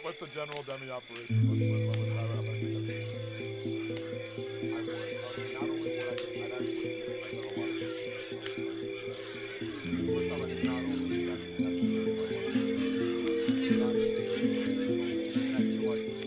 what's the general dummy operation? How do I think of it? I would. Not only would I'd actually I know a lot of first off, I think not only is that necessary, but I want to not even and I feel like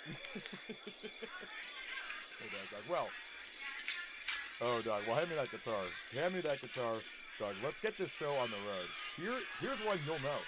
Dog. Well, oh, dog. Well, hand me that guitar. Hand me that guitar, dog. Let's get this show on the road. Here's one you'll know.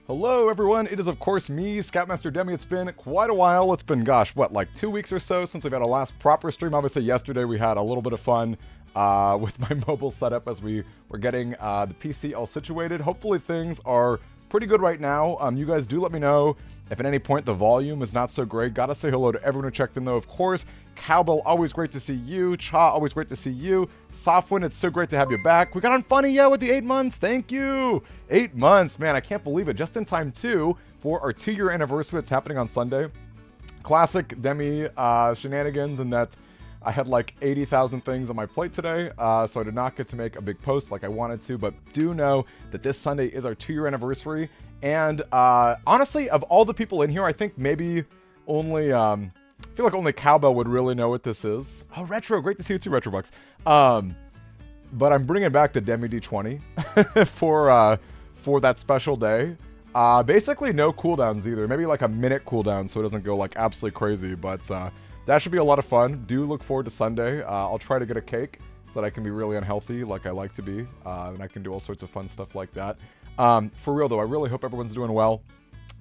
Hello everyone, it is of course me, Scoutmaster Demi. It's been quite a while. It's been, gosh, what, like 2 weeks or so since we've had a last proper stream. Obviously yesterday we had a little bit of fun with my mobile setup as we were getting the PC all situated. Hopefully things are pretty good right now. You guys do let me know if at any point the volume is not so great. Gotta say hello to everyone who checked in though, of course. Cowbell, always great to see you. Cha, always great to see you. Softwind, it's so great to have you back. We got on Funny, yeah, with the 8 months. Thank you. 8 months, man, I can't believe it. Just in time, too, for our 2-year anniversary that's happening on Sunday. Classic Demi shenanigans, and that I had like 80,000 things on my plate today, so I did not get to make a big post like I wanted to, but do know that this Sunday is our 2-year anniversary. And honestly, of all the people in here, I think maybe only... I feel like only Cowbell would really know what this is. Oh, Retro, great to see you too, Retrobucks. But I'm bringing back the Demi D20 for that special day. Basically no cooldowns either. Maybe like a minute cooldown so it doesn't go like absolutely crazy. But that should be a lot of fun. Do look forward to Sunday. I'll try to get a cake so that I can be really unhealthy like I like to be. And I can do all sorts of fun stuff like that. For real though, I really hope everyone's doing well.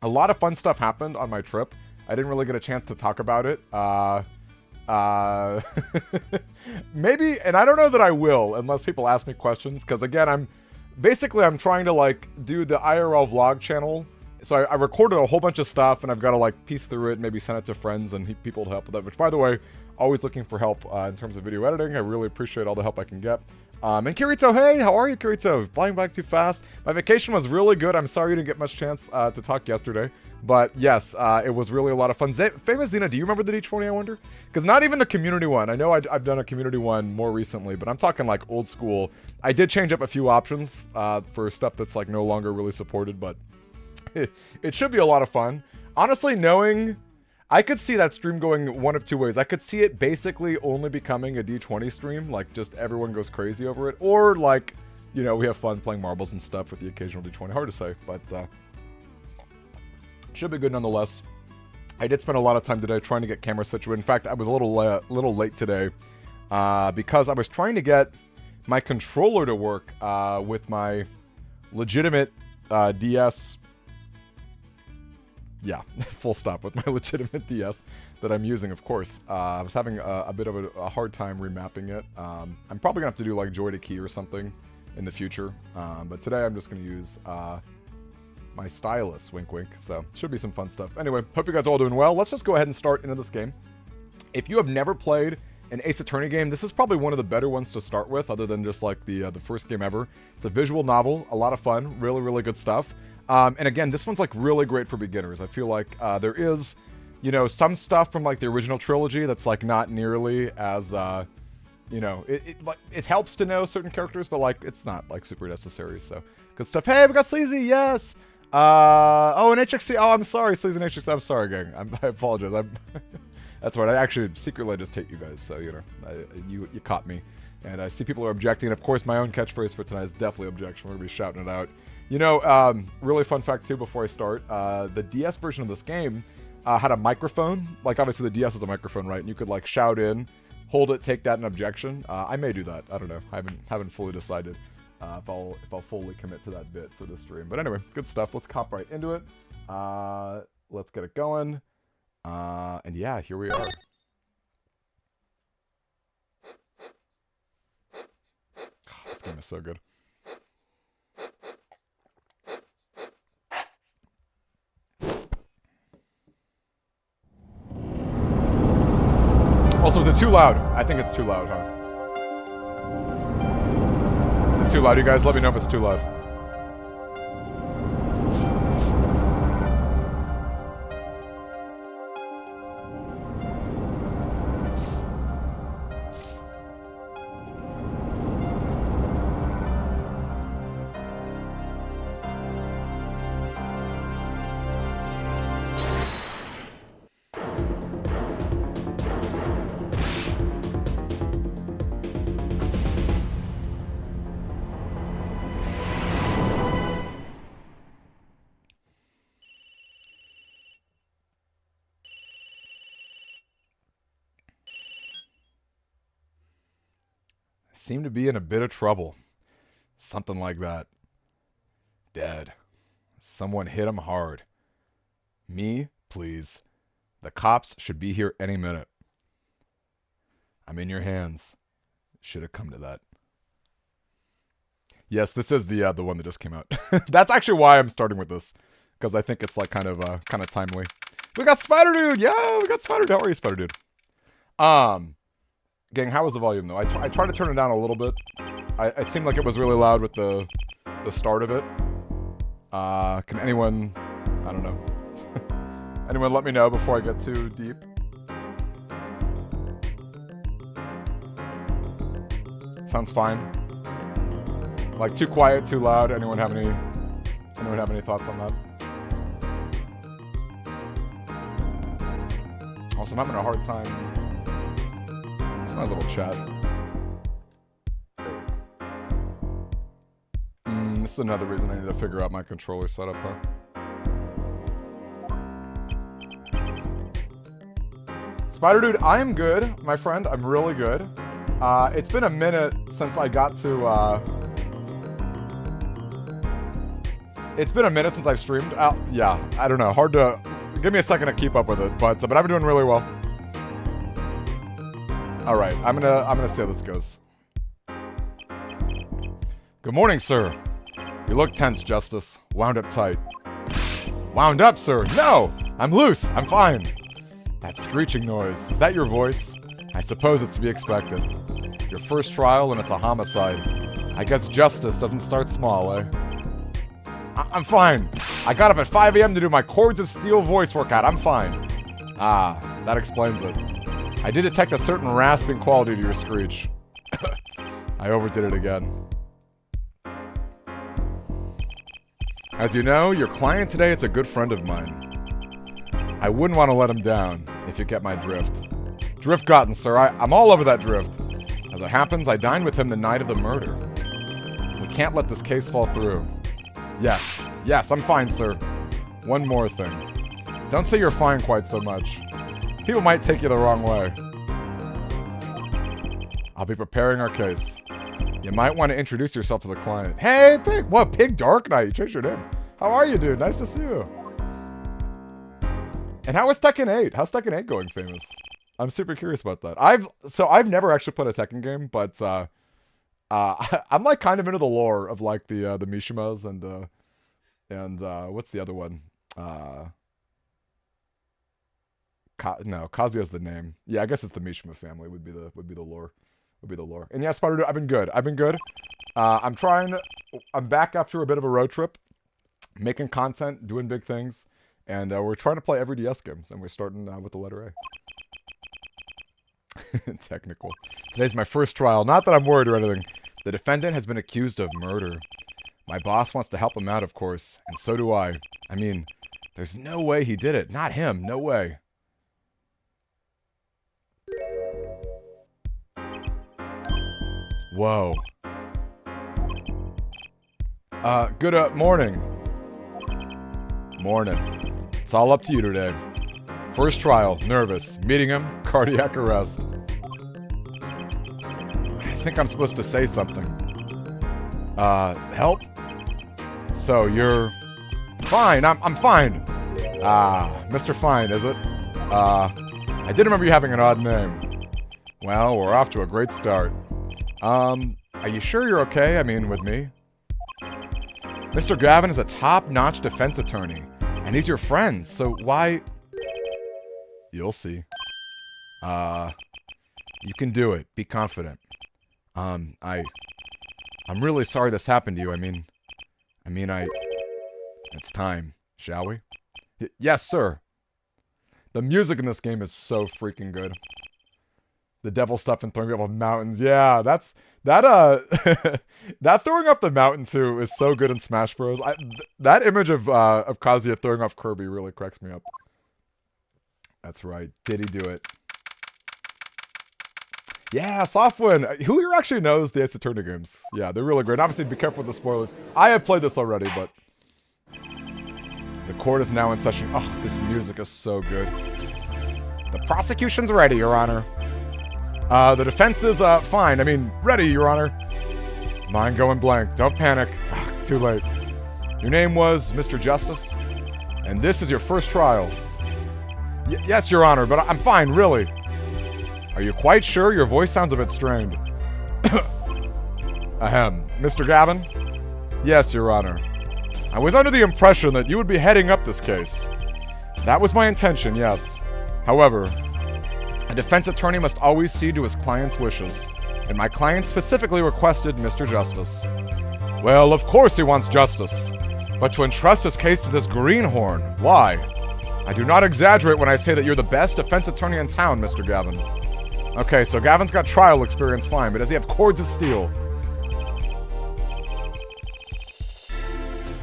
A lot of fun stuff happened on my trip. I didn't really get a chance to talk about it. Maybe, and I don't know that I will unless people ask me questions, because again, I'm trying to like do the IRL vlog channel. So I recorded a whole bunch of stuff and I've got to like piece through it and maybe send it to friends and people to help with that, which by the way, always looking for help in terms of video editing. I really appreciate all the help I can get. And Kirito, hey, how are you, Kirito? Flying back too fast. My vacation was really good. I'm sorry you didn't get much chance to talk yesterday. But yes, it was really a lot of fun. Famous Xena, do you remember the D20, I wonder? Because not even the community one. I know I've done a community one more recently, but I'm talking like old school. I did change up a few options for stuff that's like no longer really supported, but it should be a lot of fun. Honestly, knowing... I could see that stream going one of two ways. I could see it basically only becoming a D20 stream, like just everyone goes crazy over it, or like, you know, we have fun playing marbles and stuff with the occasional D20. Hard to say, but should be good nonetheless. I did spend a lot of time today trying to get camera situated. In fact, I was a little late today because I was trying to get my controller to work with my legitimate DS. Yeah, full stop, with my legitimate DS that I'm using, of course. I was having a bit of a hard time remapping it. I'm probably going to have to do like Joy to Key or something in the future. But today I'm just going to use my stylus, wink wink. So should be some fun stuff. Anyway, hope you guys are all doing well. Let's just go ahead and start into this game. If you have never played an Ace Attorney game, this is probably one of the better ones to start with, other than just like the first game ever. It's a visual novel, a lot of fun, really, really good stuff. And again, this one's like really great for beginners. I feel like there is, you know, some stuff from like the original trilogy that's like not nearly as, you know, it helps to know certain characters, but like it's not like super necessary. So good stuff. Hey, we got Sleazy, yes. Oh, and HXC. Oh, I'm sorry, Sleazy and HXC. I'm sorry, gang. I apologize. That's right. I actually secretly just hate you guys. So you know, you caught me. And I see people are objecting. Of course, my own catchphrase for tonight is definitely objection. We're gonna be shouting it out. You know, really fun fact too. Before I start, the DS version of this game had a microphone. Like obviously the DS is a microphone, right? And you could like shout in, hold it, take that an objection. I may do that. I don't know. I haven't fully decided if I'll fully commit to that bit for this stream. But anyway, good stuff. Let's hop right into it. Let's get it going. And yeah, here we are. This game is so good. Also, is it too loud? I think it's too loud, huh? Is it too loud, you guys? Let me know if it's too loud. Seem to be in a bit of trouble. Something like that. Dead. Someone hit him hard. Me, please. The cops should be here any minute. I'm in your hands. Should have come to that. Yes, this is the one that just came out. That's actually why I'm starting with this, because I think it's like kind of timely. We got Spider Dude. Yeah, we got Spider Dude. How are you, Spider Dude? Gang, how was the volume though? I tried to turn it down a little bit. It seemed like it was really loud with the start of it. Can anyone, I don't know. Anyone let me know before I get too deep? Sounds fine. Like too quiet, too loud. Anyone have any thoughts on that? Also, I'm having a hard time. It's my little chat. This is another reason I need to figure out my controller setup, huh? Spider Dude, I am good, my friend. I'm really good. It's been a minute since I got to, It's been a minute since I've streamed. Yeah, I don't know. Hard to... Give me a second to keep up with it, but I've been doing really well. All right, I'm gonna see how this goes. Good morning, sir. You look tense, Justice. Wound up tight. Wound up, sir. No, I'm loose. I'm fine. That screeching noise. Is that your voice? I suppose it's to be expected. Your first trial and it's a homicide. I guess justice doesn't start small, eh? I'm fine. I got up at 5 a.m. to do my Chords of Steel voice workout. I'm fine. Ah, that explains it. I did detect a certain rasping quality to your screech. I overdid it again. As you know, your client today is a good friend of mine. I wouldn't want to let him down, if you get my drift. Drift gotten, sir. I'm all over that drift. As it happens, I dined with him the night of the murder. We can't let this case fall through. Yes, I'm fine, sir. One more thing. Don't say you're fine quite so much. People might take you the wrong way. I'll be preparing our case. You might want to introduce yourself to the client. Hey, Pig! What, Pig Dark Knight? You changed your name. How are you, dude? Nice to see you. And how is Tekken 8? How's Tekken 8 going, Famous? I'm super curious about that. I've never actually played a Tekken game, but I'm like kind of into the lore of like the Mishimas and what's the other one? No, Kazuya's the name. Yeah, I guess it's the Mishima family would be the lore. Would be the lore. And yeah, Spider, I've been good. I'm back after a bit of a road trip, making content, doing big things, and we're trying to play every DS games, and we're starting with the letter A. Technical. Today's my first trial. Not that I'm worried or anything. The defendant has been accused of murder. My boss wants to help him out, of course, and so do I. I mean, there's no way he did it. Not him. No way. Whoa. Good morning. Morning. It's all up to you today. First trial, nervous. Meeting him, cardiac arrest. I think I'm supposed to say something. Help? So you're fine. I'm fine. Mr. Fine, is it? I did remember you having an odd name. Well, we're off to a great start. Are you sure you're okay? I mean, with me? Mr. Gavin is a top-notch defense attorney, and he's your friend, so why... You'll see. You can do it. Be confident. I'm really sorry this happened to you. I mean, it's time, shall we? Yes, sir. The music in this game is so freaking good. The devil stuff and throwing up on mountains. Yeah, that throwing up the mountain too is so good in Smash Bros. That image of Kazuya throwing off Kirby really cracks me up. That's right. Did he do it? Yeah, Softwin. Who here actually knows the Ace Attorney games? Yeah, they're really great. Obviously, be careful with the spoilers. I have played this already, but the court is now in session. Oh, this music is so good. The prosecution's ready, Your Honor. The defense is, fine. I mean, ready, Your Honor. Mine going blank. Don't panic. Too late. Your name was Mr. Justice, and this is your first trial. Yes, Your Honor, but I'm fine, really. Are you quite sure? Your voice sounds a bit strained. Ahem. Mr. Gavin? Yes, Your Honor. I was under the impression that you would be heading up this case. That was my intention, yes. However, a defense attorney must always cede to his client's wishes, and my client specifically requested Mr. Justice. Well, of course he wants justice, but to entrust his case to this greenhorn, why? I do not exaggerate when I say that you're the best defense attorney in town, Mr. Gavin. Okay, so Gavin's got trial experience, fine, but does he have cords of steel?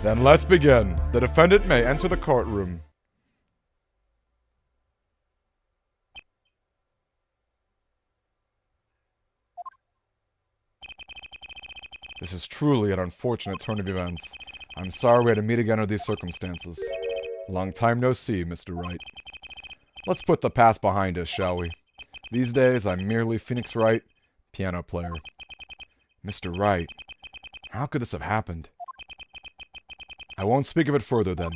Then let's begin. The defendant may enter the courtroom. This is truly an unfortunate turn of events. I'm sorry we had to meet again under these circumstances. Long time no see, Mr. Wright. Let's put the past behind us, shall we? These days, I'm merely Phoenix Wright, piano player. Mr. Wright, how could this have happened? I won't speak of it further, then.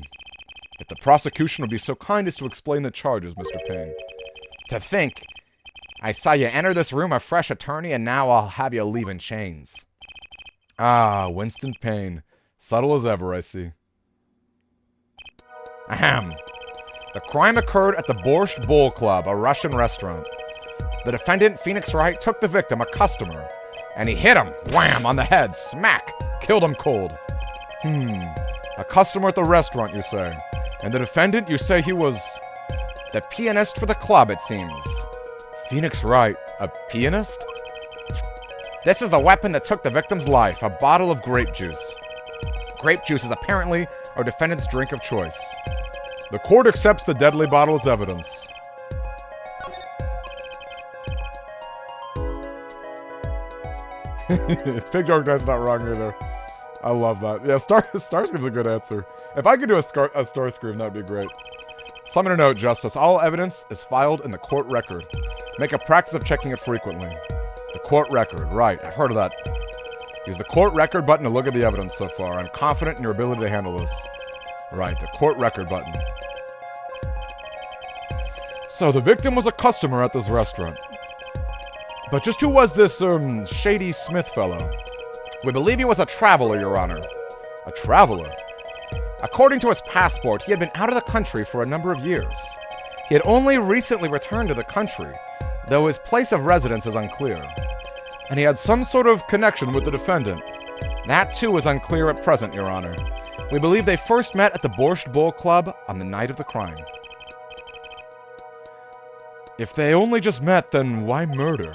If the prosecution will be so kind as to explain the charges, Mr. Payne. To think, I saw you enter this room a fresh attorney, and now I'll have you leave in chains. Ah, Winston Payne. Subtle as ever, I see. Ahem. The crime occurred at the Borscht Bowl Club, a Russian restaurant. The defendant, Phoenix Wright, took the victim, a customer, and he hit him, wham, on the head, smack, killed him cold. A customer at the restaurant, you say. And the defendant, you say he was... the pianist for the club, it seems. Phoenix Wright, a pianist? This is the weapon that took the victim's life, a bottle of grape juice. Grape juice is apparently our defendant's drink of choice. The court accepts the deadly bottle as evidence. Pig Dog Knight's not wrong either. I love that. Yeah, Starscream's a good answer. If I could do a Starscream, that'd be great. Summon a note, Justice. All evidence is filed in the court record. Make a practice of checking it frequently. The court record. Right, I've heard of that. Use the court record button to look at the evidence so far. I'm confident in your ability to handle this. Right, the court record button. So, the victim was a customer at this restaurant. But just who was this, Shady Smith fellow? We believe he was a traveler, Your Honor. A traveler? According to his passport, he had been out of the country for a number of years. He had only recently returned to the country, though his place of residence is unclear. And he had some sort of connection with the defendant. That too is unclear at present, Your Honor. We believe they first met at the Borscht Bowl Club on the night of the crime. If they only just met, then why murder?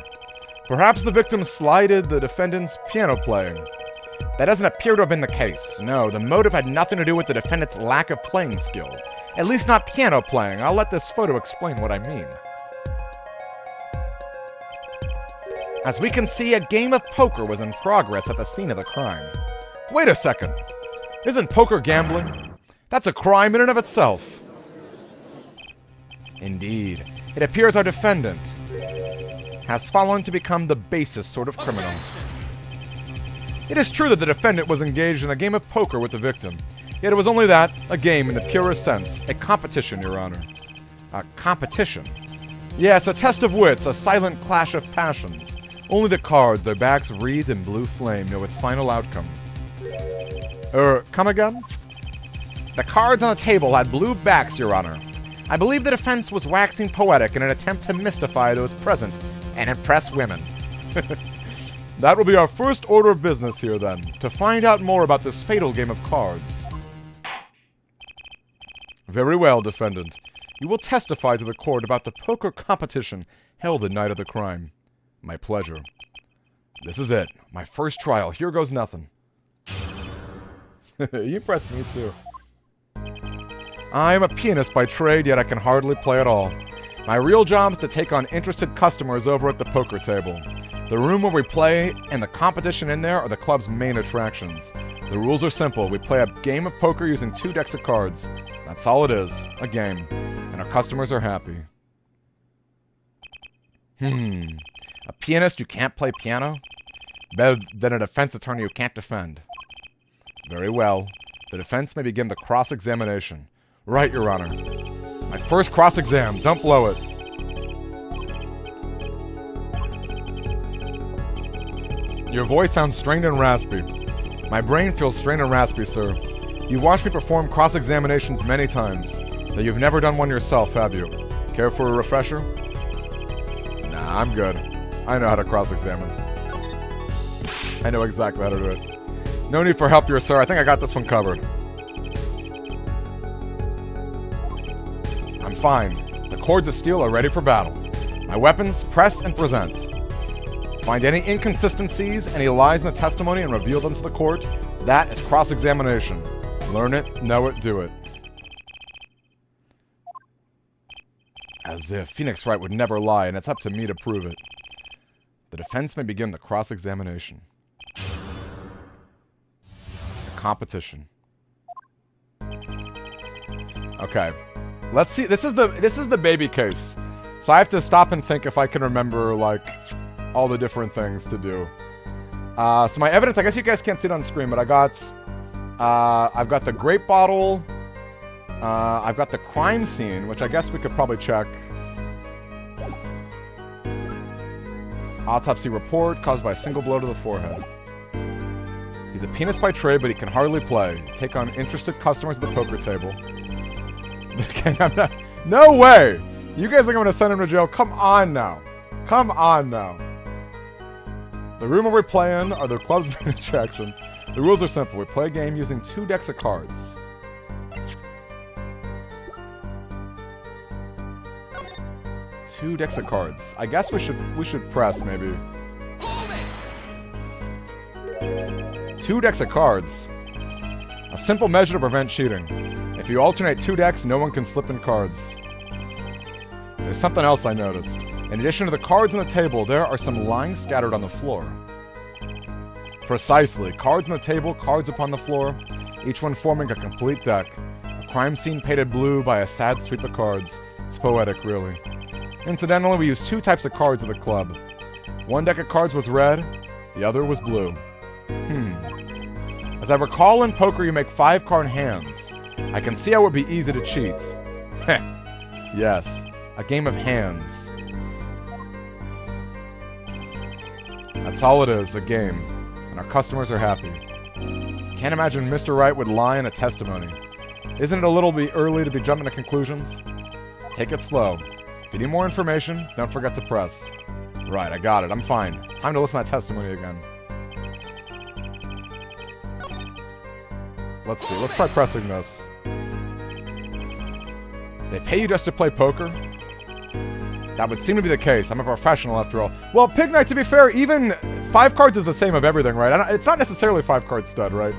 Perhaps the victim slighted the defendant's piano playing. That doesn't appear to have been the case. No, the motive had nothing to do with the defendant's lack of playing skill. At least not piano playing. I'll let this photo explain what I mean. As we can see, a game of poker was in progress at the scene of the crime. Wait a second. Isn't poker gambling? That's a crime in and of itself. Indeed. It appears our defendant has fallen to become the basest sort of criminal. It is true that the defendant was engaged in a game of poker with the victim. Yet it was only that, a game in the purest sense. A competition, Your Honor. A competition? Yes, a test of wits, a silent clash of passions. Only the cards, their backs wreathed in blue flame, know its final outcome. Come again? The cards on the table had blue backs, Your Honor. I believe the defense was waxing poetic in an attempt to mystify those present and impress women. That will be our first order of business here, then, to find out more about this fatal game of cards. Very well, defendant. You will testify to the court about the poker competition held the night of the crime. My pleasure. This is it. My first trial. Here goes nothing. You impressed me, too. I am a pianist by trade, yet I can hardly play at all. My real job is to take on interested customers over at the poker table. The room where we play and the competition in there are the club's main attractions. The rules are simple. We play a game of poker using 2 decks of cards. That's all it is. A game. And our customers are happy. A pianist who can't play piano? Better than a defense attorney who can't defend. Very well. The defense may begin the cross-examination. Right, Your Honor. My first cross-exam. Don't blow it. Your voice sounds strained and raspy. My brain feels strained and raspy, sir. You've watched me perform cross-examinations many times, though you've never done one yourself, have you? Care for a refresher? Nah, I'm good. I know how to cross-examine. I know exactly how to do it. No need for help here, sir. I think I got this one covered. I'm fine. The cords of steel are ready for battle. My weapons, press and present. Find any inconsistencies, any lies in the testimony, and reveal them to the court. That is cross-examination. Learn it, know it, do it. As if Phoenix Wright would never lie, and it's up to me to prove it. The defense may begin the cross-examination. The competition. Okay. Let's see. This is the baby case. So I have to stop and think if I can remember, like, all the different things to do. So my evidence, I guess you guys can't see it on screen, but I've got the grape bottle. I've got the crime scene, which I guess we could probably check. Autopsy report caused by a single blow to the forehead. He's a pianist by trade, but he can hardly play. Take on interested customers at the poker table. No way! You guys think I'm gonna send him to jail? Come on now. Come on now. The room where we play in are the club's main attractions. The rules are simple. We play a game using 2 decks of cards. Two decks of cards. I guess we should press maybe. 2 decks of cards. A simple measure to prevent cheating. If you alternate 2 decks, no one can slip in cards. There's something else I noticed. In addition to the cards on the table, there are some lying scattered on the floor. Precisely. Cards on the table, cards upon the floor, each one forming a complete deck. A crime scene painted blue by a sad sweep of cards. It's poetic, really. Incidentally, we used 2 types of cards at the club. One deck of cards was red, the other was blue. As I recall, in poker you make 5-card hands. I can see how it would be easy to cheat. Heh. Yes, a game of hands. That's all it is, a game. And our customers are happy. Can't imagine Mr. Wright would lie in a testimony. Isn't it a little bit early to be jumping to conclusions? Take it slow. If you need more information, don't forget to press. Right, I got it. I'm fine. Time to listen to that testimony again. Let's see. Let's try pressing this. They pay you just to play poker? That would seem to be the case. I'm a professional after all. Well, Pig Knight, to be fair, even 5 cards is the same of everything, right? It's not necessarily 5-card stud, right?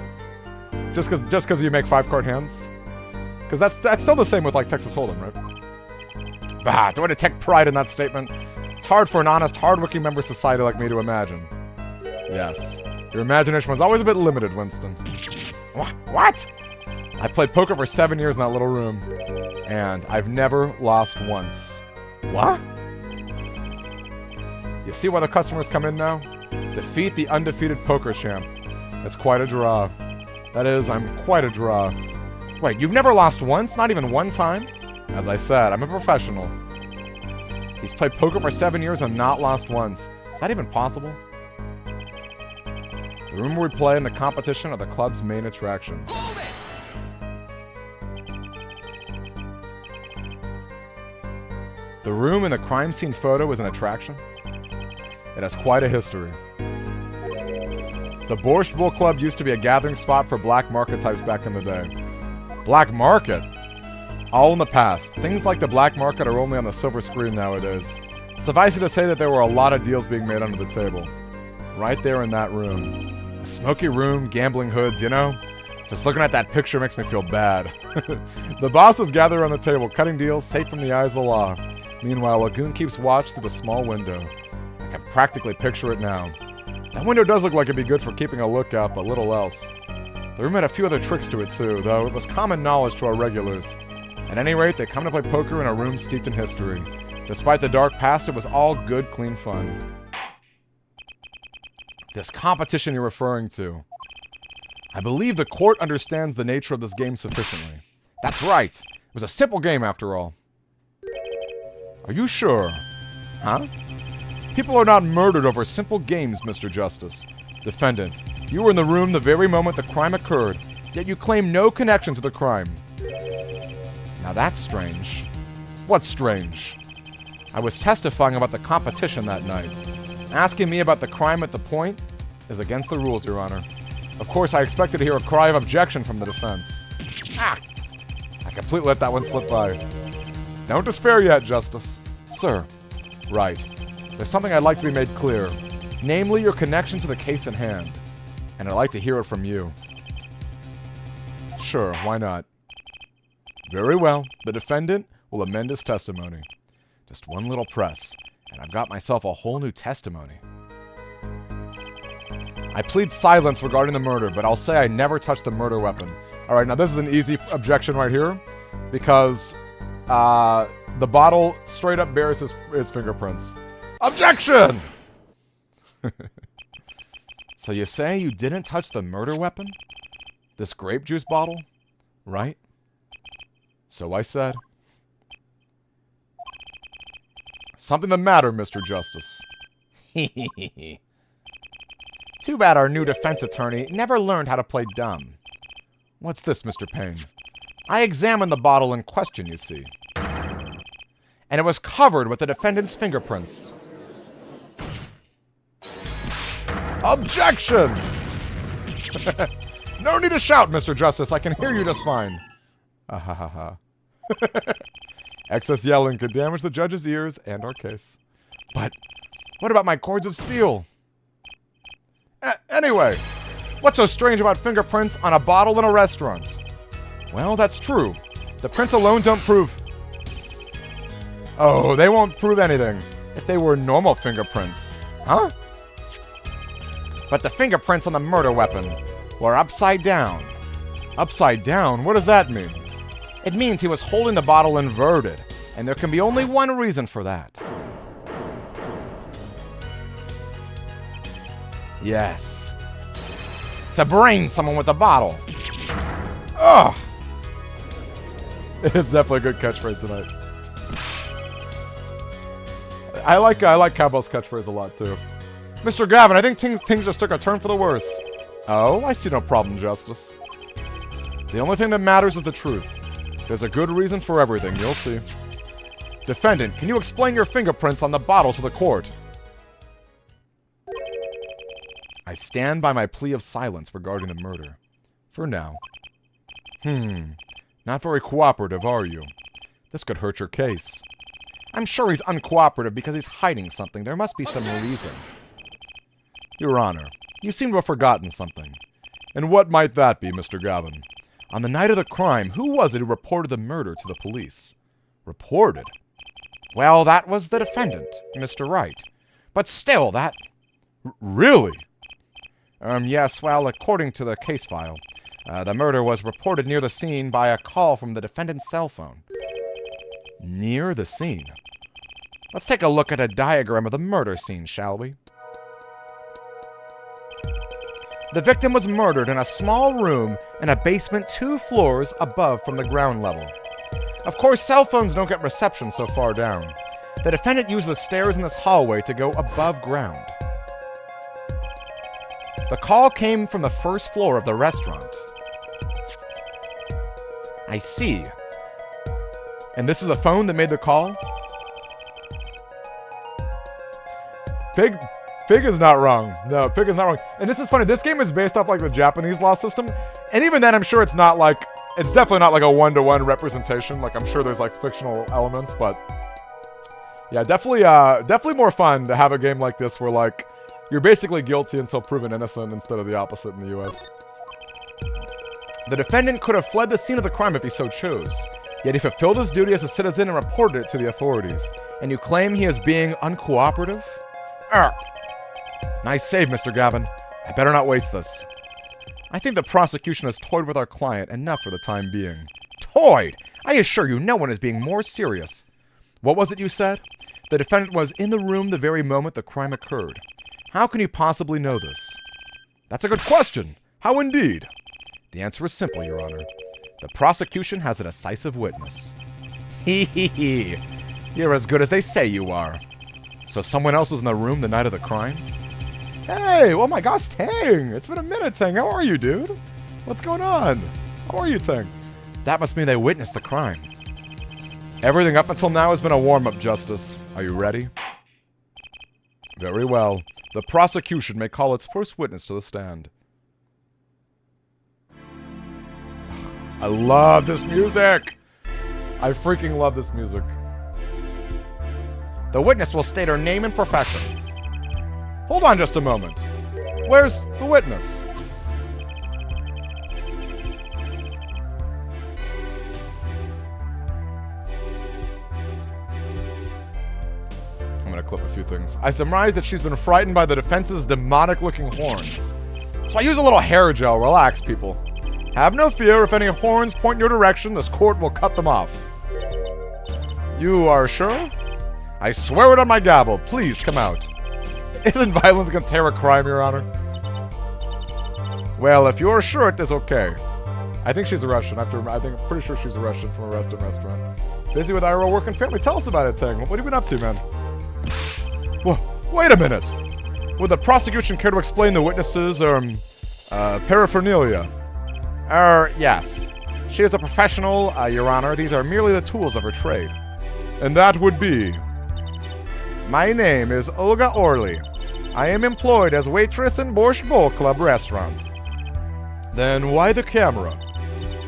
Just because you make 5-card hands? Because that's still the same with, like, Texas Hold'em, right? Bah, do I detect pride in that statement? It's hard for an honest, hard-working member of society like me to imagine. Yes. Your imagination was always a bit limited, Winston. What? I played poker for 7 years in that little room, and I've never lost once. What? You see why the customers come in now? Defeat the undefeated poker champ. It's quite a draw. That is, I'm quite a draw. Wait, you've never lost once? Not even one time? As I said, I'm a professional. He's played poker for 7 years and not lost once. Is that even possible? The room where we play and the competition are the club's main attractions. The room in the crime scene photo is an attraction. It has quite a history. The Borscht Bull Club used to be a gathering spot for black market types back in the day. Black market? All in the past. Things like the black market are only on the silver screen nowadays. Suffice it to say that there were a lot of deals being made under the table. Right there in that room. A smoky room, gambling hoods, you know? Just looking at that picture makes me feel bad. The bosses gather around the table, cutting deals safe from the eyes of the law. Meanwhile, Lagoon keeps watch through the small window. I can practically picture it now. That window does look like it'd be good for keeping a lookout, but little else. The room had a few other tricks to it too, though it was common knowledge to our regulars. At any rate, they come to play poker in a room steeped in history. Despite the dark past, it was all good, clean fun. This competition you're referring to. I believe the court understands the nature of this game sufficiently. That's right. It was a simple game after all. Are you sure? Huh? People are not murdered over simple games, Mr. Justice. Defendant, you were in the room the very moment the crime occurred, yet you claim no connection to the crime. Now that's strange. What's strange? I was testifying about the competition that night. Asking me about the crime at the point is against the rules, Your Honor. Of course, I expected to hear a cry of objection from the defense. Ah! I completely let that one slip by. Don't despair yet, Justice. Sir. Right. There's something I'd like to be made clear. Namely, your connection to the case in hand. And I'd like to hear it from you. Sure, why not? Very well. The defendant will amend his testimony. Just one little press, and I've got myself a whole new testimony. I plead silence regarding the murder, but I'll say I never touched the murder weapon. Alright, now this is an easy objection right here, because the bottle straight up bears his fingerprints. Objection! So you say you didn't touch the murder weapon? This grape juice bottle? Right? So I said. Something the matter, Mr. Justice. Too bad our new defense attorney never learned how to play dumb. What's this, Mr. Payne? I examined the bottle in question, you see. And it was covered with the defendant's fingerprints. Objection! No need to shout, Mr. Justice. I can hear you just fine. Ah ha ha ha. Excess yelling could damage the judge's ears and our case. But what about my cords of steel? Anyway, what's so strange about fingerprints on a bottle in a restaurant? Well, that's true. The prints alone don't prove... Oh, they won't prove anything if they were normal fingerprints. Huh? But the fingerprints on the murder weapon were upside down. Upside down? What does that mean? It means he was holding the bottle inverted, and there can be only one reason for that. Yes. To brain someone with a bottle. Ugh! It's definitely a good catchphrase tonight. I like Cabell's catchphrase a lot, too. Mr. Gavin, I think things just took a turn for the worse. Oh, I see no problem, Justice. The only thing that matters is the truth. There's a good reason for everything, you'll see. Defendant, can you explain your fingerprints on the bottle to the court? I stand by my plea of silence regarding the murder. For now. Not very cooperative, are you? This could hurt your case. I'm sure he's uncooperative because he's hiding something. There must be some reason. Your Honor, you seem to have forgotten something. And what might that be, Mr. Gavin? On the night of the crime, who was it who reported the murder to the police? Reported? Well, that was the defendant, Mr. Wright. But still, that... Really? Yes, well, according to the case file, the murder was reported near the scene by a call from the defendant's cell phone. Near the scene? Let's take a look at a diagram of the murder scene, shall we? The victim was murdered in a small room in a basement 2 floors above from the ground level. Of course, cell phones don't get reception so far down. The defendant used the stairs in this hallway to go above ground. The call came from the first floor of the restaurant. I see. And this is the phone that made the call? Pig is not wrong. No, Pig is not wrong. And this is funny. This game is based off like the Japanese law system. And even then, I'm sure it's not like... It's definitely not like a one-to-one representation. Like, I'm sure there's like fictional elements, but... Yeah, definitely more fun to have a game like this where like... You're basically guilty until proven innocent instead of the opposite in the US. The defendant could have fled the scene of the crime if he so chose. Yet he fulfilled his duty as a citizen and reported it to the authorities. And you claim he is being uncooperative? Nice save, Mr. Gavin. I better not waste this. I think the prosecution has toyed with our client enough for the time being. Toyed? I assure you no one is being more serious. What was it you said? The defendant was in the room the very moment the crime occurred. How can you possibly know this? That's a good question. How indeed? The answer is simple, Your Honor. The prosecution has a decisive witness. Hee hee hee. You're as good as they say you are. So someone else was in the room the night of the crime? Hey, oh my gosh, Tang! It's been a minute, Tang. How are you, dude? What's going on? How are you, Tang? That must mean they witnessed the crime. Everything up until now has been a warm-up, Justice. Are you ready? Very well. The prosecution may call its first witness to the stand. I love this music! I freaking love this music. The witness will state her name and profession. Hold on just a moment. Where's the witness? I'm gonna clip a few things. I surmise that she's been frightened by the defense's demonic-looking horns. So I use a little hair gel. Relax, people. Have no fear. If any horns point in your direction, this court will cut them off. You are sure? I swear it on my gavel. Please come out. Isn't violence against terror a crime, Your Honor? Well, if you're sure it is okay. I think she's a Russian. I'm pretty sure she's a Russian from a Russian restaurant. Busy with IRL work and family. Tell us about it, Tang. What have you been up to, man? Whoa, wait a minute. Would the prosecution care to explain the witnesses' paraphernalia? Yes. She is a professional, Your Honor. These are merely the tools of her trade. And that would be... My name is Olga Orly. I am employed as waitress in Borscht Bowl Club restaurant. Then why the camera?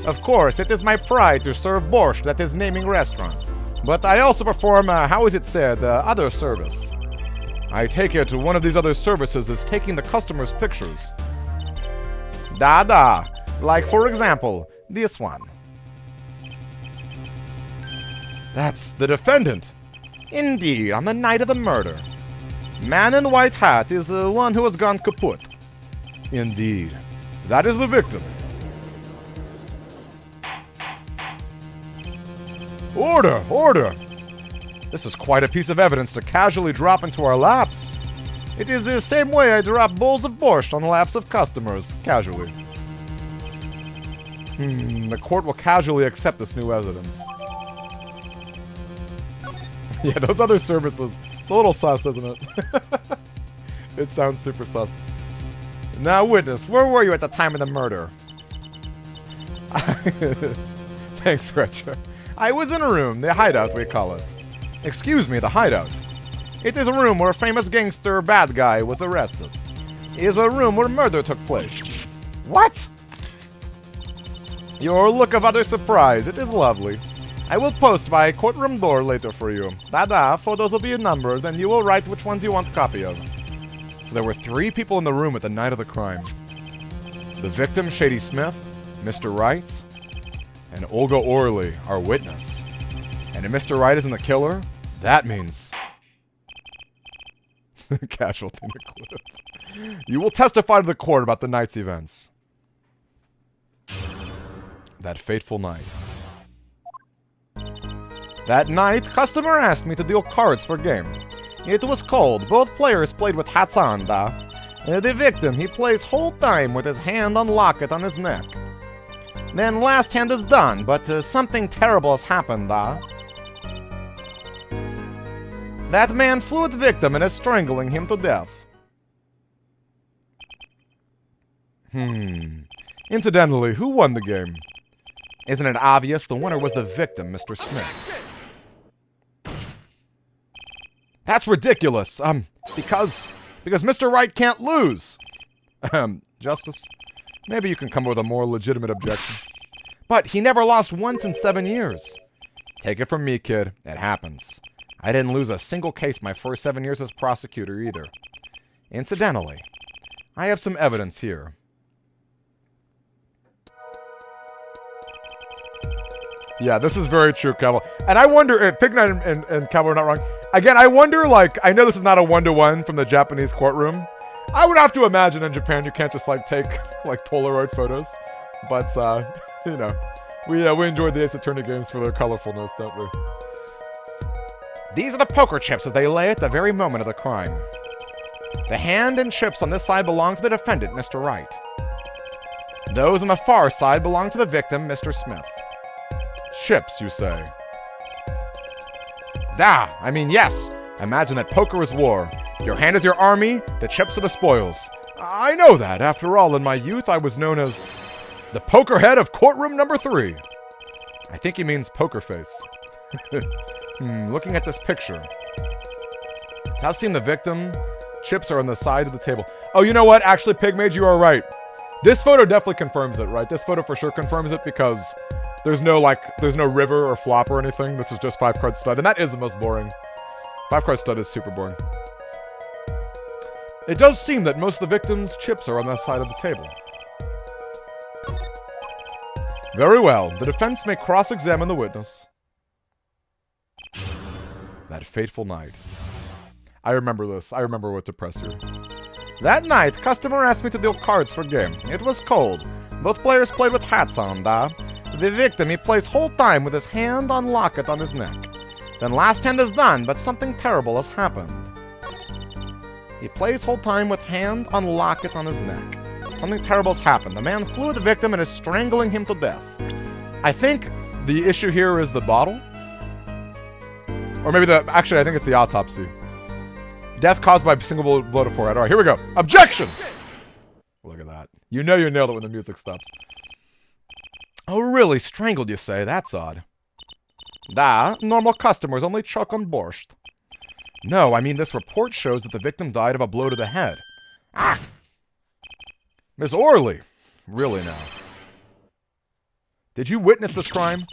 Of course, it is my pride to serve borscht at his naming restaurant. But I also perform, how is it said, other service. I take it one of these other services is taking the customer's pictures. Da. Like, for example, this one. That's the defendant. Indeed, on the night of the murder. Man in the white hat is the one who has gone kaput. Indeed. That is the victim. Order! Order! This is quite a piece of evidence to casually drop into our laps. It is the same way I drop bowls of borscht on the laps of customers, casually. The court will casually accept this new evidence. Yeah, those other services. It's a little sus, isn't it? It sounds super sus. Now, witness, where were you at the time of the murder? Thanks, Retro. I was in a room, the hideout we call it. Excuse me, the hideout. It is a room where a famous gangster bad guy was arrested. It is a room where murder took place. What? Your look of utter surprise, it is lovely. I will post by courtroom door later for you. Dada, photos will be numbered, and you will write which ones you want a copy of. So there were 3 people in the room at the night of the crime. The victim, Shady Smith, Mr. Wright, and Olga Orley, our witness. And if Mr. Wright isn't the killer, that means... Casualty in the clip. You will testify to the court about the night's events. That fateful night. That night, customer asked me to deal cards for game. It was cold. Both players played with hats on, da. The victim, he plays whole time with his hand on locket on his neck. Then last hand is done, but something terrible has happened, da. That man flew at the victim and is strangling him to death. Incidentally, who won the game? Isn't it obvious the winner was the victim, Mr. Smith? That's ridiculous. Because Mr. Wright can't lose. Justice, maybe you can come up with a more legitimate objection. But he never lost once in 7 years. Take it from me, kid. It happens. I didn't lose a single case my first 7 years as prosecutor either. Incidentally, I have some evidence here. Yeah, this is very true, Cavill. And I wonder if Pig Knight and Cavill are not wrong. Again, I wonder, like, I know this is not a one-to-one from the Japanese courtroom. I would have to imagine in Japan you can't just, like, take, like, Polaroid photos. But, you know, we enjoyed the Ace Attorney games for their colorfulness, don't we? These are the poker chips as they lay at the very moment of the crime. The hand and chips on this side belong to the defendant, Mr. Wright. Those on the far side belong to the victim, Mr. Smith. Chips, you say? I mean, yes. Imagine that poker is war. Your hand is your army, the chips are the spoils. I know that. After all, in my youth, I was known as the poker head of courtroom number 3. I think he means poker face. Looking at this picture. It does seem the victim chips are on the side of the table. Oh, you know what? Actually, Pigmade, you are right. This photo definitely confirms it, right? This photo for sure confirms it because there's no river or flop or anything. This is just 5-card stud, and that is the most boring. 5-card stud is super boring. It does seem that most of the victim's chips are on that side of the table. Very well. The defense may cross-examine the witness. That fateful night. I remember this. I remember what to press here. That night, customer asked me to deal cards for game. It was cold. Both players played with hats on, da. The victim, he plays whole time with his hand on locket on his neck. Then last hand is done, but something terrible has happened. He plays whole time with hand on locket on his neck. Something terrible has happened. The man flew at the victim and is strangling him to death. I think the issue here is the bottle. Or maybe actually I think it's the autopsy. Death caused by single blow to forehead. Alright, here we go. Objection! Look at that. You know you nailed it when the music stops. Oh, really? Strangled, you say? That's odd. Normal customers only choke on borscht. No, I mean this report shows that the victim died of a blow to the head. Ah! Miss Orley! Really now? Did you witness this crime?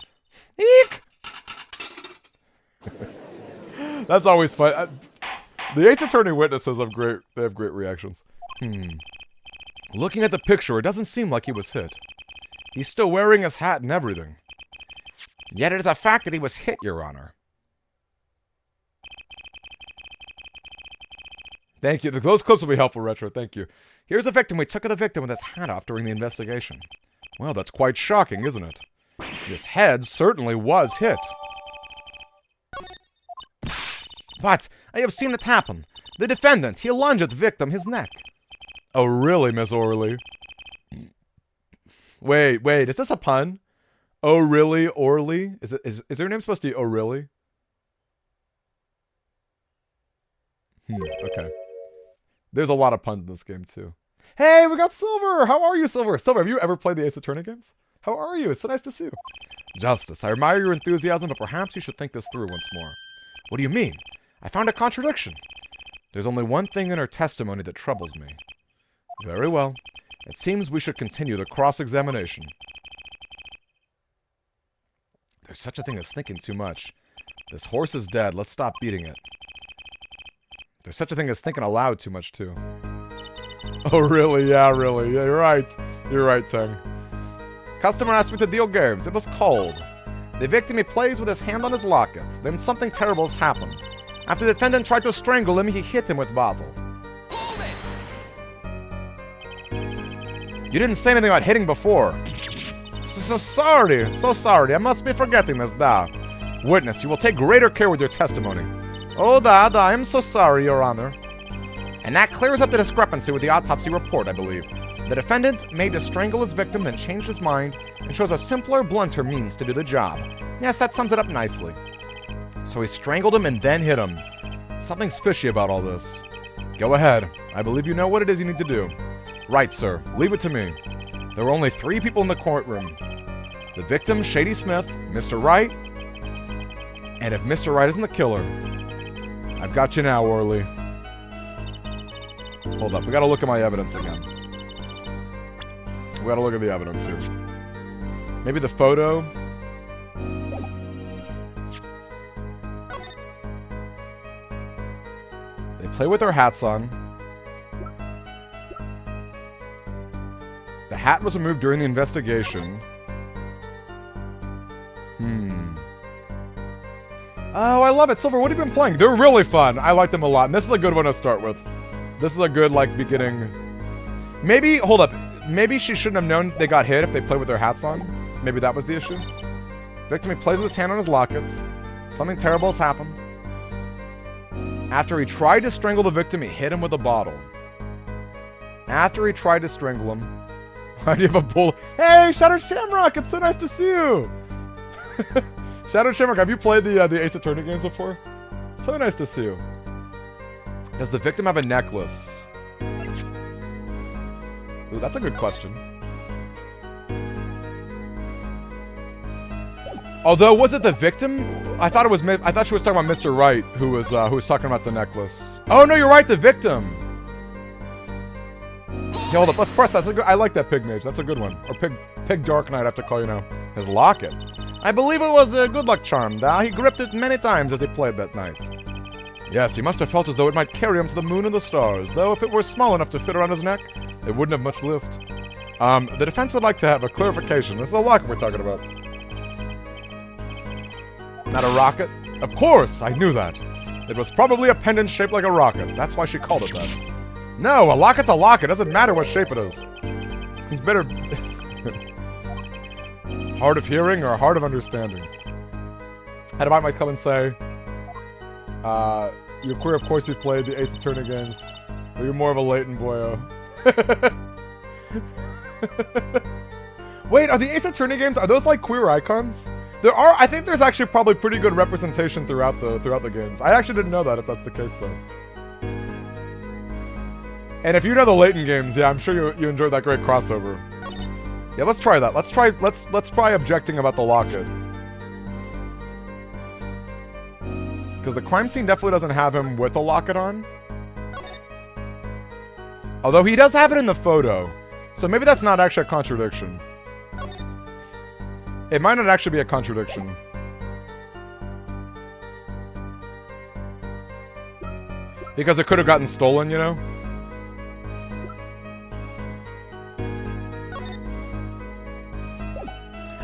Eek! That's always fun. The Ace Attorney witnesses have great reactions. Looking at the picture, it doesn't seem like he was hit. He's still wearing his hat and everything. Yet it is a fact that he was hit, Your Honor. Thank you. Those clips will be helpful, Retro. Thank you. Here's a victim. We took the victim with his hat off during the investigation. Well, that's quite shocking, isn't it? His head certainly was hit. But I have seen it happen. The defendant, he lunged at the victim, his neck. Oh, really, Miss Orley? Wait, is this a pun? Oh, really, Orley? Is her name supposed to be Oh, really? Okay. There's a lot of puns in this game, too. Hey, we got Silver! How are you, Silver? Silver, have you ever played the Ace Attorney games? How are you? It's so nice to see you. Justice, I admire your enthusiasm, but perhaps you should think this through once more. What do you mean? I found a contradiction. There's only one thing in her testimony that troubles me. Very well. It seems we should continue the cross-examination. There's such a thing as thinking too much. This horse is dead. Let's stop beating it. There's such a thing as thinking aloud too much, too. Oh, really? Yeah, really. Yeah, you're right. You're right, Tang. Customer asked me to deal games. It was cold. The victim, he plays with his hand on his lockets. Then something terrible's happened. After the defendant tried to strangle him, he hit him with bottle. You didn't say anything about hitting before. So sorry. So sorry. I must be forgetting this, da. Witness, you will take greater care with your testimony. Oh, da, I am so sorry, Your Honor. And that clears up the discrepancy with the autopsy report, I believe. The defendant made to strangle his victim, then changed his mind, and chose a simpler, blunter means to do the job. Yes, that sums it up nicely. So he strangled him and then hit him. Something's fishy about all this. Go ahead. I believe you know what it is you need to do. Right, sir. Leave it to me. There were only 3 people in the courtroom. The victim, Shady Smith, Mr. Wright, and if Mr. Wright isn't the killer, I've got you now, Orly. Hold up, we gotta look at my evidence again. We gotta look at the evidence here. Maybe the photo. They play with their hats on. The hat was removed during the investigation. Oh, I love it. Silver, what have you been playing? They're really fun. I like them a lot. And this is a good one to start with. This is a good, like, beginning. Maybe, hold up. Maybe she shouldn't have known they got hit if they played with their hats on. Maybe that was the issue. Victim, he plays with his hand on his lockets. Something terrible has happened. After he tried to strangle the victim, he hit him with a bottle. After he tried to strangle him, why do you have a bull? Hey, Shadow Shamrock! It's so nice to see you! Shadow Shamrock, have you played the Ace Attorney games before? So nice to see you. Does the victim have a necklace? Ooh, that's a good question. Although, was it the victim? I thought she was talking about Mr. Wright, who was talking about the necklace. Oh no, you're right, the victim. Okay, hold up, let's press that. I like that Pig Mage. That's a good one. Or Pig Dark Knight, I have to call you now. His locket. I believe it was a good luck charm, da. He gripped it many times as he played that night. Yes, he must have felt as though it might carry him to the moon and the stars, though if it were small enough to fit around his neck, it wouldn't have much lift. The defense would like to have a clarification. This is the locket we're talking about. Not a rocket? Of course, I knew that. It was probably a pendant shaped like a rocket. That's why she called it that. No, a locket's a locket. It doesn't matter what shape it is. It's considered hard of hearing or hard of understanding. Adamite might come and say, you're queer, of course you played the Ace Attorney games, but you're more of a latent boyo. Wait, are the Ace Attorney games, are those like queer icons? I think there's actually probably pretty good representation throughout the games. I actually didn't know that, if that's the case though. And if you know the Layton games, yeah, I'm sure you enjoyed that great crossover. Yeah, let's try that. Let's try objecting about the locket. Because the crime scene definitely doesn't have him with a locket on. Although he does have it in the photo. So maybe that's not actually a contradiction. It might not actually be a contradiction. Because it could have gotten stolen, you know?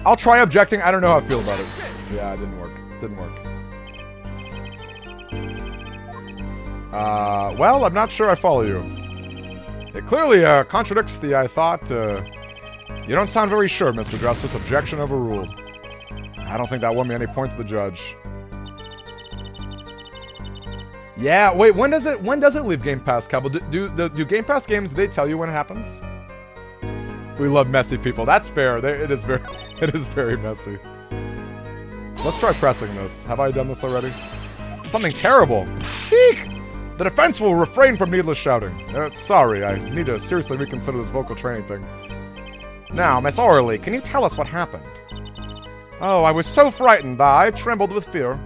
I'll try objecting. I don't know how I feel about it. Yeah, it didn't work. Didn't work. Well, I'm not sure I follow you. It clearly contradicts the I thought. You don't sound very sure, Mr. Justice. Objection overruled. I don't think that won me any points to the judge. Yeah, wait, when does it leave Game Pass, Cabell? Do Game Pass games, do they tell you when it happens? We love messy people. That's fair. It is very messy. Let's try pressing this. Have I done this already? Something terrible. Eek! The defense will refrain from needless shouting. Sorry, I need to seriously reconsider this vocal training thing. Now, Miss Orley, can you tell us what happened? Oh, I was so frightened that I trembled with fear.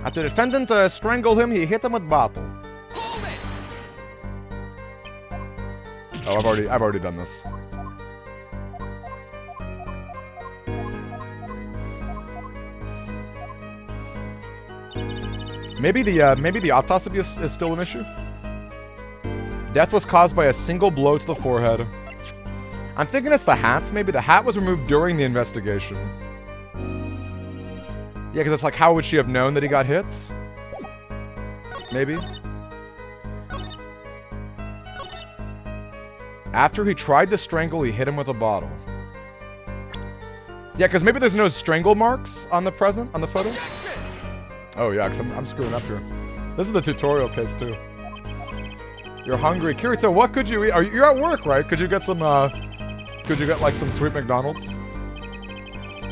After the defendant strangled him, he hit him with bottle. Oh, I've already done this. Maybe the autopsy is still an issue. Death was caused by a single blow to the forehead. I'm thinking it's the hats. Maybe the hat was removed during the investigation. Yeah, because it's like, how would she have known that he got hits? Maybe. After he tried to strangle, he hit him with a bottle. Yeah, because maybe there's no strangle marks on the photo. Oh yeah, because I'm screwing up here. This is the tutorial case too. You're hungry. Kirito, what could you eat? You're at work, right? Could you get some, could you get like some sweet McDonald's?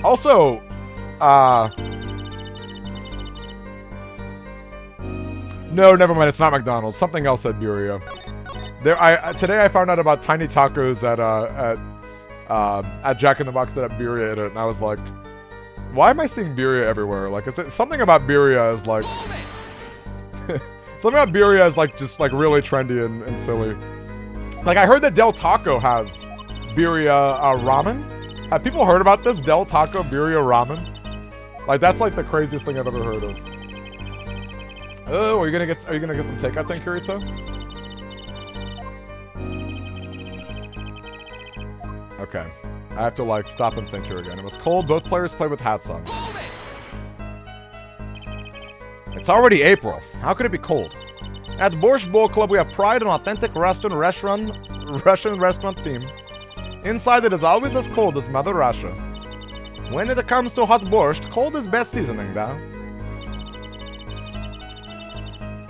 Also, no, never mind. It's not McDonald's. Something else at Burya. Today I found out about tiny tacos at Jack in the Box that had birria in it, and I was like, why am I seeing birria everywhere? Like, is it something about birria is like something about birria is like just like really trendy and silly. Like, I heard that Del Taco has birria ramen. Have people heard about this? Del Taco birria ramen? Like, that's like the craziest thing I've ever heard of. Oh, are you gonna get some takeout then, Kirito? Okay. I have to, like, stop and think here again. It was cold. Both players played with hats on. It's already April. How could it be cold? At the Borscht Bowl Club, we have pride in authentic Russian restaurant theme. Inside, it is always as cold as Mother Russia. When it comes to hot borscht, cold is best seasoning, though.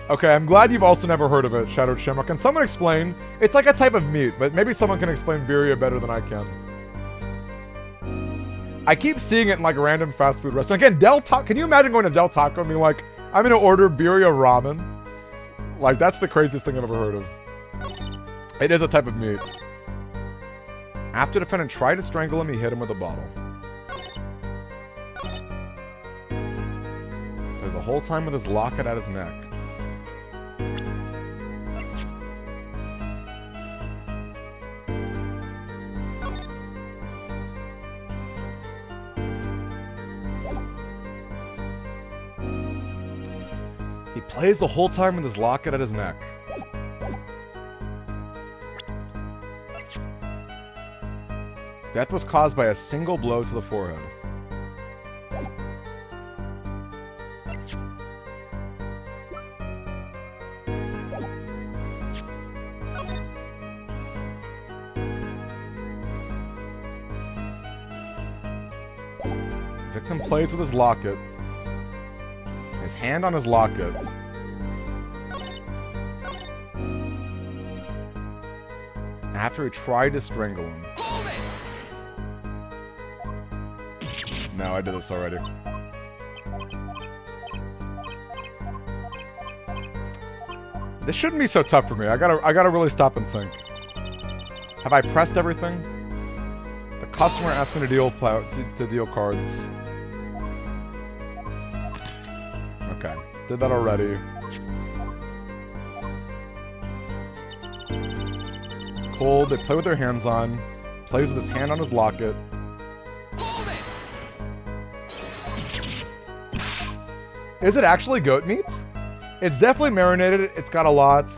Okay, I'm glad you've also never heard of it, Shadowed Shamrock. Can someone explain? It's like a type of meat, but maybe someone can explain birria better than I can. I keep seeing it in like a random fast food restaurant. Again, Del Taco. Can you imagine going to Del Taco and being like, I'm gonna order birria ramen? Like, that's the craziest thing I've ever heard of. It is a type of meat. After the defendant tried to strangle him, he hit him with a bottle. There's the whole time with his locket at his neck. He plays the whole time with his locket at his neck. Death was caused by a single blow to the forehead. Victim plays with his locket. His hand on his locket. After he tried to strangle him. No, I did this already. This shouldn't be so tough for me. I gotta really stop and think. Have I pressed everything? The customer asked me to deal cards. Okay, did that already. Cold, they play with their hands on. Plays with his hand on his locket. Is it actually goat meat? It's definitely marinated. It's got a lot.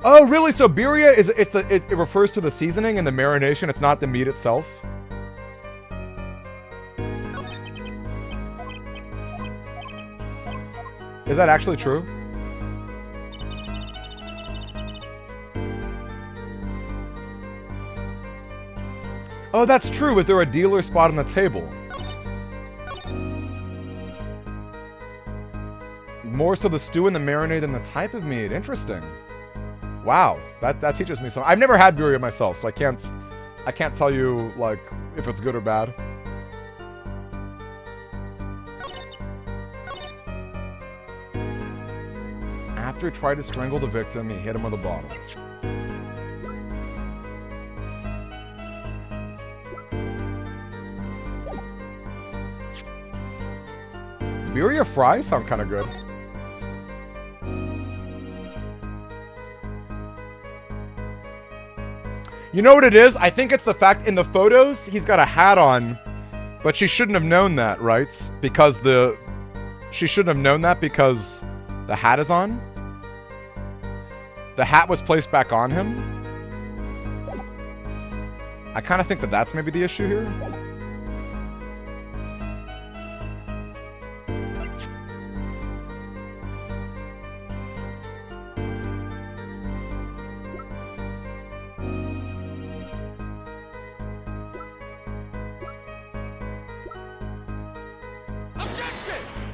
Oh, really? So birria it refers to the seasoning and the marination. It's not the meat itself. Is that actually true? Oh, that's true. Is there a dealer spot on the table? More so the stew and the marinade than the type of meat. Interesting. Wow, that teaches me something. I've never had birria myself, so I can't tell you like if it's good or bad. After he tried to strangle the victim, he hit him with a bottle. Birria fries sound kind of good. You know what it is? I think it's the fact in the photos he's got a hat on, but she shouldn't have known that, right? Because she shouldn't have known that because the hat is on. The hat was placed back on him. I kind of think that that's maybe the issue here.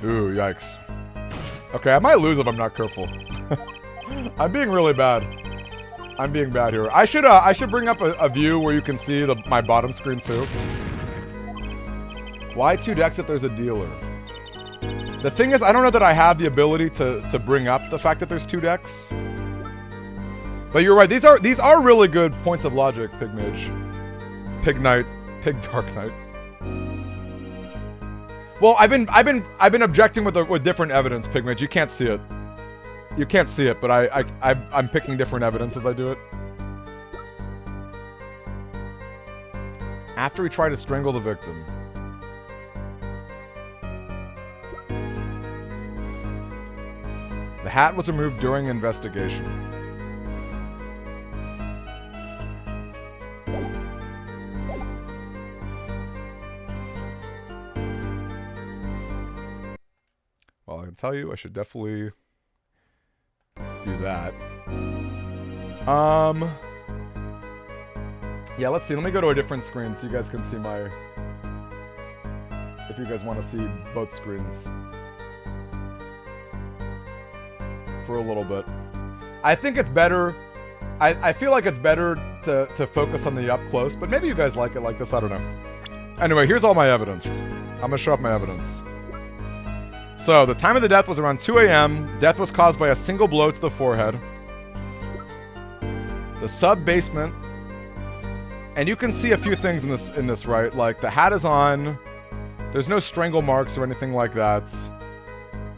Ooh, yikes. Okay, I might lose if I'm not careful. I'm being really bad. I'm being bad here. I should bring up a view where you can see my bottom screen too. Why 2 decks if there's a dealer? The thing is, I don't know that I have the ability to bring up the fact that there's 2 decks. But you're right. These are really good points of logic, Pigmage. Pig Knight. Pig Dark Knight. Well, I've been objecting with different evidence, Pigmage. You can't see it. You can't see it, but I'm picking different evidence as I do it. After he tried to strangle the victim. The hat was removed during investigation. Well, I can tell you, I should definitely do that. Yeah, let's see. Let me go to a different screen so you guys can see my... If you guys want to see both screens. For a little bit. I think it's better... I feel like it's better to focus on the up close, but maybe you guys like it like this, I don't know. Anyway, here's all my evidence. I'm gonna show up my evidence. So, the time of the death was around 2 a.m. Death was caused by a single blow to the forehead. The sub-basement. And you can see a few things in this, right? Like, the hat is on. There's no strangle marks or anything like that.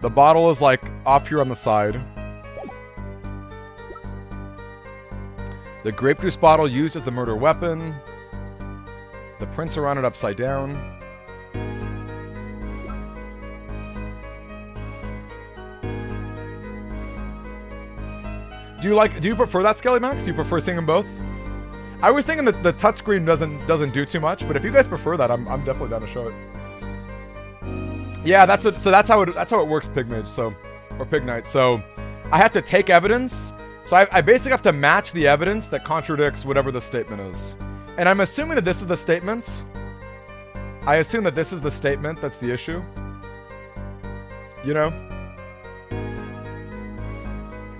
The bottle is, like, off here on the side. The grape juice bottle used as the murder weapon. The prints are on it upside down. Do you prefer that, Skelly Max? Do you prefer seeing them both? I was thinking that the touchscreen doesn't do too much, but if you guys prefer that, I'm definitely down to show it. Yeah, that's how it works, Pigmage. So, or Pig Knight. So, I have to take evidence. So I basically have to match the evidence that contradicts whatever the statement is. And I'm assuming that this is the statement. I assume that this is the statement that's the issue. You know?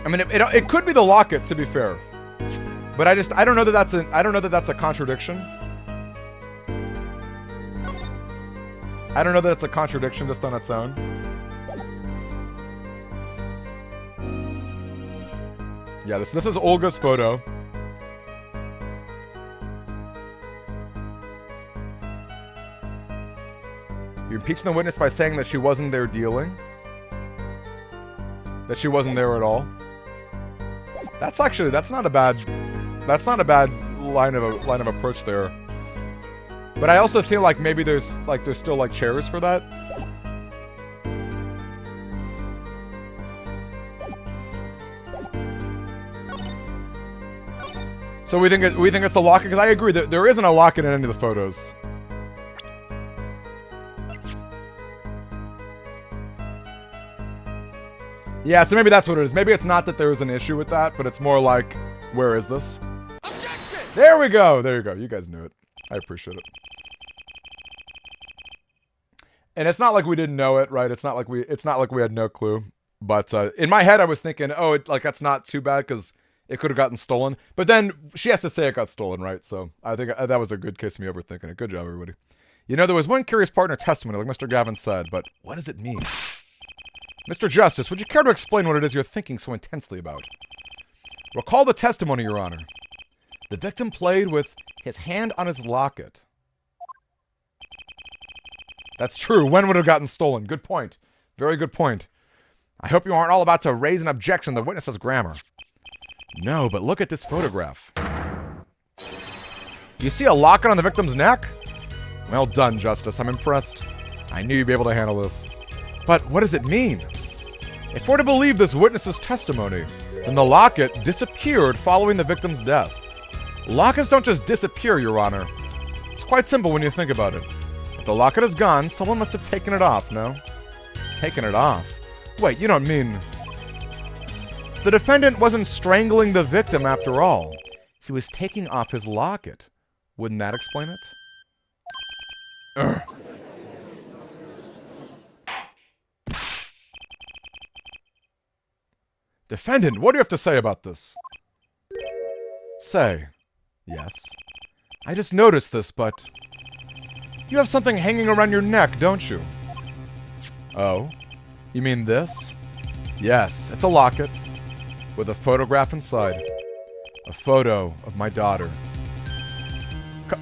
I mean, it could be the locket, to be fair, but I don't know that that's a contradiction. I don't know that it's a contradiction just on its own. Yeah, this is Olga's photo. You're impeaching the witness by saying that she wasn't there dealing. That she wasn't there at all. That's not a bad line of approach there. But I also feel like maybe there's still like chairs for that. So we think it's the locket, because I agree that there isn't a locket in any of the photos. Yeah, so maybe that's what it is. Maybe it's not that there was an issue with that, but it's more like, where is this? Objection! There we go. There you go. You guys knew it. I appreciate it. And it's not like we didn't know it, right? It's not like we had no clue. But in my head, I was thinking, oh, that's not too bad because it could have gotten stolen. But then she has to say it got stolen, right? So I think that was a good case of me overthinking it. Good job, everybody. You know, there was one curious part in her testimony, like Mr. Gavin said, but what does it mean? Mr. Justice, would you care to explain what it is you're thinking so intensely about? Recall the testimony, Your Honor. The victim played with his hand on his locket. That's true. When would it have gotten stolen? Good point. Very good point. I hope you aren't all about to raise an objection to the witness's grammar. No, but look at this photograph. You see a locket on the victim's neck? Well done, Justice. I'm impressed. I knew you'd be able to handle this. But what does it mean? If we're to believe this witness's testimony, then the locket disappeared following the victim's death. Lockets don't just disappear, Your Honor. It's quite simple when you think about it. If the locket is gone, someone must have taken it off, no? Taken it off? Wait, you don't mean... The defendant wasn't strangling the victim after all. He was taking off his locket. Wouldn't that explain it? Urgh. Defendant, what do you have to say about this? Say. Yes. I just noticed this, but... You have something hanging around your neck, don't you? Oh? You mean this? Yes, it's a locket. With a photograph inside. A photo of my daughter.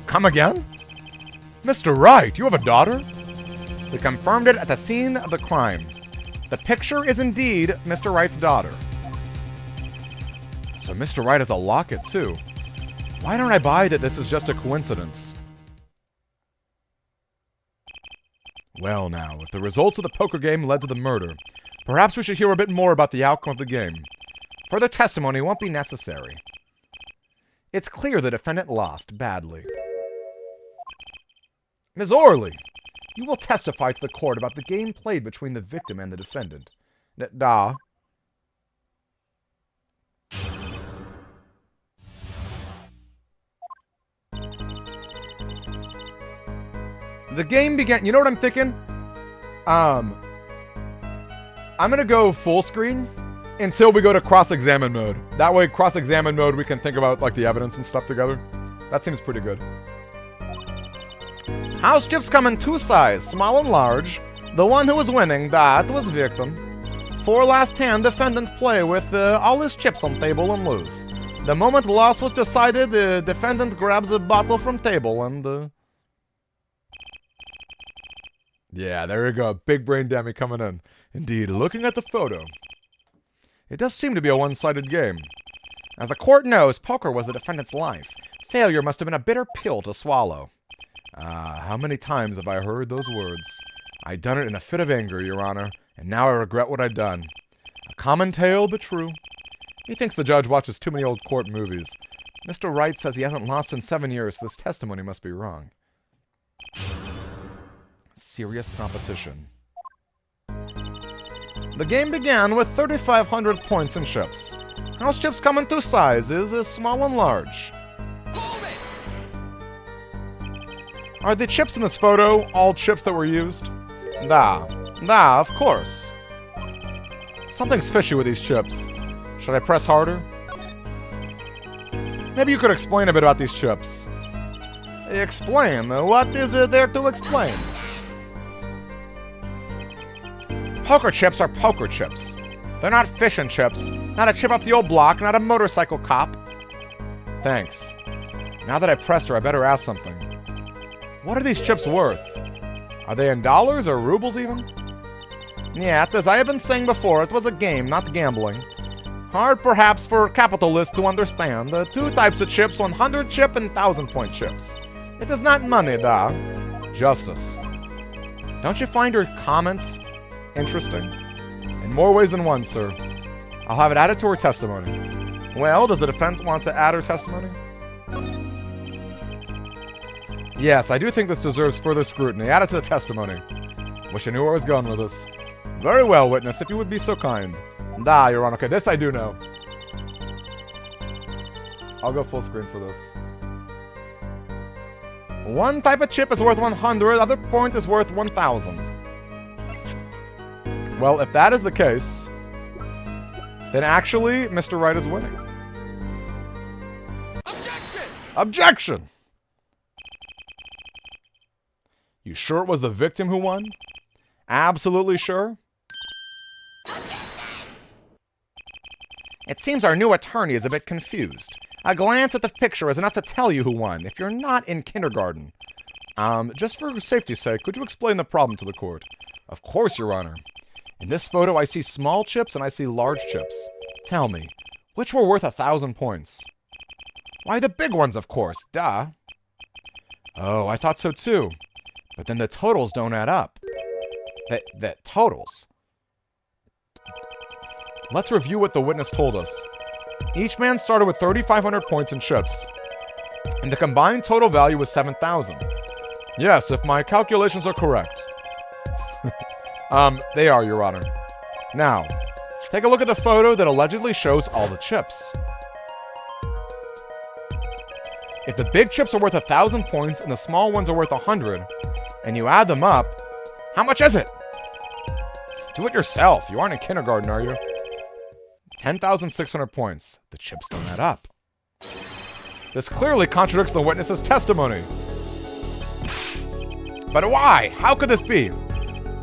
Come again? Mr. Wright, you have a daughter? We confirmed it at the scene of the crime. The picture is indeed Mr. Wright's daughter. So Mr. Wright has a locket, too. Why don't I buy that this is just a coincidence? Well now, if the results of the poker game led to the murder, perhaps we should hear a bit more about the outcome of the game. Further testimony won't be necessary. It's clear the defendant lost badly. Ms. Orley, you will testify to the court about the game played between the victim and the defendant. Da. The game began... You know what I'm thinking? I'm gonna go full screen until we go to cross-examine mode. That way, cross-examine mode, we can think about, like, the evidence and stuff together. That seems pretty good. House chips come in two sizes, small and large. The one who was winning, that was victim. For last hand, defendant play with all his chips on table and lose. The moment loss was decided, the defendant grabs a bottle from table and... Yeah, there you go. Big brain Demi coming in. Indeed, looking at the photo. It does seem to be a one-sided game. As the court knows, poker was the defendant's life. Failure must have been a bitter pill to swallow. Ah, how many times have I heard those words? I done it in a fit of anger, Your Honor, and now I regret what I done. A common tale, but true. He thinks the judge watches too many old court movies. Mr. Wright says he hasn't lost in 7 years, so this testimony must be wrong. Serious competition. The game began with 3,500 points in chips. House chips come in two sizes, small and large. Are the chips in this photo all chips that were used? Nah, of course. Something's fishy with these chips. Should I press harder? Maybe you could explain a bit about these chips. Explain? What is there to explain? Poker chips are poker chips. They're not fish and chips. Not a chip off the old block, not a motorcycle cop. Thanks. Now that I pressed her, I better ask something. What are these chips worth? Are they in dollars or rubles even? Yeah, as I have been saying before, it was a game, not gambling. Hard perhaps for capitalists to understand. The two types of chips, 100 chip and 1,000-point chips. It is not money, da. Justice. Don't you find her comments interesting? In more ways than one, sir. I'll have it added to her testimony. Well, does the defendant want to add her testimony? Yes, I do think this deserves further scrutiny. Add it to the testimony. Wish I knew where I was going with this. Very well, witness, if you would be so kind. Da, Your Honor. Okay, this I do know. I'll go full screen for this. One type of chip is worth 100, other point is worth 1,000. Well, if that is the case, then actually, Mr. Wright is winning. Objection! Objection! You sure it was the victim who won? Absolutely sure? It seems our new attorney is a bit confused. A glance at the picture is enough to tell you who won, if you're not in kindergarten. Just for safety's sake, could you explain the problem to the court? Of course, Your Honor. In this photo, I see small chips and I see large chips. Tell me, which were worth 1,000 points? Why, the big ones, of course. Duh. Oh, I thought so too. But then the totals don't add up. The totals? Let's review what the witness told us. Each man started with 3,500 points in chips, and the combined total value was 7,000. Yes, if my calculations are correct. They are, Your Honor. Now, take a look at the photo that allegedly shows all the chips. If the big chips are worth 1,000 points and the small ones are worth 100, and you add them up, how much is it? Do it yourself. You aren't in kindergarten, are you? 10,600 points. The chips don't add up. This clearly contradicts the witness's testimony. But why? How could this be?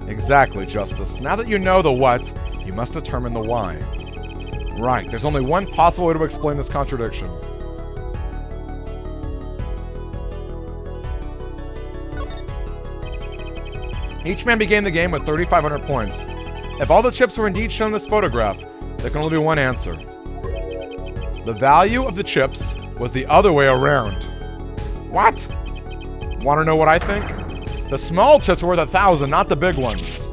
Exactly, Justice. Now that you know the what, you must determine the why. Right, there's only one possible way to explain this contradiction. Each man began the game with 3,500 points. If all the chips were indeed shown in this photograph, there can only be one answer. The value of the chips was the other way around. What? Want to know what I think? The small chips were worth 1,000, not the big ones.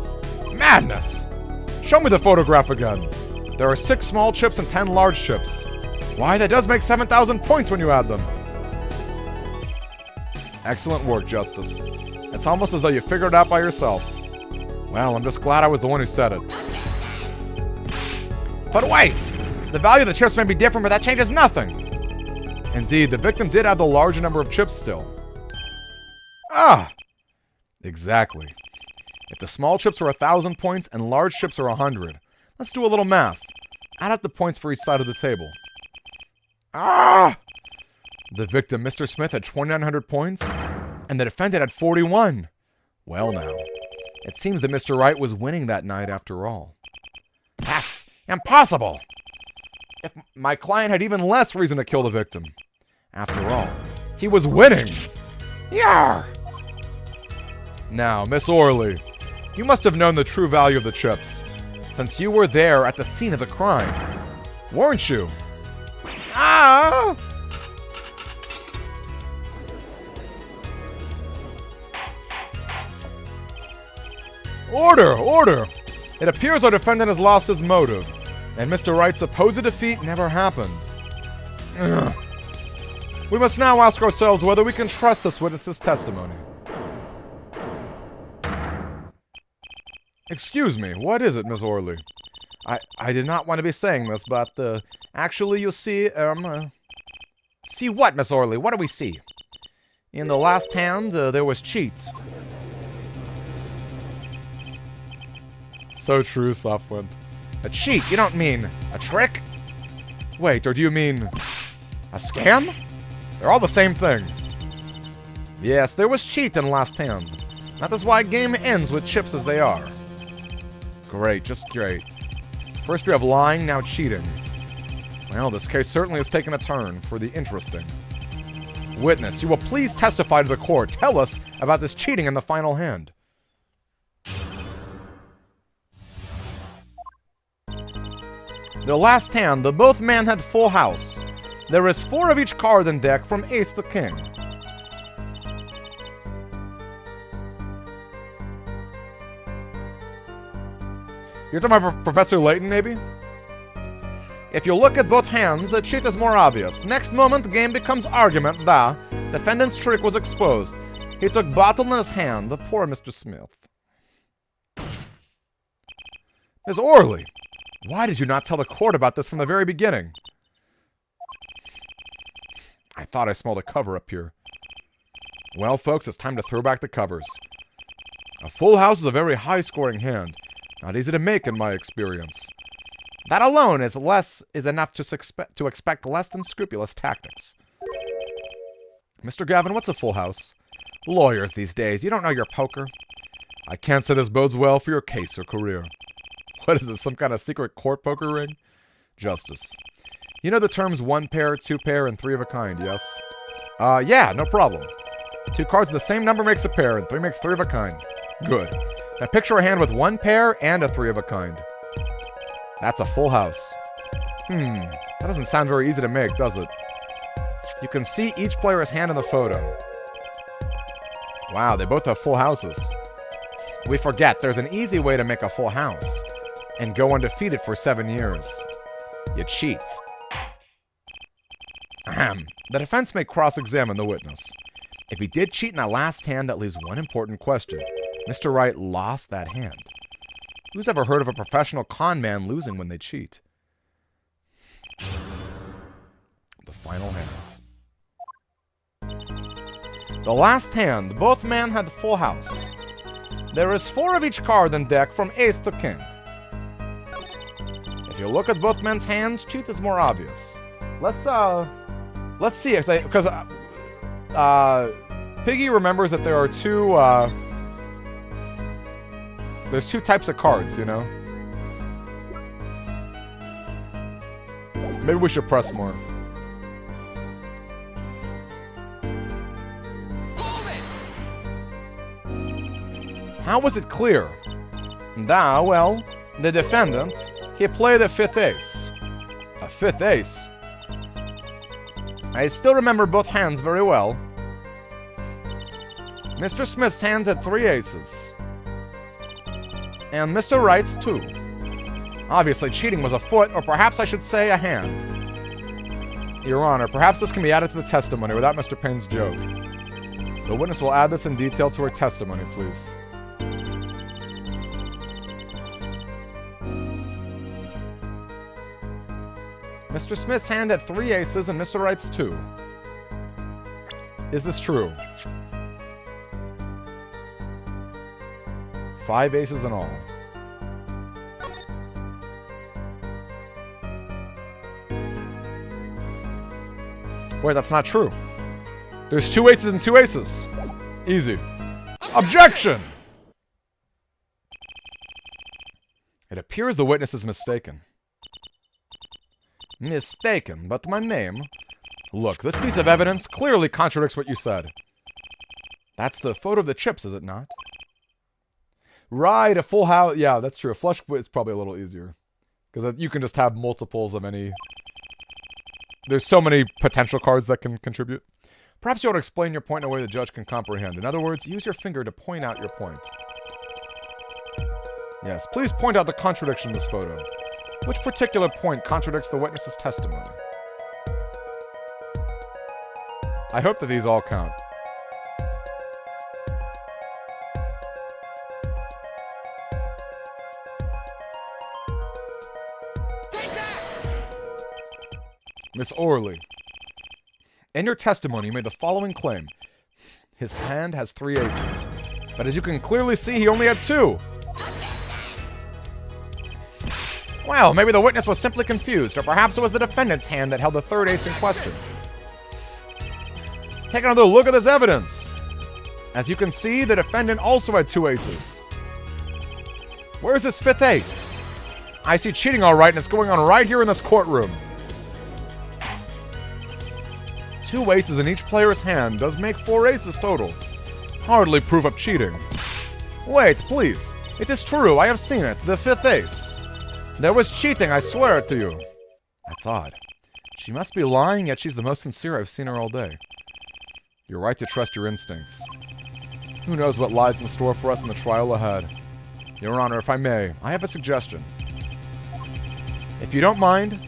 Madness! Show me the photograph again. There are 6 small chips and 10 large chips. Why, that does make 7,000 points when you add them. Excellent work, Justice. It's almost as though you figured it out by yourself. Well, I'm just glad I was the one who said it. But wait! The value of the chips may be different, but that changes nothing. Indeed, the victim did have the larger number of chips still. Ah! Exactly. If the small chips were 1,000 points and large chips are 100, let's do a little math. Add up the points for each side of the table. Ah! The victim, Mr. Smith, had 2,900 points, and the defendant had 41. Well now, it seems that Mr. Wright was winning that night after all. That's impossible! If my client had even less reason to kill the victim. After all, he was winning! Yarr! Now, Miss Orley, you must have known the true value of the chips, since you were there at the scene of the crime. Weren't you? Ah! Order! Order! It appears our defendant has lost his motive, and Mr. Wright's supposed defeat never happened. Ugh. We must now ask ourselves whether we can trust this witness's testimony. Excuse me, what is it, Miss Orley? I did not want to be saying this, but, actually, you see, See what, Miss Orley? What do we see? In the last hand, there was cheat. So true, Softwind. A cheat? You don't mean a trick? Wait, or do you mean a scam? They're all the same thing. Yes, there was cheat in last hand. That is why game ends with chips as they are. Great, just great. First we have lying, now cheating. Well, this case certainly has taken a turn for the interesting. Witness, you will please testify to the court. Tell us about this cheating in the final hand. The last hand, the both men had full house. There is 4 of each card in deck from ace to king. You're talking about Professor Layton, maybe? If you look at both hands, a cheat is more obvious. Next moment, the game becomes argument. The defendant's trick was exposed. He took bottle in his hand, the poor Mr. Smith. Miss Orley, why did you not tell the court about this from the very beginning? I thought I smelled a cover up here. Well, folks, it's time to throw back the covers. A full house is a very high-scoring hand. Not easy to make in my experience. That alone is enough to expect less than scrupulous tactics. Mr. Gavin, what's a full house? Lawyers these days, you don't know your poker. I can't say this bodes well for your case or career. What is this, some kind of secret court poker ring? Justice. You know the terms one pair, two pair, and three of a kind, yes? Yeah, no problem. Two cards of the same number makes a pair, and three makes three of a kind. Good. Now picture a hand with one pair and a three of a kind. That's a full house. That doesn't sound very easy to make, does it? You can see each player's hand in the photo. Wow, they both have full houses. We forget there's an easy way to make a full house and go undefeated for 7 years. You cheat. Ahem. The defense may cross-examine the witness. If he did cheat in that last hand, that leaves one important question. Mr. Wright lost that hand. Who's ever heard of a professional con man losing when they cheat? The final hand. The last hand, both men had full house. There is 4 of each card in deck from ace to king. If you look at both men's hands, cheat is more obvious. Let's see, because Piggy remembers that there are there's 2 types of cards, you know? Maybe we should press more. How was it clear? Well, the defendant, he played a 5th ace. A 5th ace? I still remember both hands very well. Mr. Smith's hands had 3 aces. And Mr. Wright's 2. Obviously, cheating was afoot, or perhaps I should say a hand. Your Honor, perhaps this can be added to the testimony without Mr. Payne's joke. The witness will add this in detail to her testimony, please. Mr. Smith's hand had 3 aces and Mr. Wright's 2. Is this true? 5 aces in all. Wait, that's not true. There's 2 aces and 2 aces. Easy. Objection! It appears the witness is mistaken. Mistaken, but my name... Look, this piece of evidence clearly contradicts what you said. That's the photo of the chips, is it not? Right, a full house. Yeah, that's true. A flush is probably a little easier. Because you can just have multiples of any... There's so many potential cards that can contribute. Perhaps you ought to explain your point in a way the judge can comprehend. In other words, use your finger to point out your point. Yes, please point out the contradiction in this photo. Which particular point contradicts the witness's testimony? I hope that these all count. Miss Orley, in your testimony, you made the following claim. His hand has 3 aces. But as you can clearly see, he only had 2. Well, maybe the witness was simply confused, or perhaps it was the defendant's hand that held the 3rd ace in question. Take another look at this evidence. As you can see, the defendant also had 2 aces. Where's this 5th ace? I see cheating all right, and it's going on right here in this courtroom. 2 aces in each player's hand does make 4 aces total. Hardly proof of cheating. Wait, please. It is true, I have seen it, the 5th ace. There was cheating, I swear it to you. That's odd. She must be lying, yet she's the most sincere I've seen her all day. You're right to trust your instincts. Who knows what lies in store for us in the trial ahead. Your Honor, if I may, I have a suggestion. If you don't mind,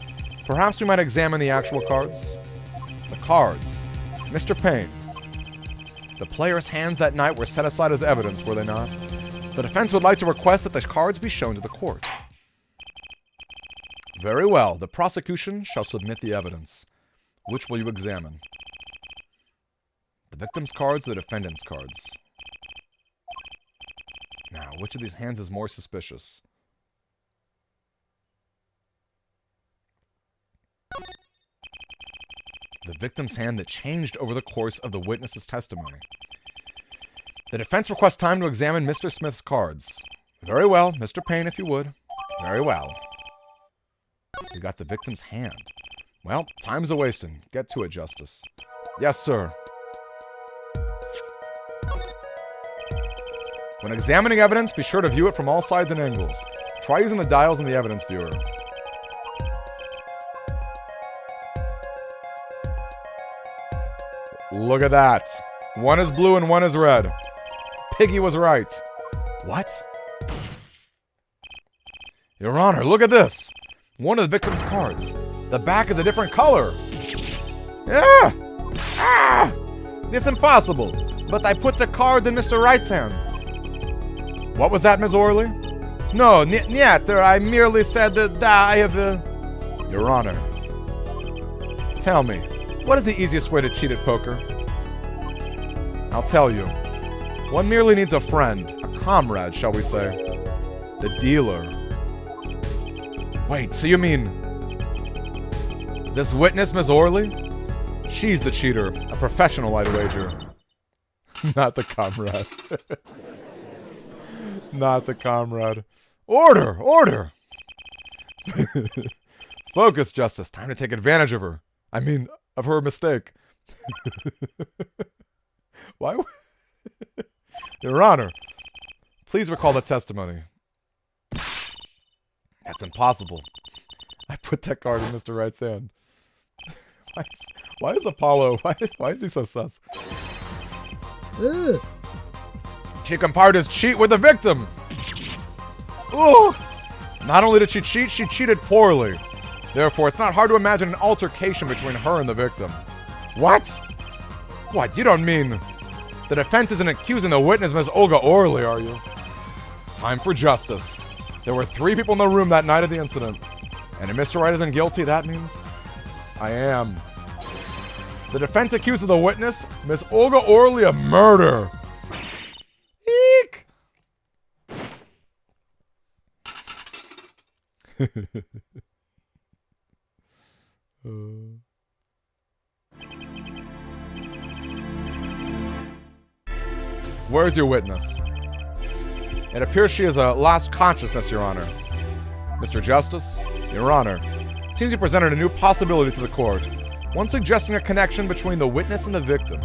perhaps we might examine the actual cards. The cards. Mr. Payne. The players' hands that night were set aside as evidence, were they not? The defense would like to request that the cards be shown to the court. Very well. The prosecution shall submit the evidence. Which will you examine? The victim's cards or the defendant's cards? Now, which of these hands is more suspicious? The victim's hand that changed over the course of the witness's testimony. The defense requests time to examine Mr. Smith's cards. Very well, Mr. Payne, if you would. Very well. You got the victim's hand. Well, time's a-wasting. Get to it, Justice. Yes, sir. When examining evidence, be sure to view it from all sides and angles. Try using the dials in the evidence viewer. Look at that. One is blue and one is red. Piggy was right. What? Your Honor, look at this. One of the victim's cards. The back is a different color. Yeah. Ah! It's impossible. But I put the card in Mr. Wright's hand. What was that, Ms. Orley? No, niet. I merely said that I have Your Honor. Tell me, what is the easiest way to cheat at poker? I'll tell you. One merely needs a friend, a comrade, shall we say. The dealer. Wait, so you mean... this witness, Ms. Orley? She's the cheater, a professional, I'd wager. Not the comrade. Not the comrade. Order! Order! Focus, Justice. Time to take advantage of her. I mean, of her mistake. Why? Your Honor, please recall the testimony. That's impossible. I put that card in Mr. Wright's hand. Why is Apollo... Why is he so sus? She compared his cheat with the victim. Ooh! Not only did she cheat, she cheated poorly. Therefore, it's not hard to imagine an altercation between her and the victim. What? What? You don't mean... the defense isn't accusing the witness, Ms. Olga Orley, are you? Time for justice. There were 3 people in the room that night of the incident. And if Mr. Wright isn't guilty, that means... I am. The defense accuses the witness, Ms. Olga Orley, of murder. Eek! Where's your witness? It appears she has lost consciousness, Your Honor. Mr. Justice, Your Honor, it seems you presented a new possibility to the court, one suggesting a connection between the witness and the victim.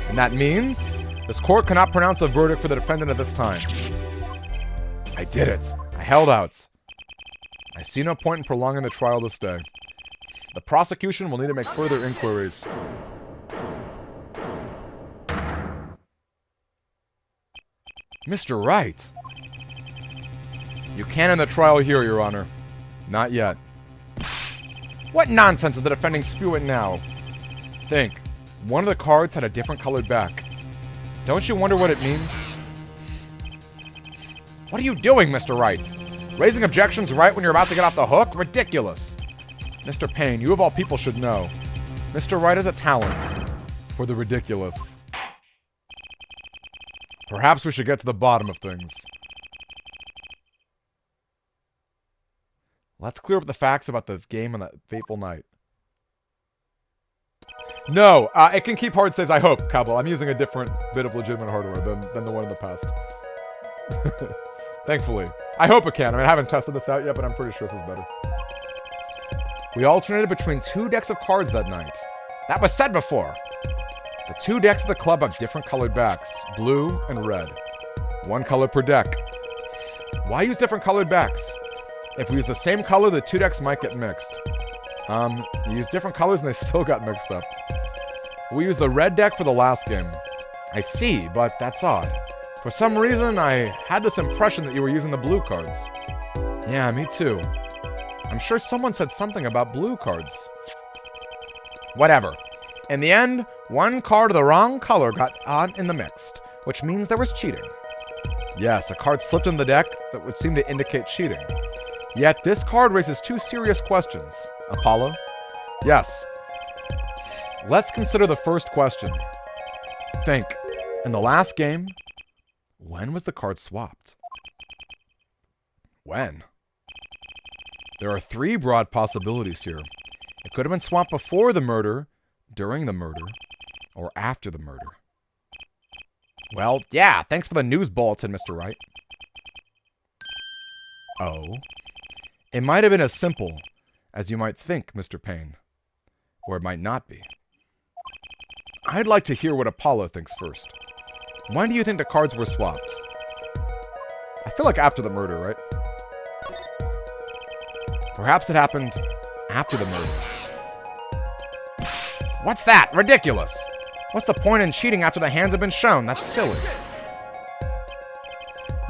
And that means this court cannot pronounce a verdict for the defendant at this time. I did it. I held out. I see no point in prolonging the trial this day. The prosecution will need to make further inquiries. Mr. Wright! You can't end the trial here, Your Honor. Not yet. What nonsense is the defending spewing now? Think. One of the cards had a different colored back. Don't you wonder what it means? What are you doing, Mr. Wright? Raising objections right when you're about to get off the hook? Ridiculous. Mr. Payne, you of all people should know. Mr. Wright has a talent for the ridiculous. Perhaps we should get to the bottom of things. Let's clear up the facts about the game on that fateful night. No, it can keep hard saves, I hope, Cabo. I'm using a different bit of legitimate hardware than the one in the past. Thankfully. I hope it can. I mean, I haven't tested this out yet, but I'm pretty sure this is better. We alternated between 2 decks of cards that night. That was said before. The 2 decks of the club have different colored backs, blue and red. 1 color per deck. Why use different colored backs? If we use the same color, the 2 decks might get mixed. We used different colors and they still got mixed up. We used the red deck for the last game. I see, but that's odd. For some reason, I had this impression that you were using the blue cards. Yeah, me too. I'm sure someone said something about blue cards. Whatever. In the end, 1 card of the wrong color got on in the mixed, which means there was cheating. Yes, a card slipped in the deck that would seem to indicate cheating. Yet this card raises 2 serious questions. Apollo? Yes. Let's consider the first question. Think. In the last game, when was the card swapped? When? There are 3 broad possibilities here. It could have been swapped before the murder, during the murder, or after the murder. Well, yeah, thanks for the news bulletin, Mr. Wright. Oh. It might have been as simple as you might think, Mr. Payne. Or it might not be. I'd like to hear what Apollo thinks first. When do you think the cards were swapped? I feel like after the murder, right? Perhaps it happened after the murder. What's that? Ridiculous! What's the point in cheating after the hands have been shown? That's silly.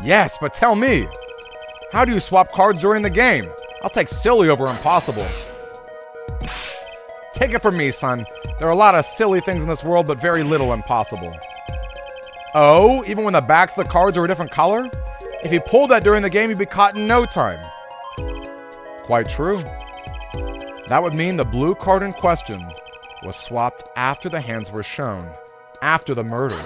Yes, but tell me, how do you swap cards during the game? I'll take silly over impossible. Take it from me, son. There are a lot of silly things in this world, but very little impossible. Oh, even when the backs of the cards are a different color? If you pulled that during the game, you'd be caught in no time. Quite true. That would mean the blue card in question was swapped after the hands were shown, after the murder.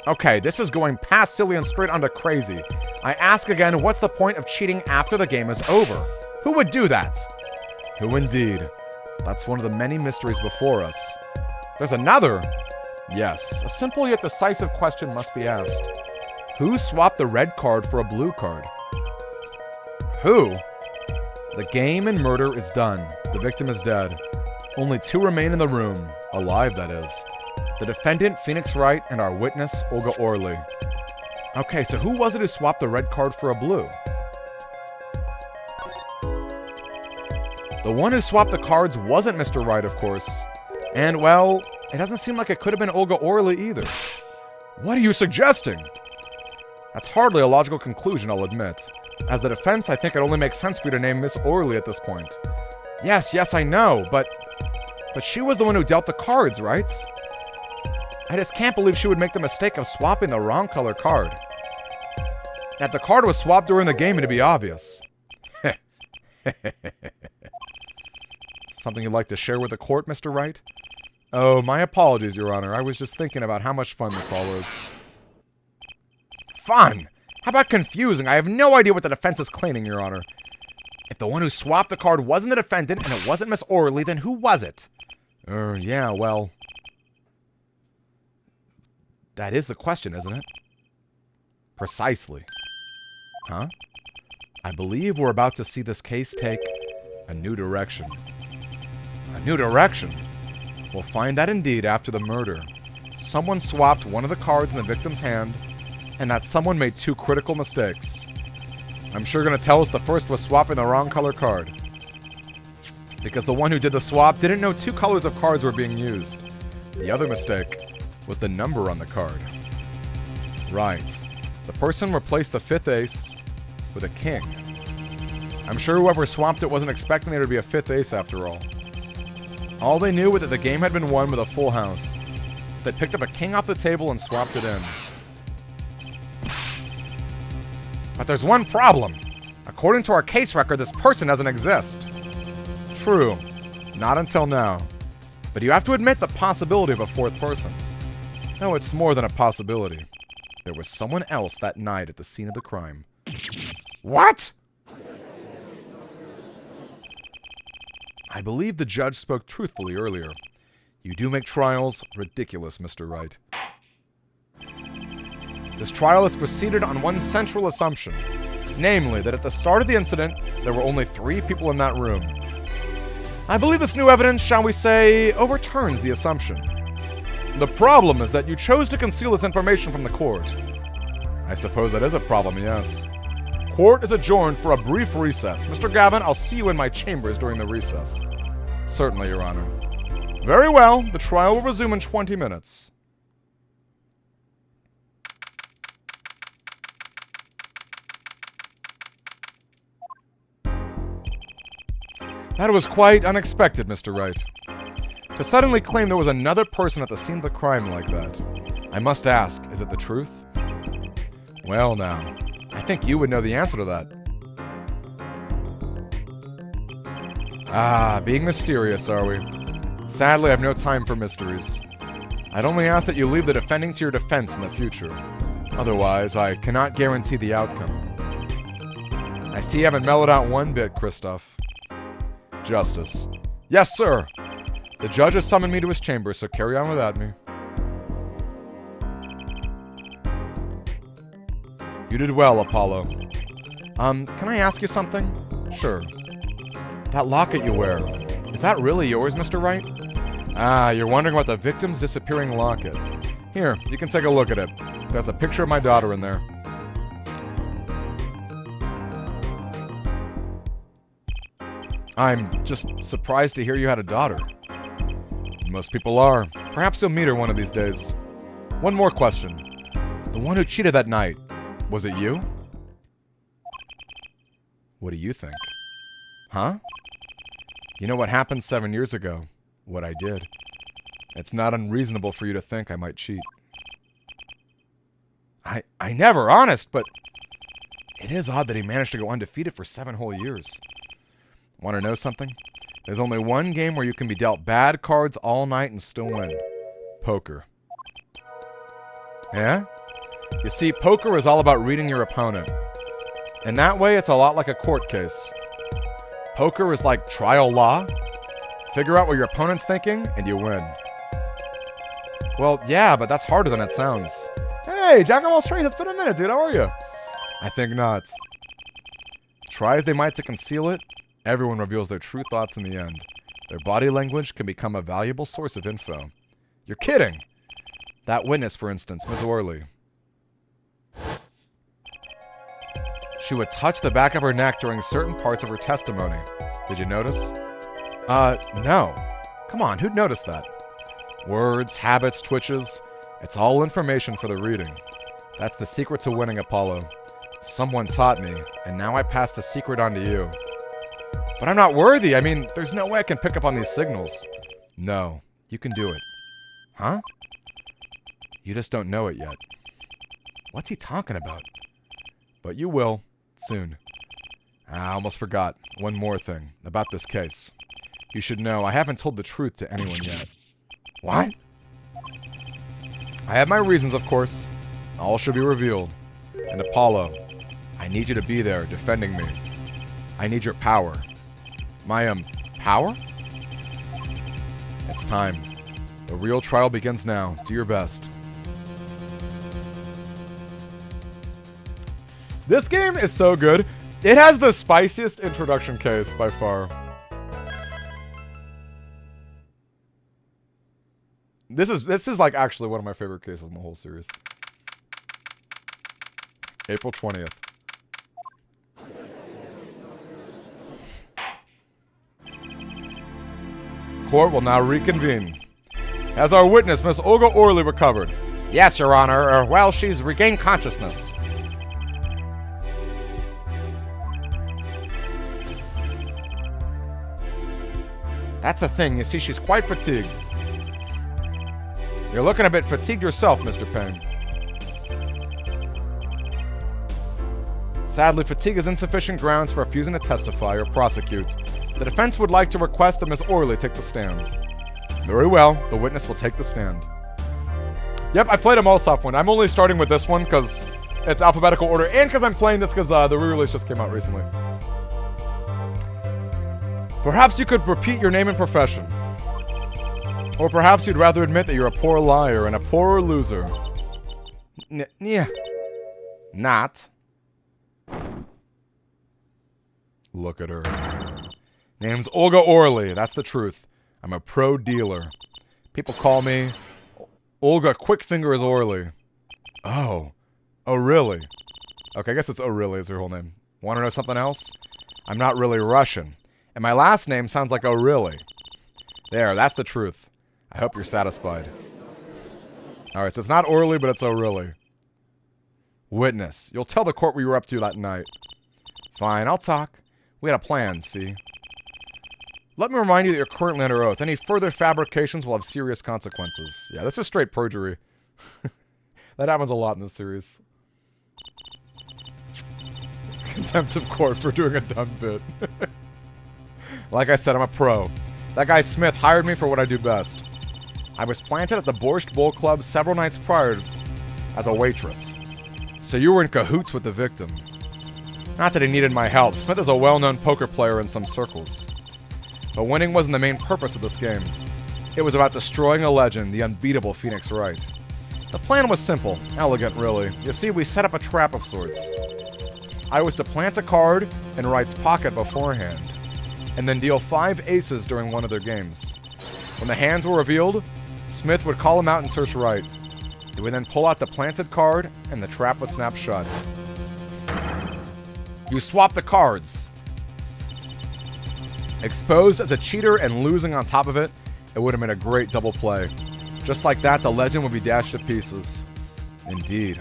Okay, this is going past silly and straight onto crazy. I ask again, what's the point of cheating after the game is over? Who would do that? Who indeed? That's one of the many mysteries before us. There's another. Yes, a simple yet decisive question must be asked. Who swapped the red card for a blue card? Who? The game and murder is done. The victim is dead. Only two remain in the room. Alive, that is. The defendant, Phoenix Wright, and our witness, Olga Orly. Okay, so who was it who swapped the red card for a blue? The one who swapped the cards wasn't Mr. Wright, of course. And, well, it doesn't seem like it could have been Olga Orly either. What are you suggesting? That's hardly a logical conclusion, I'll admit. As the defense, I think it only makes sense for you to name Miss Orly at this point. Yes, I know, but she was the one who dealt the cards, right? I just can't believe she would make the mistake of swapping the wrong color card. That the card was swapped during the game, it'd be obvious. Something you'd like to share with the court, Mr. Wright? Oh, my apologies, Your Honor. I was just thinking about how much fun this all is. Fun? How about confusing? I have no idea what the defense is claiming, Your Honor. If the one who swapped the card wasn't the defendant and it wasn't Miss Orly, then who was it? Yeah, well... That is the question, isn't it? Precisely. Huh? I believe we're about to see this case take a new direction. A new direction? We'll find that indeed after the murder. Someone swapped one of the cards in the victim's hand, and that someone made two critical mistakes. I'm sure you're going to tell us the first was swapping the wrong color card. Because the one who did the swap didn't know two colors of cards were being used. The other mistake was the number on the card. Right. The person replaced the fifth ace with a king. I'm sure whoever swapped it wasn't expecting there to be a fifth ace after all. All they knew was that the game had been won with a full house. So they picked up a king off the table and swapped it in. But there's one problem. According to our case record, this person doesn't exist. True. Not until now. But you have to admit the possibility of a fourth person. No, it's more than a possibility. There was someone else that night at the scene of the crime. What? I believe the judge spoke truthfully earlier. You do make trials ridiculous, Mr. Wright. This trial has proceeded on one central assumption, namely that at the start of the incident, there were only 3 people in that room. I believe this new evidence, shall we say, overturns the assumption. The problem is that you chose to conceal this information from the court. I suppose that is a problem, yes. Court is adjourned for a brief recess. Mr. Gavin, I'll see you in my chambers during the recess. Certainly, Your Honor. Very well. The trial will resume in 20 minutes. That was quite unexpected, Mr. Wright. To suddenly claim there was another person at the scene of the crime like that. I must ask, is it the truth? Well now, I think you would know the answer to that. Ah, being mysterious, are we? Sadly, I have no time for mysteries. I'd only ask that you leave the defending to your defense in the future. Otherwise, I cannot guarantee the outcome. I see you haven't mellowed out one bit, Kristoff. Justice. Yes, sir! The judge has summoned me to his chamber, so carry on without me. You did well, Apollo. Can I ask you something? Sure. That locket you wear. Is that really yours, Mr. Wright? Ah, you're wondering about the victim's disappearing locket. Here, you can take a look at it. There's a picture of my daughter in there. I'm just surprised to hear you had a daughter. Most people are. Perhaps you'll meet her one of these days. One more question. The one who cheated that night, was it you? What do you think? Huh? You know what happened 7 years ago? What I did. It's not unreasonable for you to think I might cheat. I never, honest, but it is odd that he managed to go undefeated for 7 whole years. Want to know something? There's only one game where you can be dealt bad cards all night and still win. Poker. Yeah? You see, poker is all about reading your opponent. In that way, it's a lot like a court case. Poker is like trial law. Figure out what your opponent's thinking, and you win. Well, yeah, but that's harder than it sounds. Hey, Jack of all trades, it's been a minute, dude. How are you? I think not. Try as they might to conceal it, everyone reveals their true thoughts in the end. Their body language can become a valuable source of info. You're kidding! That witness, for instance, Miss Orley. She would touch the back of her neck during certain parts of her testimony. Did you notice? No. Come on, who'd notice that? Words, habits, twitches. It's all information for the reading. That's the secret to winning, Apollo. Someone taught me, and now I pass the secret on to you. But I'm not worthy. I mean, there's no way I can pick up on these signals. No, you can do it. Huh? You just don't know it yet. What's he talking about? But you will, soon. I almost forgot. One more thing about this case. You should know, I haven't told the truth to anyone yet. What? I have my reasons, of course. All should be revealed. And Apollo, I need you to be there, defending me. I need your power. My, power? It's time. The real trial begins now. Do your best. This game is so good. It has the spiciest introduction case by far. This is like actually one of my favorite cases in the whole series. April 20th. Court will now reconvene. Has our witness, Miss Olga Orley, recovered? Yes, Your Honor. Well, she's regained consciousness. That's the thing. You see, she's quite fatigued. You're looking a bit fatigued yourself, Mr. Payne. Sadly, fatigue is insufficient grounds for refusing to testify or prosecute. The defense would like to request that Miss Orley take the stand. Very well, the witness will take the stand. Yep, I played a Molosoft one. I'm only starting with this one because it's alphabetical order and because I'm playing this because the re-release just came out recently. Perhaps you could repeat your name and profession. Or perhaps you'd rather admit that you're a poor liar and a poorer loser. Yeah. Not. Look at her. Name's Olga Orley. That's the truth. I'm a pro dealer. People call me Olga Quickfingers Orley. Oh. Oh, really? Okay, I guess it's Oh, really is her whole name. Want to know something else? I'm not really Russian. And my last name sounds like Oh, really. There, that's the truth. I hope you're satisfied. Alright, so it's not Orley, but it's Oh, really. Witness. You'll tell the court what you were up to that night. Fine, I'll talk. We had a plan, see? Let me remind you that you're currently under oath. Any further fabrications will have serious consequences. Yeah, this is straight perjury. That happens a lot in this series. Contempt of court for doing a dumb bit. Like I said, I'm a pro. That guy Smith hired me for what I do best. I was planted at the Borscht Bowl Club several nights prior as a waitress. So you were in cahoots with the victim. Not that he needed my help. Smith is a well-known poker player in some circles. But winning wasn't the main purpose of this game. It was about destroying a legend, the unbeatable Phoenix Wright. The plan was simple, elegant really. You see, we set up a trap of sorts. I was to plant a card in Wright's pocket beforehand. and then deal 5 aces during one of their games. When the hands were revealed, Smith would call him out and search right. He would then pull out the planted card, and the trap would snap shut. You swap the cards. Exposed as a cheater and losing on top of it, it would have been a great double play. Just like that, the legend would be dashed to pieces. Indeed.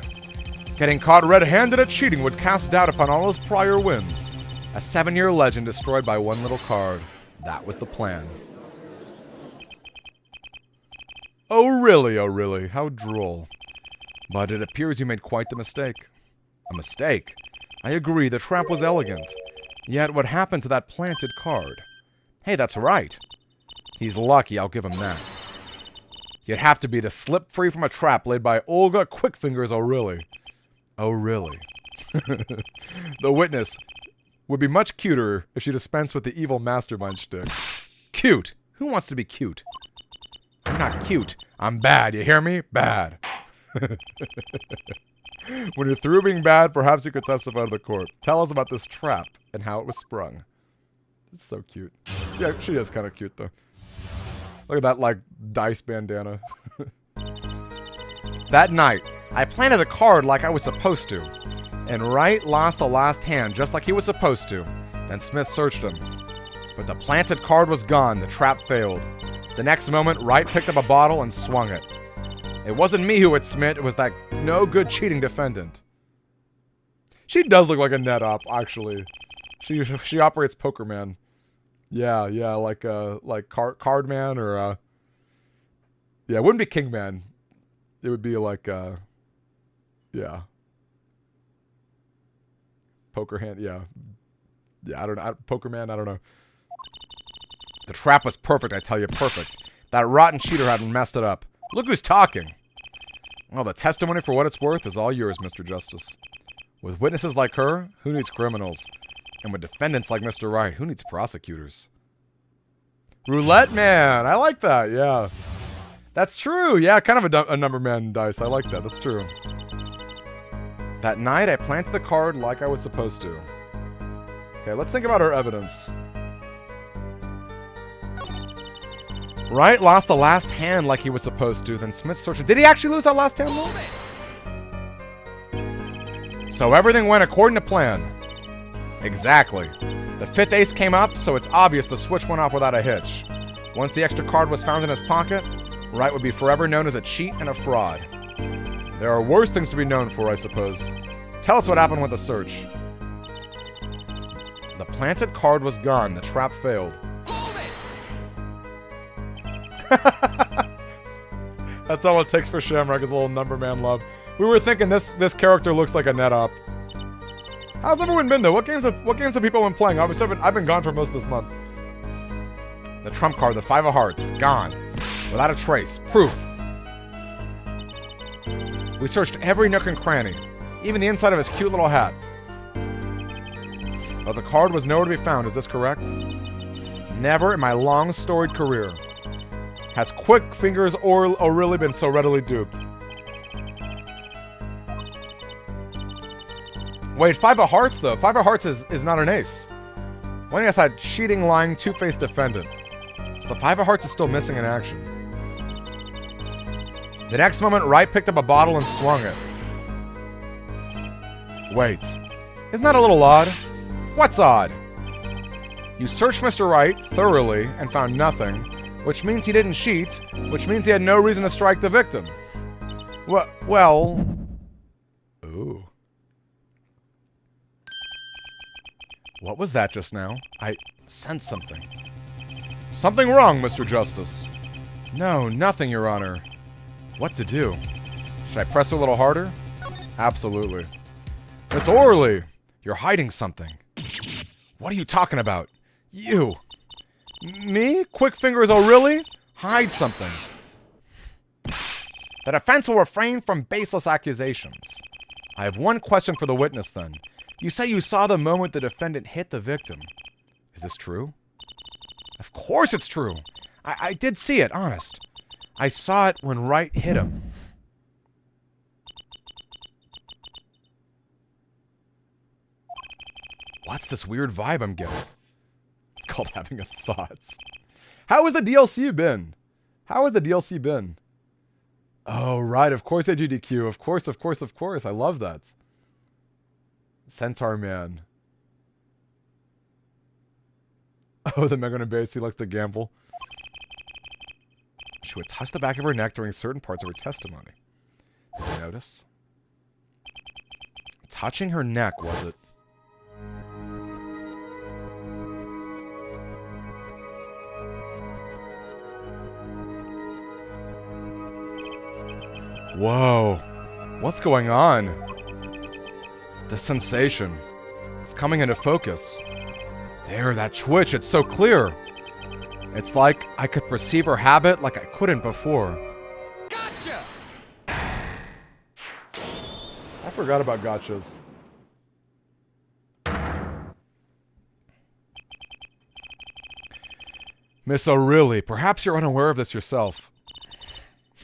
Getting caught red-handed at cheating would cast doubt upon all his prior wins. A 7-year legend destroyed by one little card. That was the plan. Oh really, oh really, how droll. But it appears you made quite the mistake. A mistake? I agree, the trap was elegant. Yet what happened to that planted card? Hey, that's right. He's lucky, I'll give him that. You'd have to be to slip free from a trap laid by Olga Quickfingers O'Reilly. Oh, really? The witness would be much cuter if she dispensed with the evil mastermind shtick. Cute? Who wants to be cute? I'm not cute. I'm bad, you hear me? Bad. When you're through being bad, perhaps you could testify to the court. Tell us about this trap and how it was sprung. It's so cute. Yeah, she is kind of cute, though. Look at that, like, dice bandana. That night, I planted the card like I was supposed to. And Wright lost the last hand just like he was supposed to. Then Smith searched him. But the planted card was gone. The trap failed. The next moment, Wright picked up a bottle and swung it. It wasn't me who had Smith. It was that no-good cheating defendant. She does look like a net op, actually. She operates Poker Man. Yeah, like Card Man or yeah, it wouldn't be King Man. It would be like yeah. Poker Hand, yeah. Yeah, I don't know. Poker Man, I don't know. The trap was perfect, I tell you, perfect. That rotten cheater had messed it up. Look who's talking. Well, the testimony for what it's worth is all yours, Mr. Justice. With witnesses like her, who needs criminals? And with defendants like Mr. Wright, who needs prosecutors? Roulette Man! I like that, yeah. That's true, yeah, kind of a number man dice. I like that, that's true. That night, I planted the card like I was supposed to. Okay, let's think about our evidence. Wright lost the last hand like he was supposed to, then Smith searched. Did he actually lose that last hand, though? So everything went according to plan. Exactly. The 5th ace came up, so it's obvious the switch went off without a hitch. Once the extra card was found in his pocket, Wright would be forever known as a cheat and a fraud. There are worse things to be known for, I suppose. Tell us what happened with the search. The planted card was gone. The trap failed. That's all it takes for Shamrock is a little number man love. We were thinking this character looks like a net op. How's everyone been though? What games have people been playing? Obviously, I've been gone for most of this month. The trump card, the 5 of hearts, gone. Without a trace. Proof. We searched every nook and cranny. Even the inside of his cute little hat. But the card was nowhere to be found, is this correct? Never in my long storied career has Quickfingers O'Reilly been so readily duped. Wait, 5 of hearts though. 5 of hearts is not an ace. Why don't you that cheating, lying, two-faced defendant? So the 5 of hearts is still missing in action. The next moment, Wright picked up a bottle and swung it. Wait, isn't that a little odd? What's odd? You searched Mr. Wright thoroughly and found nothing, which means he didn't cheat, which means he had no reason to strike the victim. Well... Ooh. What was that just now? I sensed something. Something wrong, Mr. Justice. No, nothing, Your Honor. What to do? Should I press a little harder? Absolutely. Miss O'Reilly, you're hiding something. What are you talking about? You. Me? Quickfingers O'Reilly? Hide something. The defense will refrain from baseless accusations. I have one question for the witness, then. You say you saw the moment the defendant hit the victim. Is this true? Of course it's true. I did see it, honest. I saw it when Wright hit him. What's this weird vibe I'm getting? called having a thoughts. How has the DLC been? How has the DLC been? Oh, right. Of course, AGDQ. Of course, of course, of course. I love that. Centaur Man. Oh, the Megan Base. He likes to gamble. She would touch the back of her neck during certain parts of her testimony. Did you notice? Touching her neck, was it? Whoa. What's going on? The sensation. It's coming into focus. There, that twitch, it's so clear. It's like I could perceive her habit like I couldn't before. Gotcha! I forgot about gotchas. Miss O'Reilly, perhaps you're unaware of this yourself.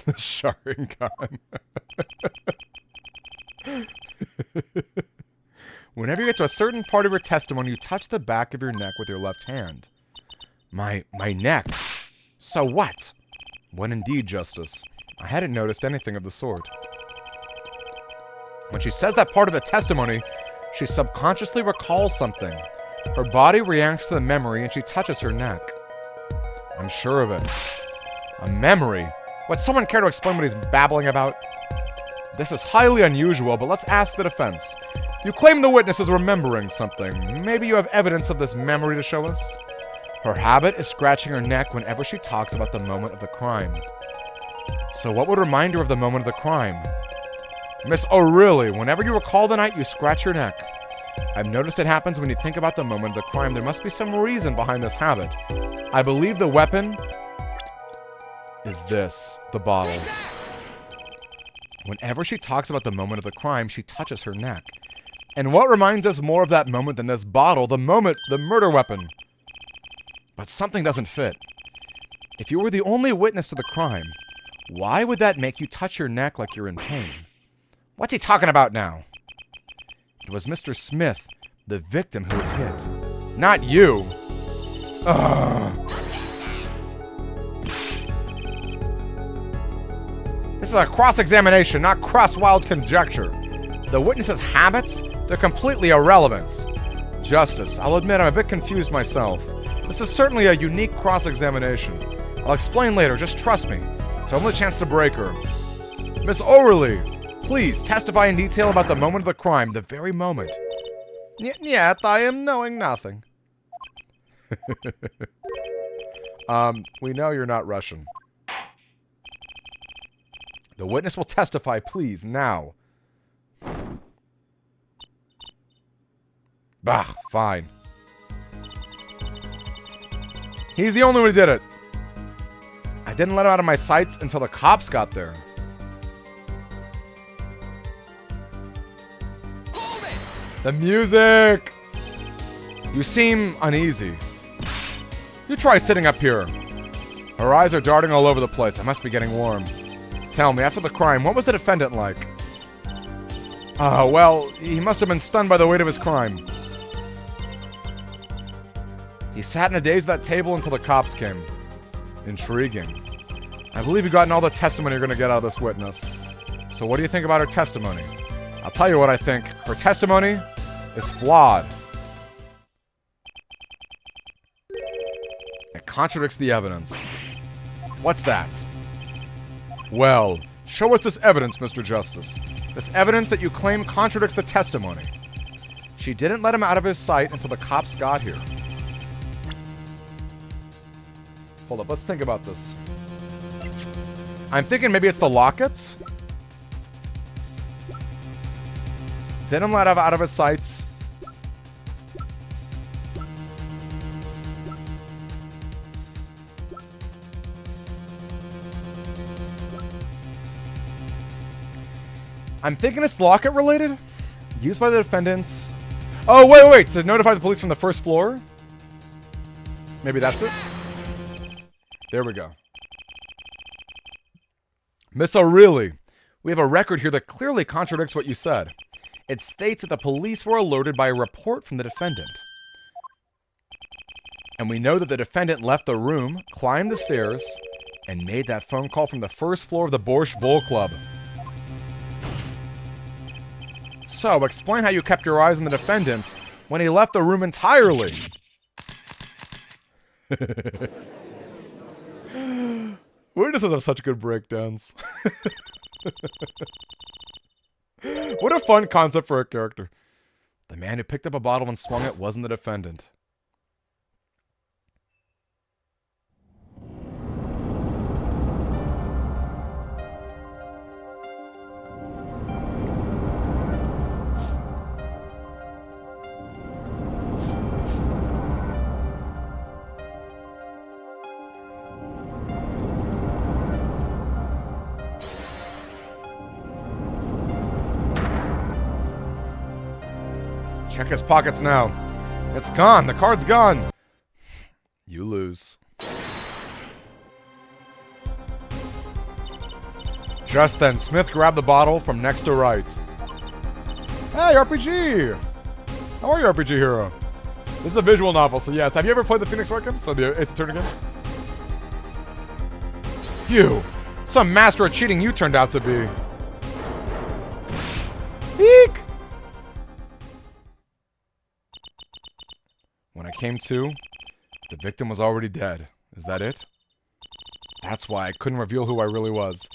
Sharingan. Whenever you get to a certain part of your testimony, you touch the back of your neck with your left hand. My neck? So what? When indeed, Justice. I hadn't noticed anything of the sort. When she says that part of the testimony, she subconsciously recalls something. Her body reacts to the memory and she touches her neck. I'm sure of it. A memory? Would someone care to explain what he's babbling about? This is highly unusual, but let's ask the defense. You claim the witness is remembering something. Maybe you have evidence of this memory to show us? Her habit is scratching her neck whenever she talks about the moment of the crime. So what would remind her of the moment of the crime? Miss O'Reilly, whenever you recall the night, you scratch your neck. I've noticed it happens when you think about the moment of the crime. There must be some reason behind this habit. I believe the weapon is this, the bottle. Whenever she talks about the moment of the crime, she touches her neck. And what reminds us more of that moment than this bottle, the moment, the murder weapon? But something doesn't fit. If you were the only witness to the crime, why would that make you touch your neck like you're in pain? What's he talking about now? It was Mr. Smith, the victim, who was hit. Not you! Ugh. This is a cross-examination, not cross-wild conjecture. The witness's habits? They're completely irrelevant. Justice, I'll admit I'm a bit confused myself. This is certainly a unique cross-examination. I'll explain later, just trust me. It's our only chance to break her. Miss O'Reilly, please testify in detail about the moment of the crime, the very moment. Yet I am knowing nothing. We know you're not Russian. The witness will testify, please, now. Bah, fine. He's the only one who did it. I didn't let him out of my sights until the cops got there. The music! You seem uneasy. You try sitting up here. Her eyes are darting all over the place. I must be getting warm. Tell me, after the crime, what was the defendant like? Well, he must have been stunned by the weight of his crime. He sat in a daze at that table until the cops came. Intriguing. I believe you've gotten all the testimony you're going to get out of this witness. So what do you think about her testimony? I'll tell you what I think. Her testimony is flawed. It contradicts the evidence. What's that? Well, show us this evidence, Mr. Justice. This evidence that you claim contradicts the testimony. She didn't let him out of his sight until the cops got here. Hold up, let's think about this. I'm thinking maybe it's the lockets. Didn't let him out of his sights. I'm thinking it's locket related. Used by the defendants. Oh, wait. To notify the police from the first floor? Maybe that's it? There we go. Miss O'Reilly, we have a record here that clearly contradicts what you said. It states that the police were alerted by a report from the defendant. And we know that the defendant left the room, climbed the stairs, and made that phone call from the first floor of the Borscht Bowl Club. So, explain how you kept your eyes on the defendant when he left the room entirely. Witnesses have such good breakdowns. What a fun concept for a character. The man who picked up a bottle and swung it wasn't the defendant. Check his pockets now. It's gone. The card's gone. You lose. Just then, Smith grabbed the bottle from next to right. Hey, RPG! How are you, RPG hero? This is a visual novel, so yes. Have you ever played the Phoenix Wright games? So the Ace Attorney games? You! Some master of cheating you turned out to be. Eek! When I came to, the victim was already dead. Is that it? That's why I couldn't reveal who I really was.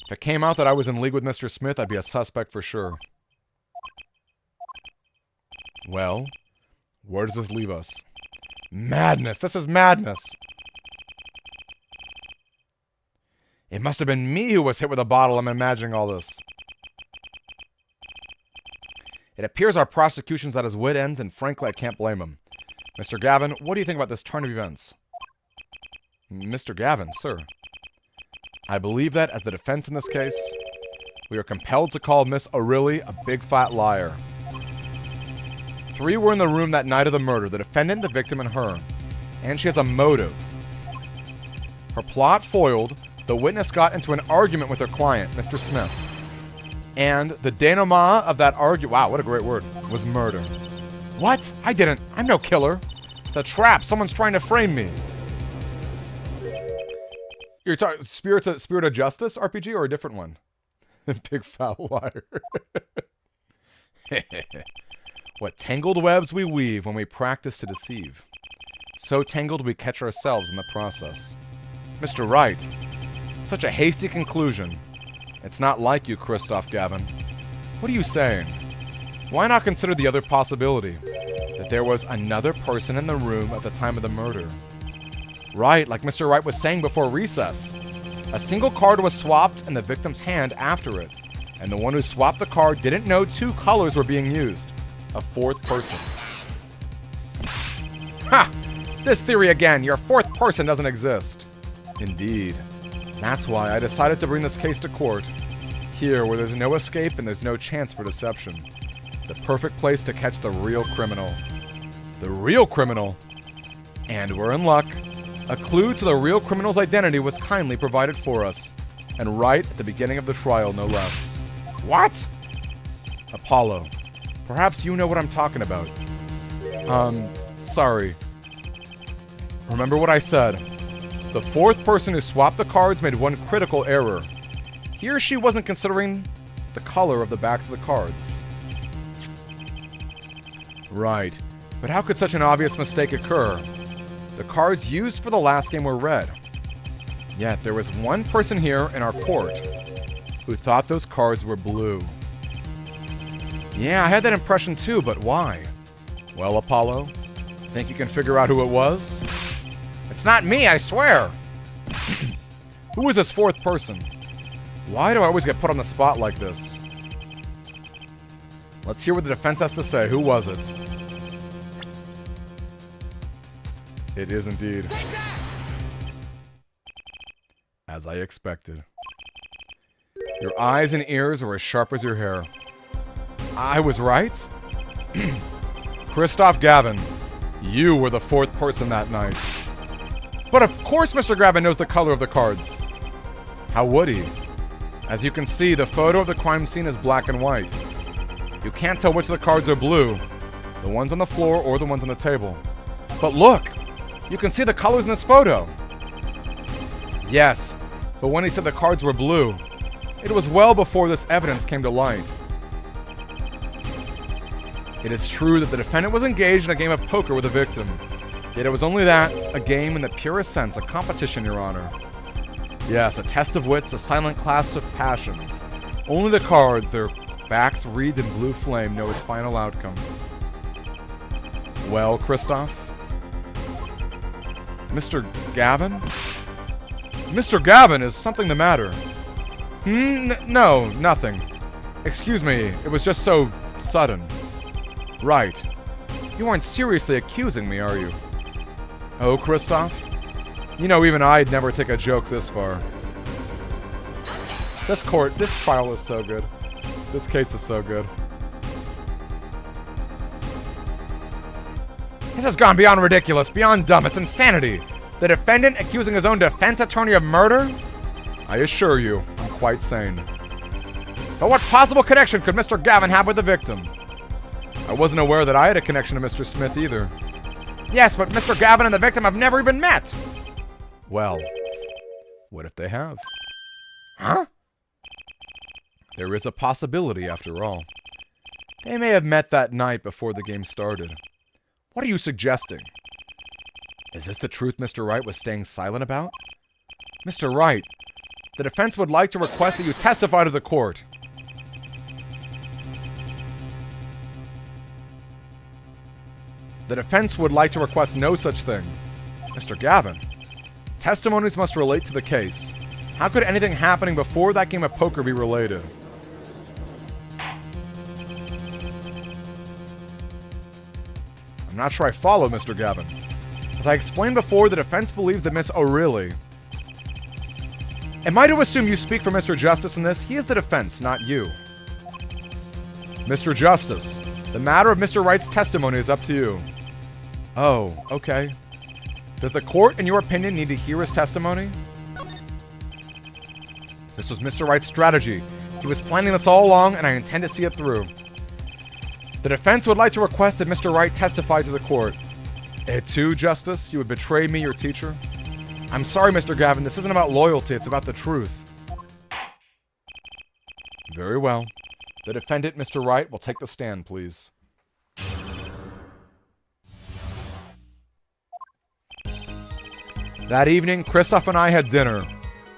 If it came out that I was in league with Mr. Smith, I'd be a suspect for sure. Well, where does this leave us? Madness! This is madness! It must have been me who was hit with a bottle. I'm imagining all this. It appears our prosecution's at his wit ends, and frankly, I can't blame him. Mr. Gavin, what do you think about this turn of events? Mr. Gavin, sir. I believe that, as the defense in this case, we are compelled to call Miss O'Reilly a big fat liar. 3 were in the room that night of the murder, the defendant, the victim, and her. And she has a motive. Her plot foiled, the witness got into an argument with her client, Mr. Smith. And the denouement of that argument, wow, what a great word, was murder. What? I didn't. I'm no killer. It's a trap. Someone's trying to frame me. You're talking Spirit of Justice RPG or a different one? Big foul liar. What tangled webs we weave when we practice to deceive. So tangled we catch ourselves in the process. Mr. Wright, such a hasty conclusion. It's not like you, Christoph Gavin. What are you saying? Why not consider the other possibility? That there was another person in the room at the time of the murder. Right, like Mr. Wright was saying before recess. A single card was swapped in the victim's hand after it. And the one who swapped the card didn't know 2 colors were being used. A 4th person. Ha! This theory again. Your 4th person doesn't exist. Indeed. That's why I decided to bring this case to court. Here, where there's no escape and there's no chance for deception. The perfect place to catch the real criminal. The real criminal? And we're in luck. A clue to the real criminal's identity was kindly provided for us. And right at the beginning of the trial, no less. What? Apollo. Perhaps you know what I'm talking about. Sorry. Remember what I said. The 4th person who swapped the cards made one critical error. He or she wasn't considering the color of the backs of the cards. Right. But how could such an obvious mistake occur? The cards used for the last game were red. Yet there was one person here in our court who thought those cards were blue. Yeah, I had that impression too, but why? Well, Apollo, think you can figure out who it was? It's not me, I swear! Who is this 4th person? Why do I always get put on the spot like this? Let's hear what the defense has to say. Who was it? It is indeed. As I expected. Your eyes and ears were as sharp as your hair. I was right? Christoph Gavin, you were the 4th person that night. But of course Mr. Gavin knows the color of the cards. How would he? As you can see, the photo of the crime scene is black and white. You can't tell which of the cards are blue, the ones on the floor or the ones on the table. But look! You can see the colors in this photo. Yes, but when he said the cards were blue, it was well before this evidence came to light. It is true that the defendant was engaged in a game of poker with the victim. Yet it was only that, a game in the purest sense, a competition, Your Honor. Yes, a test of wits, a silent clash of passions. Only the cards, their backs wreathed in blue flame, know its final outcome. Well, Christoph? Mr. Gavin? Mr. Gavin, is something the matter? No, nothing. Excuse me, it was just so sudden. Right. You aren't seriously accusing me, are you? Oh, Christoph? You know, even I'd never take a joke this far. This trial is so good. This case is so good. This has gone beyond ridiculous, beyond dumb. It's insanity. The defendant accusing his own defense attorney of murder? I assure you, I'm quite sane. But what possible connection could Mr. Gavin have with the victim? I wasn't aware that I had a connection to Mr. Smith either. Yes, but Mr. Gavin and the victim have never even met. Well, what if they have? Huh? There is a possibility, after all. They may have met that night before the game started. What are you suggesting? Is this the truth Mr. Wright was staying silent about? Mr. Wright, the defense would like to request that you testify to the court. The defense would like to request no such thing. Mr. Gavin, testimonies must relate to the case. How could anything happening before that game of poker be related? I'm not sure I follow, Mr. Gavin. As I explained before, the defense believes that Miss O'Reilly... Am I to assume you speak for Mr. Justice in this? He is the defense, not you. Mr. Justice, the matter of Mr. Wright's testimony is up to you. Oh, okay. Does the court, in your opinion, need to hear his testimony? This was Mr. Wright's strategy. He was planning this all along, and I intend to see it through. The defense would like to request that Mr. Wright testify to the court. Et tu, Justice? You would betray me, your teacher? I'm sorry, Mr. Gavin. This isn't about loyalty. It's about the truth. Very well. The defendant, Mr. Wright, will take the stand, please. That evening, Christoph and I had dinner.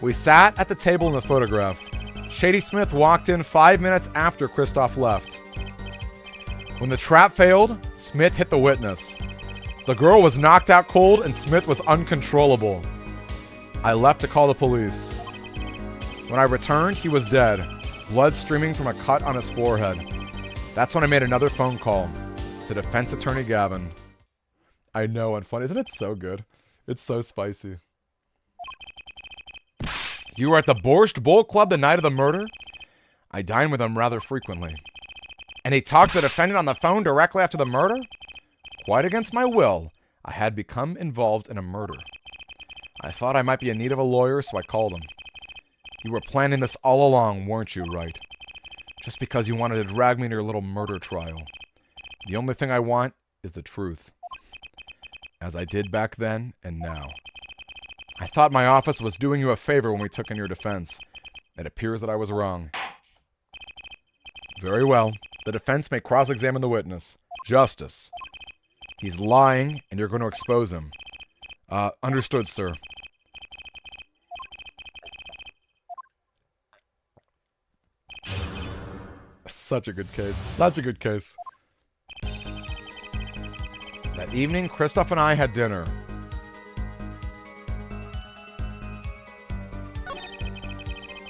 We sat at the table in the photograph. Shady Smith walked in 5 minutes after Christoph left. When the trap failed, Smith hit the witness. The girl was knocked out cold and Smith was uncontrollable. I left to call the police. When I returned, he was dead, blood streaming from a cut on his forehead. That's when I made another phone call to defense attorney Gavin. I know, and funny. Isn't it so good? It's so spicy. You were at the Borscht Bowl Club the night of the murder? I dine with him rather frequently. And he talked to the defendant on the phone directly after the murder? Quite against my will, I had become involved in a murder. I thought I might be in need of a lawyer, so I called him. You were planning this all along, weren't you, Wright? Just because you wanted to drag me to your little murder trial. The only thing I want is the truth. As I did back then and now. I thought my office was doing you a favor when we took in your defense. It appears that I was wrong. Very well. The defense may cross-examine the witness. Justice. He's lying, and you're going to expose him. Understood, sir. Such a good case. Such a good case. That evening, Christoph and I had dinner.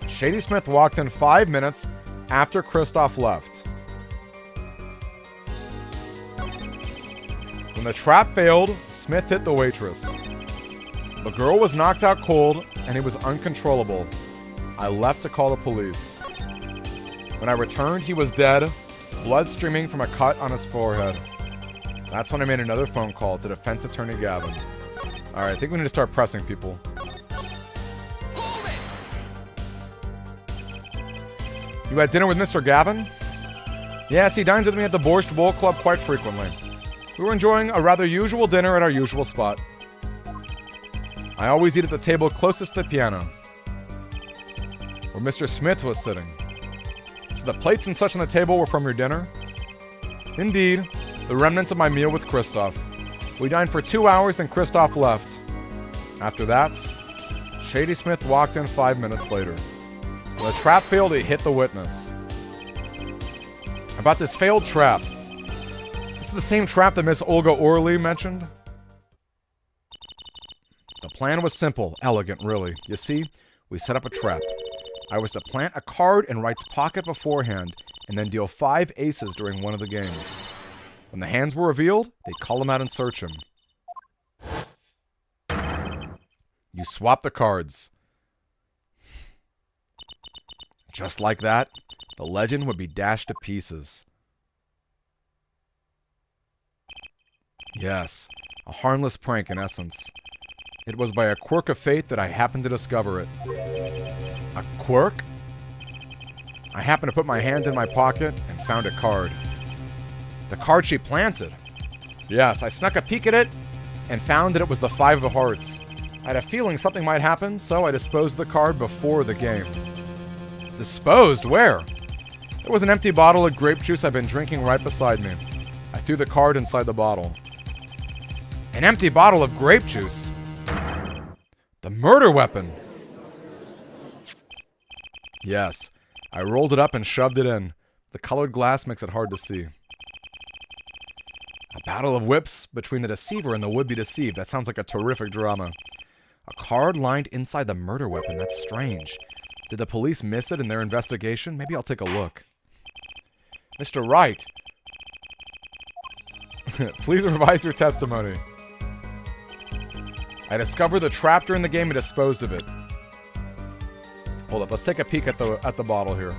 Shady Smith walked in 5 minutes after Christoph left. When the trap failed, Smith hit the waitress. The girl was knocked out cold, and he was uncontrollable. I left to call the police. When I returned, he was dead, blood streaming from a cut on his forehead. That's when I made another phone call to defense attorney Gavin. Alright, I think we need to start pressing people. You had dinner with Mr. Gavin? Yes, he dines with me at the Borscht Bowl Club quite frequently. We were enjoying a rather usual dinner at our usual spot. I always eat at the table closest to the piano, where Mr. Smith was sitting. So the plates and such on the table were from your dinner? Indeed, the remnants of my meal with Kristoff. We dined for 2 hours, then Kristoff left. After that, Shady Smith walked in 5 minutes later. When the trap failed, it hit the witness. About this failed trap. This is the same trap that Miss Olga Orley mentioned. The plan was simple, elegant, really. You see, we set up a trap. I was to plant a card in Wright's pocket beforehand, and then deal 5 aces during one of the games. When the hands were revealed, they'd call him out and search him. You swap the cards. Just like that, the legend would be dashed to pieces. Yes, a harmless prank in essence. It was by a quirk of fate that I happened to discover it. A quirk? I happened to put my hand in my pocket and found a card. The card she planted. Yes, I snuck a peek at it and found that it was the 5 of hearts. I had a feeling something might happen, so I disposed of the card before the game. Disposed? Where? There was an empty bottle of grape juice I'd been drinking right beside me. I threw the card inside the bottle. An empty bottle of grape juice? The murder weapon! Yes, I rolled it up and shoved it in. The colored glass makes it hard to see. A battle of whips between the deceiver and the would-be deceived. That sounds like a terrific drama. A card lined inside the murder weapon. That's strange. Did the police miss it in their investigation? Maybe I'll take a look. Mr. Wright. Please revise your testimony. I discovered the trap during the game and disposed of it. Hold up, let's take a peek at the bottle here.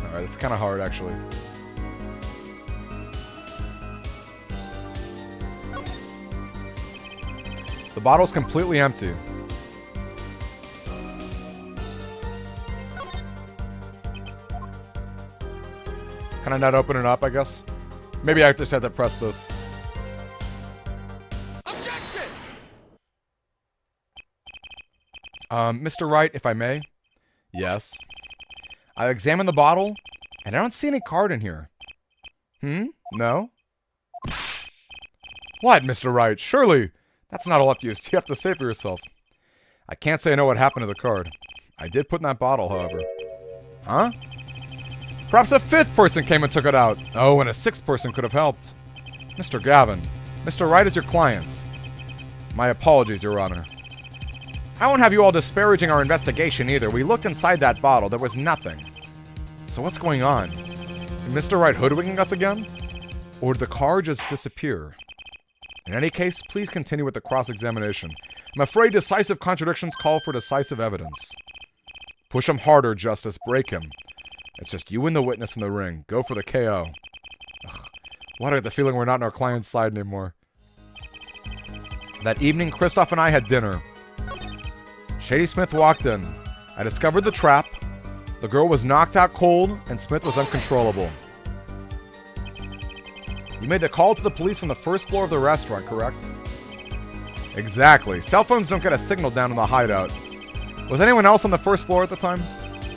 Alright, it's kind of hard actually. The bottle's completely empty. Can I not open it up, I guess? Maybe I just had to press this. Objection! Mr. Wright, if I may? Yes. I examined the bottle, and I don't see any card in here. No? What, Mr. Wright? Surely, that's not all up to you. You have to say for yourself. I can't say I know what happened to the card. I did put in that bottle, however. Huh? Perhaps a 5th person came and took it out. Oh, and a 6th person could have helped. Mr. Gavin, Mr. Wright is your client. My apologies, Your Honor. I won't have you all disparaging our investigation either. We looked inside that bottle. There was nothing. So what's going on? Is Mr. Wright hoodwinking us again? Or did the card just disappear? In any case, please continue with the cross-examination. I'm afraid decisive contradictions call for decisive evidence. Push him harder, Justice. Break him. It's just you and the witness in the ring. Go for the KO. Ugh. Why do I get the feeling we're not on our client's side anymore? That evening, Kristoff and I had dinner. Shady Smith walked in. I discovered the trap. The girl was knocked out cold, and Smith was uncontrollable. You made the call to the police from the first floor of the restaurant, correct? Exactly. Cell phones don't get a signal down in the hideout. Was anyone else on the first floor at the time?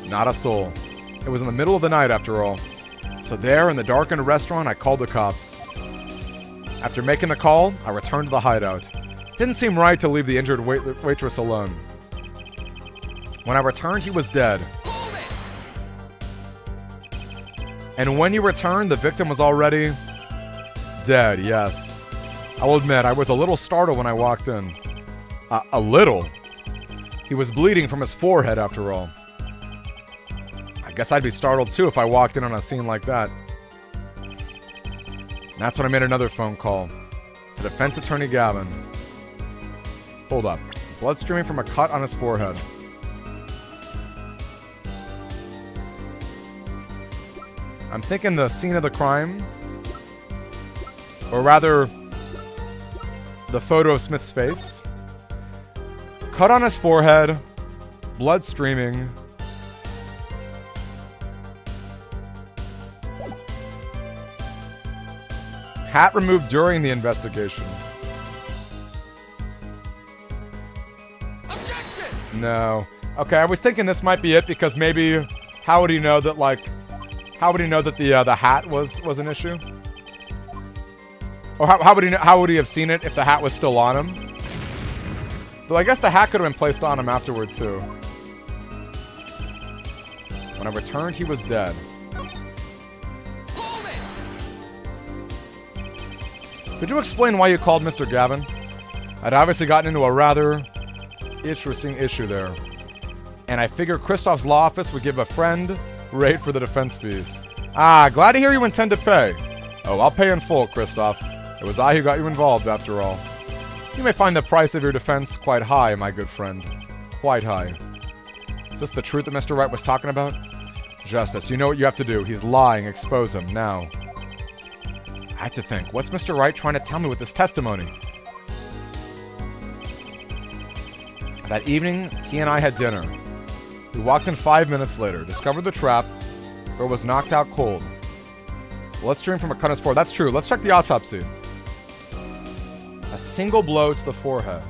Not a soul. It was in the middle of the night, after all. So there, in the darkened restaurant, I called the cops. After making the call, I returned to the hideout. Didn't seem right to leave the injured waitress alone. When I returned, he was dead. And when you returned, the victim was already... dead, yes. I'll admit, I was a little startled when I walked in. A little? He was bleeding from his forehead, after all. I guess I'd be startled too if I walked in on a scene like that. And that's when I made another phone call to defense attorney Gavin. Hold up. Blood streaming from a cut on his forehead. I'm thinking the scene of the crime, or rather, the photo of Smith's face. Cut on his forehead, blood streaming. Hat removed during the investigation. Objection! No. Okay, I was thinking this might be it because maybe how would he know that the hat was an issue? Or how would he have seen it if the hat was still on him? Though I guess the hat could have been placed on him afterward too. When I returned, he was dead. Hold it! Could you explain why you called Mr. Gavin? I'd obviously gotten into a rather interesting issue there. And I figured Kristoff's law office would give a friend rate for the defense fees. Ah, glad to hear you intend to pay. Oh, I'll pay in full, Kristoff. It was I who got you involved, after all. You may find the price of your defense quite high, my good friend. Quite high. Is this the truth that Mr. Wright was talking about? Justice, you know what you have to do. He's lying. Expose him, now. I have to think. What's Mr. Wright trying to tell me with this testimony? That evening, he and I had dinner. We walked in 5 minutes later, discovered the trap, or was knocked out cold. Bloodstream from a cut on his forehead. That's true. Let's check the autopsy. A single blow to the forehead.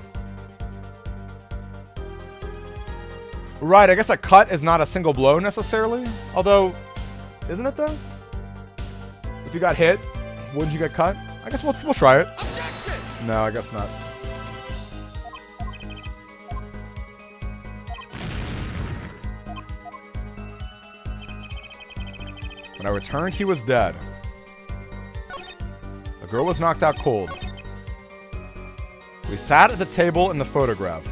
Right, I guess a cut is not a single blow necessarily. Although, isn't it though? If you got hit, wouldn't you get cut? I guess we'll try it. Objection! No, I guess not. When I returned, he was dead. The girl was knocked out cold. We sat at the table in the photograph.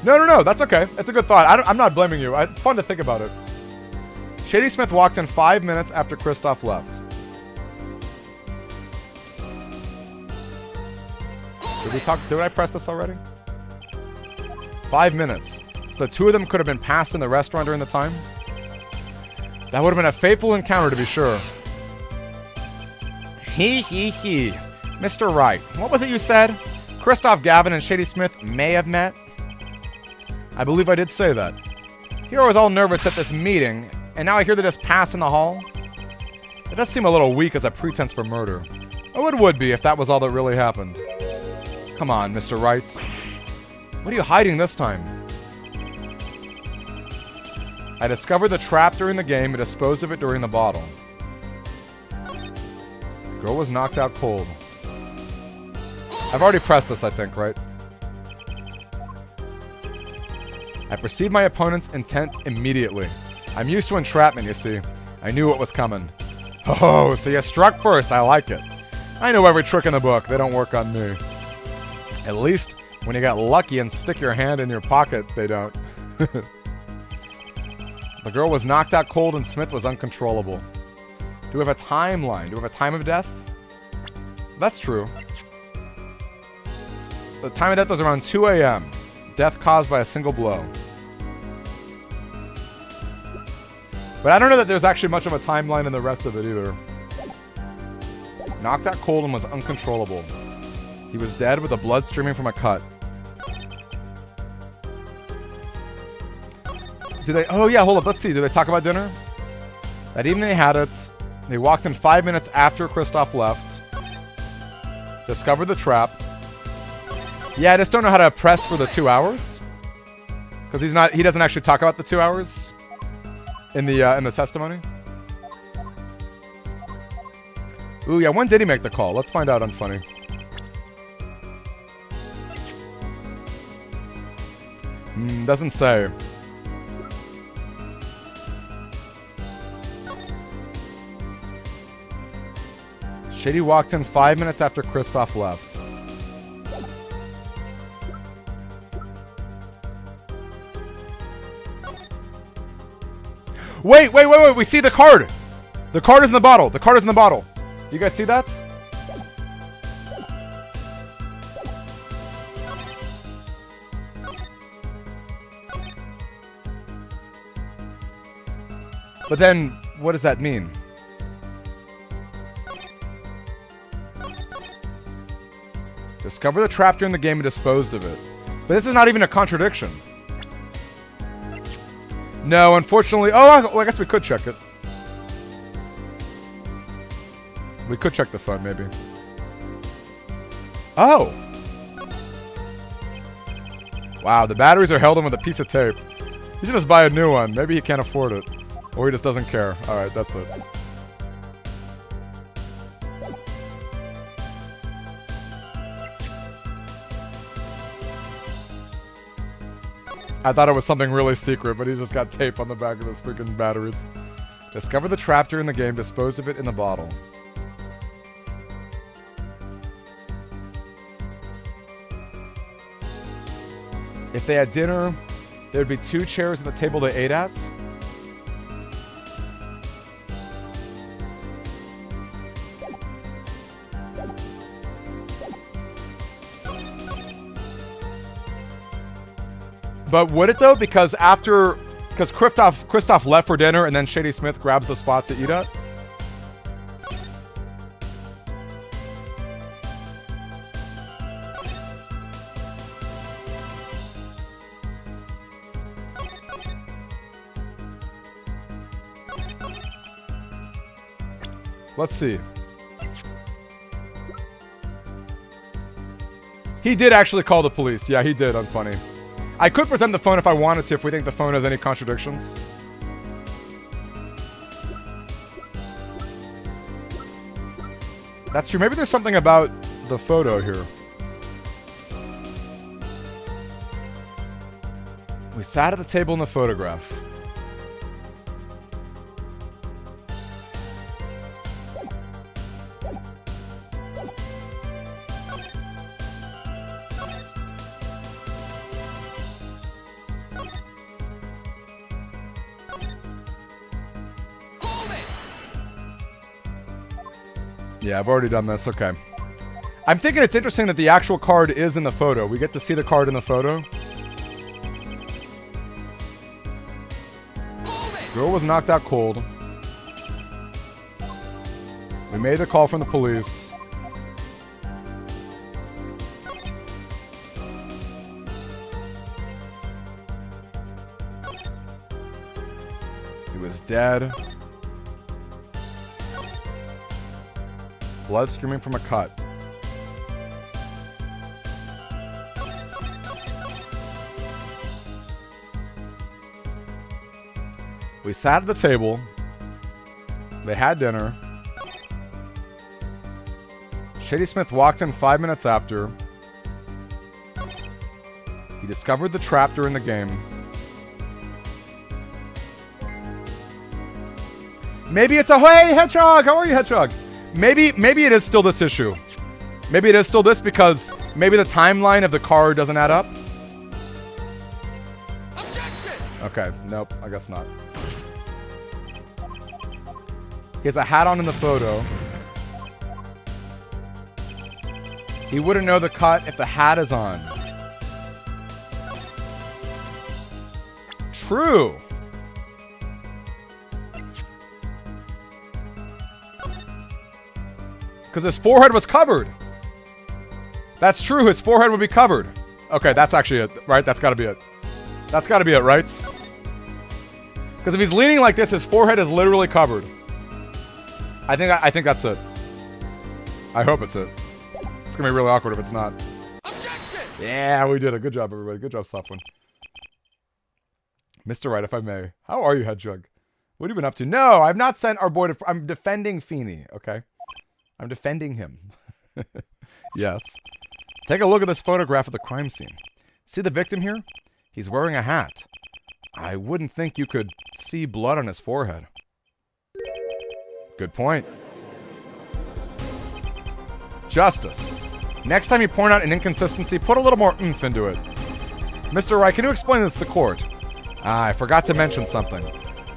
No, that's okay. It's a good thought. I'm not blaming you. It's fun to think about it. Shady Smith walked in 5 minutes after Kristoff left. Did I press this already? 5 minutes. So the two of them could have been passed in the restaurant during the time? That would have been a fateful encounter, to be sure. He. Mr. Wright, what was it you said? Kristoff Gavin and Shady Smith may have met? I believe I did say that. Here I was all nervous at this meeting, and now I hear they just passed in the hall? It does seem a little weak as a pretense for murder. Oh, it would be if that was all that really happened. Come on, Mr. Wright. What are you hiding this time? I discovered the trap during the game and disposed of it during the bottle. The girl was knocked out cold. I've already pressed this, I think, right? I perceived my opponent's intent immediately. I'm used to entrapment, you see. I knew what was coming. Oh, so you struck first. I like it. I know every trick in the book. They don't work on me. At least, when you get lucky and stick your hand in your pocket, they don't. The girl was knocked out cold and Smith was uncontrollable. Do we have a timeline? Do we have a time of death? That's true. The time of death was around 2 a.m. Death caused by a single blow. But I don't know that there's actually much of a timeline in the rest of it either. Knocked out cold and was uncontrollable. He was dead with the blood streaming from a cut. Oh yeah, hold up, let's see. Did they talk about dinner? That evening they had it. They walked in 5 minutes after Kristoff left. Discovered the trap. Yeah, I just don't know how to press for the 2 hours. Because he doesn't actually talk about the 2 hours in the testimony. Ooh, yeah, when did he make the call? Let's find out on Funny. Doesn't say. Shady walked in 5 minutes after Kristoff left. Wait! We see the card! The card is in the bottle! The card is in the bottle! You guys see that? But then, what does that mean? Discover the trap during the game and disposed of it. But this is not even a contradiction. No, unfortunately... Oh, I guess we could check it. We could check the phone, maybe. Oh! Wow, the batteries are held in with a piece of tape. He should just buy a new one. Maybe he can't afford it. Or he just doesn't care. Alright, that's it. I thought it was something really secret, but he's just got tape on the back of his freaking batteries. Discover the trapdoor in the game, disposed of it in the bottle. If they had dinner, there'd be 2 chairs at the table they ate at. But would it though? Because Kristoff left for dinner and then Shady Smith grabs the spot to eat at? Let's see. He did actually call the police. Yeah, he did. Unfunny. I could present the phone if I wanted to, if we think the phone has any contradictions. That's true. Maybe there's something about the photo here. We sat at the table in the photograph. Yeah, I've already done this. Okay. I'm thinking it's interesting that the actual card is in the photo. We get to see the card in the photo. Girl was knocked out cold. We made the call from the police. He was dead. Blood streaming from a cut. We sat at the table. They had dinner. Shady Smith walked in 5 minutes after. He discovered the trap during the game. Maybe it's a hey Hedgehog! How are you, Hedgehog? Maybe it is still this issue. Maybe it is still this because maybe the timeline of the card doesn't add up. Okay, nope, I guess not. He has a hat on in the photo. He wouldn't know the cut if the hat is on. True. Because his forehead was covered. That's true, his forehead would be covered. Okay, that's actually it, right? That's gotta be it. That's gotta be it, right? Because if he's leaning like this, his forehead is literally covered. I think that's it. I hope it's it. It's gonna be really awkward if it's not. Objection! Yeah, we did it. Good job, everybody. Good job, Sofwin. Mr. Right, if I may. How are you, Hedgehog? What have you been up to? No, I've not sent our boy to... I'm defending Feeney, okay? I'm defending him. Yes. Take a look at this photograph of the crime scene. See the victim here? He's wearing a hat. I wouldn't think you could see blood on his forehead. Good point. Justice. Next time you point out an inconsistency, put a little more oomph into it. Mr. Wright, can you explain this to the court? I forgot to mention something.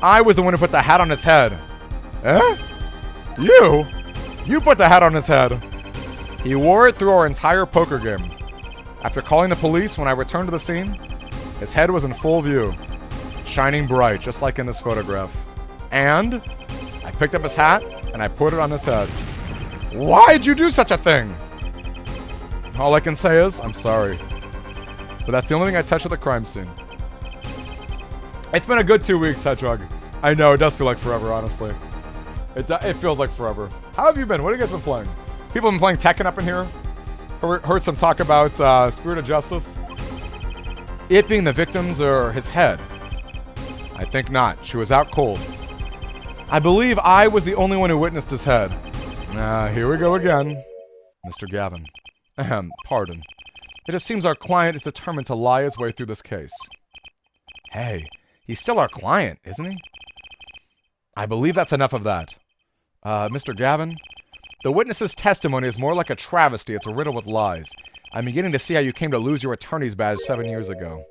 I was the one who put the hat on his head. Eh? You? You put the hat on his head. He wore it through our entire poker game. After calling the police, when I returned to the scene, his head was in full view, shining bright, just like in this photograph. And I picked up his hat, and I put it on his head. Why'd you do such a thing? All I can say is, I'm sorry. But that's the only thing I touched at the crime scene. It's been a good 2 weeks, Hedgehog. I know, it does feel like forever, honestly. It feels like forever. How have you been? What have you guys been playing? People have been playing Tekken up in here. Heard some talk about Spirit of Justice. It being the victims or his head? I think not. She was out cold. I believe I was the only one who witnessed his head. Here we go again. Mr. Gavin. Pardon. It just seems our client is determined to lie his way through this case. Hey, he's still our client, isn't he? I believe that's enough of that. Mr. Gavin, the witness's testimony is more like a travesty. It's a riddle with lies. I'm beginning to see how you came to lose your attorney's badge 7 years ago.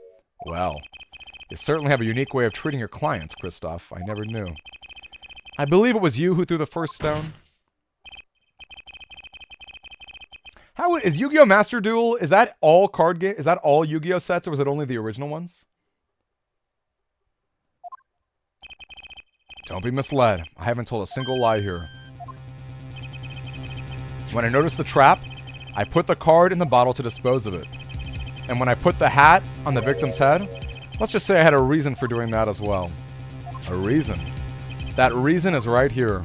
Well, you certainly have a unique way of treating your clients, Kristoff. I never knew. I believe it was you who threw the first stone. How is Yu-Gi-Oh! Master Duel? Is that all card game? Is that all Yu-Gi-Oh! Sets, or was it only the original ones? Don't be misled. I haven't told a single lie here. When I noticed the trap, I put the card in the bottle to dispose of it. And when I put the hat on the victim's head, let's just say I had a reason for doing that as well. A reason. That reason is right here.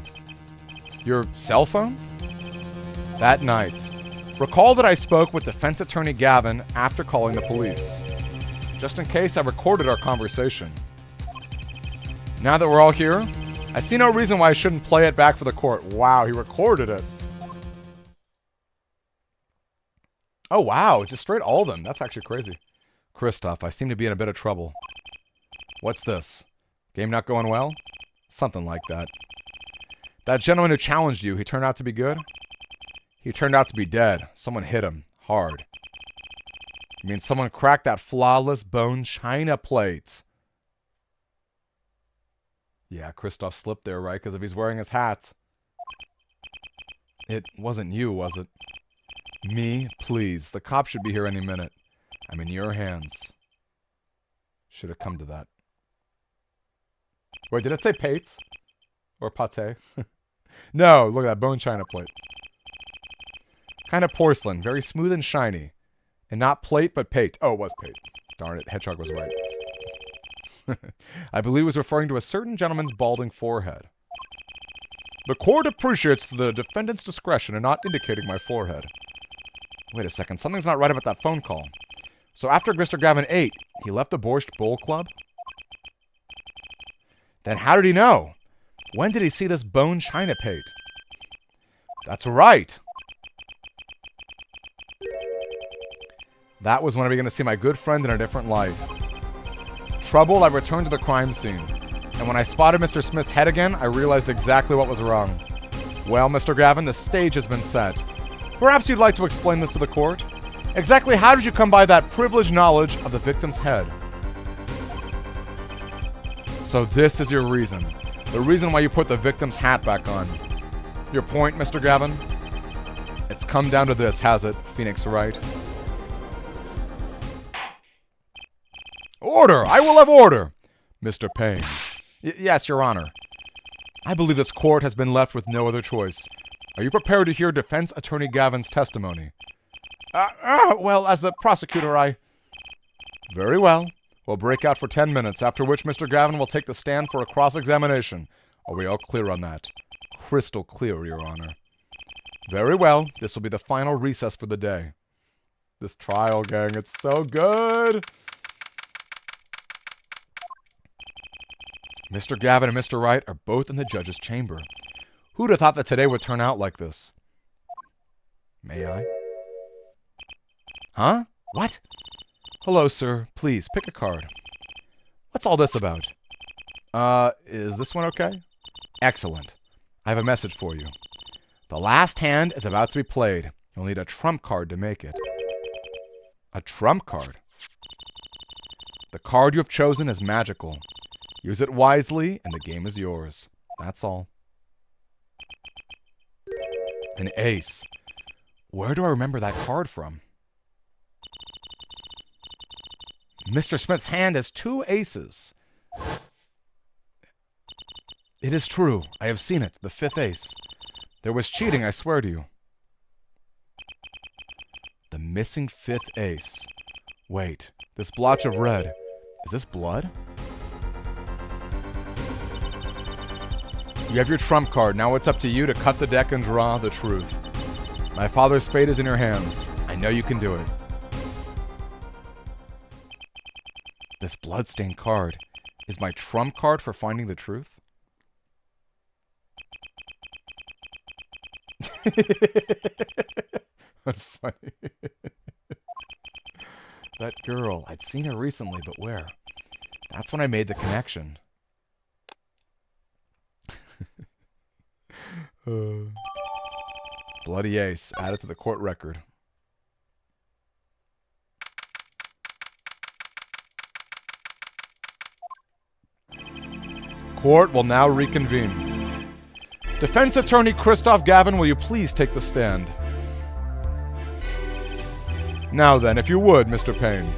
Your cell phone? That night. Recall that I spoke with defense attorney Gavin after calling the police. Just in case, I recorded our conversation. Now that we're all here, I see no reason why I shouldn't play it back for the court. Wow, he recorded it. Oh, wow, just straight all of them. That's actually crazy. Kristoff, I seem to be in a bit of trouble. What's this? Game not going well? Something like that. That gentleman who challenged you, he turned out to be good? He turned out to be dead. Someone hit him. Hard. You mean someone cracked that flawless bone china plate? Yeah, Kristoff slipped there, right? Because if he's wearing his hat. It wasn't you, was it? Me? Please. The cop should be here any minute. I'm in your hands. Should have come to that. Wait, did it say pate? Or pate? No, look at that bone china plate. Kind of porcelain, very smooth and shiny. And not plate, but pate. Oh, it was pate. Darn it, Hedgehog was right. I believe he was referring to a certain gentleman's balding forehead. The court appreciates the defendant's discretion in not indicating my forehead. Wait a second, something's not right about that phone call. So after Mr. Gavin ate, he left the Borscht Bowl Club? Then how did he know? When did he see this bone china pate? That's right. That was when I began to see my good friend in a different light. Troubled, I returned to the crime scene. And when I spotted Mr. Smith's head again, I realized exactly what was wrong. Well, Mr. Gavin, the stage has been set. Perhaps you'd like to explain this to the court? Exactly how did you come by that privileged knowledge of the victim's head? So this is your reason. The reason why you put the victim's hat back on. Your point, Mr. Gavin? It's come down to this, has it, Phoenix Wright? Order! I will have order! Mr. Payne. Yes, Your Honor. I believe this court has been left with no other choice. Are you prepared to hear Defense Attorney Gavin's testimony? Well, as the prosecutor, Very well. We'll break out for 10 minutes, after which Mr. Gavin will take the stand for a cross-examination. Are we all clear on that? Crystal clear, Your Honor. Very well. This will be the final recess for the day. This trial, gang, it's so good! Mr. Gavin and Mr. Wright are both in the judge's chamber. Who'd have thought that today would turn out like this? May I? Huh? What? Hello, sir. Please, pick a card. What's all this about? Is this one okay? Excellent. I have a message for you. The last hand is about to be played. You'll need a trump card to make it. A trump card? The card you have chosen is magical. Use it wisely, and the game is yours. That's all. An ace. Where do I remember that card from? Mr. Smith's hand has 2 aces. It is true. I have seen it. The 5th ace. There was cheating, I swear to you. The missing 5th ace. Wait. This blotch of red. Is this blood? You have your trump card. Now it's up to you to cut the deck and draw the truth. My father's fate is in your hands. I know you can do it. This bloodstained card is my trump card for finding the truth? That's funny. That girl. I'd seen her recently, but where? That's when I made the connection. Bloody ace. Added to the court record. Court will now reconvene. Defense attorney Christoph Gavin, will you please take the stand? Now then, if you would, Mr. Payne.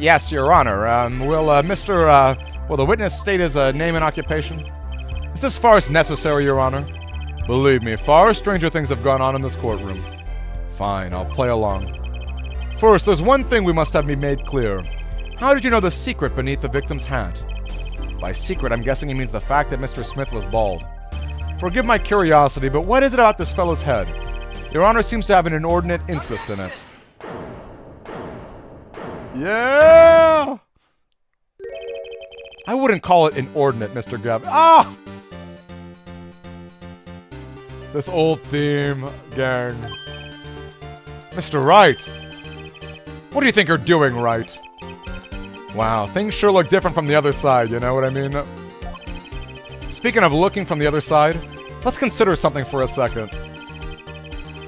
Yes, Your Honor. Will the witness state his name and occupation? Is this farce necessary, Your Honor? Believe me, far stranger things have gone on in this courtroom. Fine, I'll play along. First, there's one thing we must have made clear. How did you know the secret beneath the victim's hat? By secret, I'm guessing he means the fact that Mr. Smith was bald. Forgive my curiosity, but what is it about this fellow's head? Your Honor seems to have an inordinate interest in it. Yeah! I wouldn't call it inordinate, Mr. Gavin. Ah! This old theme, gang. Mr. Wright! What do you think you're doing, Wright? Wow, things sure look different from the other side, you know what I mean? Speaking of looking from the other side, let's consider something for a second.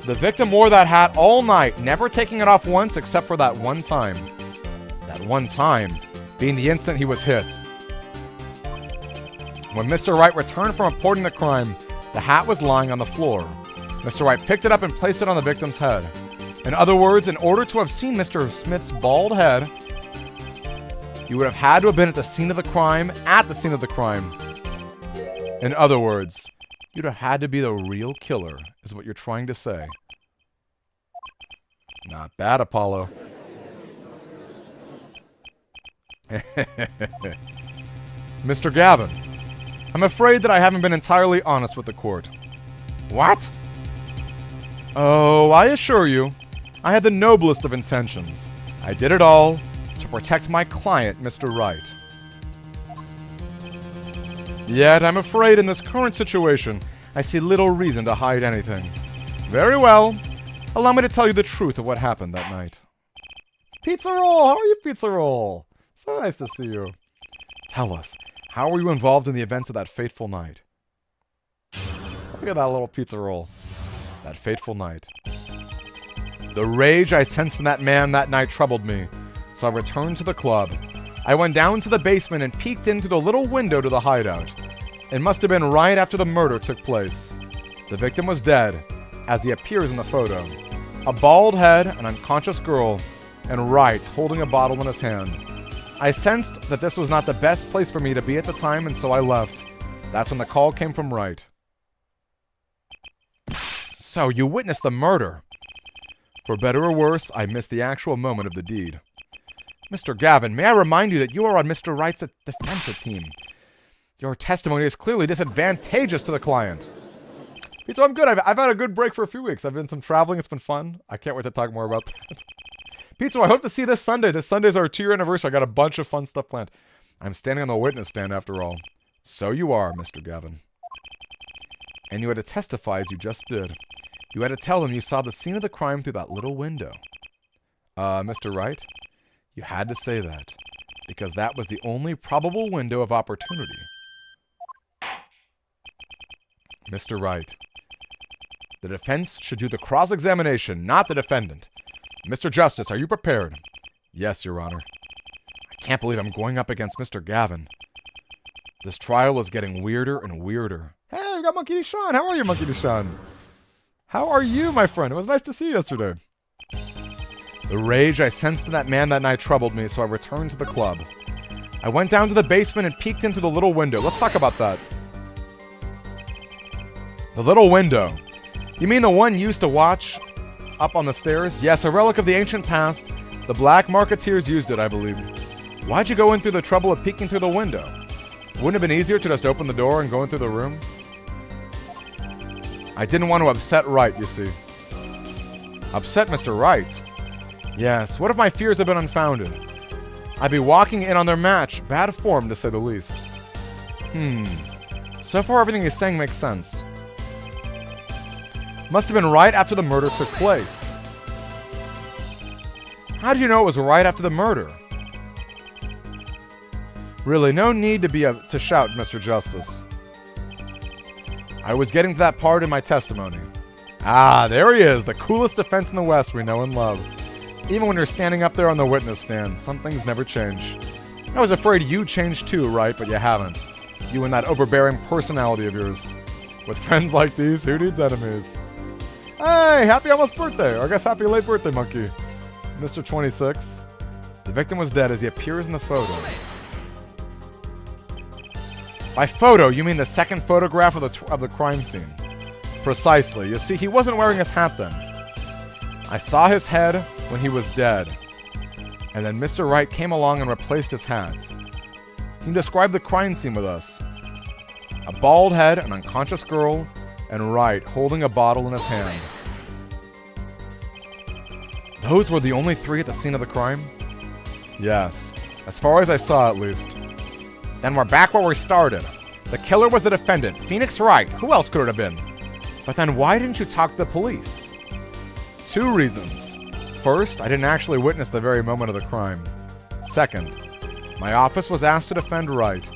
The victim wore that hat all night, never taking it off once except for that one time. That one time being the instant he was hit. When Mr. Wright returned from reporting the crime, the hat was lying on the floor. Mr. Wright picked it up and placed it on the victim's head. In other words, in order to have seen Mr. Smith's bald head, you would have had to have been at the scene of the crime, In other words, you'd have had to be the real killer, is what you're trying to say. Not bad, Apollo. Mr. Gavin, I'm afraid that I haven't been entirely honest with the court. What? Oh, I assure you, I had the noblest of intentions. I did it all to protect my client, Mr. Wright. Yet, I'm afraid in this current situation, I see little reason to hide anything. Very well. Allow me to tell you the truth of what happened that night. Pizza Roll! How are you, Pizza Roll? So nice to see you. Tell us, how were you involved in the events of that fateful night? Look at that little Pizza Roll. That fateful night. The rage I sensed in that man that night troubled me, so I returned to the club. I went down to the basement and peeked into the little window to the hideout. It must have been right after the murder took place. The victim was dead, as he appears in the photo. A bald head, an unconscious girl, and Wright holding a bottle in his hand. I sensed that this was not the best place for me to be at the time, and so I left. That's when the call came from Wright. So, you witnessed the murder. For better or worse, I missed the actual moment of the deed. Mr. Gavin, may I remind you that you are on Mr. Wright's defensive team. Your testimony is clearly disadvantageous to the client. So I'm good. I've had a good break for a few weeks. I've done some traveling. It's been fun. I can't wait to talk more about that. Pizza, I hope to see you this Sunday. This Sunday's our 2-year anniversary. I got a bunch of fun stuff planned. I'm standing on the witness stand after all. So you are, Mr. Gavin. And you had to testify as you just did. You had to tell them you saw the scene of the crime through that little window. Mr. Wright? You had to say that, because that was the only probable window of opportunity. Mr. Wright, the defense should do the cross-examination, not the defendant. Mr. Justice, are you prepared? Yes, Your Honor. I can't believe I'm going up against Mr. Gavin. This trial is getting weirder and weirder. Hey, we got Monkey D. Sean. How are you, Monkey D. Sean? How are you, my friend? It was nice to see you yesterday. The rage I sensed in that man that night troubled me, so I returned to the club. I went down to the basement and peeked into the little window. Let's talk about that. The little window. You mean the one used to watch up on the stairs? Yes, a relic of the ancient past. The Black Marketeers used it, I believe. Why'd you go in through the trouble of peeking through the window? Wouldn't it have been easier to just open the door and go in through the room? I didn't want to upset Wright, you see. Upset Mr. Wright? Yes, what if my fears have been unfounded? I'd be walking in on their match. Bad form, to say the least. So far, everything he's saying makes sense. Must have been right after the murder took place. How did you know it was right after the murder? Really, no need to shout, Mr. Justice. I was getting to that part in my testimony. Ah, there he is, the coolest defense in the West we know and love. Even when you're standing up there on the witness stand, some things never change. I was afraid you'd change too, right? But you haven't. You and that overbearing personality of yours. With friends like these, who needs enemies? Hey, happy almost birthday, or I guess happy late birthday, monkey. Mr. 26. The victim was dead as he appears in the photo. By photo, you mean the second photograph of the crime scene. Precisely. You see, he wasn't wearing his hat then. I saw his head when he was dead. And then Mr. Wright came along and replaced his hat. He described the crime scene with us. A bald head, an unconscious girl, and Wright holding a bottle in his hand. Those were the only three at the scene of the crime? Yes. As far as I saw, at least. Then we're back where we started. The killer was the defendant, Phoenix Wright. Who else could it have been? But then why didn't you talk to the police? 2 reasons. First, I didn't actually witness the very moment of the crime. Second, my office was asked to defend Wright.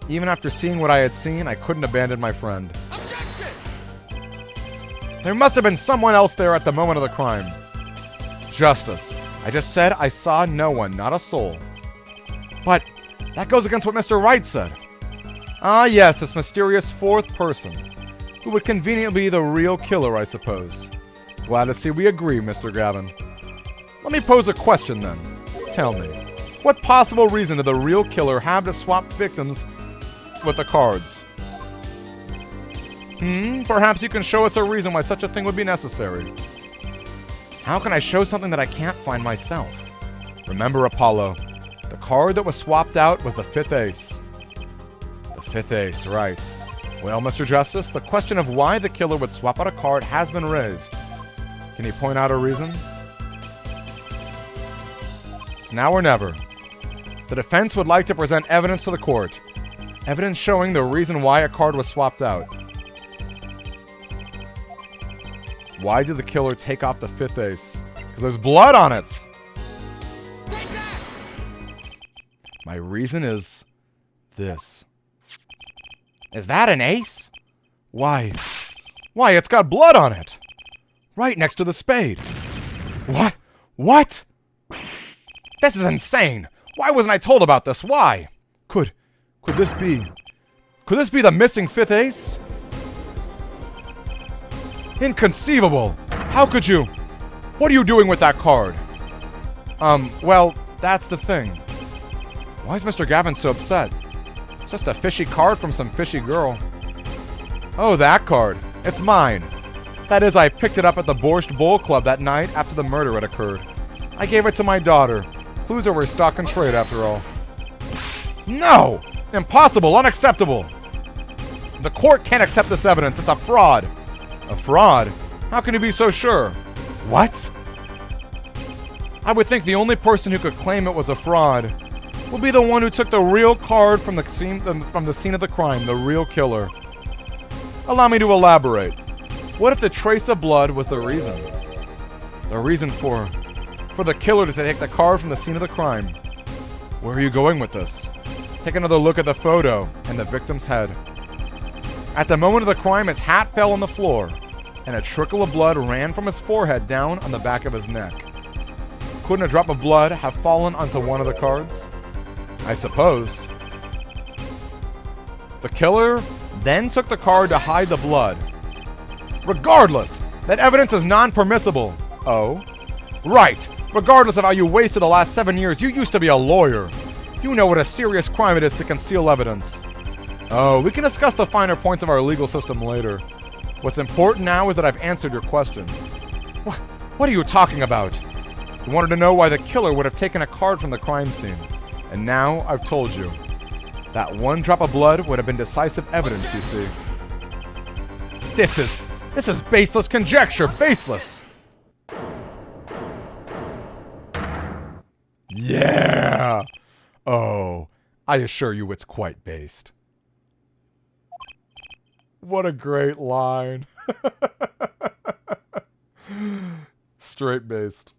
Even after seeing what I had seen, I couldn't abandon my friend. Objection! There must have been someone else there at the moment of the crime. Justice. I just said I saw no one, not a soul. But that goes against what Mr. Wright said. Ah, yes, this mysterious fourth person, who would conveniently be the real killer, I suppose. Glad to see we agree, Mr. Gavin. Let me pose a question then. Tell me, what possible reason did the real killer have to swap victims with the cards? Perhaps you can show us a reason why such a thing would be necessary. How can I show something that I can't find myself? Remember, Apollo, the card that was swapped out was the 5th ace. The 5th ace, right. Well, Mr. Justice, the question of why the killer would swap out a card has been raised. Can you point out a reason? It's now or never. The defense would like to present evidence to the court. Evidence showing the reason why a card was swapped out. Why did the killer take off the 5th ace? Because there's blood on it! My reason is this. Is that an ace? Why, it's got blood on it! Right next to the spade. What? What? This is insane! Why wasn't I told about this? Why? Could this be the missing 5th ace? Inconceivable! How could you? What are you doing with that card? Well, that's the thing. Why is Mr. Gavin so upset? It's just a fishy card from some fishy girl. Oh, that card. It's mine. That is, I picked it up at the Borscht Bowl Club that night after the murder had occurred. I gave it to my daughter. Clues over stock and trade, after all. No! Impossible! Unacceptable! The court can't accept this evidence. It's a fraud. A fraud? How can you be so sure? What? I would think the only person who could claim it was a fraud would be the one who took the real card from the scene of the crime, the real killer. Allow me to elaborate. What if the trace of blood was the reason? The reason for the killer to take the card from the scene of the crime. Where are you going with this? Take another look at the photo and the victim's head. At the moment of the crime, his hat fell on the floor, and a trickle of blood ran from his forehead down on the back of his neck. Couldn't a drop of blood have fallen onto one of the cards? I suppose. The killer then took the card to hide the blood. Regardless, that evidence is non-permissible. Oh? Right. Regardless of how you wasted the last 7 years, you used to be a lawyer. You know what a serious crime it is to conceal evidence. Oh, we can discuss the finer points of our legal system later. What's important now is that I've answered your question. What are you talking about? You wanted to know why the killer would have taken a card from the crime scene. And now I've told you. That one drop of blood would have been decisive evidence, you see. This This is baseless conjecture. Baseless. Yeah. Oh, I assure you it's quite based. What a great line. Straight based.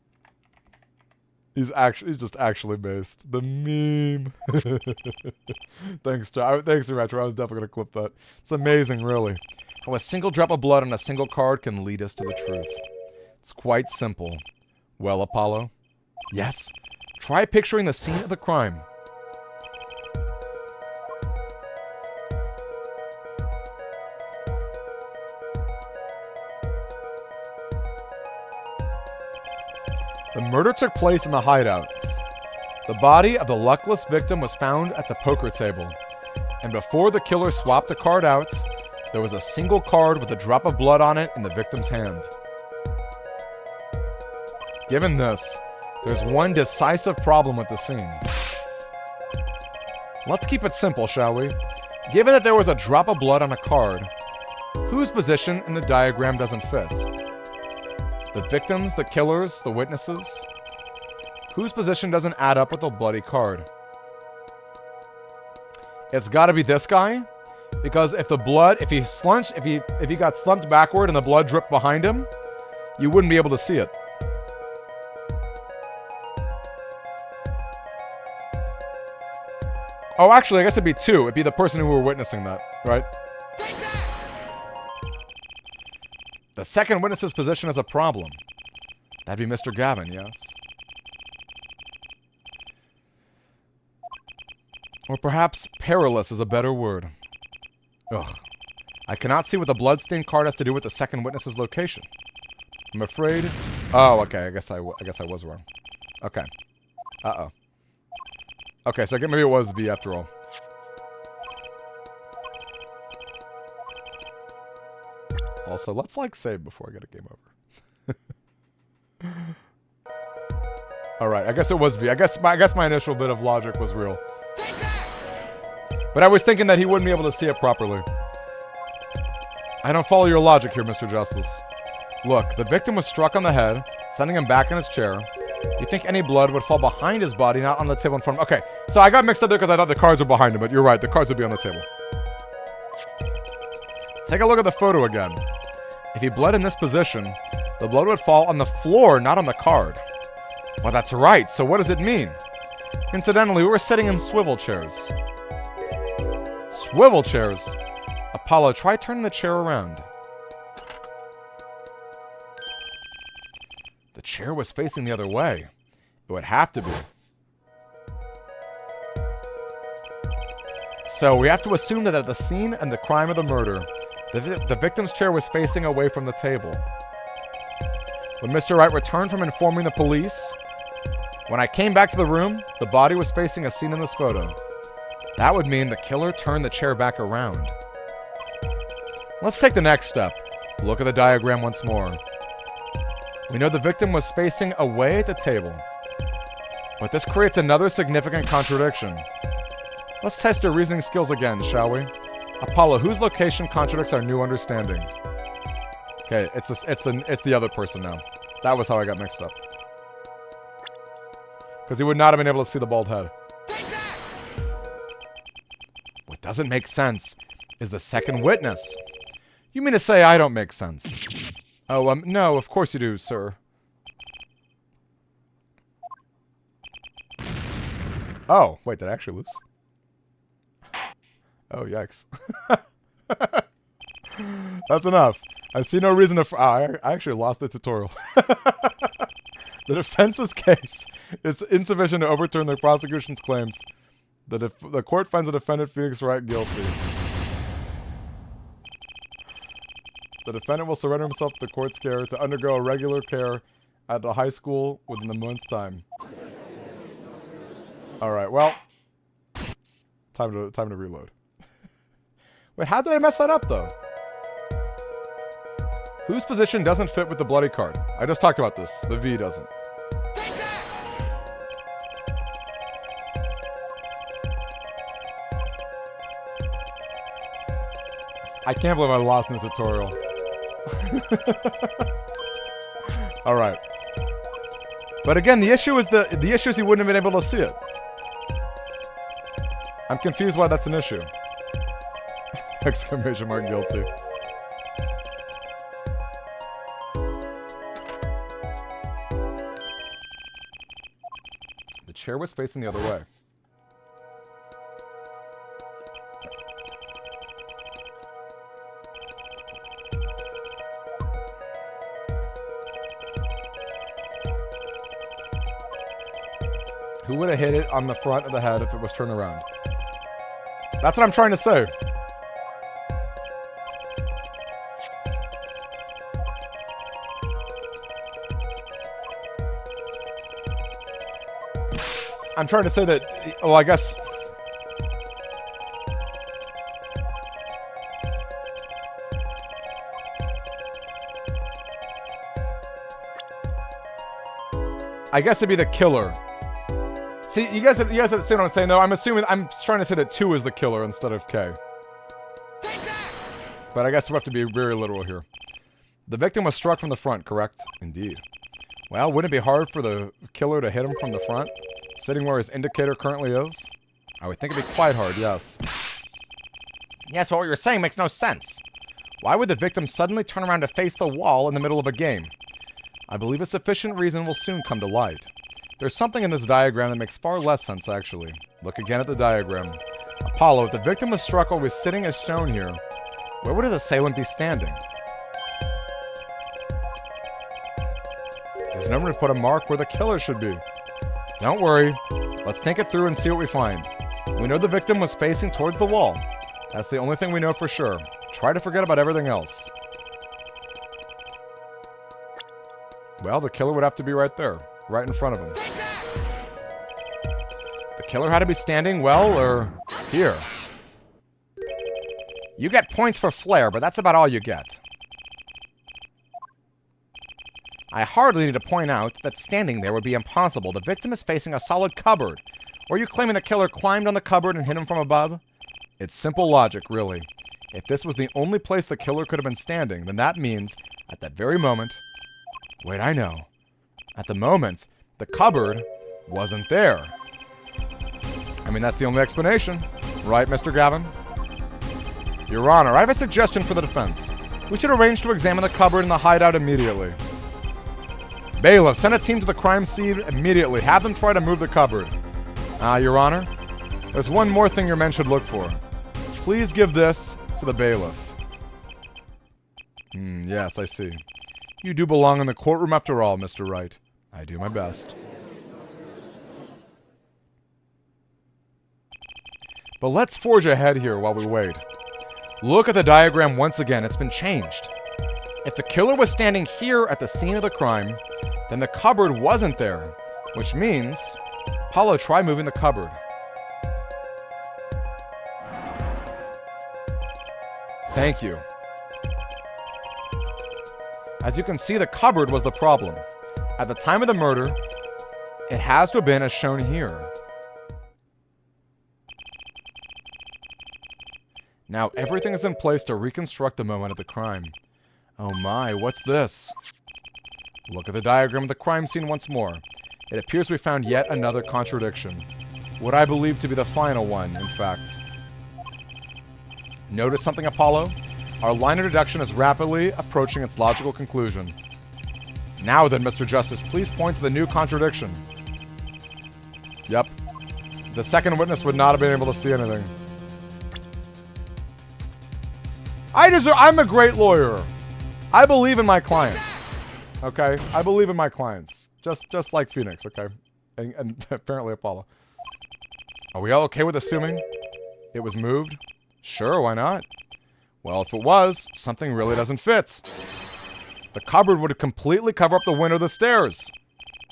He's just actually based. The meme. Thanks, Retro. I was definitely gonna clip that. It's amazing, really. How a single drop of blood on a single card can lead us to the truth. It's quite simple. Well, Apollo? Yes? Try picturing the scene of the crime. The murder took place in the hideout. The body of the luckless victim was found at the poker table. And before the killer swapped a card out, there was a single card with a drop of blood on it in the victim's hand. Given this, there's one decisive problem with the scene. Let's keep it simple, shall we? Given that there was a drop of blood on a card, whose position in the diagram doesn't fit? The victims, the killers, the witnesses? Whose position doesn't add up with the bloody card? It's gotta be this guy, because if he got slumped backward and the blood dripped behind him, you wouldn't be able to see it. Oh, actually, I guess it'd be two. It'd be the person who were witnessing that, right? The second witness's position is a problem. That'd be Mr. Gavin, yes? Or perhaps perilous is a better word. Ugh. I cannot see what the bloodstained card has to do with the second witness's location. I'm afraid... Oh, okay. I guess I was wrong. Okay. Uh-oh. Okay, so maybe it was B after all. Also, let's save before I get a game over. Alright, I guess it was V. I guess my initial bit of logic was real. But I was thinking that he wouldn't be able to see it properly. I don't follow your logic here, Mr. Justice. Look, the victim was struck on the head, sending him back in his chair. You think any blood would fall behind his body, not on the table in front of him? Okay, so I got mixed up there because I thought the cards were behind him, but you're right, the cards would be on the table. Take a look at the photo again. If he bled in this position, the blood would fall on the floor, not on the card. Well, that's right, so what does it mean? Incidentally, we were sitting in swivel chairs. Swivel chairs? Apollo, try turning the chair around. The chair was facing the other way. It would have to be. So we have to assume that at the scene and the crime of the murder, the victim's chair was facing away from the table. When Mr. Wright returned from informing the police, when I came back to the room, the body was facing a scene in this photo. That would mean the killer turned the chair back around. Let's take the next step. Look at the diagram once more. We know the victim was facing away at the table. But this creates another significant contradiction. Let's test your reasoning skills again, shall we? Apollo, whose location contradicts our new understanding? Okay, it's the other person now. That was how I got mixed up. Because he would not have been able to see the bald head. What doesn't make sense is the second witness. You mean to say I don't make sense? Oh, no, of course you do, sir. Oh, wait, did I actually lose? Oh, yikes. That's enough. I see no reason to... I actually lost the tutorial. The defense's case is insufficient to overturn the prosecution's claims. The court finds the defendant, Phoenix Wright, guilty. The defendant will surrender himself to the court's care to undergo regular care at the high school within the month's time. Alright, well. Time to reload. Wait, how did I mess that up, though? Whose position doesn't fit with the bloody card? I just talked about this. The V doesn't. I can't believe I lost in this tutorial. All right. But again, the issue is the issue is he wouldn't have been able to see it. I'm confused why that's an issue. Exclamation mark guilty. The chair was facing the other way. Who would have hit it on the front of the head if it was turned around? That's what I'm trying to say. I'm trying to say that, well, I guess... I guess it'd be the killer. See, you guys see what I'm saying, though? I'm trying to say that 2 is the killer instead of K. But I guess we have to be very literal here. The victim was struck from the front, correct? Indeed. Well, wouldn't it be hard for the killer to hit him from the front? Sitting where his indicator currently is? I would think it'd be quite hard, yes. Yes, but what you're saying makes no sense. Why would the victim suddenly turn around to face the wall in the middle of a game? I believe a sufficient reason will soon come to light. There's something in this diagram that makes far less sense, actually. Look again at the diagram. Apollo, if the victim was struck while he was sitting as shown here, where would his assailant be standing? There's no room to put a mark where the killer should be. Don't worry. Let's think it through and see what we find. We know the victim was facing towards the wall. That's the only thing we know for sure. Try to forget about everything else. Well, the killer would have to be right there. Right in front of him. The killer had to be standing, well, or here. You get points for flair, but that's about all you get. I hardly need to point out that standing there would be impossible. The victim is facing a solid cupboard. Or are you claiming the killer climbed on the cupboard and hit him from above? It's simple logic, really. If this was the only place the killer could have been standing, then that means, at that very moment... Wait, I know. At the moment, the cupboard wasn't there. I mean, that's the only explanation. Right, Mr. Gavin? Your Honor, I have a suggestion for the defense. We should arrange to examine the cupboard in the hideout immediately. Bailiff, send a team to the crime scene immediately. Have them try to move the cupboard. Your Honor, there's one more thing your men should look for. Please give this to the bailiff. Yes, I see. You do belong in the courtroom after all, Mr. Wright. I do my best. But let's forge ahead here while we wait. Look at the diagram once again. It's been changed. If the killer was standing here at the scene of the crime, then the cupboard wasn't there, which means... Apollo, try moving the cupboard. Thank you. As you can see, the cupboard was the problem. At the time of the murder, it has to have been as shown here. Now everything is in place to reconstruct the moment of the crime. Oh my, what's this? Look at the diagram of the crime scene once more. It appears we found yet another contradiction. What I believe to be the final one, in fact. Notice something, Apollo? Our line of deduction is rapidly approaching its logical conclusion. Now then, Mr. Justice, please point to the new contradiction. Yep. The second witness would not have been able to see anything. I'm a great lawyer. I believe in my clients. Okay? I believe in my clients. Just like Phoenix, okay? And apparently Apollo. Are we all okay with assuming it was moved? Sure, why not? Well, if it was, something really doesn't fit. The cupboard would completely cover up the window of the stairs.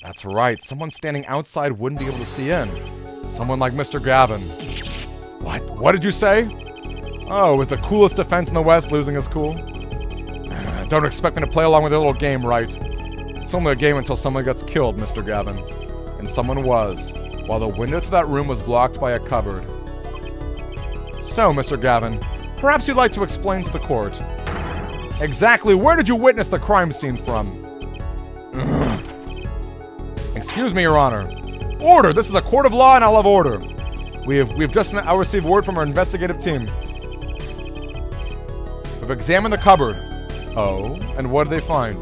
That's right, someone standing outside wouldn't be able to see in. Someone like Mr. Gavin. What? What did you say? Oh, it was the coolest defense in the West losing his cool? Don't expect me to play along with a little game, right? It's only a game until someone gets killed, Mr. Gavin. And someone was, while the window to that room was blocked by a cupboard. So, Mr. Gavin, perhaps you'd like to explain to the court. Exactly where did you witness the crime scene from? Excuse me, Your Honor. Order! This is a court of law and I'll have order. We've just now received word from our investigative team. We've examined the cupboard. Oh, and what did they find?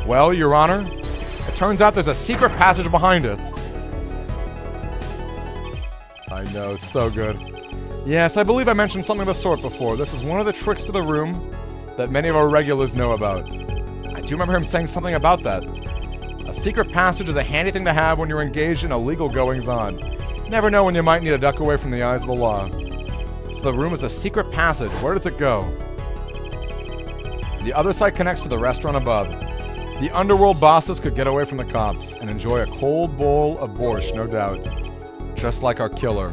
Well, Your Honor, it turns out there's a secret passage behind it. I know, so good. Yes, I believe I mentioned something of the sort before. This is one of the tricks to the room that many of our regulars know about. I do remember him saying something about that. A secret passage is a handy thing to have when you're engaged in illegal goings-on. Never know when you might need to duck away from the eyes of the law. So the room is a secret passage. Where does it go? The other side connects to the restaurant above. The underworld bosses could get away from the cops and enjoy a cold bowl of borscht, no doubt. Just like our killer.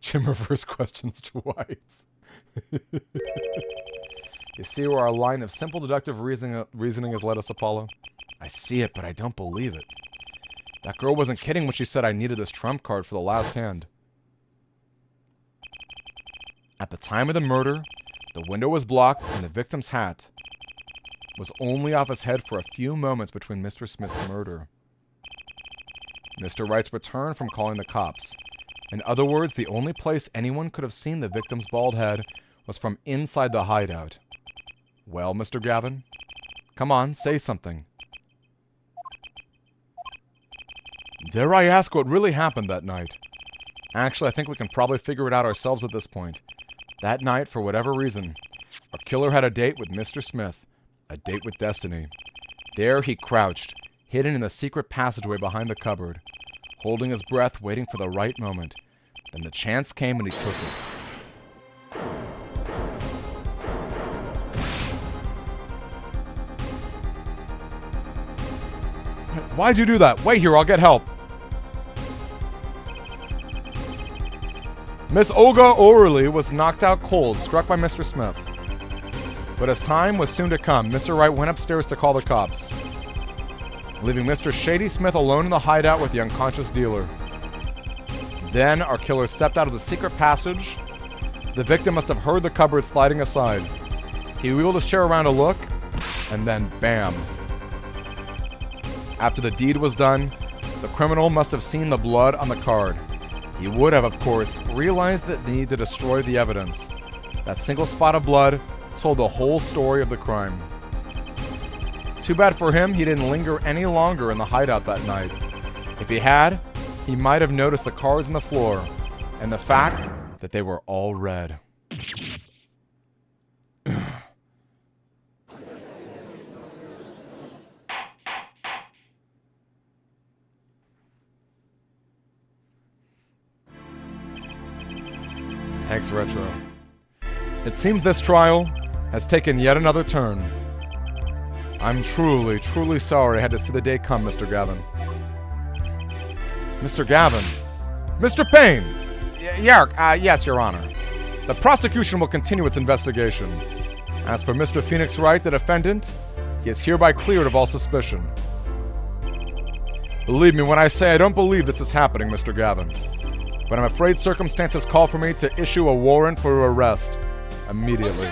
Jim reverse questions twice. You see where our line of simple deductive reasoning has led us, Apollo? I see it, but I don't believe it. That girl wasn't kidding when she said I needed this trump card for the last hand. At the time of the murder, the window was blocked and the victim's hat was only off his head for a few moments between Mr. Smith's murder. Mr. Wright's return from calling the cops. In other words, the only place anyone could have seen the victim's bald head was from inside the hideout. Well, Mr. Gavin? Come on, say something. Dare I ask what really happened that night? Actually, I think we can probably figure it out ourselves at this point. That night, for whatever reason, our killer had a date with Mr. Smith. A date with destiny. There he crouched, hidden in the secret passageway behind the cupboard, holding his breath, waiting for the right moment. Then the chance came and he took it. Why'd you do that? Wait here, I'll get help. Miss Olga O'Reilly was knocked out cold, struck by Mr. Smith. But as time was soon to come, Mr. Wright went upstairs to call the cops, leaving Mr. Shady Smith alone in the hideout with the unconscious dealer. Then our killer stepped out of the secret passage. The victim must have heard the cupboard sliding aside. He wheeled his chair around to look, and then bam. After the deed was done, the criminal must have seen the blood on the card. He would have, of course, realized the need to destroy the evidence. That single spot of blood told the whole story of the crime. Too bad for him, he didn't linger any longer in the hideout that night. If he had, he might have noticed the cards on the floor, and the fact that they were all red. Thanks, Retro. It seems this trial has taken yet another turn. I'm truly, truly sorry I had to see the day come, Mr. Gavin. Mr. Gavin? Mr. Payne! Yes, Your Honor. The prosecution will continue its investigation. As for Mr. Phoenix Wright, the defendant, he is hereby cleared of all suspicion. Believe me when I say I don't believe this is happening, Mr. Gavin. But I'm afraid circumstances call for me to issue a warrant for arrest immediately.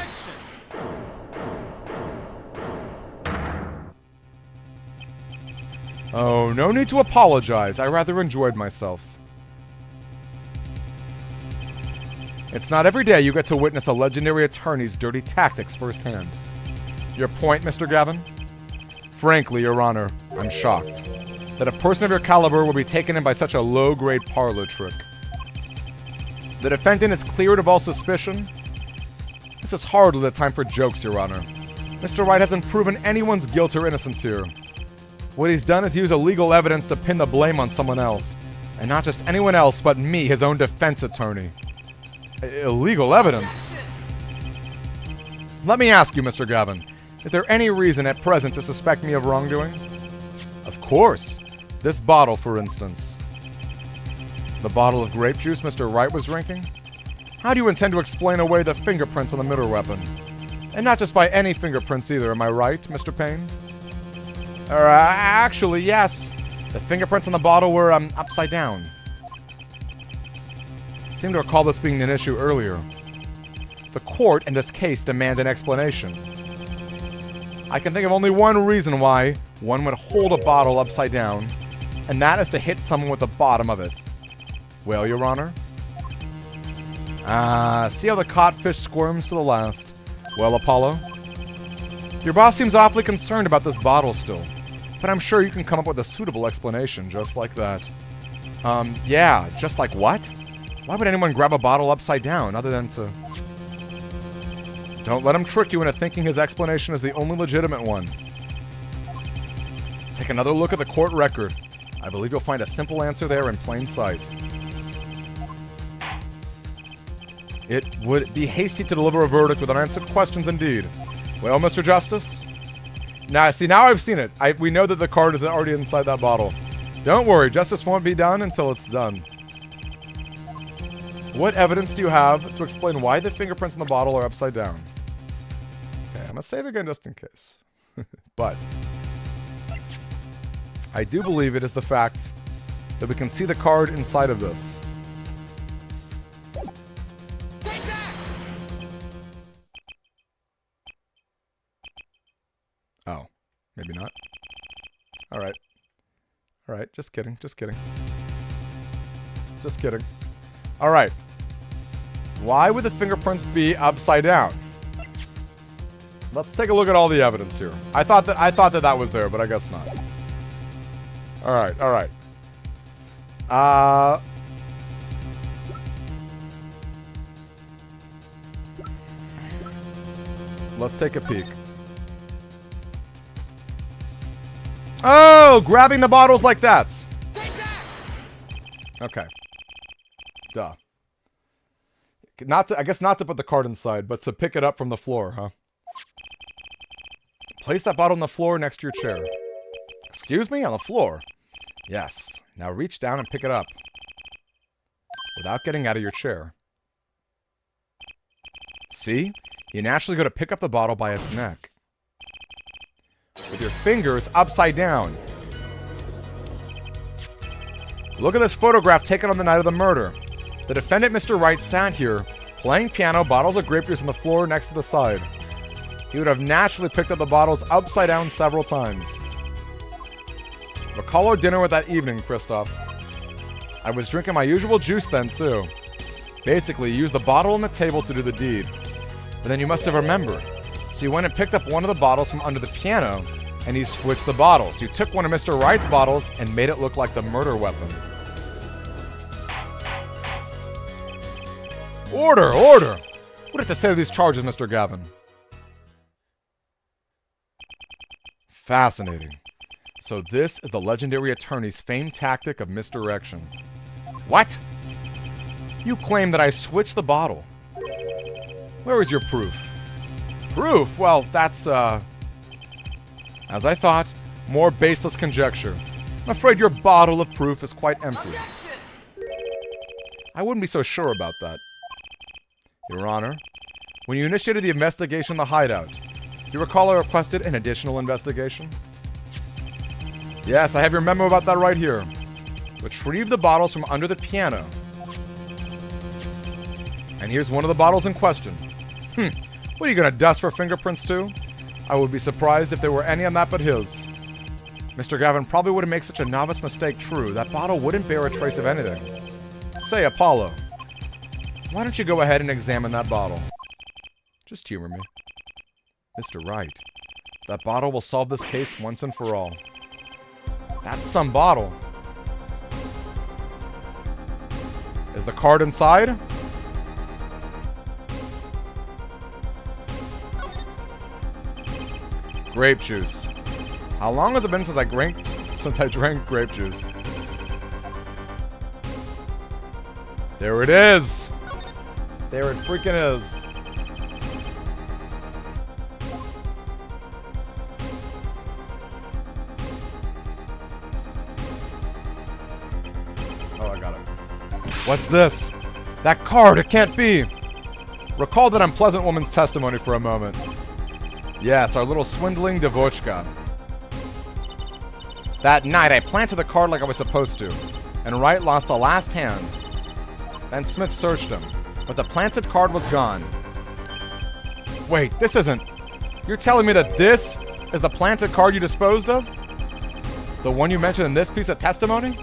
Oh, no need to apologize. I rather enjoyed myself. It's not every day you get to witness a legendary attorney's dirty tactics firsthand. Your point, Mr. Gavin? Frankly, Your Honor, I'm shocked that a person of your caliber will be taken in by such a low-grade parlor trick. The defendant is cleared of all suspicion. This is hardly the time for jokes, Your Honor. Mr. Wright hasn't proven anyone's guilt or innocence here. What he's done is use illegal evidence to pin the blame on someone else. And not just anyone else, but me, his own defense attorney. Illegal evidence? Let me ask you, Mr. Gavin, is there any reason at present to suspect me of wrongdoing? Of course. This bottle, for instance. The bottle of grape juice Mr. Wright was drinking? How do you intend to explain away the fingerprints on the murder weapon? And not just by any fingerprints either, am I right, Mr. Payne? Actually, yes. The fingerprints on the bottle were, upside down. seem to recall this being an issue earlier. The court, in this case, demand an explanation. I can think of only one reason why one would hold a bottle upside down, and that is to hit someone with the bottom of it. Well, Your Honor? See how the codfish squirms to the last. Well, Apollo? Your boss seems awfully concerned about this bottle still, but I'm sure you can come up with a suitable explanation just like that. Yeah, just like what? Why would anyone grab a bottle upside down other than to... Don't let him trick you into thinking his explanation is the only legitimate one. Take another look at the court record. I believe you'll find a simple answer there in plain sight. It would be hasty to deliver a verdict with unanswered questions indeed. Well, Mr. Justice? Now I've seen it. We know that the card is already inside that bottle. Don't worry, justice won't be done until it's done. What evidence do you have to explain why the fingerprints in the bottle are upside down? Okay, I'm gonna save again just in case. But I do believe it is the fact that we can see the card inside of this. Oh, maybe not. Alright. Alright, just kidding, just kidding. Just kidding. Alright. Why would the fingerprints be upside down? Let's take a look at all the evidence here. I thought that was there, but I guess not. Alright, alright. Let's take a peek. Oh, grabbing the bottles like that. Okay. Duh. I guess not to put the card inside, but to pick it up from the floor, huh? Place that bottle on the floor next to your chair. Excuse me? On the floor? Yes. Now reach down and pick it up. Without getting out of your chair. See? You naturally go to pick up the bottle by its neck. With your fingers upside down. Look at this photograph taken on the night of the murder. The defendant, Mr. Wright, sat here, playing piano, bottles of grape juice on the floor next to the side. He would have naturally picked up the bottles upside down several times. Recall our dinner with that evening, Christoph. I was drinking my usual juice then, too. Basically, you used the bottle on the table to do the deed. But then you must have remembered. So you went and picked up one of the bottles from under the piano, and you switched the bottles. You took one of Mr. Wright's bottles and made it look like the murder weapon. Order! Order! What do you have to say to these charges, Mr. Gavin? Fascinating. So this is the legendary attorney's famed tactic of misdirection. What? You claim that I switched the bottle. Where is your proof? Proof? Well, that's, as I thought, more baseless conjecture. I'm afraid your bottle of proof is quite empty. I wouldn't be so sure about that. Your Honor, when you initiated the investigation in the hideout, do you recall I requested an additional investigation? Yes, I have your memo about that right here. Retrieve the bottles from under the piano. And here's one of the bottles in question. What are you gonna dust for fingerprints too? I would be surprised if there were any on that but his. Mr. Gavin probably wouldn't make such a novice mistake true. That bottle wouldn't bear a trace of anything. Say, Apollo, why don't you go ahead and examine that bottle? Just humor me. Mr. Wright, that bottle will solve this case once and for all. That's some bottle. Is the card inside? Grape juice. How long has it been since I drank grape juice? There it is. There it freaking is. Oh, I got it. What's this? That card, it can't be. Recall that unpleasant woman's testimony for a moment. Yes, our little swindling Devochka. That night, I planted the card like I was supposed to, and Wright lost the last hand. Then Smith searched him, but the planted card was gone. Wait, this isn't... You're telling me that this is the planted card you disposed of? The one you mentioned in this piece of testimony?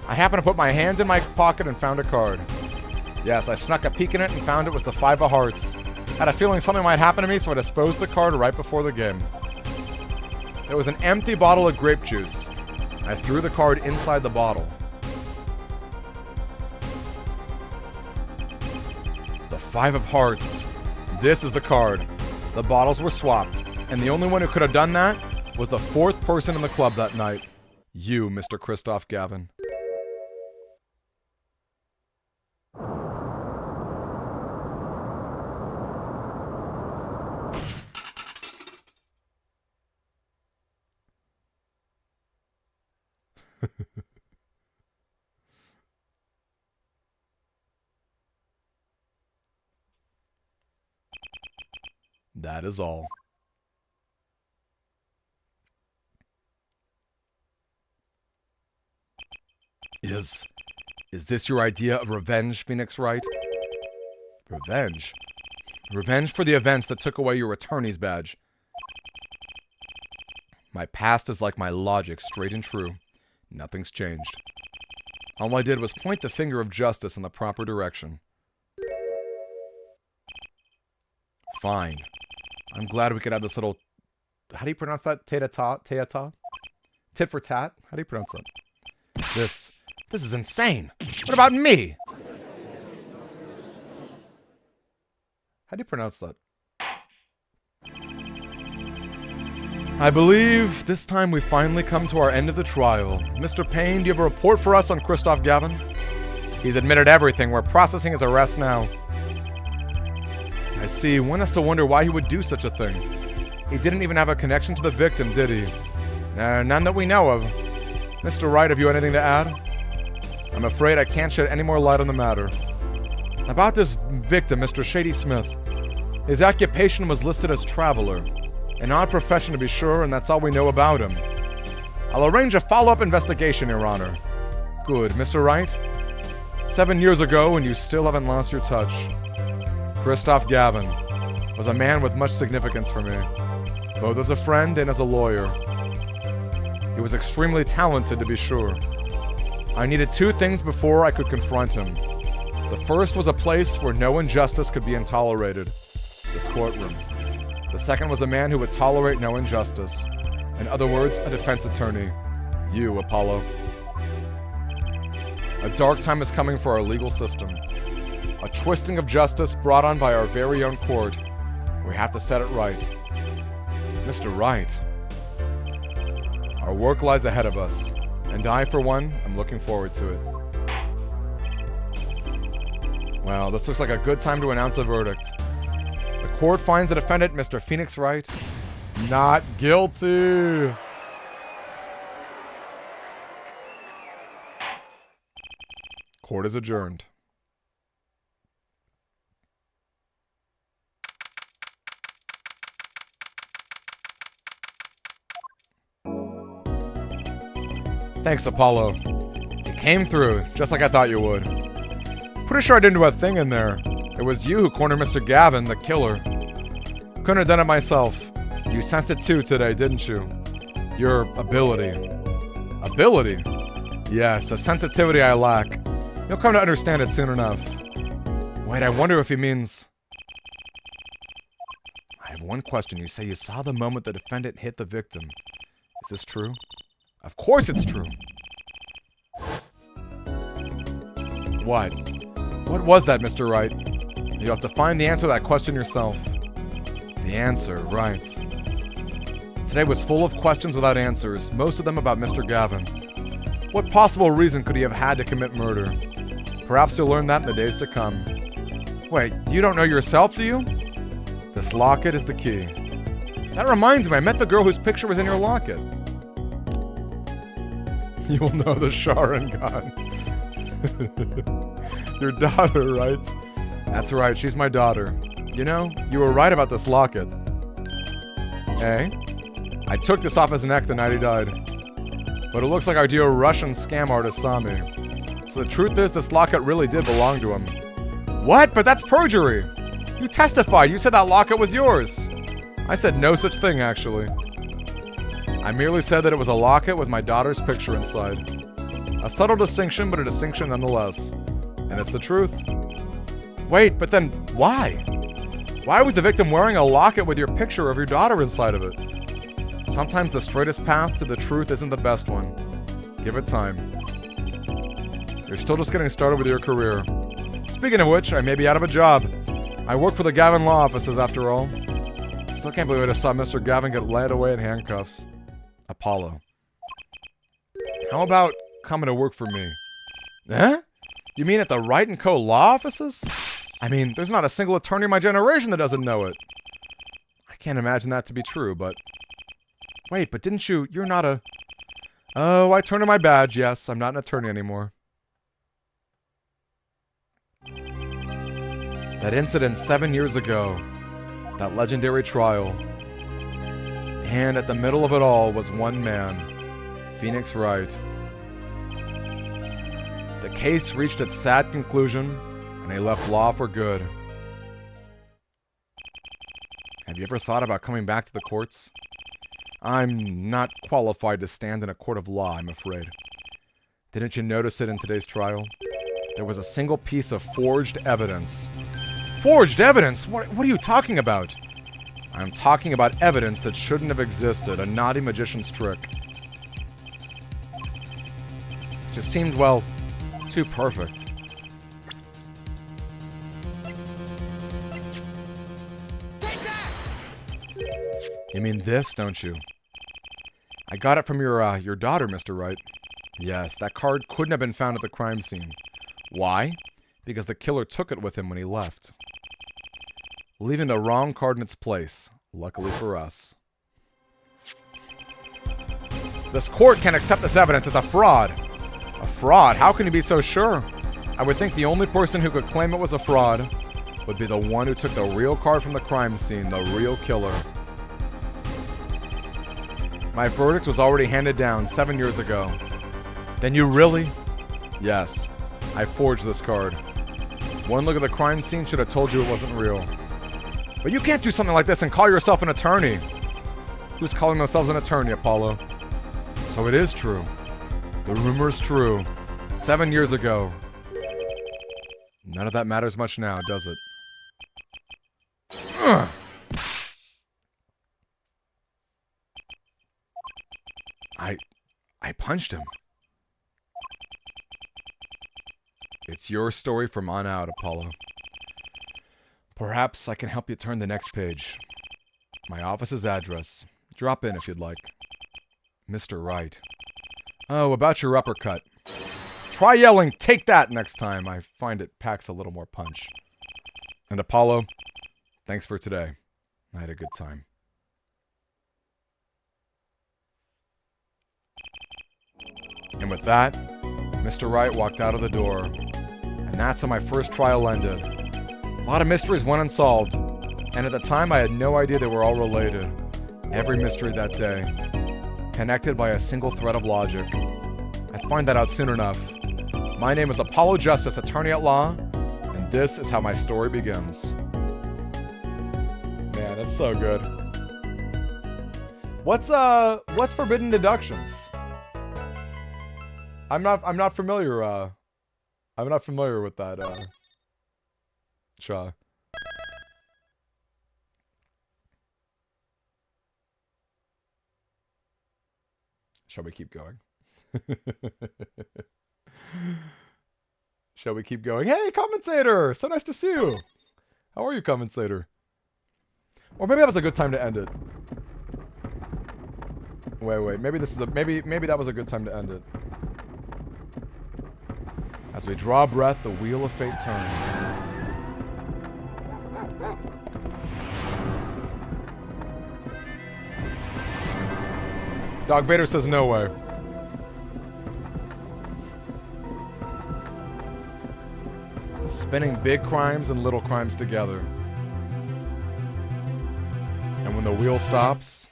I happened to put my hand in my pocket and found a card. Yes, I snuck a peek in it and found it was the 5 of hearts. Had a feeling something might happen to me, so I disposed the card right before the game. It was an empty bottle of grape juice. I threw the card inside the bottle. The 5 of hearts. This is the card. The bottles were swapped, and the only one who could have done that was the 4th person in the club that night. You, Mr. Christoph Gavin. That is all. Is this your idea of revenge, Phoenix Wright? Revenge? Revenge for the events that took away your attorney's badge. My past is like my logic, straight and true. Nothing's changed. All I did was point the finger of justice in the proper direction. Fine. I'm glad we could have this little... How do you pronounce that? Tata? Tit for tat? How do you pronounce that? This is insane. What about me? How do you pronounce that? I believe this time we finally come to our end of the trial. Mr. Payne, do you have a report for us on Christoph Gavin? He's admitted everything. We're processing his arrest now. I see. One has to wonder why he would do such a thing. He didn't even have a connection to the victim, did he? None that we know of. Mr. Wright, have you anything to add? I'm afraid I can't shed any more light on the matter. About this victim, Mr. Shady Smith. His occupation was listed as traveler. An odd profession to be sure, and that's all we know about him. I'll arrange a follow-up investigation, Your Honor. Good. Mr. Wright? 7 years ago, and you still haven't lost your touch. Christoph Gavin was a man with much significance for me, both as a friend and as a lawyer. He was extremely talented, to be sure. I needed 2 things before I could confront him. The first was a place where no injustice could be tolerated, this courtroom. The second was a man who would tolerate no injustice. In other words, a defense attorney. You, Apollo. A dark time is coming for our legal system. A twisting of justice brought on by our very own court. We have to set it right. Mr. Wright. Our work lies ahead of us, and I, for one, am looking forward to it. Well, this looks like a good time to announce a verdict. The court finds the defendant, Mr. Phoenix Wright, not guilty. Court is adjourned. Thanks, Apollo. You came through, just like I thought you would. Pretty sure I didn't do a thing in there. It was you who cornered Mr. Gavin, the killer. Couldn't have done it myself. You sensed it too today, didn't you? Your ability. Ability? Yes, a sensitivity I lack. You'll come to understand it soon enough. Wait, I wonder if he means... I have one question. You say you saw the moment the defendant hit the victim. Is this true? Of course it's true. What? What was that, Mr. Wright? You have to find the answer to that question yourself. The answer, right. Today was full of questions without answers, most of them about Mr. Gavin. What possible reason could he have had to commit murder? Perhaps you'll learn that in the days to come. Wait, you don't know yourself, do you? This locket is the key. That reminds me, I met the girl whose picture was in your locket. You will know the Sharingan. Your daughter, right? That's right, she's my daughter. You know, you were right about this locket. Eh? I took this off his neck the night he died. But it looks like our dear Russian scam artist saw me. So the truth is, this locket really did belong to him. What? But that's perjury! You testified. You said that locket was yours. I said no such thing, actually. I merely said that it was a locket with my daughter's picture inside. A subtle distinction, but a distinction nonetheless. And it's the truth. Wait, but then why? Why was the victim wearing a locket with your picture of your daughter inside of it? Sometimes the straightest path to the truth isn't the best one. Give it time. You're still just getting started with your career. Speaking of which, I may be out of a job. I work for the Gavin Law Offices, after all. Still can't believe I just saw Mr. Gavin get led away in handcuffs. Apollo. How about coming to work for me? Eh? You mean at the Wright & Co. Law Offices? I mean, there's not a single attorney in my generation that doesn't know it. I can't imagine that to be true, but... Wait, but didn't you... You're not a... Oh, I turned in my badge. Yes, I'm not an attorney anymore. That incident 7 years ago. That legendary trial. And at the middle of it all was one man. Phoenix Wright. The case reached its sad conclusion, and he left law for good. Have you ever thought about coming back to the courts? I'm not qualified to stand in a court of law, I'm afraid. Didn't you notice it in today's trial? There was a single piece of forged evidence. Forged evidence? What are you talking about? I'm talking about evidence that shouldn't have existed, a naughty magician's trick. It just seemed, well, too perfect. You mean this, don't you? I got it from your daughter, Mr. Wright. Yes, that card couldn't have been found at the crime scene. Why? Because the killer took it with him when he left. Leaving the wrong card in its place, luckily for us. This court can't accept this evidence. It's a fraud. A fraud? How can you be so sure? I would think the only person who could claim it was a fraud would be the one who took the real card from the crime scene, the real killer. My verdict was already handed down 7 years ago. Then you really? Yes, I forged this card. One look at the crime scene should have told you it wasn't real. But you can't do something like this and call yourself an attorney. Who's calling themselves an attorney, Apollo? So it is true. The rumor is true. 7 years ago. None of that matters much now, does it? Ugh. I punched him. It's your story from on out, Apollo. Perhaps I can help you turn the next page. My office's address. Drop in if you'd like. Mr. Wright. Oh, about your uppercut. Try yelling, "Take that," next time. I find it packs a little more punch. And Apollo, thanks for today. I had a good time. And with that, Mr. Wright walked out of the door. And that's how my first trial ended. A lot of mysteries went unsolved. And at the time, I had no idea they were all related. Every mystery that day. Connected by a single thread of logic. I'd find that out soon enough. My name is Apollo Justice, attorney at law. And this is how my story begins. Man, it's so good. What's forbidden deductions? I'm not familiar with that, Shaw. Shall we keep going? Shall we keep going? Hey, Commentator! So nice to see you! How are you, Commentator? Or maybe that was a good time to end it. Wait. Maybe that was a good time to end it. As we draw breath, the wheel of fate turns. Dog Vader says no way. Spinning big crimes and little crimes together. And when the wheel stops...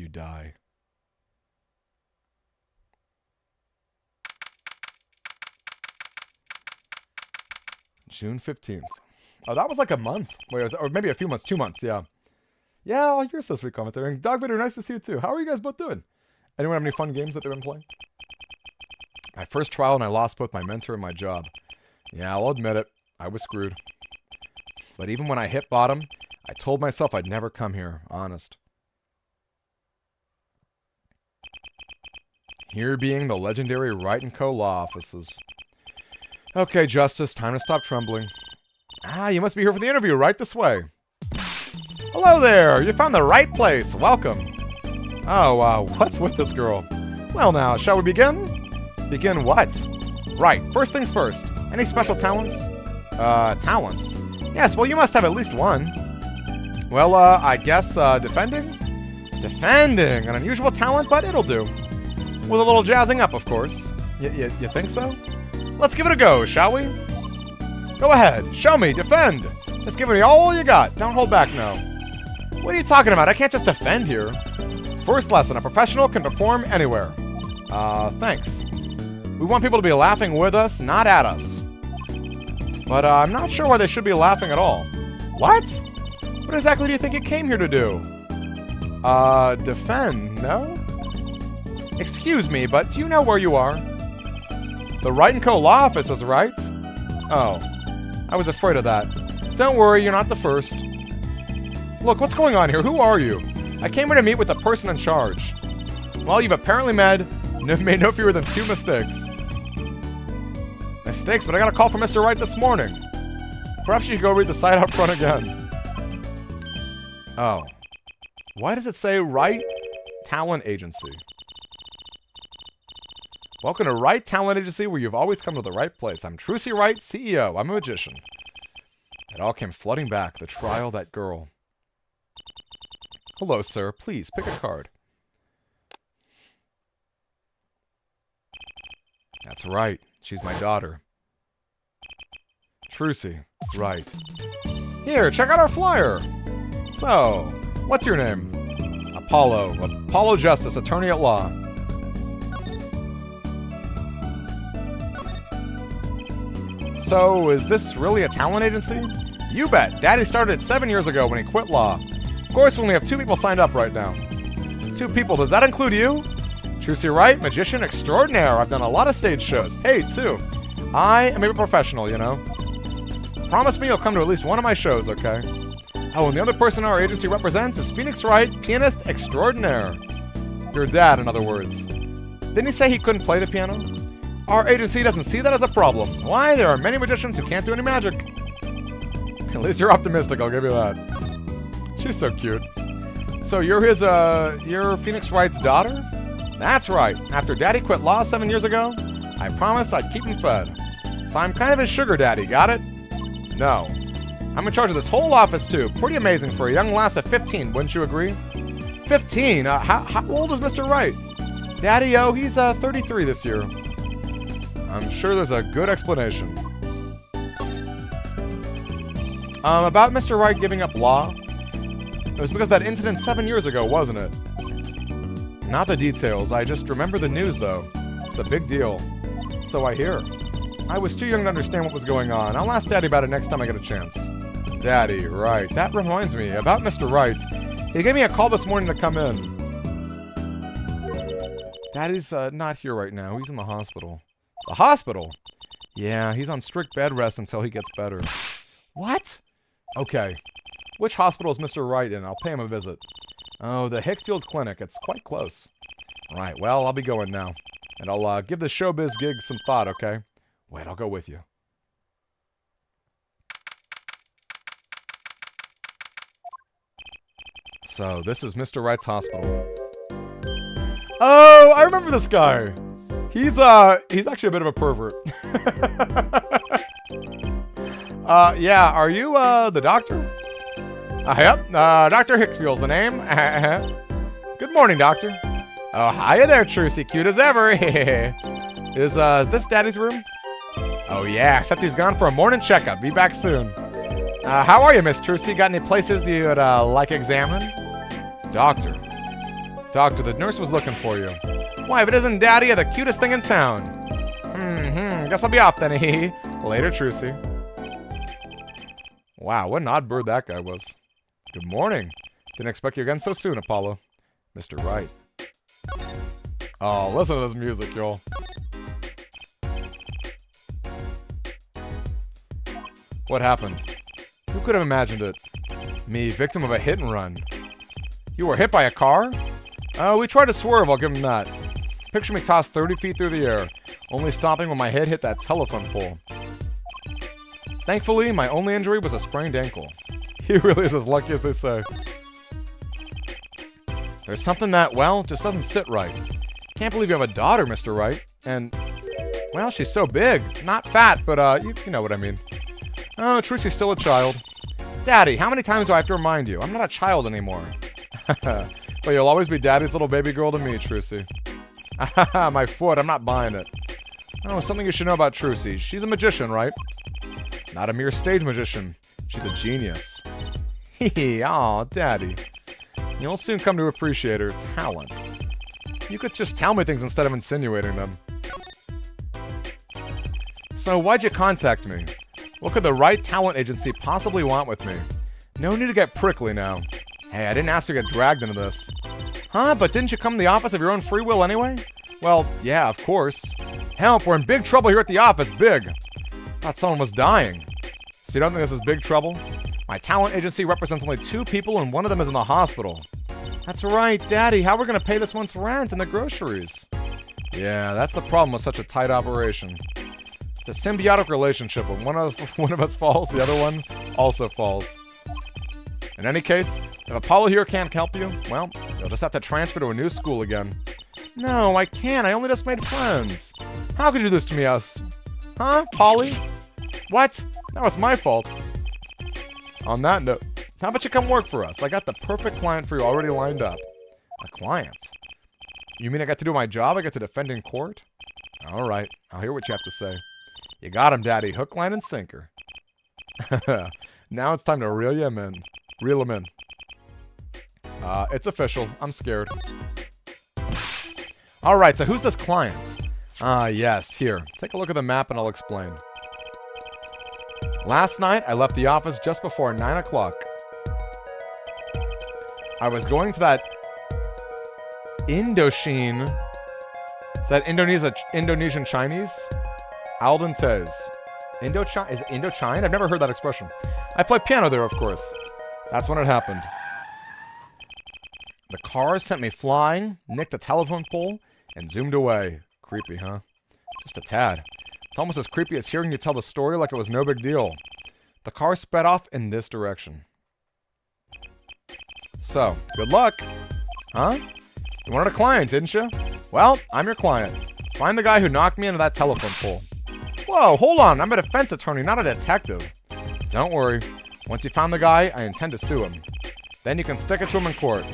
you die. June 15th. Oh, that was like a month. Wait, or maybe a few months. 2 months, yeah. Yeah, well, you're so sweet commentator. And Dog Vader, nice to see you too. How are you guys both doing? Anyone have any fun games that they've been playing? My first trial and I lost both my mentor and my job. Yeah, I'll admit it. I was screwed. But even when I hit bottom, I told myself I'd never come here. Honest. Here being the legendary Wright & Co. law offices. Okay, Justice, time to stop trembling. Ah, you must be here for the interview, right this way. Hello there, you found the right place. Welcome. Oh, wow, what's with this girl? Well now, shall we begin? Begin what? Right, first things first. Any special talents? Talents? Yes, well, you must have at least one. Well, I guess, defending? Defending, an unusual talent, but it'll do. With a little jazzing up, of course. You think so? Let's give it a go, shall we? Go ahead, show me, defend. Just give me all you got. Don't hold back now. What are you talking about? I can't just defend here. First lesson, a professional can perform anywhere. Thanks. We want people to be laughing with us, not at us. But I'm not sure why they should be laughing at all. What? What exactly do you think you came here to do? Defend, no? Excuse me, but do you know where you are? The Wright & Co. law office is right. Oh, I was afraid of that. Don't worry, you're not the first. Look, what's going on here? Who are you? I came here to meet with the person in charge. Well, you've apparently made no fewer than 2 mistakes. Mistakes? But I got a call from Mr. Wright this morning. Perhaps you should go read the site up front again. Oh. Why does it say Wright Talent Agency? Welcome to Wright Talent Agency, where you've always come to the right place. I'm Trucy Wright, CEO. I'm a magician. It all came flooding back. The trial, that girl. Hello, sir. Please, pick a card. That's right. She's my daughter. Trucy. Right. Here, check out our flyer. So, what's your name? Apollo. Apollo Justice, attorney at law. So, is this really a talent agency? You bet. Daddy started it 7 years ago when he quit law. Of course, we only have 2 people signed up right now. 2 people. Does that include you? Trucy Wright, magician extraordinaire. I've done a lot of stage shows. Paid, too. I am a professional, you know. Promise me you'll come to at least one of my shows, okay? Oh, and the other person our agency represents is Phoenix Wright, pianist extraordinaire. Your dad, in other words. Didn't he say he couldn't play the piano? Our agency doesn't see that as a problem. Why? There are many magicians who can't do any magic. At least you're optimistic, I'll give you that. She's so cute. So you're you're Phoenix Wright's daughter? That's right. After Daddy quit law 7 years ago, I promised I'd keep him fed. So I'm kind of his sugar daddy, got it? No. I'm in charge of this whole office, too. Pretty amazing for a young lass of 15, wouldn't you agree? 15? How old is Mr. Wright? Daddy-o, he's 33 this year. I'm sure there's a good explanation. About Mr. Wright giving up law? It was because that incident 7 years ago, wasn't it? Not the details. I just remember the news, though. It's a big deal. So I hear. I was too young to understand what was going on. I'll ask Daddy about it next time I get a chance. Daddy, right. That reminds me. About Mr. Wright. He gave me a call this morning to come in. Daddy's not here right now. He's in the hospital. The hospital? Yeah, he's on strict bed rest until he gets better. What? Okay. Which hospital is Mr. Wright in? I'll pay him a visit. Oh, the Hickfield Clinic. It's quite close. Right, well, I'll be going now. And I'll give the showbiz gig some thought, okay? Wait, I'll go with you. So, this is Mr. Wright's hospital. Oh, I remember this guy. He's actually a bit of a pervert. Yeah, are you, the doctor? Yep, Dr. Hicksfield's the name. Good morning, doctor. Oh, hiya there, Trucy, cute as ever. Is this Daddy's room? Oh, yeah, except he's gone for a morning checkup. Be back soon. How are you, Miss Trucy? Got any places you'd, like examined? Doctor. Doctor, the nurse was looking for you. Why, if it isn't Daddy, you're the cutest thing in town. Guess I'll be off then, hee. Later, Trucy. Wow, what an odd bird that guy was. Good morning. Didn't expect you again so soon, Apollo. Mr. Wright. Oh, listen to this music, y'all. What happened? Who could have imagined it? Me, victim of a hit and run. You were hit by a car? We tried to swerve, I'll give him that. Picture me tossed 30 feet through the air, only stopping when my head hit that telephone pole. Thankfully, my only injury was a sprained ankle. He really is as lucky as they say. There's something that, well, just doesn't sit right. Can't believe you have a daughter, Mr. Wright. And, well, she's so big. Not fat, but, you know what I mean. Oh, Trucy's still a child. Daddy, how many times do I have to remind you? I'm not a child anymore. But you'll always be Daddy's little baby girl to me, Trucy. My foot, I'm not buying it. Oh, something you should know about Trucy. She's a magician, right? Not a mere stage magician. She's a genius. Hee, aw, Daddy. You'll soon come to appreciate her talent. You could just tell me things instead of insinuating them. So, why'd you contact me? What could the Wright Talent Agency possibly want with me? No need to get prickly now. Hey, I didn't ask you to get dragged into this. Huh? But didn't you come to the office of your own free will anyway? Well, yeah, of course. Help, we're in big trouble here at the office, big. Thought someone was dying. So you don't think this is big trouble? My talent agency represents only 2 people and one of them is in the hospital. That's right, Daddy, how are we going to pay this month's rent and the groceries? Yeah, that's the problem with such a tight operation. It's a symbiotic relationship. When one of us falls, the other one also falls. In any case, if Apollo here can't help you, well, you'll just have to transfer to a new school again. No, I can't. I only just made friends. How could you do this to me, us? Huh, Polly? What? That was my fault. On that note, how about you come work for us? I got the perfect client for you already lined up. A client? You mean I got to do my job? I get to defend in court? Alright, I'll hear what you have to say. You got him, Daddy. Hook, line, and sinker. Now it's time to reel him in. Reel him in. It's official. I'm scared. Alright, so who's this client? Yes, here. Take a look at the map and I'll explain. Last night, I left the office just before 9 o'clock. I was going to that Indochine. Is that Indonesian Chinese? Al dentes. Is it Indochine? I've never heard that expression. I play piano there, of course. That's when it happened. The car sent me flying, nicked a telephone pole, and zoomed away. Creepy, huh? Just a tad. It's almost as creepy as hearing you tell the story like it was no big deal. The car sped off in this direction. So, good luck. Huh? You wanted a client, didn't you? Well, I'm your client. Find the guy who knocked me into that telephone pole. Whoa, hold on. I'm a defense attorney, not a detective. Don't worry. Once you found the guy, I intend to sue him. Then you can stick it to him in court.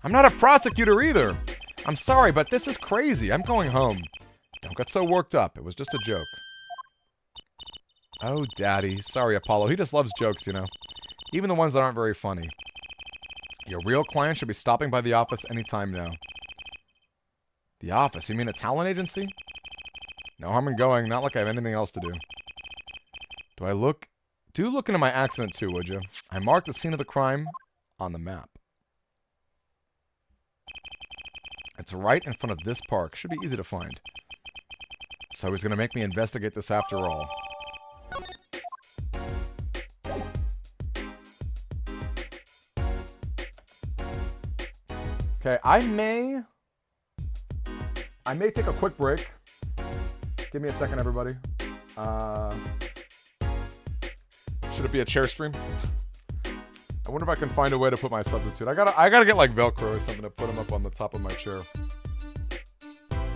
I'm not a prosecutor either. I'm sorry, but this is crazy. I'm going home. Don't get so worked up. It was just a joke. Oh, Daddy. Sorry, Apollo. He just loves jokes, you know. Even the ones that aren't very funny. Your real client should be stopping by the office anytime now. The office? You mean a talent agency? No harm in going. Not like I have anything else to do. Do look into my accident too, would you? I marked the scene of the crime on the map. It's right in front of this park. Should be easy to find. So he's going to make me investigate this after all. Okay, I may take a quick break. Give me a second, everybody. Should it be a chair stream? I wonder if I can find a way to put my substitute. I gotta get like Velcro or something to put him up on the top of my chair.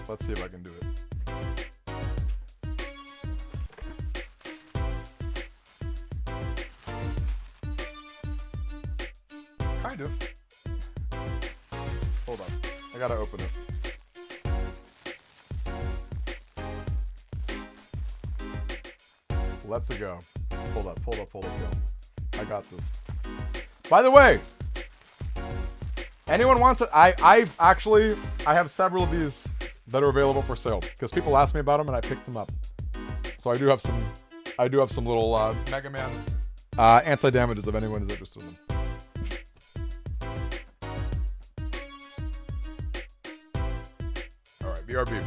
Let's see if I can do it. Kind of. Hold on. I gotta open it. Let's go. Hold up, yo. I got this. By the way, Anyone wants it? I have several of these that are available for sale because people asked me about them and I picked them up. So I do have some little Mega Man anti-damages if anyone is interested in them. All right, BRB.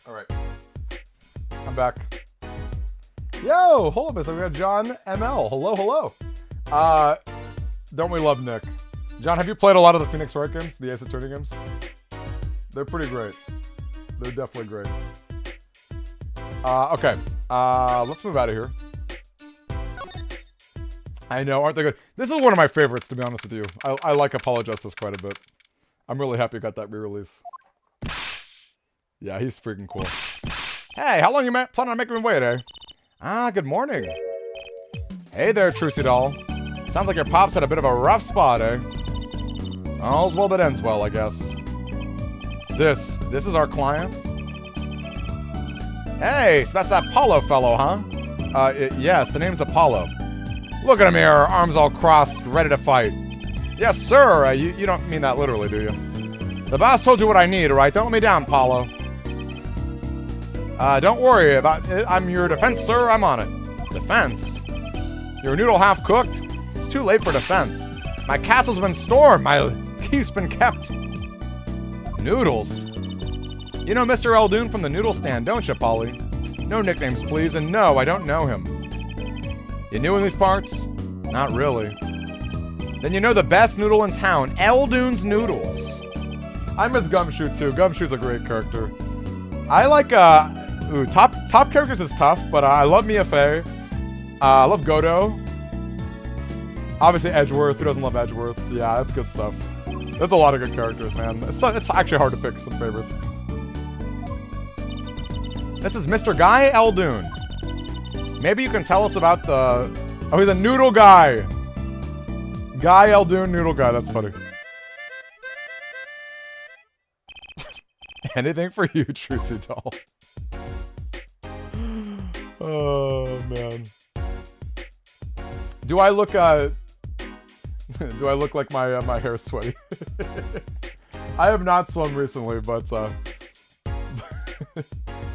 All right, I'm back. Yo, hold up, so we got John ML. Hello, hello. Don't we love Nick? John, have you played a lot of the Phoenix Wright games, the Ace Attorney games? They're pretty great. They're definitely great. Okay, let's move out of here. I know, aren't they good? This is one of my favorites, to be honest with you. I like Apollo Justice quite a bit. I'm really happy I got that re-release. Yeah, he's freaking cool. Hey, how long you planning on making me wait, eh? Ah, good morning. Hey there, Trucy Doll. Sounds like your pops had a bit of a rough spot, eh? All's well that ends well, I guess. This is our client? Hey, so that's that Apollo fellow, huh? Yes, the name's Apollo. Look at him here, arms all crossed, ready to fight. Yes, sir. You don't mean that literally, do you? The boss told you what I need, right? Don't let me down, Apollo. Don't worry about it. I'm your defense, sir. I'm on it. Defense? Your noodle half cooked? It's too late for defense. My castle's been stormed. My keep's been kept. Noodles? You know Mr. Eldoon from the noodle stand, don't you, Polly? No nicknames, please, and no, I don't know him. You new in these parts? Not really. Then you know the best noodle in town, Eldoon's Noodles. I miss Gumshoe, too. Gumshoe's a great character. I like, top characters is tough, but I love Mia Fey. I love Godo. Obviously Edgeworth. Who doesn't love Edgeworth? Yeah, that's good stuff. There's a lot of good characters, man. It's actually hard to pick some favorites. This is Mr. Guy Eldoon. Maybe you can tell us about the... Oh, he's a noodle guy. Guy Eldoon, noodle guy. That's funny. Anything for you, Trucy Doll. Oh, man. Do I look, do I look like my hair's sweaty? I have not swum recently, but,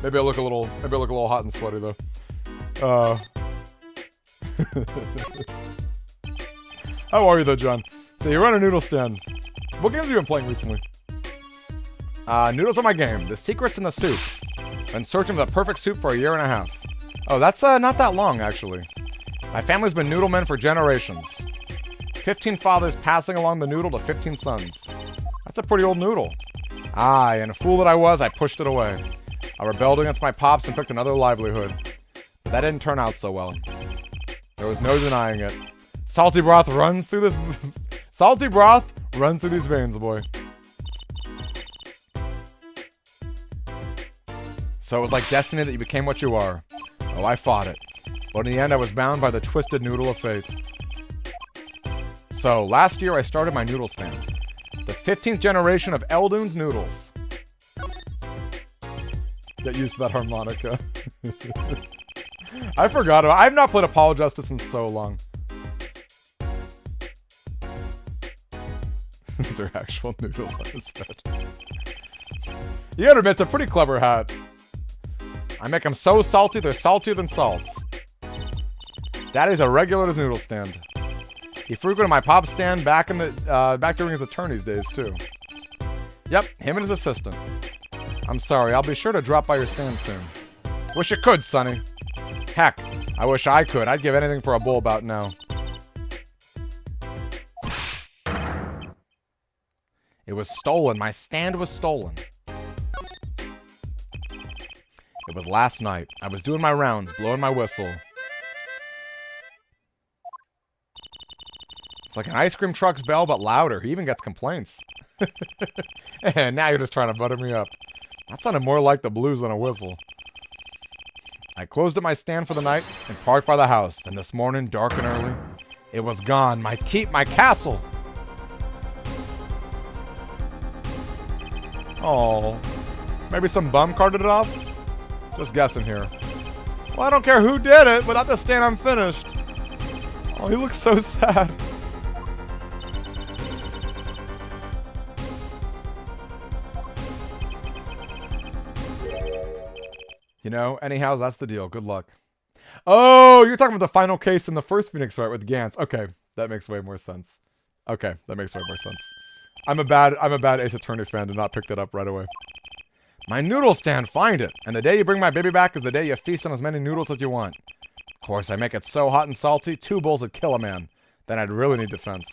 maybe I look a little hot and sweaty, though. How are you, though, John? So you run a noodle stand. What games have you been playing recently? Noodles are my game. The secret's in the soup. Been searching for the perfect soup for 1.5 years. Oh, that's not that long, actually. My family's been noodle men for generations. 15 fathers passing along the noodle to 15 sons. That's a pretty old noodle. Aye, and a fool that I was, I pushed it away. I rebelled against my pops and picked another livelihood. But that didn't turn out so well. There was no denying it. Salty broth runs through this... Salty broth runs through these veins, boy. So it was like destiny that you became what you are. Oh, I fought it. But in the end, I was bound by the twisted noodle of fate. So, last year I started my noodle stand. The 15th generation of Eldoon's noodles. Get used to that harmonica. I forgot. I've not played Apollo Justice in so long. These are actual noodles on his head. You gotta admit, it's a pretty clever hat. I make them so salty, they're saltier than salts. Daddy's a regular at his noodle stand. He frequented my pop stand back during his attorney's days, too. Yep, him and his assistant. I'm sorry, I'll be sure to drop by your stand soon. Wish you could, Sonny. Heck, I wish I could. I'd give anything for a bowl about now. It was stolen. My stand was stolen. It was last night. I was doing my rounds, blowing my whistle. It's like an ice cream truck's bell, but louder. He even gets complaints. And now you're just trying to butter me up. That sounded more like the blues than a whistle. I closed up my stand for the night and parked by the house. Then this morning, dark and early, it was gone. My keep, my castle. Oh, maybe some bum carted it off? Just guessing here. Well, I don't care who did it. Without the stand, I'm finished. Oh, he looks so sad. You know, anyhow, that's the deal. Good luck. Oh, you're talking about the final case in the first Phoenix, right, with Gantz. Okay, that makes way more sense. Okay, that makes way more sense. I'm a bad Ace Attorney fan to not pick that up right away. My noodle stand, find it. And the day you bring my baby back is the day you feast on as many noodles as you want. Of course, I make it so hot and salty, 2 bowls would kill a man. Then I'd really need defense.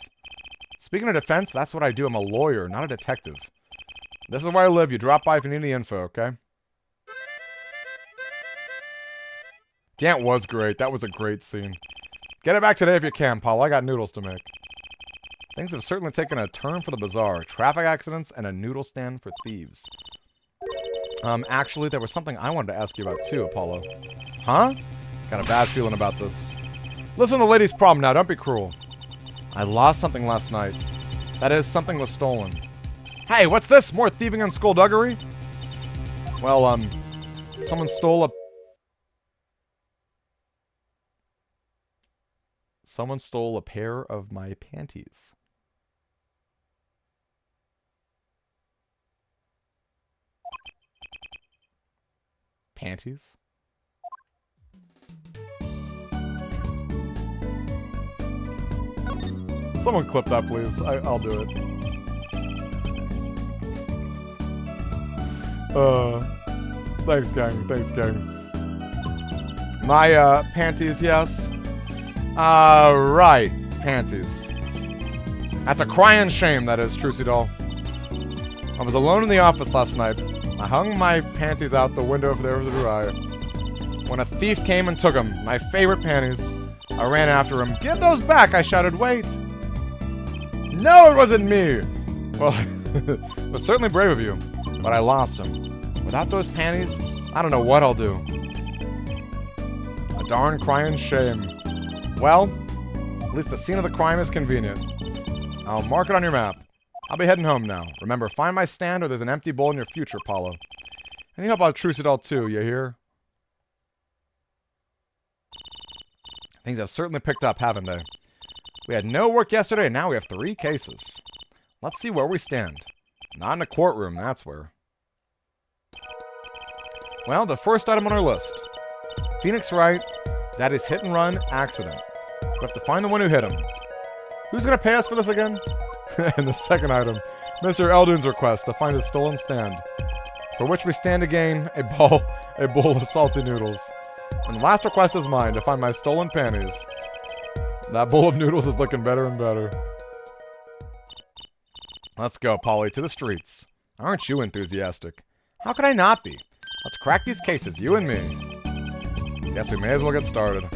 Speaking of defense, that's what I do. I'm a lawyer, not a detective. This is where I live. You drop by if you need any info, okay? Gant was great. That was a great scene. Get it back today if you can, Paul. I got noodles to make. Things have certainly taken a turn for the bizarre. Traffic accidents and a noodle stand for thieves. Actually, there was something I wanted to ask you about too, Apollo. Huh? Got a bad feeling about this. Listen to the lady's problem now. Don't be cruel. I lost something last night. That is, something was stolen. Hey, what's this? More thieving and skullduggery? Well, someone stole a... Someone stole a pair of my panties. Panties? Someone clip that, please. I'll do it. Thanks, gang. Thanks, gang. My, panties, yes. Right. Panties. That's a crying shame, that is, Trucy Doll. I was alone in the office last night. I hung my panties out the window there for the dry. When a thief came and took them, my favorite panties, I ran after him. Give those back, I shouted. Wait. No, it wasn't me. Well, it was certainly brave of you, but I lost them. Without those panties, I don't know what I'll do. A darn crying shame. Well, at least the scene of the crime is convenient. I'll mark it on your map. I'll be heading home now. Remember, find my stand or there's an empty bowl in your future, Paulo. And you help out Trucy Doll too, you hear? Things have certainly picked up, haven't they? We had no work yesterday, and now we have 3 cases. Let's see where we stand. Not in a courtroom, that's where. Well, the first item on our list. Phoenix Wright, that is hit and run accident. We have to find the one who hit him. Who's going to pay us for this again? And the second item, Mr. Eldoon's request to find his stolen stand, for which we stand to gain a bowl of salty noodles. And the last request is mine, to find my stolen panties. That bowl of noodles is looking better and better. Let's go, Polly, to the streets. Aren't you enthusiastic? How could I not be? Let's crack these cases, you and me. Guess we may as well get started.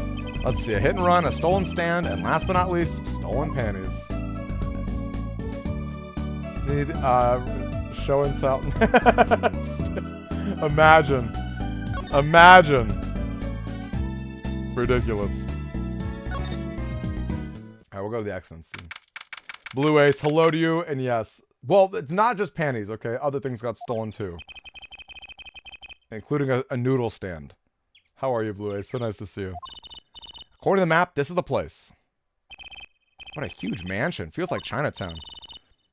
Let's see, a hit and run, a stolen stand, and last but not least, stolen panties. Need, show and tell. Imagine. Imagine. Ridiculous. Alright, we'll go to the accents. Blue Ace, hello to you, and yes. Well, it's not just panties, okay? Other things got stolen too. Including a noodle stand. How are you, Blue Ace? So nice to see you. According to the map, this is the place. What a huge mansion. Feels like Chinatown.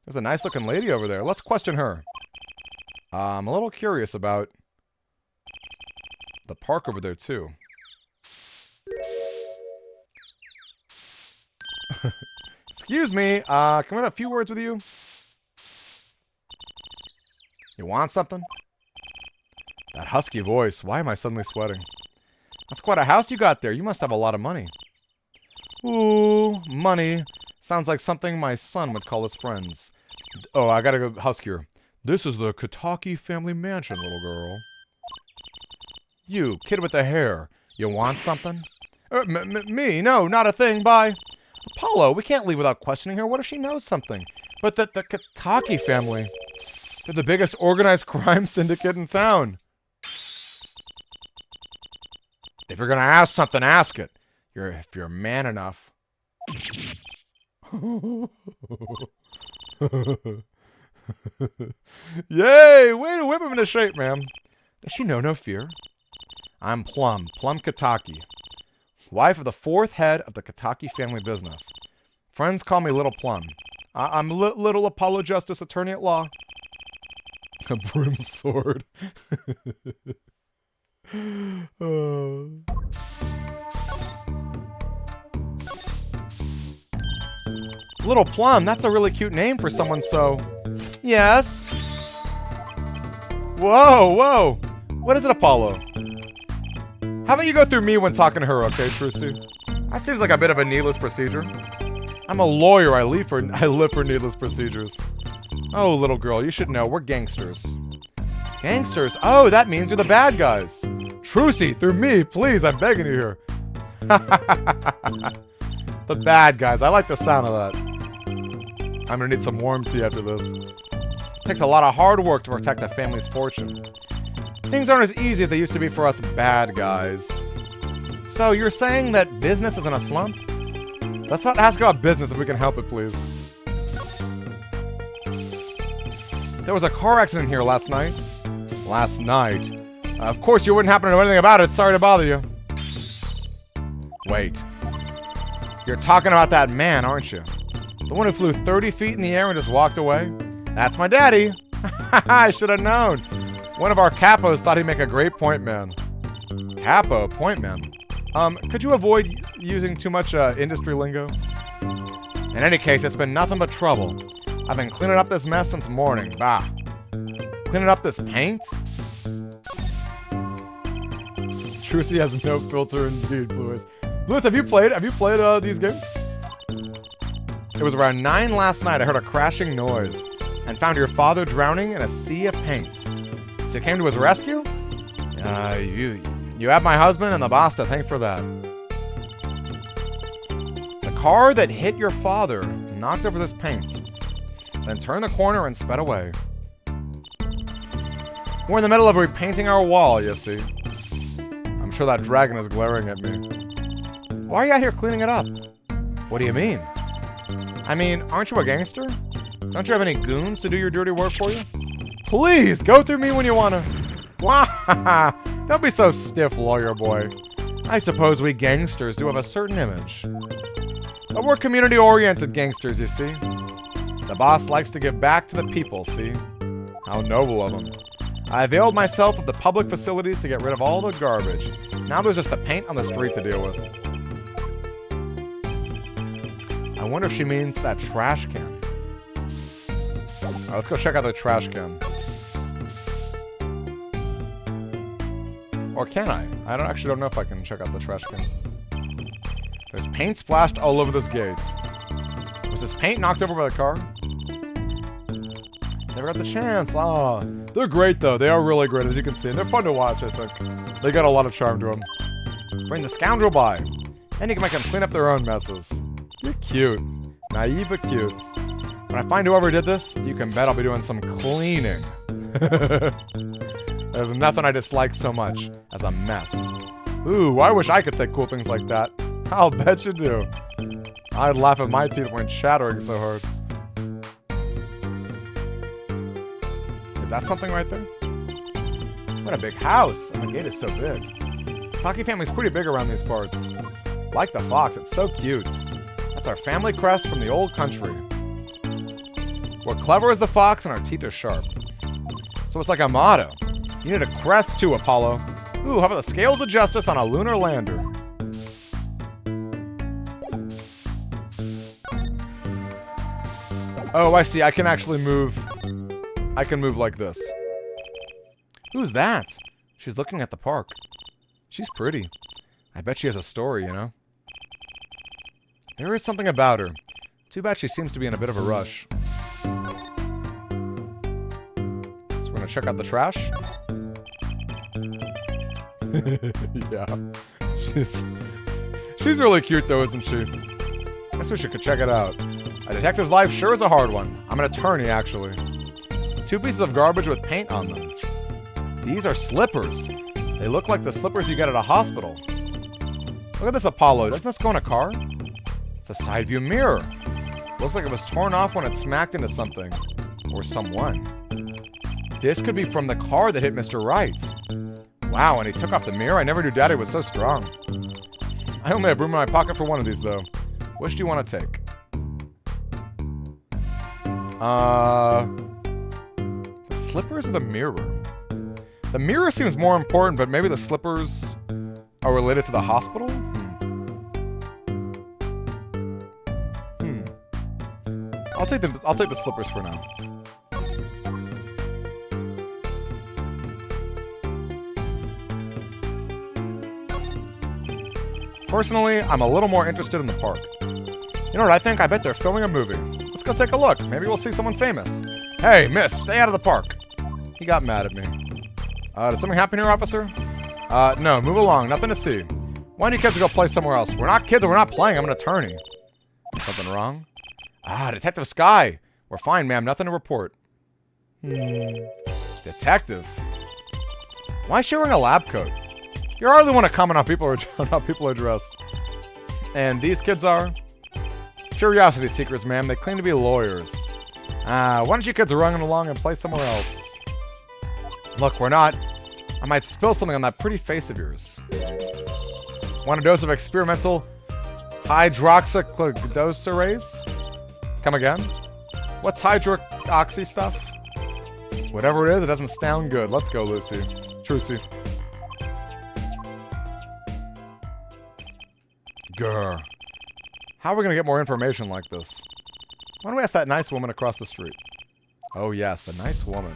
There's a nice looking lady over there. Let's question her. I'm a little curious about the park over there too. Excuse me, can we have a few words with you? You want something? That husky voice, why am I suddenly sweating? That's quite a house you got there. You must have a lot of money. Ooh, money. Sounds like something my son would call his friends. Oh, I gotta go huskier. This is the Kitaki family mansion, little girl. You, kid with the hair. You want something? Me? No, not a thing. Bye. Apollo, we can't leave without questioning her. What if she knows something? But the Kitaki family, they're the biggest organized crime syndicate in town. If you're gonna ask something, ask it. If you're man enough. Yay! Way to whip him into shape, ma'am. Does she know no fear? I'm Plum Kitaki. Wife of the 4th head of the Kitaki family business. Friends call me Little Plum. I'm Little Apollo Justice Attorney at Law. A broom sword. Little Plum, that's a really cute name for someone so... Yes? Whoa! What is it, Apollo? How about you go through me when talking to her, okay, Trucy? That seems like a bit of a needless procedure. I'm a lawyer, I live for needless procedures. Oh, little girl, you should know, we're gangsters. Gangsters? Oh, that means you're the bad guys. Trucy, through me, please, I'm begging you here. The bad guys, I like the sound of that. I'm gonna need some warm tea after this. Takes a lot of hard work to protect a family's fortune. Things aren't as easy as they used to be for us bad guys. So you're saying that business is in a slump? Let's not ask about business if we can help it, please. There was a car accident here last night. Last night? Of course you wouldn't happen to know anything about it. Sorry to bother you. Wait. You're talking about that man, aren't you? The one who flew 30 feet in the air and just walked away? That's my daddy. I should have known. One of our capos thought he'd make a great point man. Capo? Point man? Could you avoid using too much industry lingo? In any case, it's been nothing but trouble. I've been cleaning up this mess since morning. Bah. Cleaning up this paint? Trucy has no filter indeed, Lewis. Lewis, have you played these games? It was around 9 last night I heard a crashing noise and found your father drowning in a sea of paint. So you came to his rescue? You have my husband and the boss to thank for that. The car that hit your father knocked over this paint, then turned the corner and sped away. We're in the middle of repainting our wall, you see. I'm sure that dragon is glaring at me. Why are you out here cleaning it up? What do you mean? I mean, aren't you a gangster? Don't you have any goons to do your dirty work for you? Please, go through me when you wanna. Wah! Don't be so stiff, lawyer boy. I suppose we gangsters do have a certain image. But we're community-oriented gangsters, you see. The boss likes to give back to the people, see? How noble of him. I availed myself of the public facilities to get rid of all the garbage. Now there's just the paint on the street to deal with. I wonder if she means that trash can. Alright, let's go check out the trash can. Or can I? I don't know if I can check out the trash can. There's paint splashed all over this gate. Was this paint knocked over by the car? Never got the chance. Ah, they're great though. They are really great, as you can see. And they're fun to watch, I think. They got a lot of charm to them. Bring the scoundrel by. And you can make them clean up their own messes. You're cute. Naive but cute. When I find whoever did this, you can bet I'll be doing some cleaning. There's nothing I dislike so much as a mess. Ooh, I wish I could say cool things like that. I'll bet you do. I'd laugh if my teeth weren't chattering so hard. Is that something right there? What a big house, and the gate is so big. The Taki family's pretty big around these parts. Like the fox, it's so cute. That's our family crest from the old country. We're clever as the fox, and our teeth are sharp. So it's like a motto. You need a crest too, Apollo. Ooh, how about the scales of justice on a lunar lander? Oh, I see. I can actually move. I can move like this. Who's that? She's looking at the park. She's pretty. I bet she has a story, you know? There is something about her. Too bad she seems to be in a bit of a rush. So we're gonna check out the trash. Yeah. She's really cute though, isn't she? Guess we should check it out. A detective's life sure is a hard one. I'm an attorney, actually. 2 pieces of garbage with paint on them. These are slippers. They look like the slippers you get at a hospital. Look at this Apollo. Doesn't this go in a car? It's a side view mirror. Looks like it was torn off when it smacked into something. Or someone. This could be from the car that hit Mr. Wright. Wow, and he took off the mirror? I never knew Daddy was so strong. I only have room in my pocket for one of these, though. Which do you want to take? The slippers or the mirror? The mirror seems more important, but maybe the slippers are related to the hospital? I'll take the slippers for now. Personally, I'm a little more interested in the park. You know what I think? I bet they're filming a movie. Let's go take a look. Maybe we'll see someone famous. Hey, miss, stay out of the park. He got mad at me. Did something happen here, officer? No, move along. Nothing to see. Why don't you kids go play somewhere else? We're not kids and we're not playing. I'm an attorney. Something wrong? Detective Sky. We're fine, ma'am. Nothing to report. Detective? Why is she wearing a lab coat? You hardly want to comment on how people are dressed. And these kids are? Curiosity seekers, ma'am. They claim to be lawyers. Why don't you kids run along and play somewhere else? Look, we're not. I might spill something on that pretty face of yours. Want a dose of experimental hydroxyclodocerase? Come again? What's hydroxy stuff? Whatever it is, it doesn't sound good. Let's go, Lucy. Trucy. Grr. How are we gonna get more information like this? Why don't we ask that nice woman across the street? Oh yes, the nice woman.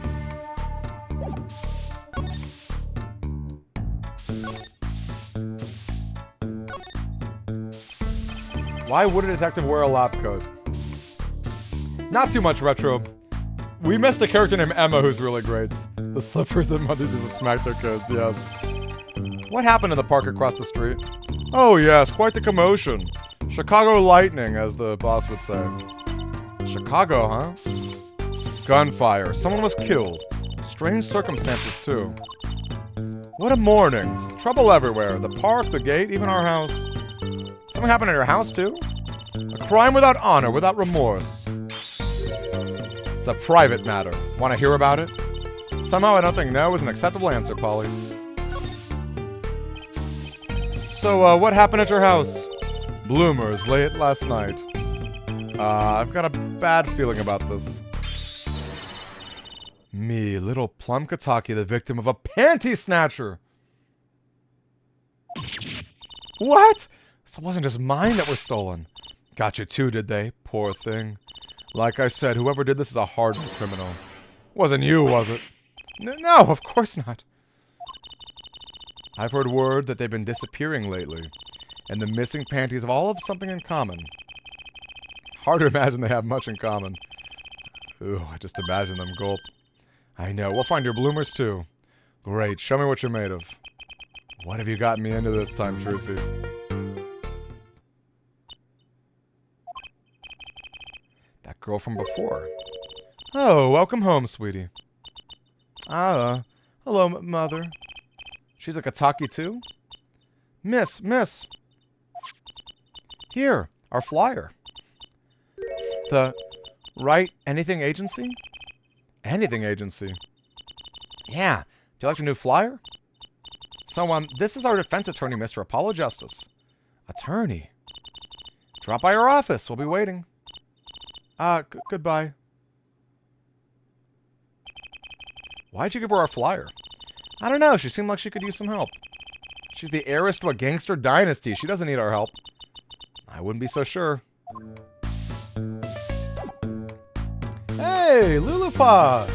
Why would a detective wear a lab coat? Not too much retro. We missed a character named Emma who's really great. The slippers that mothers used to smack their kids, yes. What happened in the park across the street? Oh yes, quite the commotion. Chicago lightning, as the boss would say. Chicago, huh? Gunfire. Someone was killed. Strange circumstances, too. What a morning. Trouble everywhere. The park, the gate, even our house. Something happened at your house, too? A crime without honor, without remorse. It's a private matter. Want to hear about it? Somehow I don't think no is an acceptable answer, Polly. So, what happened at your house? Bloomers, late last night. I've got a bad feeling about this. Me, little Plum Kataki, the victim of a panty snatcher! What? So it wasn't just mine that were stolen. Got you too, did they? Poor thing. Like I said, whoever did this is a hardened criminal. Wasn't you, was it? No, of course not. I've heard word that they've been disappearing lately, and the missing panties have all have something in common. Hard to imagine they have much in common. Ooh, I just imagine them gulp. I know, we'll find your bloomers too. Great, show me what you're made of. What have you gotten me into this time, Trucy? That girl from before. Oh, welcome home, sweetie. Hello, mother. She's a Kataki too? Miss. Here, our flyer. The Right Anything Agency? Anything Agency? Yeah. Do you like the new flyer? So, this is our defense attorney, Mr. Apollo Justice. Attorney? Drop by our office. We'll be waiting. Goodbye. Why'd you give her our flyer? I don't know. She seemed like she could use some help. She's the heiress to a gangster dynasty. She doesn't need our help. I wouldn't be so sure. Hey, Lulupa!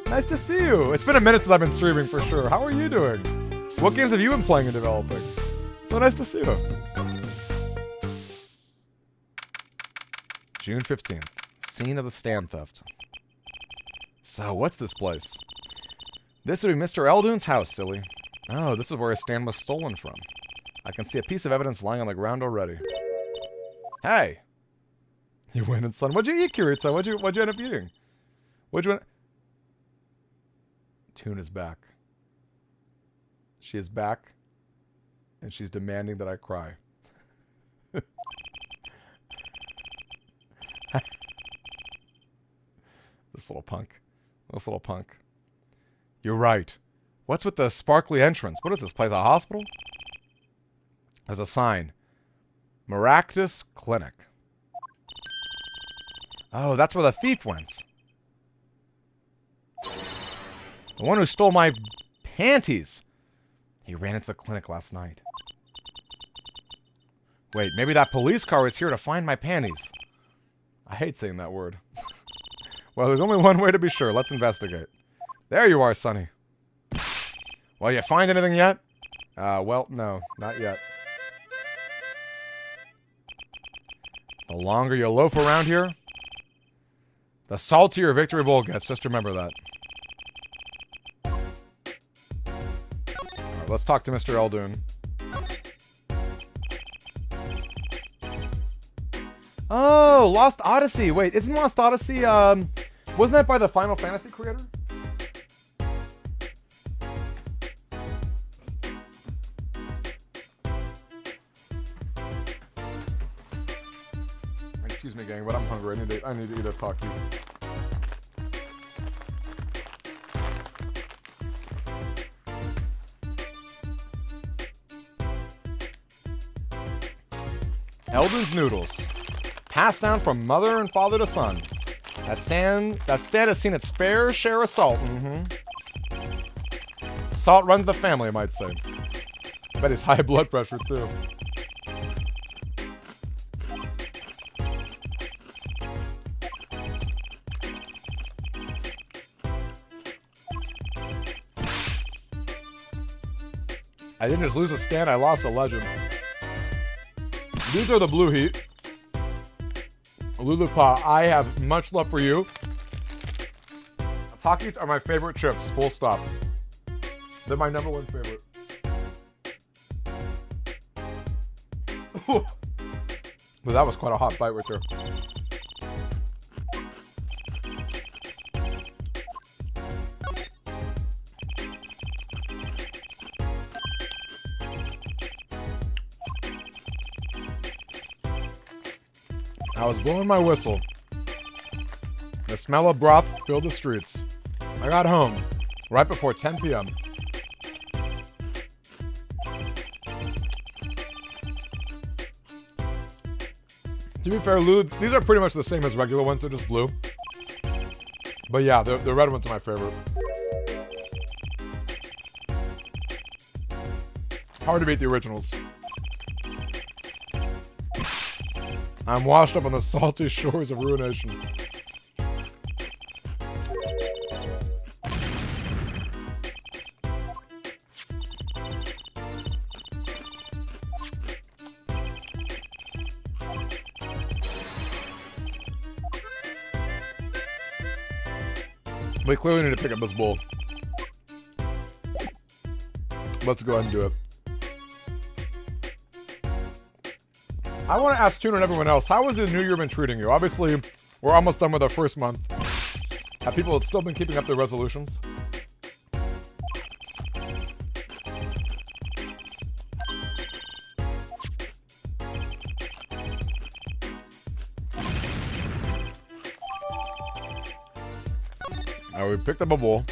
Nice to see you. It's been a minute since I've been streaming for sure. How are you doing? What games have you been playing and developing? So nice to see you. June 15th. Scene of the Stan theft. So, what's this place? This would be Mr. Eldoon's house, silly. Oh, this is where his stand was stolen from. I can see a piece of evidence lying on the ground already. Hey! You went and son. What'd you eat, Kirito? What'd you end up eating? Toon is back. She is back. And she's demanding that I cry. This little punk. You're right. What's with the sparkly entrance? What is this place, a hospital? There's a sign. Maractus Clinic. Oh, that's where the thief went. The one who stole my panties. He ran into the clinic last night. Wait, maybe that police car was here to find my panties. I hate saying that word. Well, there's only one way to be sure. Let's investigate. There you are, Sonny. Well, you find anything yet? Well, no, not yet. The longer you loaf around here, the saltier your victory bowl gets. Just remember that. Alright, let's talk to Mr. Eldoon. Oh, Lost Odyssey. Wait, isn't Lost Odyssey, wasn't that by the Final Fantasy creator? Excuse me, gang, but I'm hungry. I need to eat a Taki. Eldoon's Noodles. Passed down from mother and father to son. That stand has seen its fair share of salt. Salt runs the family, I might say. Bet he's high blood pressure, too. I didn't just lose a stand, I lost a legend. These are the Blue Heat. Lulupa, I have much love for you. Takis are my favorite chips, full stop. They're my #1 favorite. But that was quite a hot bite right there. I was blowing my whistle. The smell of broth filled the streets. I got home right before 10 p.m. To be fair, Lou, these are pretty much the same as regular ones. They're just blue. But yeah, the red ones are my favorite. Hard to beat the originals. I'm washed up on the salty shores of ruination. We clearly need to pick up this bowl. Let's go ahead and do it. I want to ask Toon and everyone else, how has the new year been treating you? Obviously, we're almost done with our first month. Have people still been keeping up their resolutions? Alright, we picked up a bowl.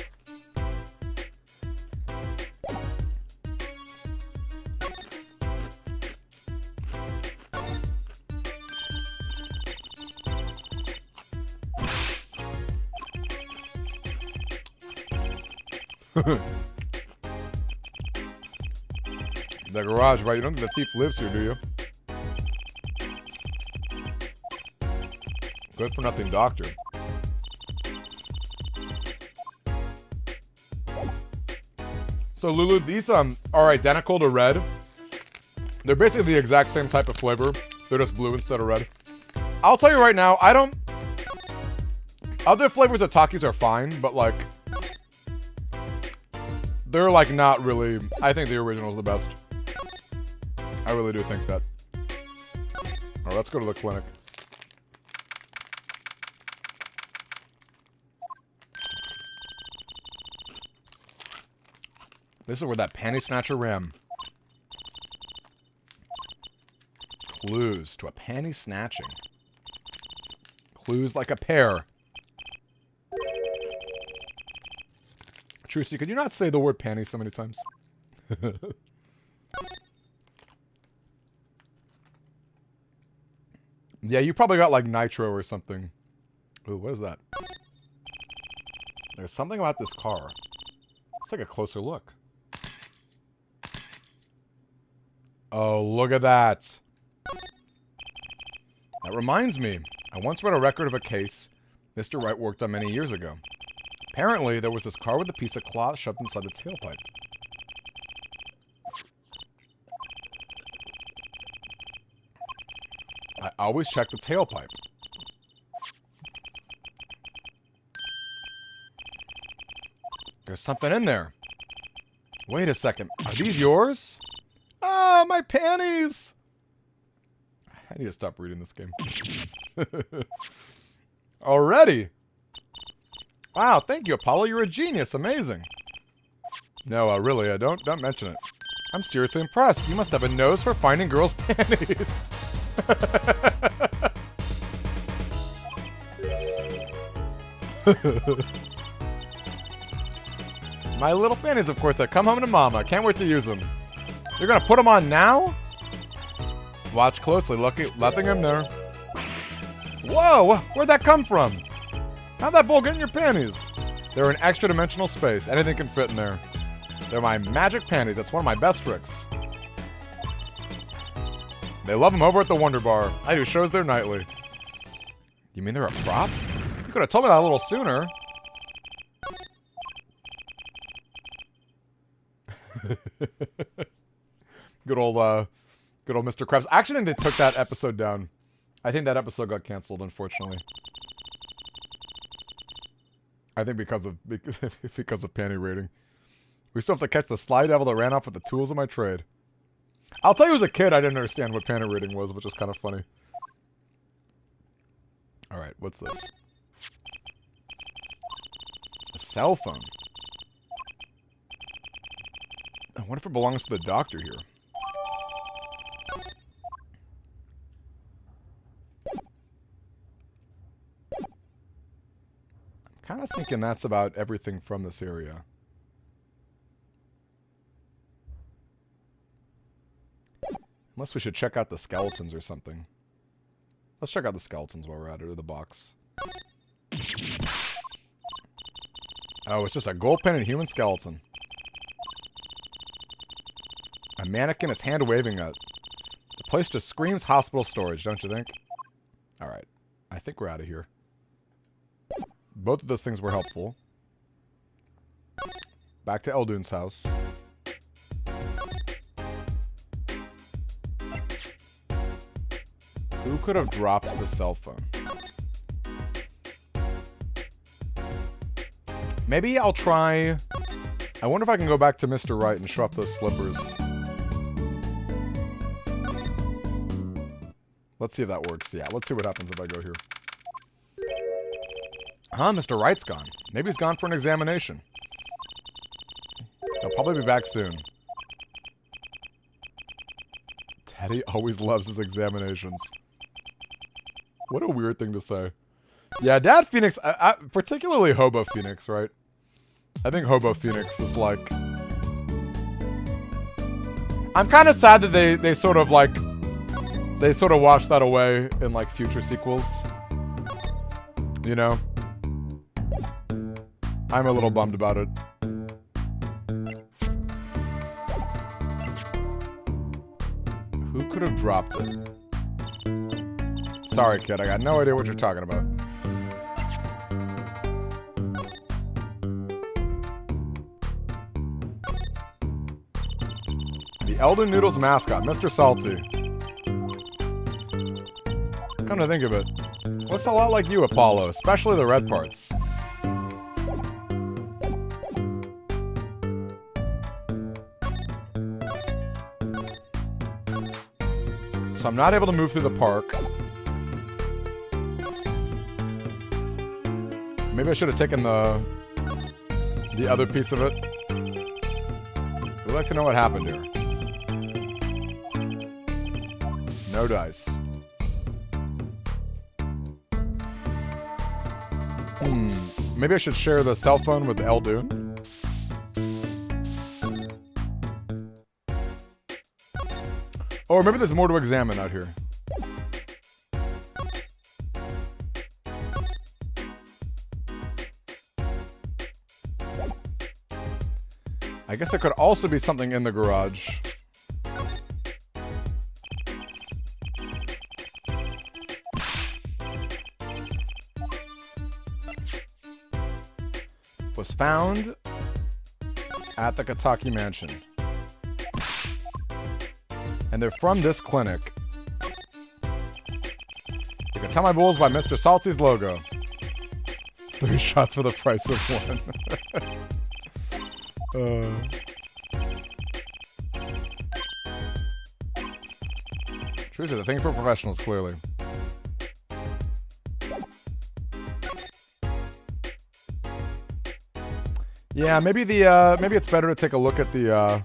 The garage, right? You don't think the thief lives here, do you? Good for nothing doctor. So Lulu, these are identical to red. They're basically the exact same type of flavor. They're just blue instead of red. I'll tell you right now, other flavors of Takis are fine, but like they're like not really. I think the original is the best. I really do think that. Alright, let's go to the clinic. This is where that panty snatcher ran. Clues to a panty snatching. Clues like a pear. Trucy, could you not say the word panty so many times? Yeah, you probably got like nitro or something. Ooh, what is that? There's something about this car. Let's take a closer look. Oh, look at that. That reminds me. I once read a record of a case Mr. Wright worked on many years ago. Apparently, there was this car with a piece of cloth shoved inside the tailpipe. I always check the tailpipe. There's something in there. Wait a second. Are these yours? Ah, my panties! I need to stop reading this game. Already? Wow, thank you, Apollo. You're a genius. Amazing. No, really, don't mention it. I'm seriously impressed. You must have a nose for finding girls' panties. My little panties, of course, that come home to mama. Can't wait to use them. You're gonna put them on now? Watch closely. Letting him know. Whoa! Where'd that come from? How'd that bowl get in your panties? They're an extra-dimensional space. Anything can fit in there. They're my magic panties. That's one of my best tricks. They love them over at the Wonder Bar. I do shows there nightly. You mean they're a prop? You could have told me that a little sooner. Good old Mr. Krabs. I actually think they took that episode down. I think that episode got canceled, unfortunately. I think because of panty rating. We still have to catch the sly devil that ran off with the tools of my trade. I'll tell you, as a kid, I didn't understand what panty rating was, which is kind of funny. Alright, what's this? A cell phone. I wonder if it belongs to the doctor here. I'm kind of thinking that's about everything from this area. Unless we should check out the skeletons or something. Let's check out the skeletons while we're at it, or the box. Oh, it's just a gold pen and human skeleton. A mannequin is hand-waving it. The place just screams hospital storage, don't you think? Alright. I think we're out of here. Both of those things were helpful. Back to Eldoon's house. Who could have dropped the cell phone? Maybe I'll try... I wonder if I can go back to Mr. Wright and show off those slippers. Let's see if that works. Yeah, let's see what happens if I go here. Huh, Mr. Wright's gone. Maybe he's gone for an examination. He'll probably be back soon. Teddy always loves his examinations. What a weird thing to say. Yeah, Dad Phoenix, particularly Hobo Phoenix, right? I think Hobo Phoenix is like... I'm kind of sad that they sort of like... They sort of washed that away in like future sequels. You know? I'm a little bummed about it. Who could have dropped it? Sorry, kid, I got no idea what you're talking about. The Elden Noodles mascot, Mr. Salty. Come to think of it, looks a lot like you, Apollo, especially the red parts. So I'm not able to move through the park. Maybe I should have taken the other piece of it. We'd like to know what happened here. No dice. Maybe I should share the cell phone with Eldoon. Or maybe there's more to examine out here. I guess there could also be something in the garage. Was found at the Kataki Mansion. And they're from this clinic. You can tell my bulls by Mr. Salty's logo. 3 shots for the price of 1. Truth is a thing for professionals, clearly. Yeah, maybe maybe it's better to take a look at the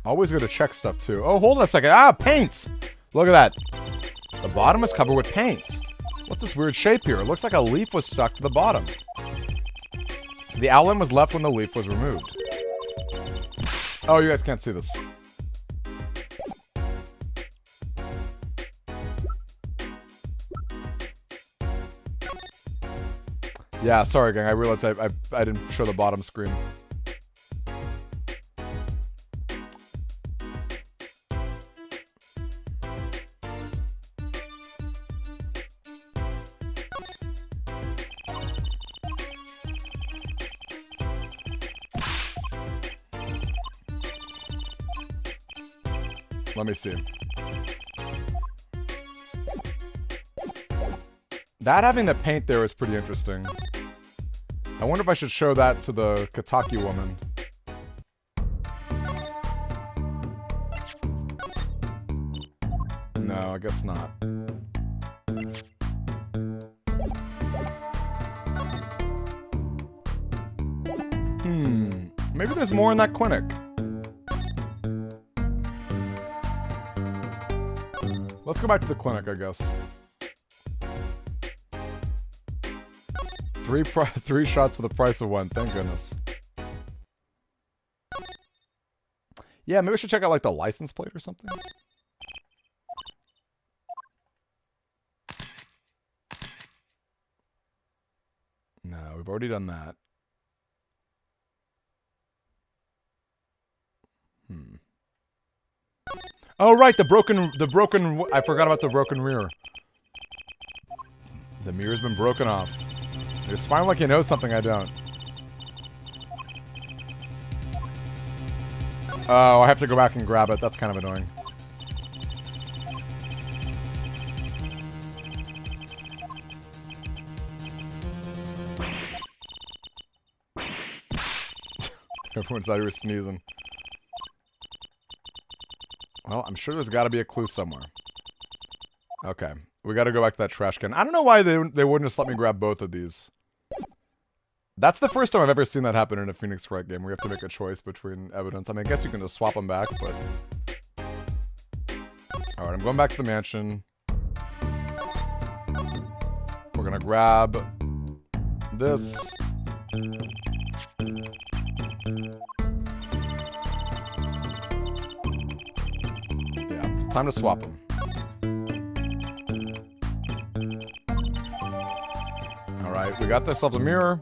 always good to check stuff too. Oh, hold on a second. Paints! Look at that. The bottom is covered with paints. What's this weird shape here? It looks like a leaf was stuck to the bottom. So the outline was left when the leaf was removed. Oh, you guys can't see this. Yeah, sorry gang, I realized I didn't show the bottom screen. Let me see. That having the paint there is pretty interesting. I wonder if I should show that to the Kataki woman. No, I guess not. Maybe there's more in that clinic. Let's go back to the clinic, I guess. 3 shots for the price of 1. Thank goodness. Yeah, maybe we should check out, like, the license plate or something. No, we've already done that. Oh, right, the broken, I forgot about the broken mirror. The mirror's been broken off. You're smiling like you know something I don't. Oh, I have to go back and grab it. That's kind of annoying. Everyone's out here sneezing. Well, I'm sure there's got to be a clue somewhere. Okay. We got to go back to that trash can. I don't know why they wouldn't just let me grab both of these. That's the first time I've ever seen that happen in a Phoenix Wright game, where you have to make a choice between evidence. I mean, I guess you can just swap them back, but... Alright, I'm going back to the mansion. We're gonna grab this. Yeah, time to swap them. Alright, we got ourselves a mirror.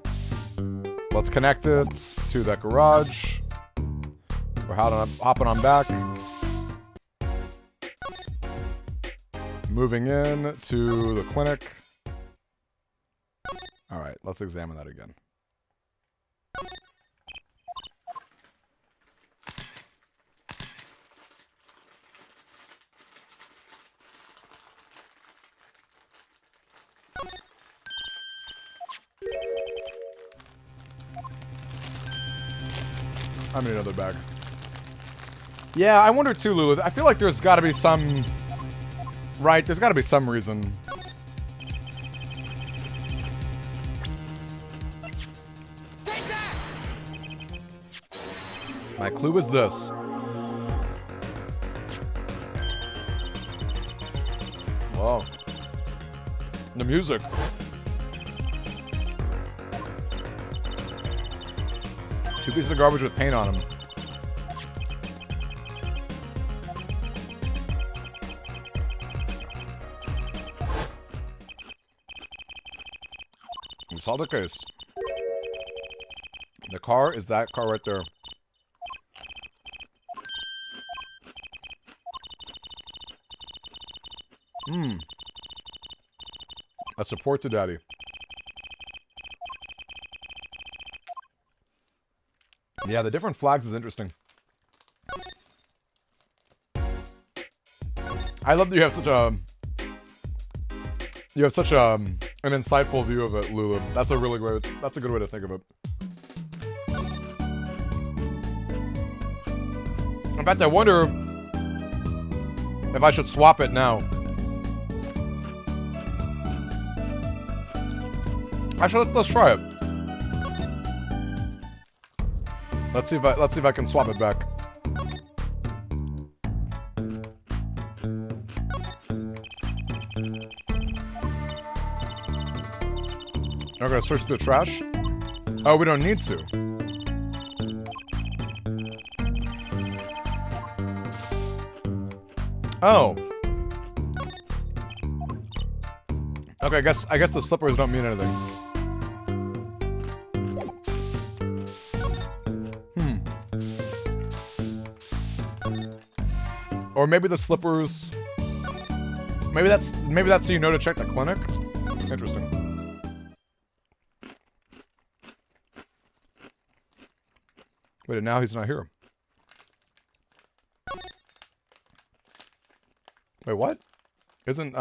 Let's connect it to that garage. We're hopping on back. Moving in to the clinic. Alright, let's examine that again. I need another bag. Yeah, I wonder too, Lulu. I feel like there's got to be some... Right, there's got to be some reason. My clue is this. Whoa. The music. Two pieces of garbage with paint on them. We saw the case. The car is that car right there. A support to daddy. Yeah, the different flags is interesting. I love that you have such a... You have such an insightful view of it, Lulu. That's a really good... That's a good way to think of it. In fact, I wonder if I should swap it now. Actually, let's try it. Let's see if I can swap it back. I'm gonna search through the trash. Oh, we don't need to. Oh. Okay, I guess the slippers don't mean anything. Or maybe the slippers... Maybe that's so you know to check the clinic? Interesting. Wait, and now he's not here. Wait, what? Isn't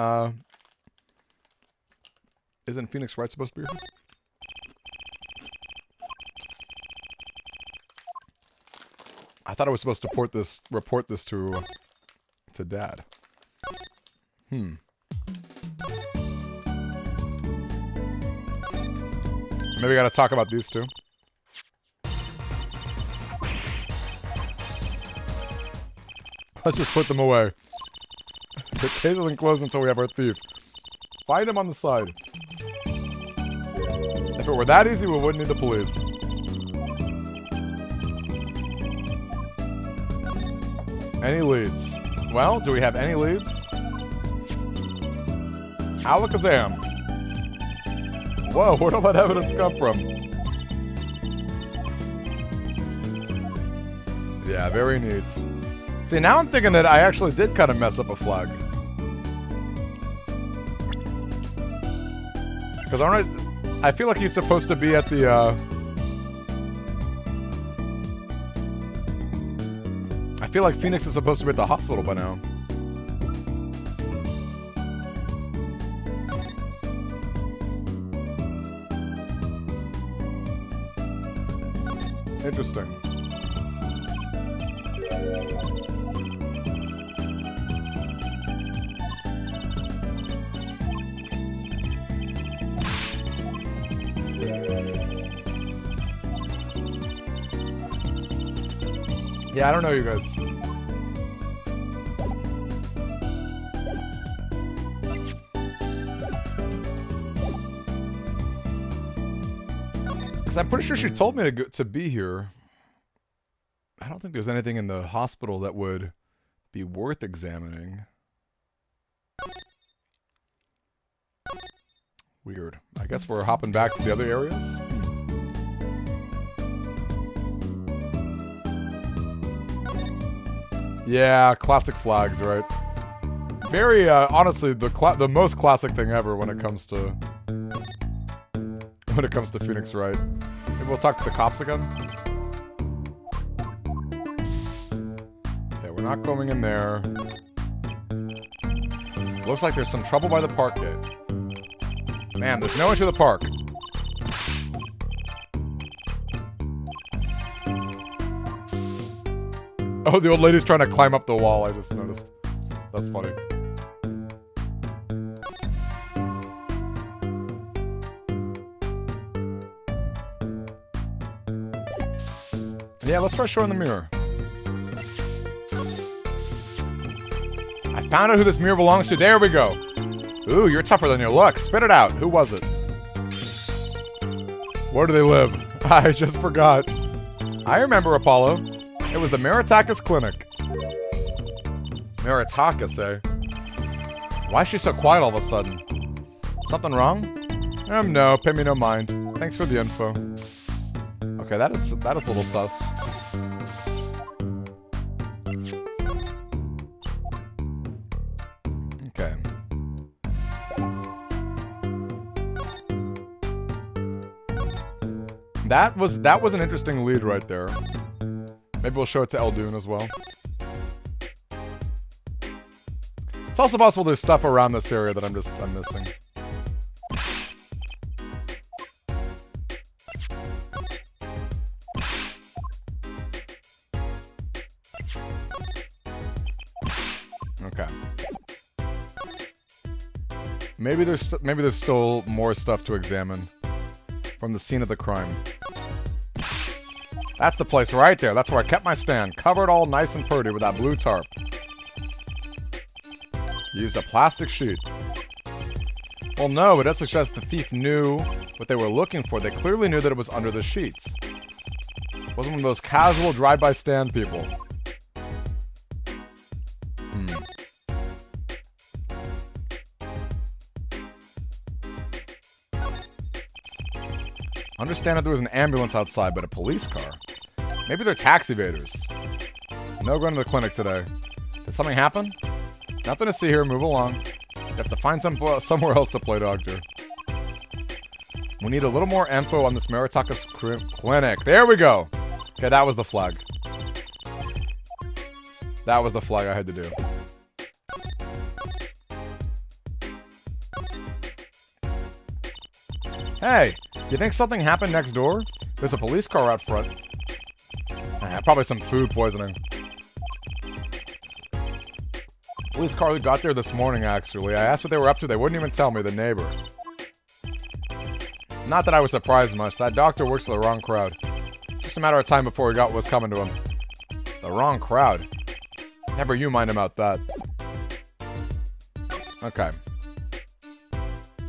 Phoenix Wright supposed to be here? I thought I was supposed to report this to Dad. Maybe I gotta talk about these two. Let's just put them away. The case isn't closed until we have our thief. Find him on the side. If it were that easy, we wouldn't need the police. Any leads? Well, do we have any leads? Alakazam. Whoa, where'd all that evidence come from? Yeah, very neat. See, now I'm thinking that I actually did kind of mess up a flag. Because I feel like he's supposed to be at the, I feel like Phoenix is supposed to be at the hospital by now. Interesting. Yeah, I don't know, you guys. Because I'm pretty sure she told me to be here. I don't think there's anything in the hospital that would be worth examining. Weird. I guess we're hopping back to the other areas. Yeah, classic flags, right? Very, honestly, the most classic thing ever when it comes to Phoenix Wright. Maybe we'll talk to the cops again. Okay, we're not going in there. Looks like there's some trouble by the park gate. Man, there's no entry to the park. Oh, the old lady's trying to climb up the wall, I just noticed. That's funny. Yeah, let's try showing the mirror. I found out who this mirror belongs to. There we go. Ooh, you're tougher than you look. Spit it out. Who was it? Where do they live? I just forgot. I remember, Apollo. It was the Maritakis Clinic. Maritakis, eh? Why is she so quiet all of a sudden? Something wrong? No, pay me no mind. Thanks for the info. Okay, that is a little sus. Okay. That was an interesting lead right there. Maybe we'll show it to Eldoon as well. It's also possible there's stuff around this area that I'm missing. Okay. Maybe there's still more stuff to examine from the scene of the crime. That's the place right there. That's where I kept my stand. Covered all nice and pretty with that blue tarp. Used a plastic sheet. Well, no, it does suggest the thief knew what they were looking for. They clearly knew that it was under the sheets. It wasn't one of those casual drive-by stand people. Understand that there was an ambulance outside, but a police car. Maybe they're tax evaders. No going to the clinic today. Did something happen? Nothing to see here. Move along. You have to find somewhere else to play doctor. We need a little more info on this Maritakis Clinic. There we go. Okay, that was the flag. That was the flag I had to do. Hey, you think something happened next door? There's a police car out front. Probably some food poisoning. Police car got there this morning, actually. I asked what they were up to. They wouldn't even tell me, the neighbor. Not that I was surprised much. That doctor works for the wrong crowd. Just a matter of time before he got what was coming to him. The wrong crowd. Never you mind about that. Okay.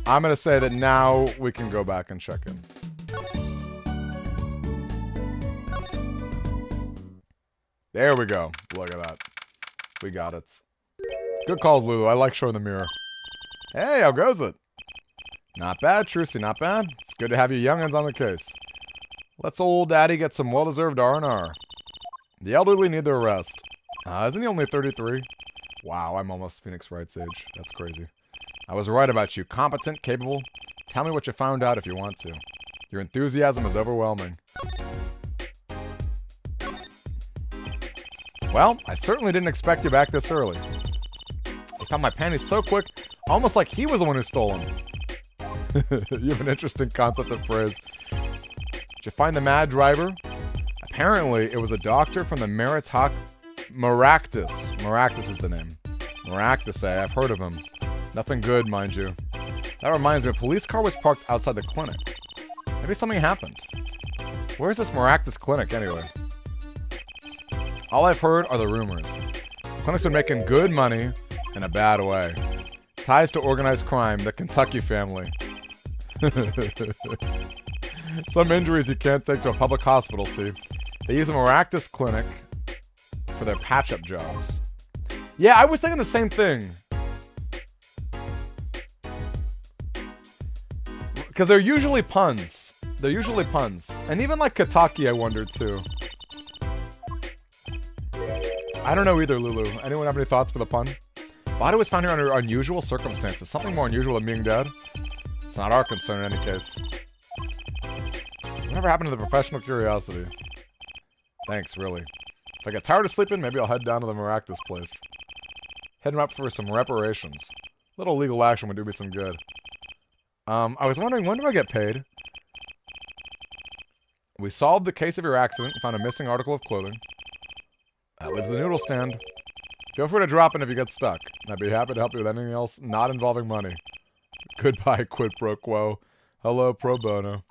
I'm going to say that now we can go back and check in. There we go. Look at that. We got it. Good calls, Lulu. I like showing the mirror. Hey, how goes it? Not bad, Trucy. Not bad. It's good to have you young'uns on the case. Let's old daddy get some well-deserved R&R. The elderly need their rest. Isn't he only 33? Wow, I'm almost Phoenix Wright's age. That's crazy. I was right about you. Competent, capable. Tell me what you found out if you want to. Your enthusiasm is overwhelming. Well, I certainly didn't expect you back this early. I found my panties so quick, almost like he was the one who stole them. You have an interesting concept of phrase. Did you find the mad driver? Apparently, it was a doctor from the Maractus. Maractus is the name. Maractus, I've heard of him. Nothing good, mind you. That reminds me, a police car was parked outside the clinic. Maybe something happened. Where's this Maractus clinic, anyway? All I've heard are the rumors. The clinic's been making good money in a bad way. Ties to organized crime, the Kentucky family. Some injuries you can't take to a public hospital, see. They use a Maractus clinic for their patch-up jobs. Yeah, I was thinking the same thing. Because they're usually puns. They're usually puns. And even like Kataki, I wondered too. I don't know either, Lulu. Anyone have any thoughts for the pun? Body was found here under unusual circumstances. Something more unusual than being dead? It's not our concern in any case. Whatever happened to the professional curiosity? Thanks, really. If I get tired of sleeping, maybe I'll head down to the Maractus place. Head him up for some reparations. Little legal action would do me some good. I was wondering, when do I get paid? We solved the case of your accident and found a missing article of clothing. That leaves the noodle stand. Feel free to drop in if you get stuck. I'd be happy to help you with anything else not involving money. Goodbye, quid pro quo. Hello, pro bono.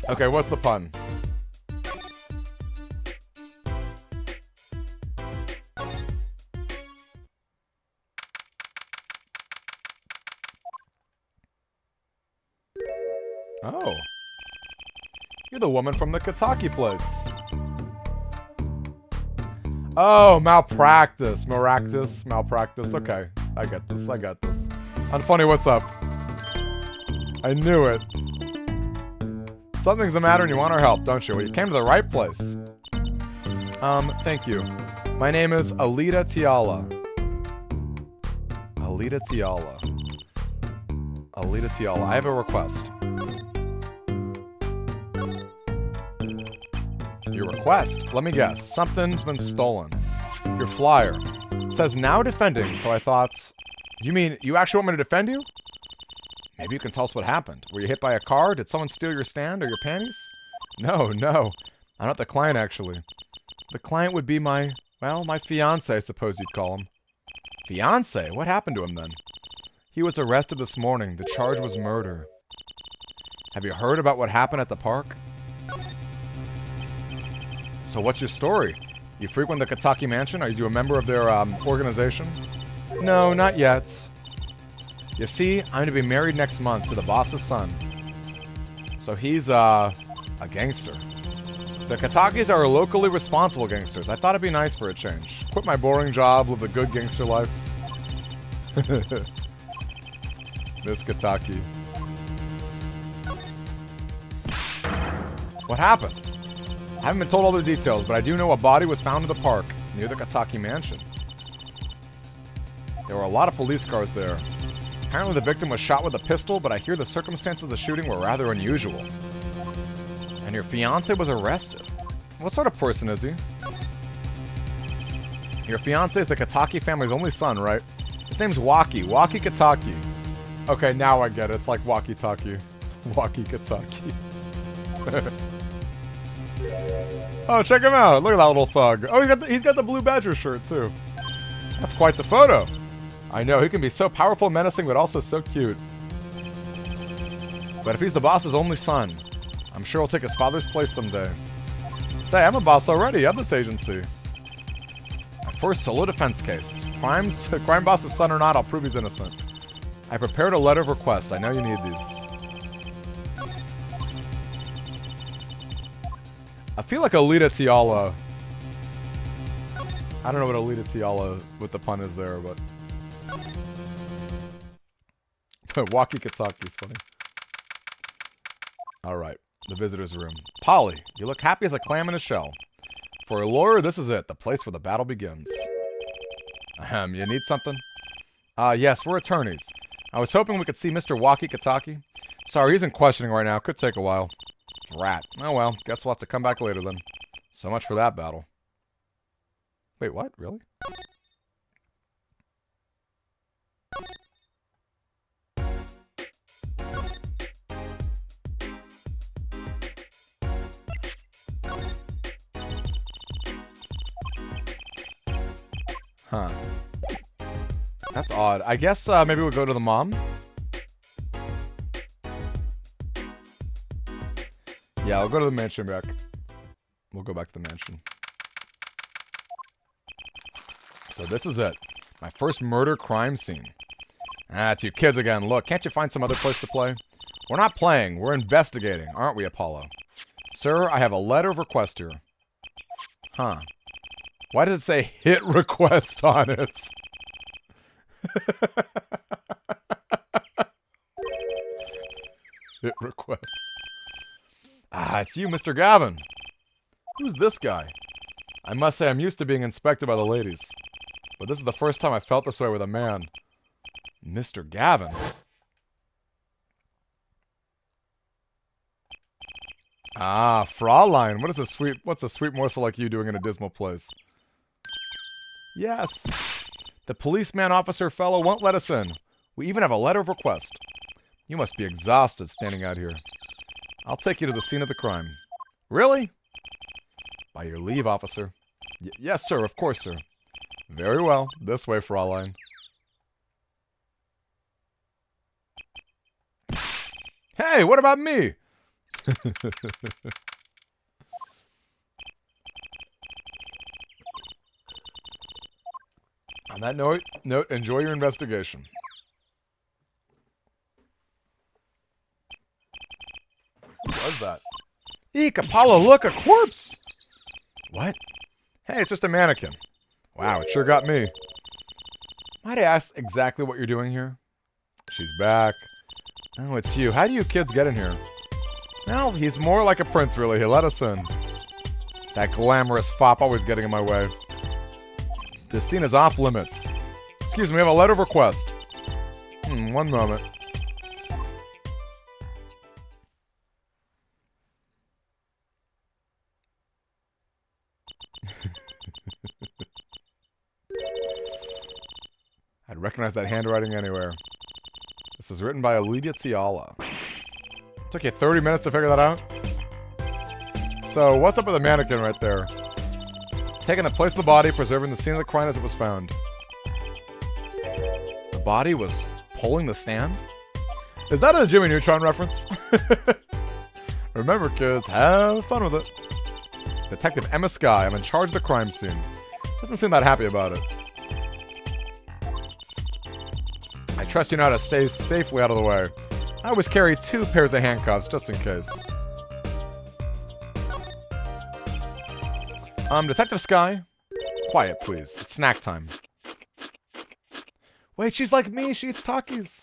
Okay, what's the pun? Oh. You're the woman from the Kataki place. Oh, malpractice. Maractus, malpractice. Okay, I got this, I got this. Unfunny, what's up? I knew it. Something's the matter and you want our help, don't you? Well, you came to the right place. Thank you. My name is Alita Tiala. Alita Tiala. Alita Tiala. I have a request. Your request? Let me guess. Something's been stolen. Your flyer. It says now defending, so I thought... You mean, you actually want me to defend you? Maybe you can tell us what happened. Were you hit by a car? Did someone steal your stand or your panties? No. I'm not the client, actually. The client would be my... well, my fiancé, I suppose you'd call him. Fiancé? What happened to him, then? He was arrested this morning. The charge was murder. Have you heard about what happened at the park? So what's your story? You frequent the Kataki Mansion? Are you a member of their, organization? No, not yet. You see, I'm to be married next month to the boss's son. So he's, a gangster. The Katakis are locally responsible gangsters. I thought it'd be nice for a change. Quit my boring job, live a good gangster life. Miss Kataki. What happened? I haven't been told all the details, but I do know a body was found in the park near the Kataki Mansion. There were a lot of police cars there. Apparently the victim was shot with a pistol, but I hear the circumstances of the shooting were rather unusual. And your fiancé was arrested. What sort of person is he? Your fiancé is the Kataki family's only son, right? His name's Waki. Waki Kataki. Okay, now I get it. It's like walkie-talkie. Waki Kataki. Oh, check him out. Look at that little thug. Oh, he's got the Blue Badger shirt, too. That's quite the photo. I know, he can be so powerful, menacing, but also so cute. But if he's the boss's only son, I'm sure he'll take his father's place someday. Say, I'm a boss already of this agency. My first solo defense case. Crime boss's son or not, I'll prove he's innocent. I prepared a letter of request. I know you need these. I feel like Alita Tiala. I don't know what Alita Tiala, what the pun is there, but... Waki Kataki is funny. Alright, the visitor's room. Polly, you look happy as a clam in a shell. For a lawyer, this is it, the place where the battle begins. Ahem, you need something? Yes, we're attorneys. I was hoping we could see Mr. Waki Kataki. Sorry, he's in questioning right now. Could take a while. Rat. Oh well, guess we'll have to come back later then. So much for that battle. Wait, what? Really? Huh. That's odd. I guess maybe we'll go to the mom. Yeah, I'll go to the mansion back. We'll go back to the mansion. So this is it. My first murder crime scene. Ah, it's you kids again. Look, can't you find some other place to play? We're not playing. We're investigating, aren't we, Apollo? Sir, I have a letter of request here. Huh. Why does it say hit request on it? Hit request. Ah, it's you, Mr. Gavin. Who's this guy? I must say I'm used to being inspected by the ladies. But this is the first time I felt this way with a man. Mr. Gavin. Ah, Fraulein. What's a sweet morsel like you doing in a dismal place? Yes. The policeman officer fellow won't let us in. We even have a letter of request. You must be exhausted standing out here. I'll take you to the scene of the crime. Really? By your leave, officer. Yes, sir. Of course, sir. Very well. This way, Fraulein. Hey, what about me? On that note, enjoy your investigation. Who was that? Eek, Apollo, look, a corpse! What? Hey, it's just a mannequin. Wow, it sure got me. Might I ask exactly what you're doing here? She's back. Oh, it's you. How do you kids get in here? No, he's more like a prince, really. He'll let us in. That glamorous fop always getting in my way. This scene is off limits. Excuse me, we have a letter of request. One moment. I'd recognize that handwriting anywhere. This was written by Lydia Tiala. Took you 30 minutes to figure that out? So, what's up with the mannequin right there? Taking the place of the body, preserving the scene of the crime as it was found. The body was pulling the stand? Is that a Jimmy Neutron reference? Remember, kids, have fun with it. Detective Emma Skye, I'm in charge of the crime scene. Doesn't seem that happy about it. I trust you know how to stay safely out of the way. I always carry 2 pairs of handcuffs, just in case. Detective Skye? Quiet, please. It's snack time. Wait, she's like me. She eats Takis.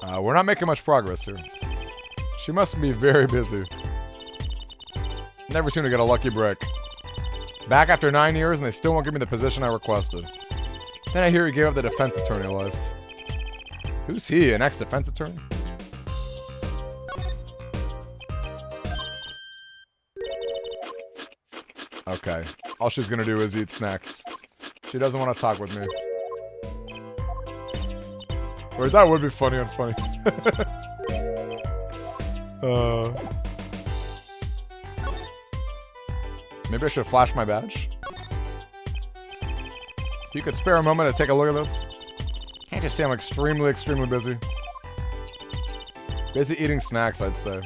We're not making much progress here. She must be very busy. Never seem to get a lucky break. Back after 9 years and they still won't give me the position I requested. Then I hear he gave up the defense attorney life. Who's he? An ex-defense attorney? Okay. All she's gonna do is eat snacks. She doesn't want to talk with me. Wait, that would be funny and funny. Maybe I should flash my badge? If you could spare a moment to take a look at this. Can't you see I'm extremely busy? Busy eating snacks, I'd say.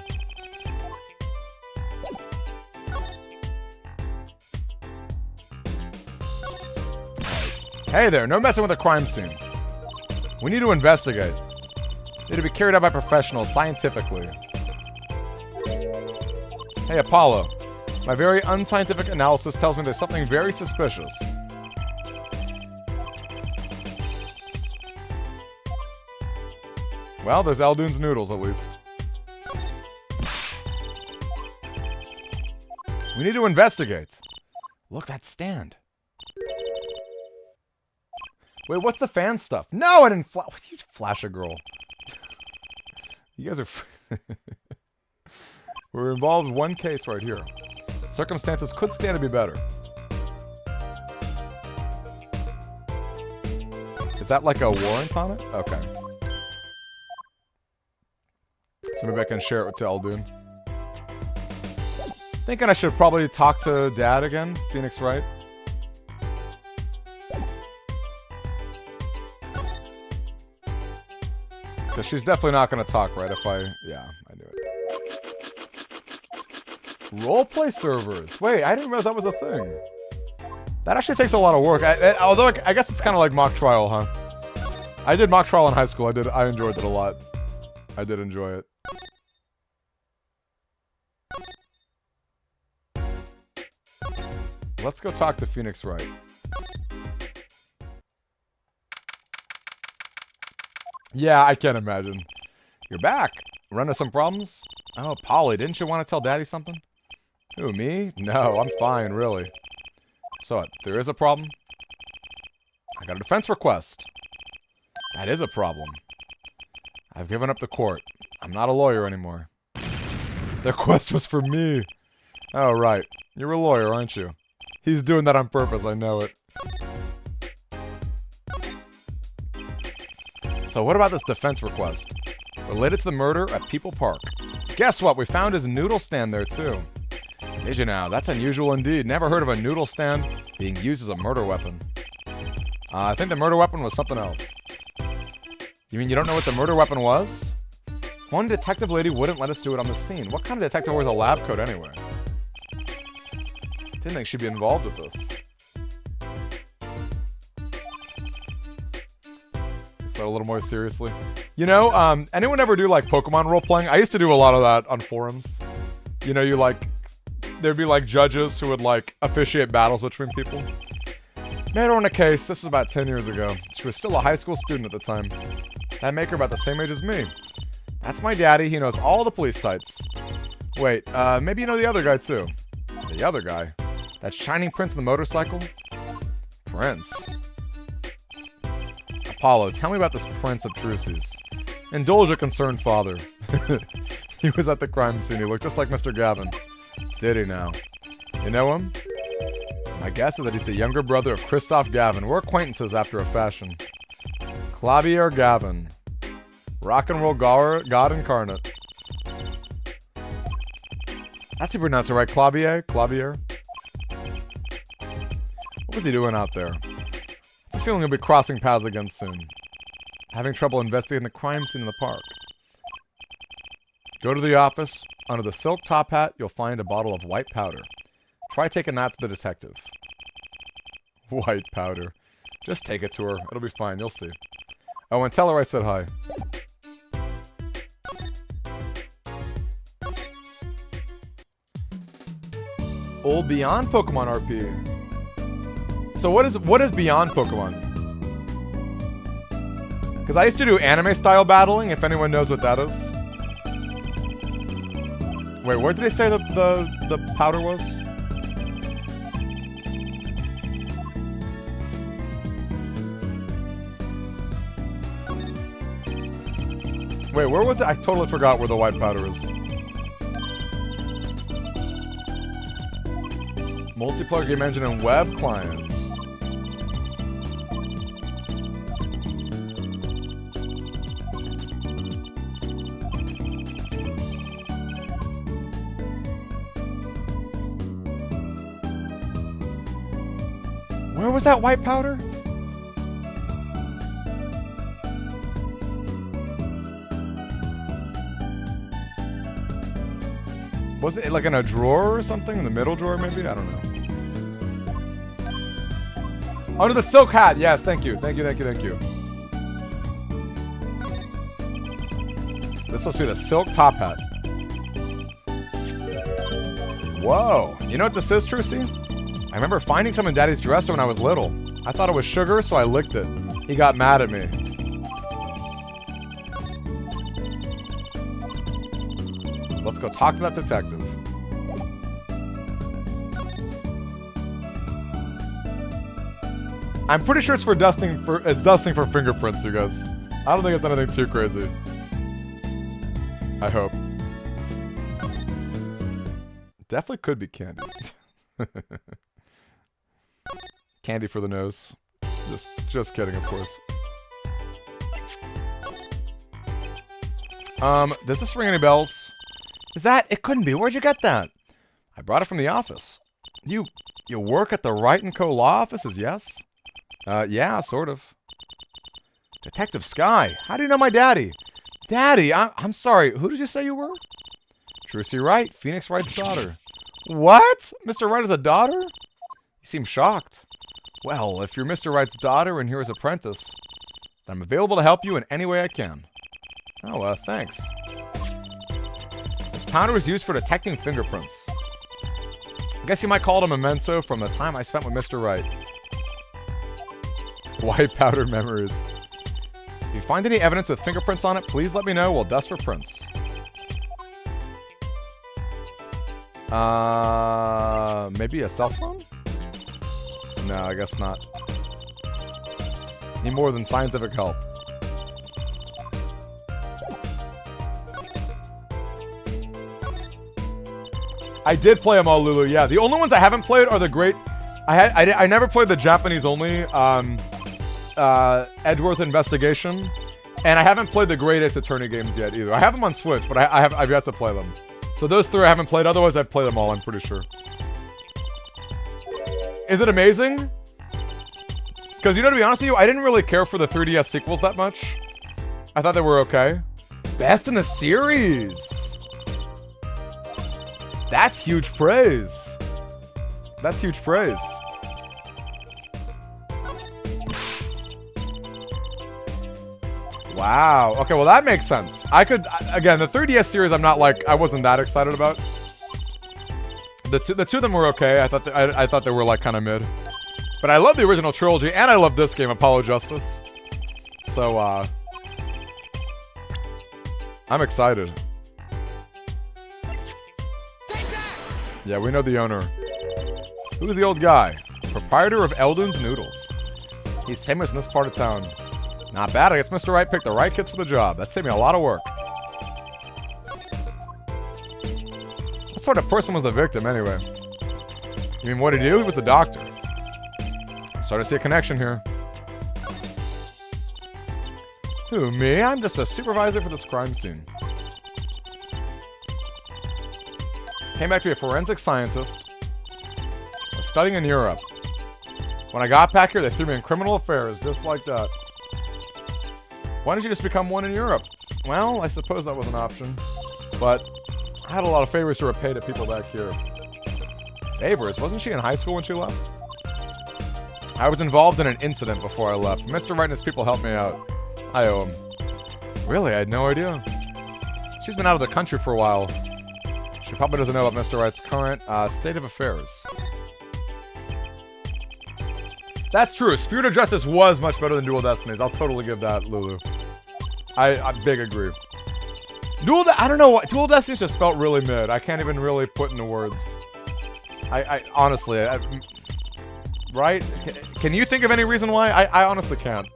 Hey there, no messing with the crime scene. We need to investigate. Need to be carried out by professionals, scientifically. Hey, Apollo. My very unscientific analysis tells me there's something very suspicious. Well, there's Eldoon's noodles, at least. We need to investigate. Look, that stand. Wait, what's the fan stuff? No, I didn't what did you flash a girl? You guys are... We're involved in one case right here. Circumstances could stand to be better. Is that like a warrant on it? Okay. So maybe I can share it to Eldoon. Thinking I should probably talk to Dad again. Phoenix Wright. Because she's definitely not going to talk, right? If I... Yeah, I knew it. Roleplay servers. Wait, I didn't realize that was a thing. That actually takes a lot of work. Although I guess it's kind of like mock trial, huh? I did mock trial in high school. I enjoyed it a lot. I did enjoy it. Let's go talk to Phoenix Wright. Yeah, I can't imagine. You're back. Run into some problems? Oh, Polly, didn't you want to tell Daddy something? Who, me? No, I'm fine, really. So, there is a problem? I got a defense request. That is a problem. I've given up the court. I'm not a lawyer anymore. The request was for me. Oh, right. You're a lawyer, aren't you? He's doing that on purpose, I know it. So what about this defense request? Related to the murder at People Park. Guess what? We found his noodle stand there, too. Did you now? That's unusual indeed. Never heard of a noodle stand being used as a murder weapon. I think the murder weapon was something else. You mean you don't know what the murder weapon was? One detective lady wouldn't let us do it on the scene. What kind of detective wears a lab coat anyway? Didn't think she'd be involved with this. So a little more seriously. You know, anyone ever do like Pokemon role-playing? I used to do a lot of that on forums. You know, there'd be like judges who would like officiate battles between people. Made her in a case, this was about 10 years ago. She was still a high school student at the time. That make her about the same age as me. That's my daddy, he knows all the police types. Wait, maybe you know the other guy too. The other guy? That shining prince on the motorcycle? Prince? Apollo, tell me about this Prince of Truces. Indulge a concerned father. He was at the crime scene. He looked just like Mr. Gavin. Did he now? You know him? My guess is that he's the younger brother of Christoph Gavin. We're acquaintances after a fashion. Clavier Gavin. Rock and roll god incarnate. That's how you pronounce it, right? Clavier? Clavier? What was he doing out there? I'm feeling he'll be crossing paths again soon. Having trouble investigating the crime scene in the park. Go to the office. Under the silk top hat, you'll find a bottle of white powder. Try taking that to the detective. White powder. Just take it to her. It'll be fine. You'll see. Oh, and tell her I said hi. Old Beyond Pokemon RP. So what is Beyond Pokemon? Because I used to do anime-style battling, if anyone knows what that is. Wait, where did they say the powder was? Wait, where was it? I totally forgot where the white powder is. Multiplayer game engine and web clients. Where was that white powder? Was it like in a drawer or something? In the middle drawer, maybe? I don't know. Under the silk hat. Yes, thank you. Thank you, thank you, thank you. This supposed to be the silk top hat. Whoa. You know what this is, Trucy? I remember finding some in Daddy's dresser when I was little. I thought it was sugar, so I licked it. He got mad at me. Let's go talk to that detective. I'm pretty sure it's dusting for fingerprints, you guys. I don't think it's anything too crazy. I hope. Definitely could be candy. Candy for the nose. Just kidding, of course. Does this ring any bells? Is that? It couldn't be. Where'd you get that? I brought it from the office. You work at the Wright & Co. law offices, yes? Yeah, sort of. Detective Sky, how do you know my daddy? Daddy, I'm sorry, who did you say you were? Trucy Wright, Phoenix Wright's daughter. What? Mr. Wright has a daughter? You seem shocked. Well, if you're Mr. Wright's daughter and here as apprentice, then I'm available to help you in any way I can. Oh, thanks. This powder is used for detecting fingerprints. I guess you might call it a memento from the time I spent with Mr. Wright. White powder memories. If you find any evidence with fingerprints on it, please let me know. We'll dust for prints. Maybe a cell phone? No, I guess not. Need more than scientific help. I did play them all, Lulu. Yeah, the only ones I haven't played are the great. I never played the Japanese only Edgeworth Investigation, and I haven't played the Great Ace Attorney games yet either. I have them on Switch, but I've yet to play them. So those three I haven't played. Otherwise, I've played them all. I'm pretty sure. Is it amazing? Because, you know, to be honest with you, I didn't really care for the 3DS sequels that much. I thought they were okay. Best in the series. That's huge praise. That's huge praise. Wow. Okay, well that makes sense. I could, again, the 3DS series I wasn't that excited about. The two of them were okay. I thought they were like kind of mid. But I love the original trilogy, and I love this game, Apollo Justice. So, I'm excited. Yeah, we know the owner. Who's the old guy? Proprietor of Eldon's Noodles. He's famous in this part of town. Not bad, I guess Mr. Wright picked the right kids for the job. That saved me a lot of work. What sort of person was the victim, anyway? You mean, what did he do? He was a doctor. I'm starting to see a connection here. Who, me? I'm just a supervisor for this crime scene. Came back to be a forensic scientist. I was studying in Europe. When I got back here, they threw me in criminal affairs, just like that. Why didn't you just become one in Europe? Well, I suppose that was an option. But I had a lot of favors to repay to people back here. Favors? Wasn't she in high school when she left? I was involved in an incident before I left. Mr. Wright and his people helped me out. I owe him. Really? I had no idea. She's been out of the country for a while. She probably doesn't know about Mr. Wright's current state of affairs. That's true. Spirit of Justice was much better than Dual Destinies. I'll totally give that, Lulu. I big agree. I don't know what. Dual Destinies just felt really mid. I can't even really put into words. I honestly, right? Can you think of any reason why? I honestly can't.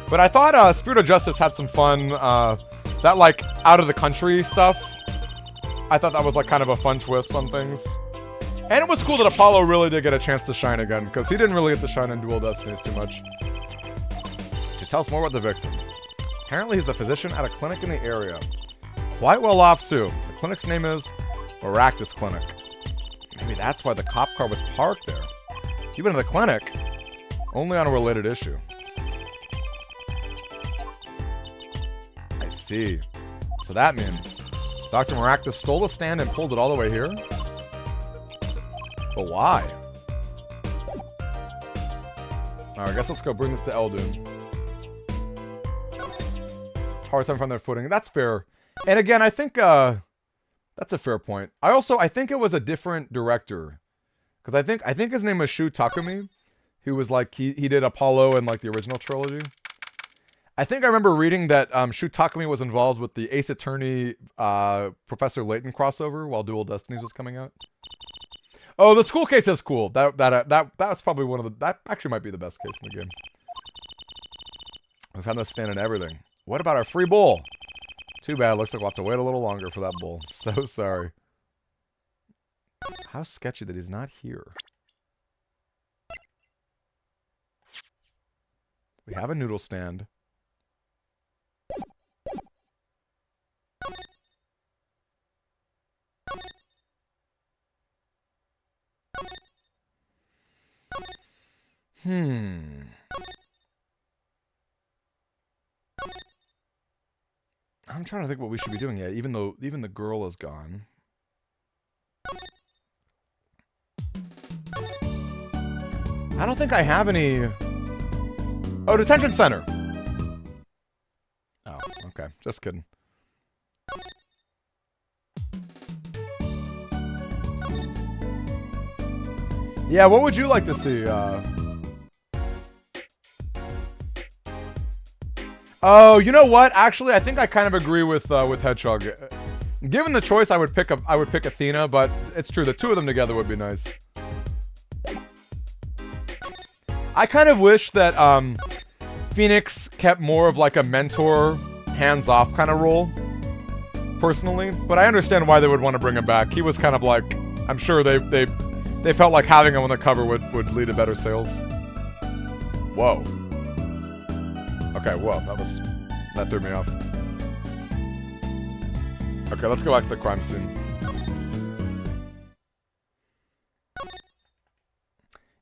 But I thought Spirit of Justice had some fun. That like out of the country stuff. I thought that was like kind of a fun twist on things. And it was cool that Apollo really did get a chance to shine again, because he didn't really get to shine in Dual Destinies too much. Just tell us more about the victim. Apparently he's the physician at a clinic in the area. Quite well off too. The clinic's name is Maractus Clinic. Maybe that's why the cop car was parked there. You've been to the clinic, only on a related issue. I see. So that means Dr. Maractus stole the stand and pulled it all the way here? But why? Alright, I guess let's go bring this to Eldon. Hard time finding their footing. That's fair. And again, I think that's a fair point. I think it was a different director. Because I think his name was Shu Takumi. Who was like, he did Apollo and like the original trilogy. I think I remember reading that Shu Takumi was involved with the Ace Attorney Professor Layton crossover while Dual Destinies was coming out. Oh, the school case is cool. That's probably one of the... That actually might be the best case in the game. We found this stand and everything. What about our free bowl? Too bad. Looks like we'll have to wait a little longer for that bowl. So sorry. How sketchy that he's not here. We have a noodle stand. I'm trying to think what we should be doing yet, even the girl is gone. I don't think I have any... Oh, detention center. Oh, okay. Just kidding. Yeah, what would you like to see? Oh, you know what? Actually, I think I kind of agree with Hedgehog. Given the choice, I would pick Athena, but it's true. The two of them together would be nice. I kind of wish that Phoenix kept more of like a mentor, hands-off kind of role, personally. But I understand why they would want to bring him back. He was kind of like, I'm sure they felt like having him on the cover would lead to better sales. Whoa. Okay, whoa, that threw me off. Okay, let's go back to the crime scene.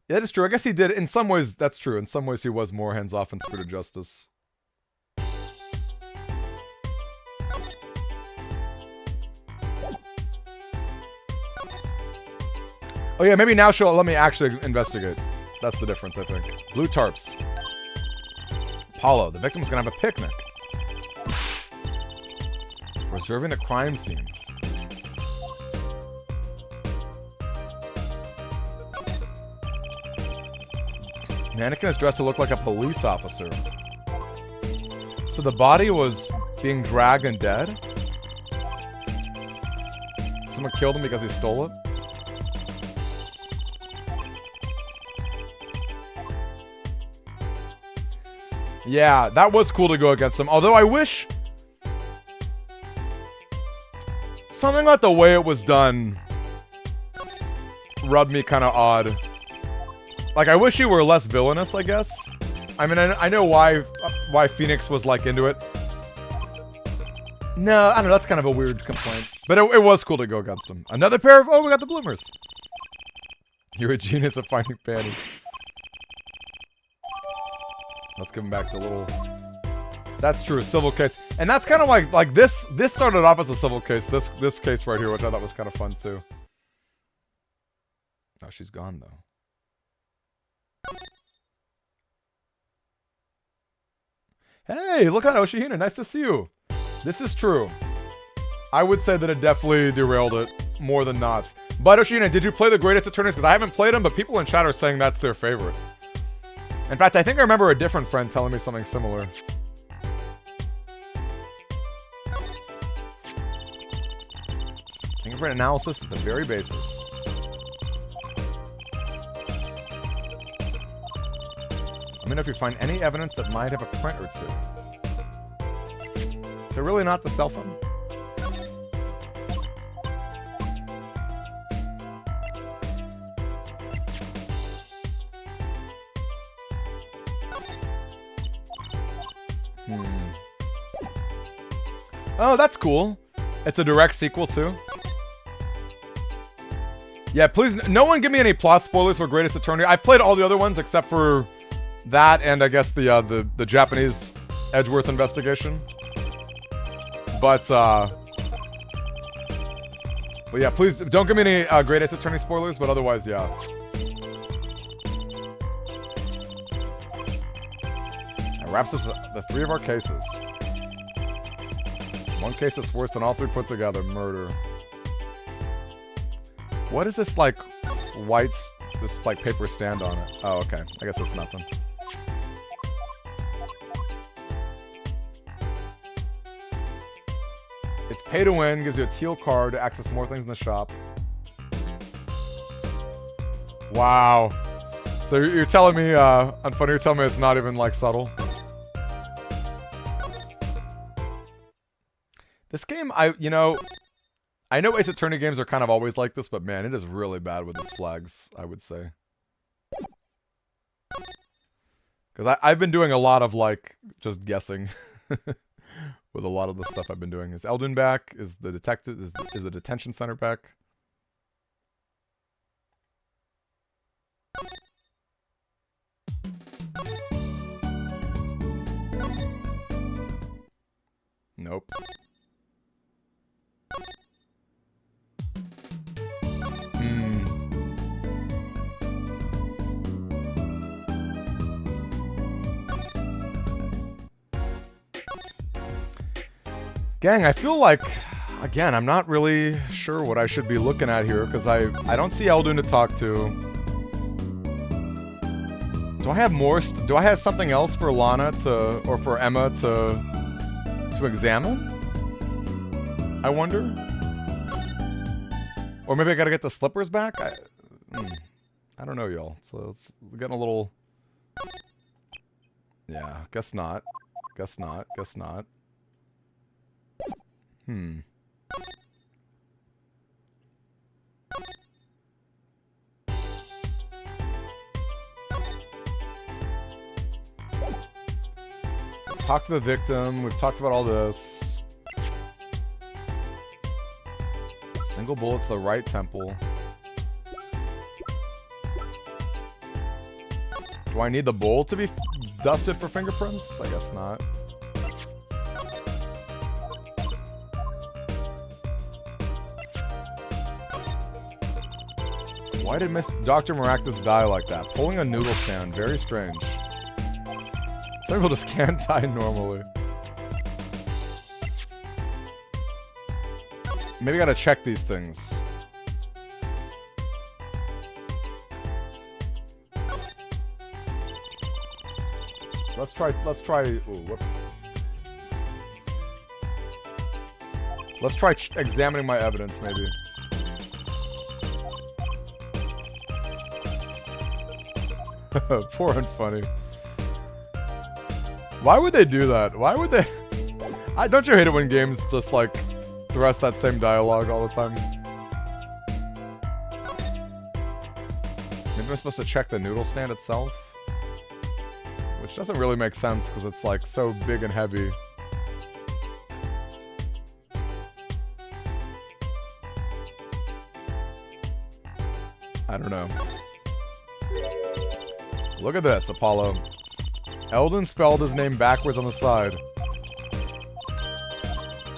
Yeah, that is true. I guess he did, in some ways, that's true. In some ways, he was more hands-off in Spirit of Justice. Oh yeah, maybe now she'll let me actually investigate. That's the difference, I think. Blue tarps. Apollo, the victim's gonna have a picnic. Reserving the crime scene. Mannequin is dressed to look like a police officer. So the body was being dragged and dead? Someone killed him because he stole it? Yeah, that was cool to go against him. Although I wish... something about the way it was done rubbed me kind of odd. Like, I wish he were less villainous, I guess. I mean, I know why Phoenix was, like, into it. No, I don't know, that's kind of a weird complaint. But it was cool to go against him. Another pair of... oh, we got the bloomers. You're a genius at finding panties. Let's give him back to little... That's true, civil case. And that's kind of like this started off as a civil case. This case right here, which I thought was kind of fun too. Oh, she's gone though. Hey, look at Oshihina. Nice to see you. This is true. I would say that it definitely derailed it more than not. But Oshihina, did you play the Greatest Attorneys? Because I haven't played them, but people in chat are saying that's their favorite. In fact, I think I remember a different friend telling me something similar. Fingerprint analysis at the very basis. Let me know if you find any evidence that might have a print or two. So really not the cell phone? Oh, that's cool. It's a direct sequel too. Yeah, please, no one give me any plot spoilers for Greatest Attorney. I've played all the other ones except for that and I guess the Japanese Edgeworth investigation. But yeah, please don't give me any Greatest Attorney spoilers, but otherwise, yeah. That wraps up the 3 of our cases. One case that's worse than all 3 put together. Murder. What is this, like, this, like, paper stand on it? Oh, okay. I guess that's nothing. It's pay to win. Gives you a teal card to access more things in the shop. Wow. So you're telling me, Unfunny, you're telling me it's not even, like, subtle? This game, I know Ace Attorney games are kind of always like this, but man, it is really bad with its flags, I would say. Because I've been doing a lot of, like, just guessing with a lot of the stuff I've been doing. Is Eldon back? Is the detective, is the detention center back? Nope. Gang, I feel like, again, I'm not really sure what I should be looking at here because I don't see Eldoon to talk to. Do I have more? Do I have something else for Lana or for Emma to examine? I wonder. Or maybe I gotta get the slippers back? I don't know, y'all. So it's getting a little... Yeah, guess not. Guess not. Guess not. Talk to the victim. We've talked about all this. Single bullet to the right temple. Do I need the bowl to be dusted for fingerprints? I guess not. Why did Miss Dr. Maractus die like that? Pulling a noodle stand. Very strange. Some people just can't die normally. Maybe I gotta check these things. Let's try, ooh, whoops. Let's try examining my evidence, maybe. Poor and funny. Why would they do that? Why would they? Don't you hate it when games just like thrust that same dialogue all the time? Maybe I'm supposed to check the noodle stand itself? Which doesn't really make sense because it's like so big and heavy. I don't know. Look at this, Apollo. Eldoon spelled his name backwards on the side.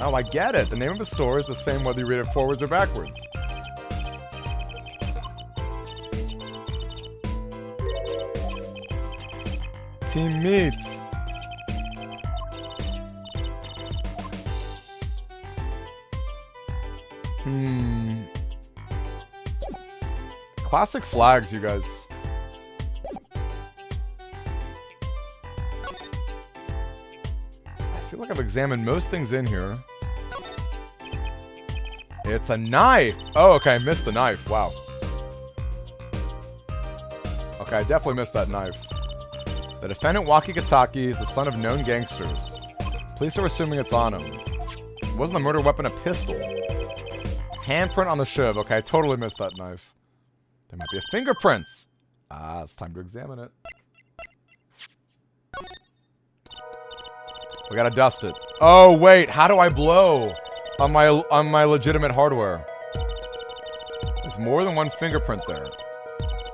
Oh, I get it. The name of the store is the same whether you read it forwards or backwards. Team Meat. Classic flags, you guys. I feel like I've examined most things in here. It's a knife! Oh, okay, I missed the knife. Wow. Okay, I definitely missed that knife. The defendant, Waki Kataki, is the son of known gangsters. Police are assuming it's on him. Wasn't the murder weapon a pistol? Handprint on the shiv. Okay, I totally missed that knife. There might be a fingerprints. Ah, it's time to examine it. We gotta dust it. Oh, wait, how do I blow on my legitimate hardware? There's more than one fingerprint there.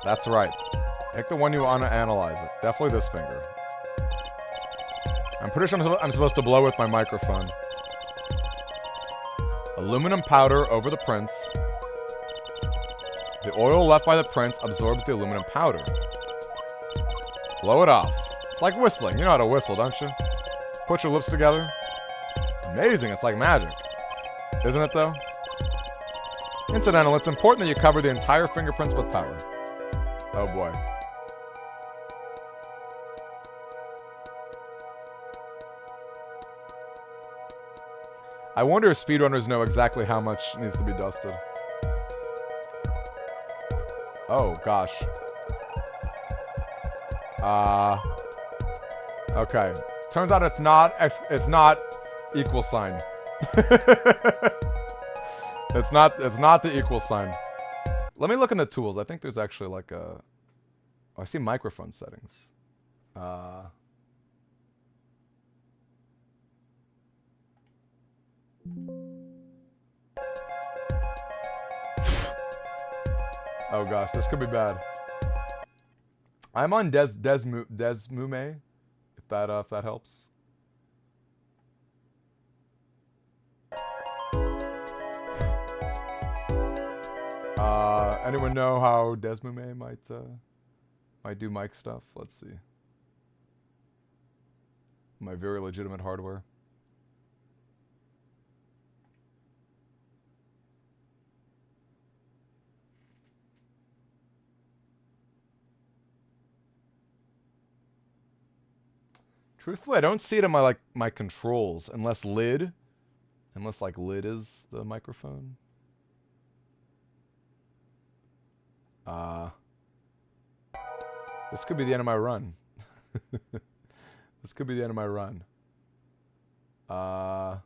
That's right. Pick the one you want to analyze it. Definitely this finger. I'm pretty sure I'm supposed to blow with my microphone. Aluminum powder over the prints. The oil left by the prints absorbs the aluminum powder. Blow it off. It's like whistling. You know how to whistle, don't you? Put your lips together. Amazing. It's like magic. Isn't it, though? Incidental, it's important that you cover the entire fingerprints with powder. Oh, boy. I wonder if speedrunners know exactly how much needs to be dusted. Oh, gosh. Okay. Turns out it's not equal sign. It's not the equal sign. Let me look in the tools. I think there's actually like a... Oh, I see microphone settings. Oh gosh, this could be bad. I'm on Desmume, if that helps. Anyone know how Desmume might do mic stuff? Let's see. My very legitimate hardware. Truthfully, I don't see it in my my controls unless lid is the microphone. This could be the end of my run. This could be the end of my run. I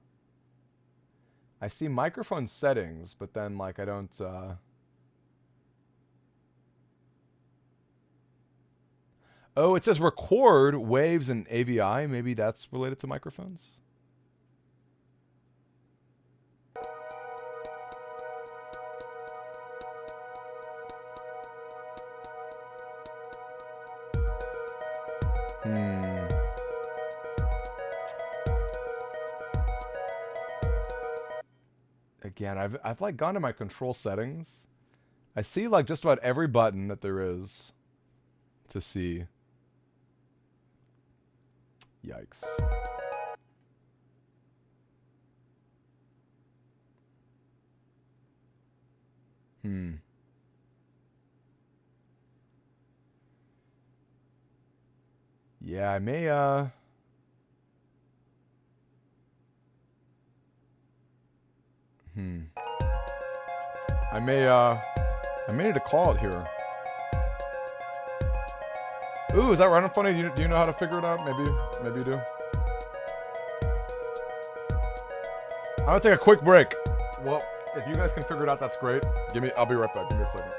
see microphone settings, but then like I don't Oh, it says record waves and AVI. Maybe that's related to microphones. Again, I've like gone to my control settings. I see like just about every button that there is to see. Yikes. Yeah, I may I may need to call it here. Ooh, is that running funny? Do you know how to figure it out? Maybe you do. I'm gonna take a quick break. Well, if you guys can figure it out, that's great. I'll be right back. Give me a second.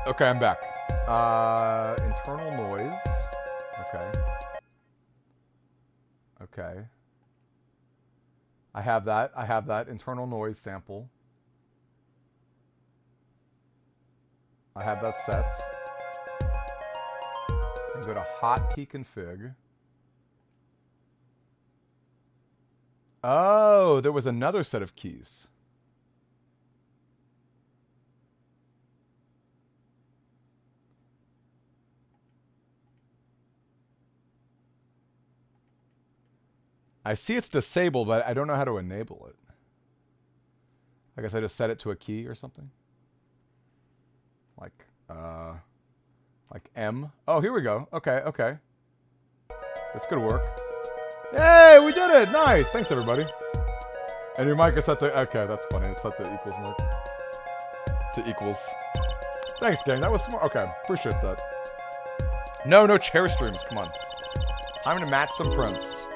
Okay, I'm back. Internal noise. Okay. Okay. I have that internal noise sample. I have that set. And go to hotkey config. Oh, there was another set of keys. I see it's disabled, but I don't know how to enable it. I guess I just set it to a key or something. Like M. Oh, here we go. Okay, okay. This could work. Hey, we did it! Nice! Thanks, everybody. And your mic is set to... Okay, that's funny. It's set to equals mic. To equals. Thanks, gang. That was smart. Okay, appreciate that. No chair streams. Come on. Time to match some prints.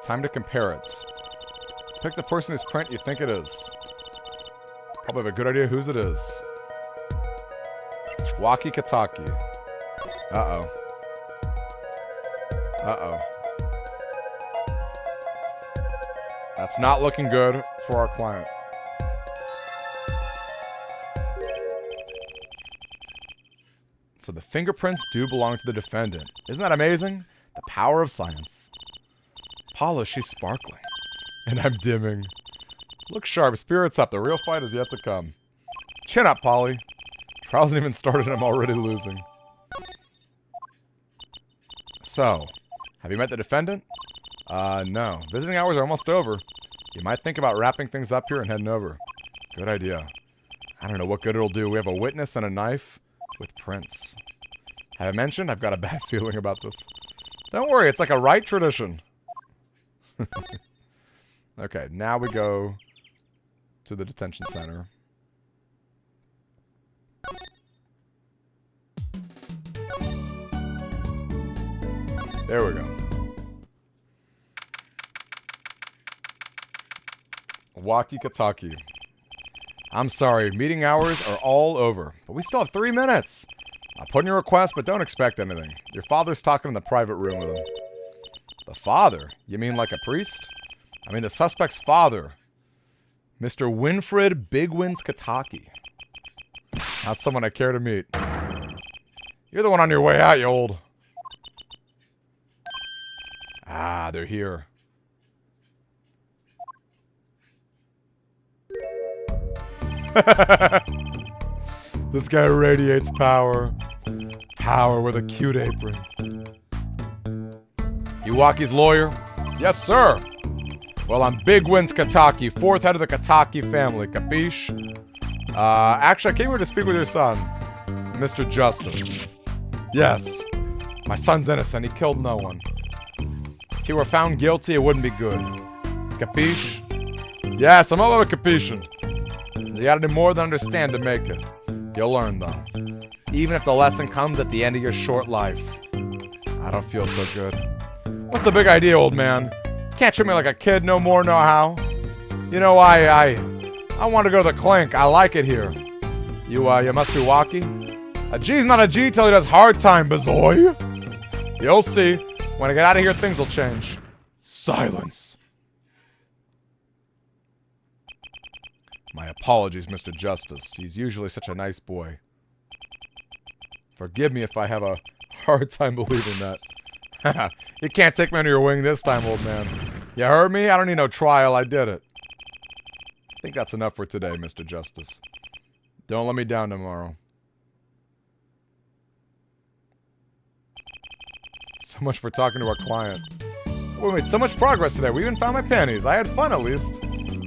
Time to compare it. Pick the person whose print you think it is. Probably have a good idea whose it is. Waki Kataki. Uh-oh. Uh-oh. That's not looking good for our client. So the fingerprints do belong to the defendant. Isn't that amazing? The power of science. Paula, she's sparkling. And I'm dimming. Look sharp, spirits up. The real fight is yet to come. Chin up, Polly. Trials haven't even started and I'm already losing. So, have you met the defendant? No. Visiting hours are almost over. You might think about wrapping things up here and heading over. Good idea. I don't know what good it'll do. We have a witness and a knife with prints. Have I mentioned? I've got a bad feeling about this. Don't worry, it's like a right tradition. Okay, now we go to the detention center. There we go. Waki Kataki. I'm sorry, meeting hours are all over, but we still have 3 minutes. I put in your request, but don't expect anything. Your father's talking in the private room with him. The father? You mean like a priest? I mean the suspect's father. Mr. Winfred Big Wins Kataki. Not someone I care to meet. You're the one on your way out, you old... Ah, they're here. This guy radiates power. Power with a cute apron. Iwaki's lawyer? Yes, sir. Well, I'm Big Wins Kataki, 4th head of the Kataki family. Capiche? Actually, I came here to speak with your son, Mr. Justice. Yes. My son's innocent. He killed no one. If he were found guilty, it wouldn't be good. Capiche? Yes, I'm all about capiching. You gotta do more than understand to make it. You'll learn, though. Even if the lesson comes at the end of your short life. I don't feel so good. What's the big idea, old man? Can't treat me like a kid no more, no how. You know, I want to go to the Clink. I like it here. You must be walking. A G's not a G till he does hard time, bazoy. You'll see. When I get out of here, things will change. Silence. My apologies, Mr. Justice. He's usually such a nice boy. Forgive me if I have a hard time believing that. You can't take me under your wing this time, old man. You heard me? I don't need no trial. I did it. I think that's enough for today, Mr. Justice. Don't let me down tomorrow. So much for talking to our client. We made so much progress today. We even found my panties. I had fun, at least.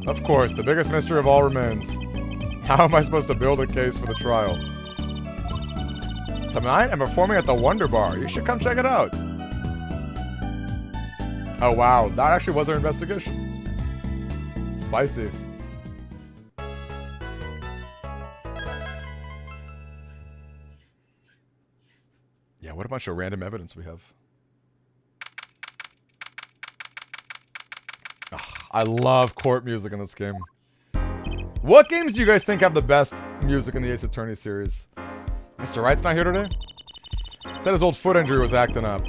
Of course, the biggest mystery of all remains. How am I supposed to build a case for the trial? Tonight, I'm performing at the Wonder Bar. You should come check it out. Oh, wow. That actually was our investigation. Spicy. Yeah, what a bunch of random evidence we have. Ugh, I love court music in this game. What games do you guys think have the best music in the Ace Attorney series? Mr. Wright's not here today? Said his old foot injury was acting up.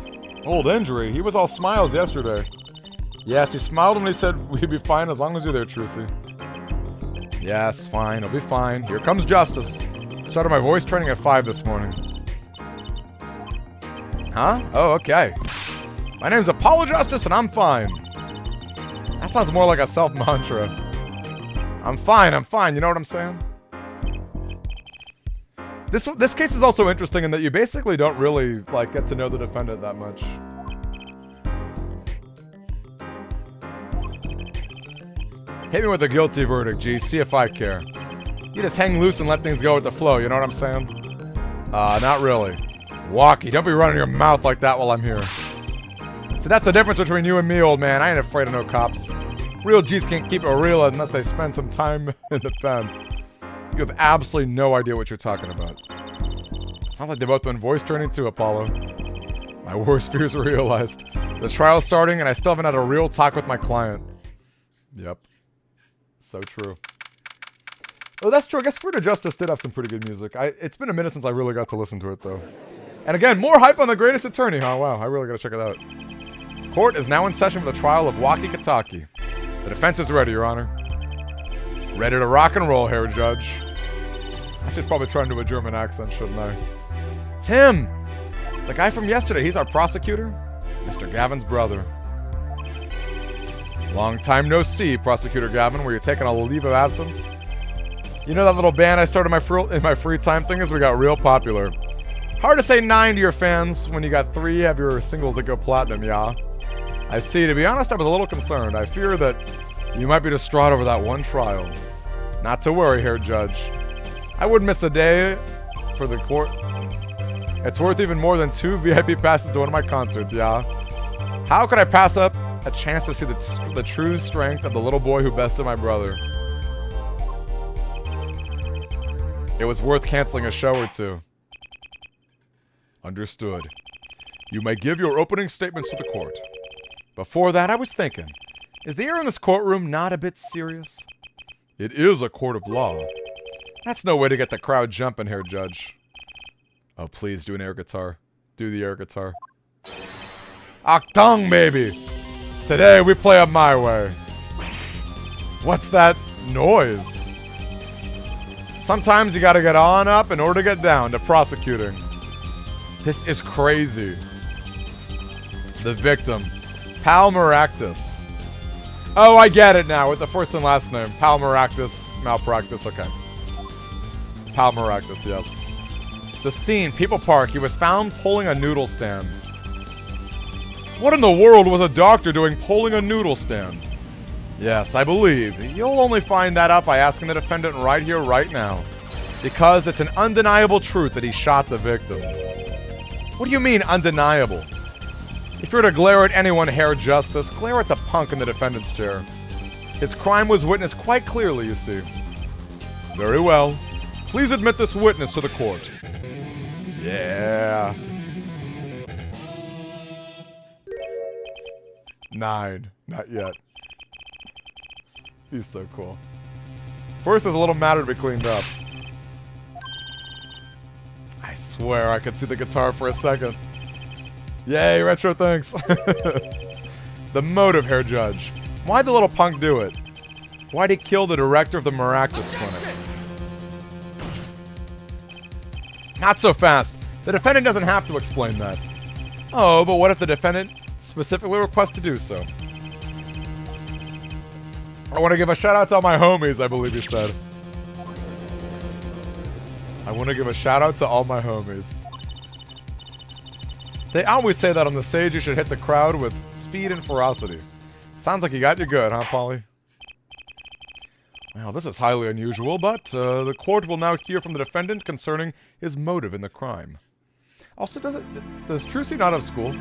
Old injury? He was all smiles yesterday. Yes, he smiled when he said we'd be fine as long as you're there, Trucy. Yes, fine. I'll be fine. Here comes Justice. Started my voice training at 5 this morning. Huh? Oh, okay. My name's Apollo Justice and I'm fine. That sounds more like a self-mantra. I'm fine, you know what I'm saying? This case is also interesting in that you basically don't really, like, get to know the defendant that much. Hit me with a guilty verdict, G. See if I care. You just hang loose and let things go with the flow, you know what I'm saying? Not really. Walkie, don't be running your mouth like that while I'm here. So that's the difference between you and me, old man. I ain't afraid of no cops. Real G's can't keep it real unless they spend some time in the pen. You have absolutely no idea what you're talking about. Sounds like they've both been voice training too, Apollo. My worst fears were realized. The trial's starting and I still haven't had a real talk with my client. Yep. So true. Oh, that's true. I guess Spirit of Justice did have some pretty good music. It's been a minute since I really got to listen to it, though. And again, more hype on The Greatest Attorney, huh? Wow, I really gotta check it out. Court is now in session for the trial of Waki Kataki. The defense is ready, Your Honor. Ready to rock and roll here, Judge. I should probably try and do a German accent, shouldn't I? It's him! The guy from yesterday. He's our prosecutor. Mr. Gavin's brother. Long time no see, Prosecutor Gavin. Were you taking a leave of absence? You know that little band I started in my free time thing is we got real popular. Hard to say 9 to your fans when you got 3 of your singles that go platinum, yeah? I see. To be honest, I was a little concerned. I fear that you might be distraught over that one trial. Not to worry here, Judge. I wouldn't miss a day for the court. It's worth even more than 2 VIP passes to one of my concerts, yeah? How could I pass up a chance to see the true strength of the little boy who bested my brother? It was worth canceling a show or 2. Understood. You may give your opening statements to the court. Before that, I was thinking, is the air in this courtroom not a bit serious? It is a court of law. That's no way to get the crowd jumping here, Judge. Oh, please do an air guitar. Do the air guitar. Achtung, baby! Today we play it my way. What's that noise? Sometimes you gotta get on up in order to get down to prosecuting. This is crazy. The victim. Palmaractus. Oh, I get it now with the first and last name. Palmaractus. Malpractice, okay. Palmaractus, yes. The scene, People Park. He was found pulling a noodle stand. What in the world was a doctor doing pulling a noodle stand? Yes, I believe. You'll only find that out by asking the defendant right here, right now. Because it's an undeniable truth that he shot the victim. What do you mean, undeniable? If you were to glare at anyone, Hair Justice, glare at the punk in the defendant's chair. His crime was witnessed quite clearly, you see. Very well. Please admit this witness to the court. Yeah. 9. Not yet. He's so cool. First, there's a little matter to be cleaned up. I swear I could see the guitar for a second. Yay, retro thanks. The motive, Hair Judge. Why'd the little punk do it? Why'd he kill the director of the Maractus Clinic? Not so fast. The defendant doesn't have to explain that. Oh, but what if the defendant specifically requests to do so? I want to give a shout out to all my homies, I believe he said. I want to give a shout out to all my homies. They always say that on the stage you should hit the crowd with speed and ferocity. Sounds like you got you good, huh, Polly? Well, this is highly unusual, but the court will now hear from the defendant concerning his motive in the crime. Also, does Trucy not have school?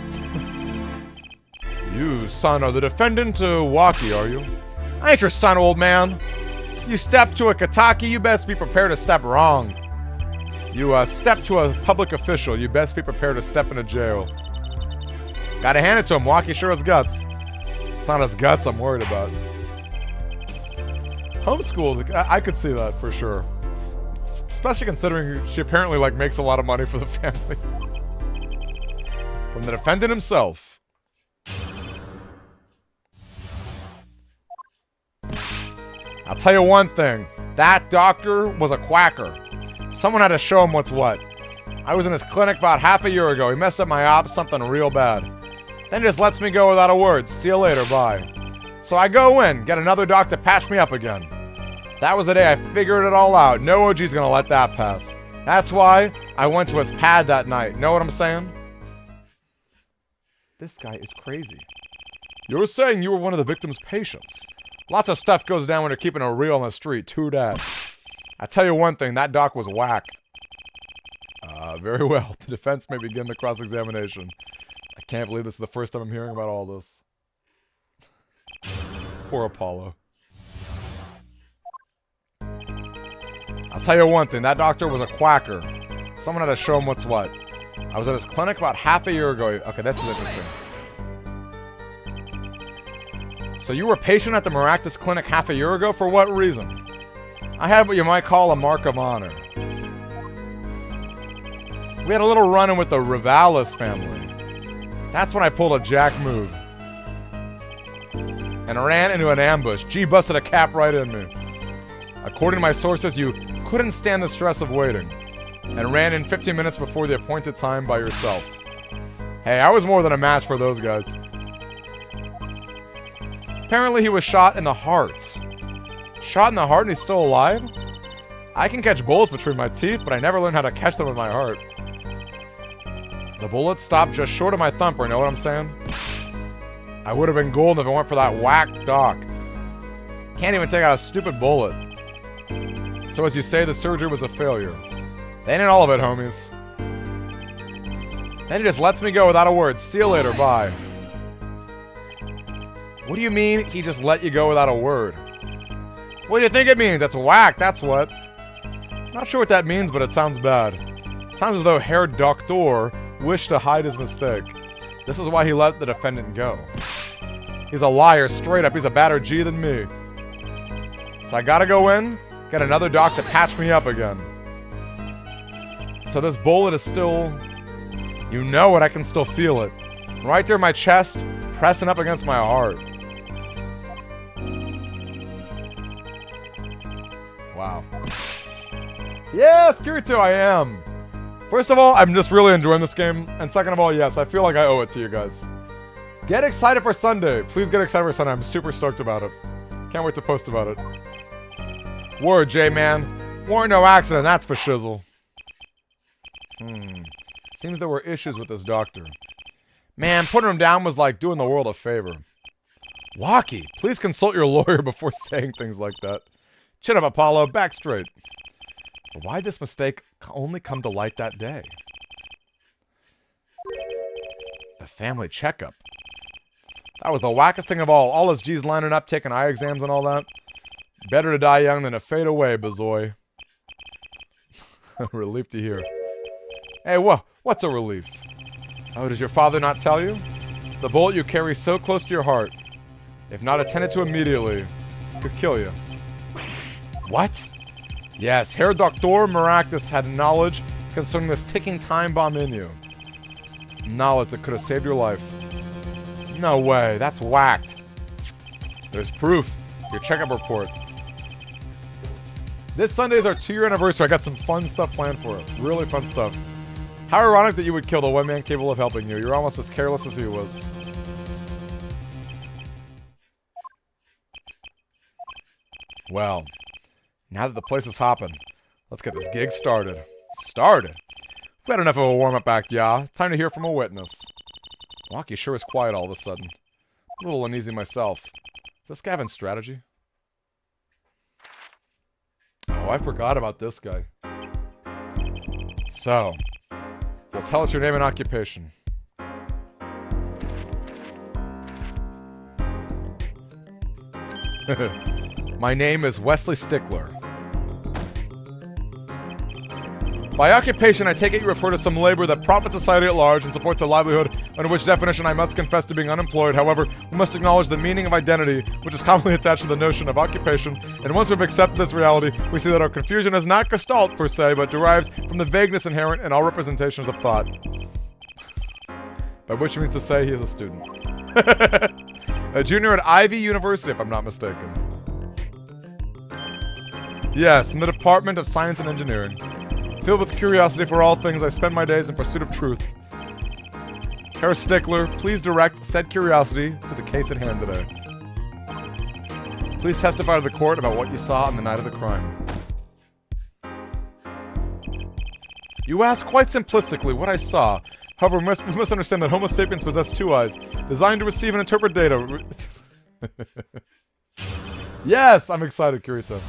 You, son, are the defendant, Waki, are you? I ain't your son, old man. You step to a Kataki, you best be prepared to step wrong. You step to a public official, you best be prepared to step into jail. Gotta hand it to him, Waki sure has guts. It's not his guts I'm worried about. Homeschooled, I could see that for sure. Especially considering she apparently makes a lot of money for the family. From the defendant himself. I'll tell you one thing. That doctor was a quacker. Someone had to show him what's what. I was in his clinic about half a year ago. He messed up my ops something real bad. Then he just lets me go without a word. See you later, bye. So I go in, get another doc to patch me up again. That was the day I figured it all out. No OG's gonna let that pass. That's why I went to his pad that night. Know what I'm saying? This guy is crazy. You were saying you were one of the victim's patients. Lots of stuff goes down when you're keeping it real on the street. True dat. I tell you one thing, that doc was whack. Very well. The defense may begin the cross-examination. I can't believe this is the first time I'm hearing about all this. Poor Apollo. I'll tell you one thing, that doctor was a quacker. Someone had to show him what's what. I was at his clinic about half a year ago. Okay, this is interesting. So you were a patient at the Maractus Clinic half a year ago? For what reason? I had what you might call a mark of honor. We had a little run-in with the Rivalis family. That's when I pulled a jack move. And ran into an ambush. G busted a cap right in me. According to my sources, you couldn't stand the stress of waiting. And ran in 15 minutes before the appointed time by yourself. Hey, I was more than a match for those guys. Apparently he was shot in the heart. Shot in the heart and he's still alive? I can catch bullets between my teeth, but I never learned how to catch them in my heart. The bullet stopped just short of my thumper, know what I'm saying? I would have been golden if it weren't for that whack doc. Can't even take out a stupid bullet. So as you say, the surgery was a failure. That ain't all of it, homies. Then he just lets me go without a word. See you later, bye. What do you mean, he just let you go without a word? What do you think it means? That's whack, that's what. Not sure what that means, but it sounds bad. It sounds as though Herr Doctor wished to hide his mistake. This is why he let the defendant go. He's a liar, straight up. He's a badder G than me. So I gotta go in, get another doc to patch me up again. So this bullet is still... You know it, I can still feel it. Right there in my chest, pressing up against my heart. Wow. Yes, Kirito, I am. First of all, I'm just really enjoying this game. And second of all, yes, I feel like I owe it to you guys. Get excited for Sunday. Please get excited for Sunday. I'm super stoked about it. Can't wait to post about it. Word, J-Man. Warrant no accident, that's for shizzle. Seems there were issues with this doctor. Man, putting him down was like doing the world a favor. Waki, please consult your lawyer before saying things like that. Chin up, Apollo. Back straight. But why'd this mistake only come to light that day? The family checkup. That was the wackest thing of all. All his G's lining up, taking eye exams and all that. Better to die young than to fade away, Bazoy. Relief to hear. Hey, what's a relief? Oh, does your father not tell you? The bullet you carry so close to your heart, if not attended to immediately, could kill you. What? Yes, Herr Dr. Maractus had knowledge concerning this ticking time bomb in you. Knowledge that could have saved your life. No way, that's whacked. There's proof. Your checkup report. This Sunday is our 2-year anniversary. I got some fun stuff planned for it. Really fun stuff. How ironic that you would kill the one man capable of helping you. You're almost as careless as he was. Well, now that the place is hopping, let's get this gig started. Started? We had enough of a warm-up act, yeah. Time to hear from a witness. Waki sure is quiet all of a sudden. A little uneasy myself. Is this Gavin's strategy? Oh, I forgot about this guy. So, you'll tell us your name and occupation. My name is Wesley Stickler. By occupation, I take it you refer to some labor that profits society at large and supports a livelihood, under which definition I must confess to being unemployed. However, we must acknowledge the meaning of identity, which is commonly attached to the notion of occupation, and once we've accepted this reality, we see that our confusion is not gestalt per se, but derives from the vagueness inherent in all representations of thought. By which means to say he is a student. A junior at Ivy University, if I'm not mistaken. Yes, in the Department of Science and Engineering. Filled with curiosity for all things, I spend my days in pursuit of truth. Herr Stickler, please direct said curiosity to the case at hand today. Please testify to the court about what you saw on the night of the crime. You ask quite simplistically what I saw. However, we must understand that Homo sapiens possess 2 eyes, designed to receive and interpret data. Yes, I'm excited, Kirito.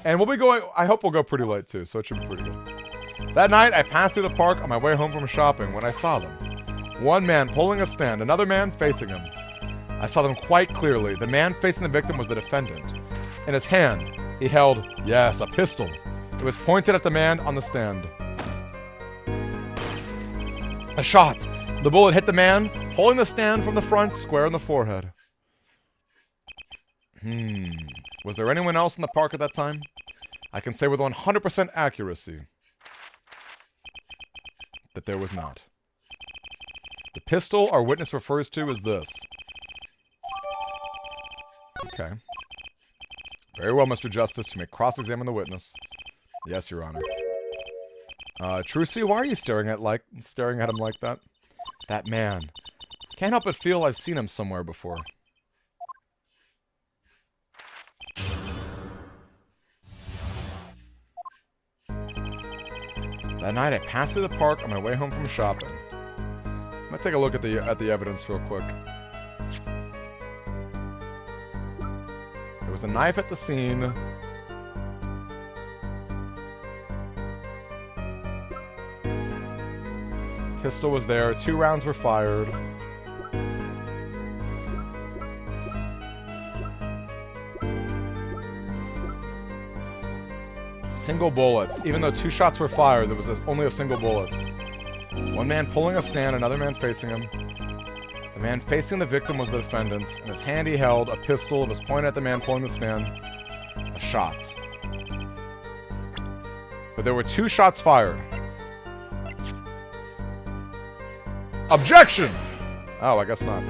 And we'll be going, I hope we'll go pretty late too, so it should be pretty good. That night, I passed through the park on my way home from shopping when I saw them. One man pulling a stand, another man facing him. I saw them quite clearly. The man facing the victim was the defendant. In his hand, he held, yes, a pistol. It was pointed at the man on the stand. A shot. The bullet hit the man, holding the stand from the front, square in the forehead. Was there anyone else in the park at that time? I can say with 100% accuracy that there was not. The pistol our witness refers to is this. Okay. Very well, Mr. Justice. You may cross-examine the witness. Yes, Your Honor. Trucy, why are you staring at him like that? That man. Can't help but feel I've seen him somewhere before. That night, I passed through the park on my way home from shopping. I'm gonna take a look at the evidence real quick. There was a knife at the scene. Pistol was there. 2 rounds were fired. Single bullets. Even though 2 shots were fired, there was only a single bullet. One man pulling a stand, another man facing him. The man facing the victim was the defendant. In his hand he held a pistol. It was pointed at the man pulling the stand. A shot. But there were 2 shots fired. Objection! Oh, I guess not.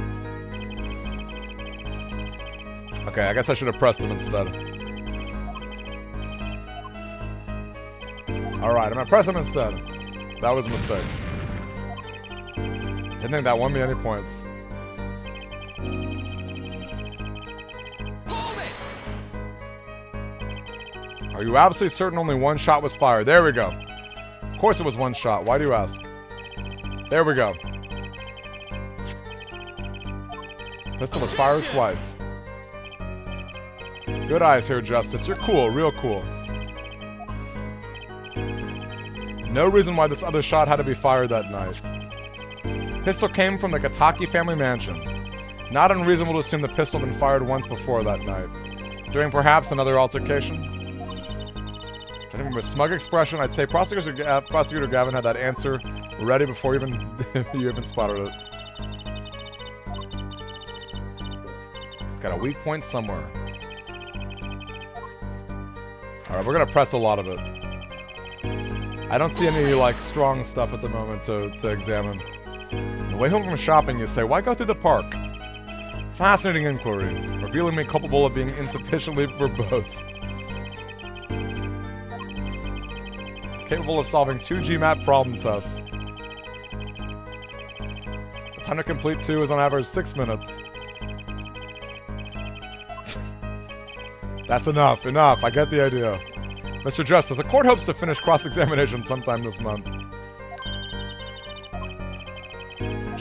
Okay, I guess I should have pressed him instead. Alright, I'm gonna press him instead. That was a mistake. Didn't think that won me any points. Are you absolutely certain only one shot was fired? There we go. Of course it was one shot. Why do you ask? There we go. Pistol was fired twice. Good eyes here, Justice. You're cool, real cool. No reason why this other shot had to be fired that night. Pistol came from the Kataki family mansion. Not unreasonable to assume the pistol had been fired once before that night. During perhaps another altercation? Judging from a smug expression, I'd say Prosecutor Gavin had that answer ready before you even spotted it. It's got a weak point somewhere. Alright, we're gonna press a lot of it. I don't see any, like, strong stuff at the moment to examine. On the way home from shopping, you say, why go through the park? Fascinating inquiry, revealing me culpable of being insufficiently verbose. Capable of solving 2 GMAT problem tests. The time to complete 2 is on average 6 minutes. That's enough, I get the idea. Mr. Justice, the court hopes to finish cross-examination sometime this month.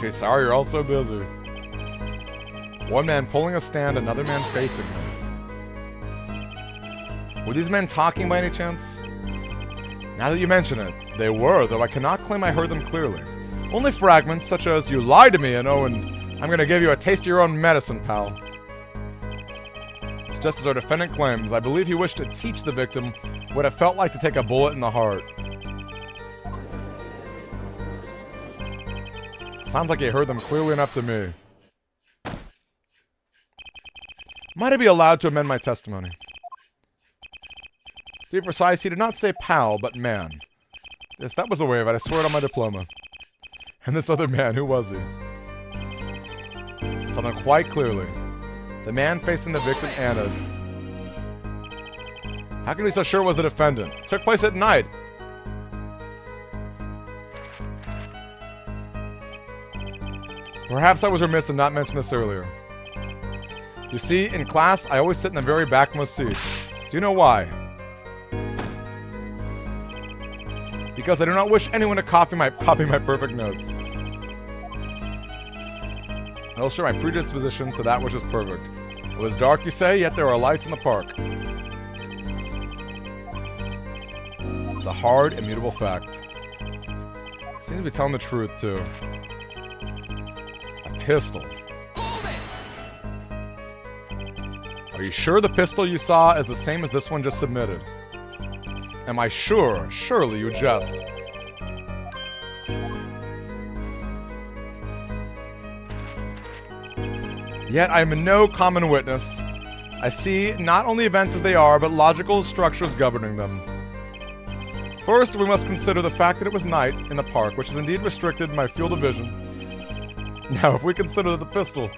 Gee, sorry, you're all so busy. One man pulling a stand, another man facing him. Were these men talking by any chance? Now that you mention it, they were, though I cannot claim I heard them clearly. Only fragments, such as, you lied to me, and oh, and I'm gonna give you a taste of your own medicine, pal. Just as our defendant claims, I believe he wished to teach the victim what it felt like to take a bullet in the heart. Sounds like he heard them clearly enough to me. Might I be allowed to amend my testimony? To be precise, he did not say pal, but man. Yes, that was the way of it. I swear it on my diploma. And this other man, who was he? Something quite clearly. The man facing the victim, Anna. How can you be so sure it was the defendant? It took place at night. Perhaps I was remiss in not mentioning this earlier. You see, in class, I always sit in the very backmost seat. Do you know why? Because I do not wish anyone to copy my perfect notes. I will show my predisposition to that which is perfect. It was dark, you say, yet there are lights in the park. It's a hard, immutable fact. Seems to be telling the truth, too. A pistol. Are you sure the pistol you saw is the same as this one just submitted? Am I sure? Surely you jest. Yet I am no common witness. I see not only events as they are, but logical structures governing them. First, we must consider the fact that it was night in the park, which is indeed restricted my field of vision. Now, if we consider that the pistol,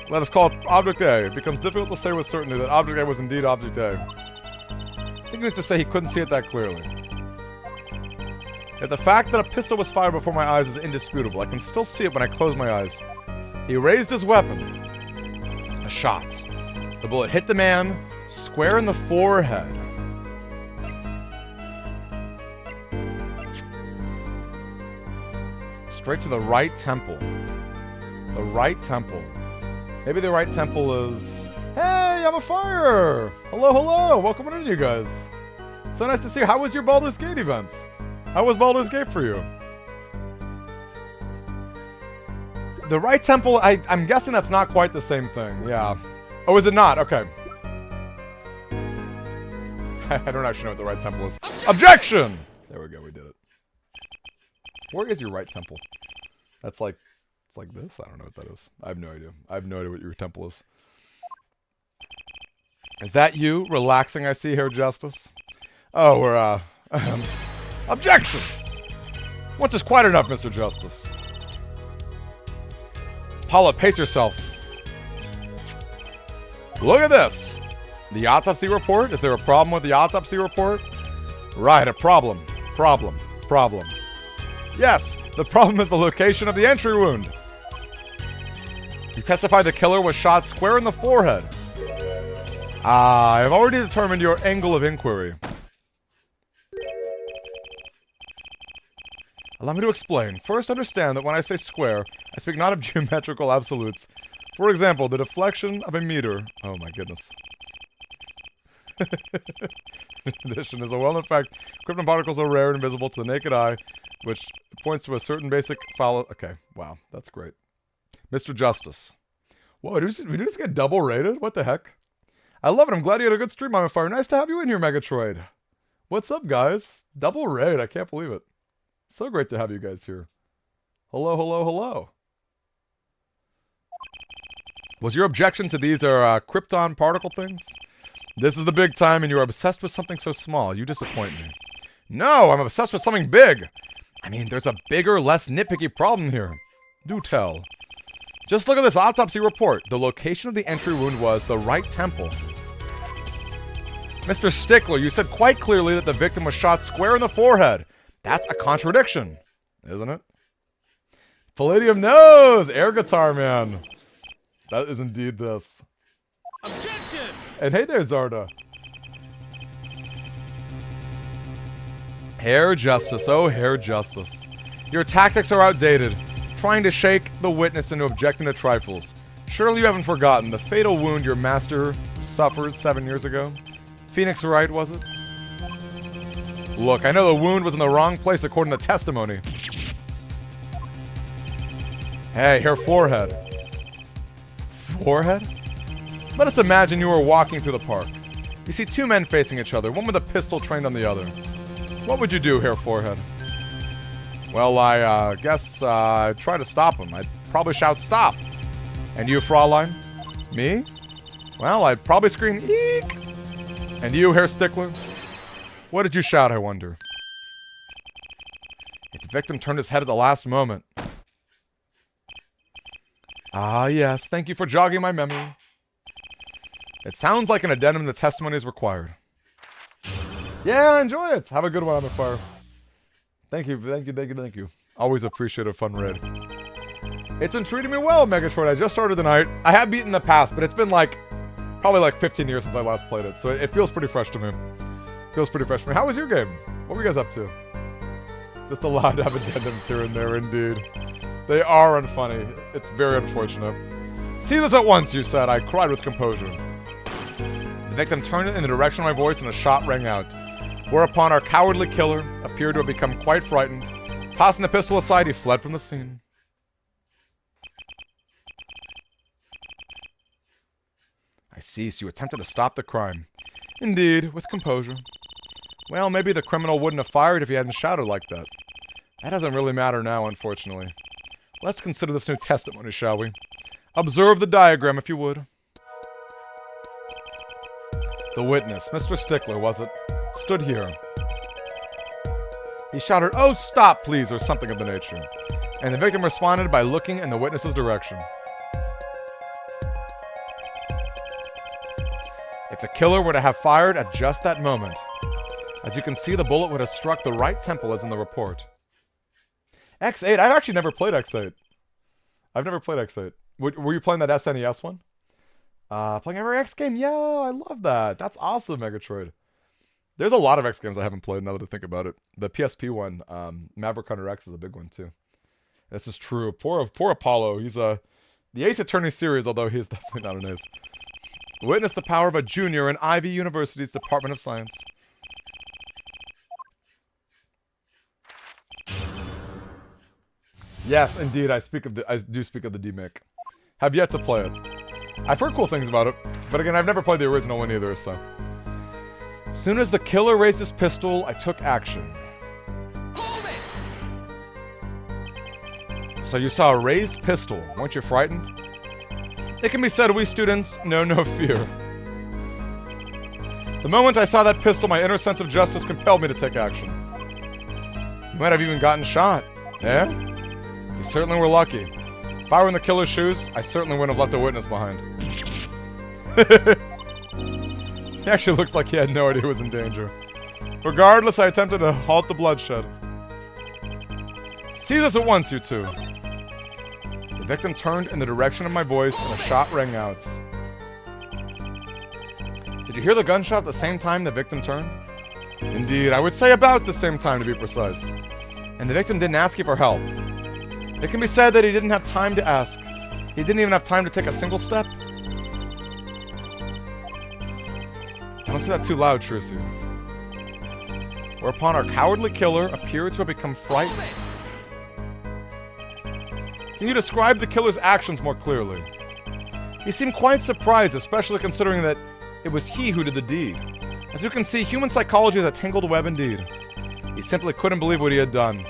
let us call it Object A, it becomes difficult to say with certainty that Object A was indeed Object A. I think it is to say he couldn't see it that clearly. Yet the fact that a pistol was fired before my eyes is indisputable. I can still see it when I close my eyes. He raised his weapon. A shot. The bullet hit the man square in the forehead. Straight to the right temple. The right temple. Maybe the right temple is... Hey, I'm a fire! Hello, hello! Welcome in, you guys. So nice to see you. How was your Baldur's Gate events? How was Baldur's Gate for you? The right temple, I'm guessing that's not quite the same thing. Yeah. Oh, is it not? Okay. I don't actually know what the right temple is. Objection! There we go, we did it. Where is your right temple? That's like... It's like this? I don't know what that is. I have no idea. I have no idea what your temple is. Is that you? Relaxing, I see here, Justice? Oh, we're, Objection! Once is quite enough, Mr. Justice. Paula, pace yourself. Look at this! The autopsy report? Is there a problem with the autopsy report? Right, a problem. Problem. Yes, the problem is the location of the entry wound. You testify the killer was shot square in the forehead. I have already determined your angle of inquiry. Allow me to explain. First, understand that when I say square, I speak not of geometrical absolutes. For example, the deflection of a meter. Oh my goodness. In addition, is a well-known fact, krypton particles are rare and invisible to the naked eye, which points to a certain basic follow. Okay, wow, that's great. Mr. Justice. Whoa, did we just get double rated? What the heck? I love it. I'm glad you had a good stream, I'm a fire. Nice to have you in here, Megatroid. What's up, guys? Double raid. I can't believe it. So great to have you guys here. Hello. Was your objection to these krypton particle things? This is the big time and you're obsessed with something so small. You disappoint me. No, I'm obsessed with something big. I mean, there's a bigger, less nitpicky problem here. Do tell. Just look at this autopsy report. The location of the entry wound was the right temple. Mr. Stickler, you said quite clearly that the victim was shot square in the forehead. That's a contradiction, isn't it? Palladium knows! Air Guitar Man. That is indeed this. Objection! And hey there, Zarda. Hair Justice, oh Hair Justice. Your tactics are outdated. Trying to shake the witness into objecting to trifles. Surely you haven't forgotten the fatal wound your master suffered 7 years ago? Phoenix Wright, was it? Look, I know the wound was in the wrong place according to testimony. Hey, her forehead. Forehead? Let us imagine you were walking through the park. You see two men facing each other, one with a pistol trained on the other. What would you do, Hair Forehead? Well, I guess I'd try to stop him. I'd probably shout, stop! And you, Fraulein? Me? Well, I'd probably scream, eek! And you, Hair Stickler? What did you shout, I wonder? If the victim turned his head at the last moment. Ah, yes, thank you for jogging my memory. It sounds like an addendum to the testimony is required. Yeah, enjoy it! Have a good one on the fire. Thank you. Always appreciate a fun raid. It's been treating me well, Megatroid. I just started the night. I have beaten in the past, but it's been probably 15 years since I last played it, so it feels pretty fresh to me. How was your game? What were you guys up to? Just a lot of addendums here and there, indeed. They are unfunny. It's very unfortunate. See this at once, you said. I cried with composure. The victim turned in the direction of my voice and a shot rang out. Whereupon our cowardly killer appeared to have become quite frightened. Tossing the pistol aside, he fled from the scene. I see, so you attempted to stop the crime. Indeed, with composure. Well, maybe the criminal wouldn't have fired if he hadn't shouted like that. That doesn't really matter now, unfortunately. Let's consider this new testimony, shall we? Observe the diagram, if you would. The witness, Mr. Stickler, was it? Stood here. He shouted, "Oh, stop, please," or something of the nature. And the victim responded by looking in the witness's direction. If the killer were to have fired at just that moment, as you can see, the bullet would have struck the right temple as in the report. X8? I've actually never played X8. Were you playing that SNES one? Playing every X game? Yeah, I love that. That's awesome, Megatroid. There's a lot of X games I haven't played now that I think about it. The PSP one, Maverick Hunter X is a big one too. This is true. Poor Apollo. He's the Ace Attorney series, although he's definitely not an ace. Witness the power of a junior in Ivy University's Department of Science. Yes, indeed, I do speak of the DMIC. Have yet to play it. I've heard cool things about it, but again, I've never played the original one either, so. Soon as the killer raised his pistol, I took action. Hold it! So you saw a raised pistol. Weren't you frightened? It can be said we students know no fear. The moment I saw that pistol, my inner sense of justice compelled me to take action. You might have even gotten shot. Eh? You certainly were lucky. If I were in the killer's shoes, I certainly wouldn't have left a witness behind. He actually looks like he had no idea he was in danger. Regardless, I attempted to halt the bloodshed. Seize us at once, you two. The victim turned in the direction of my voice and a shot rang out. Did you hear the gunshot at the same time the victim turned? Indeed, I would say about the same time to be precise. And the victim didn't ask you for help. It can be said that he didn't have time to ask. He didn't even have time to take a single step. Don't say that too loud, Trucy. Whereupon our cowardly killer appeared to have become frightened. Can you describe the killer's actions more clearly? He seemed quite surprised, especially considering that it was he who did the deed. As you can see, human psychology is a tangled web indeed. He simply couldn't believe what he had done.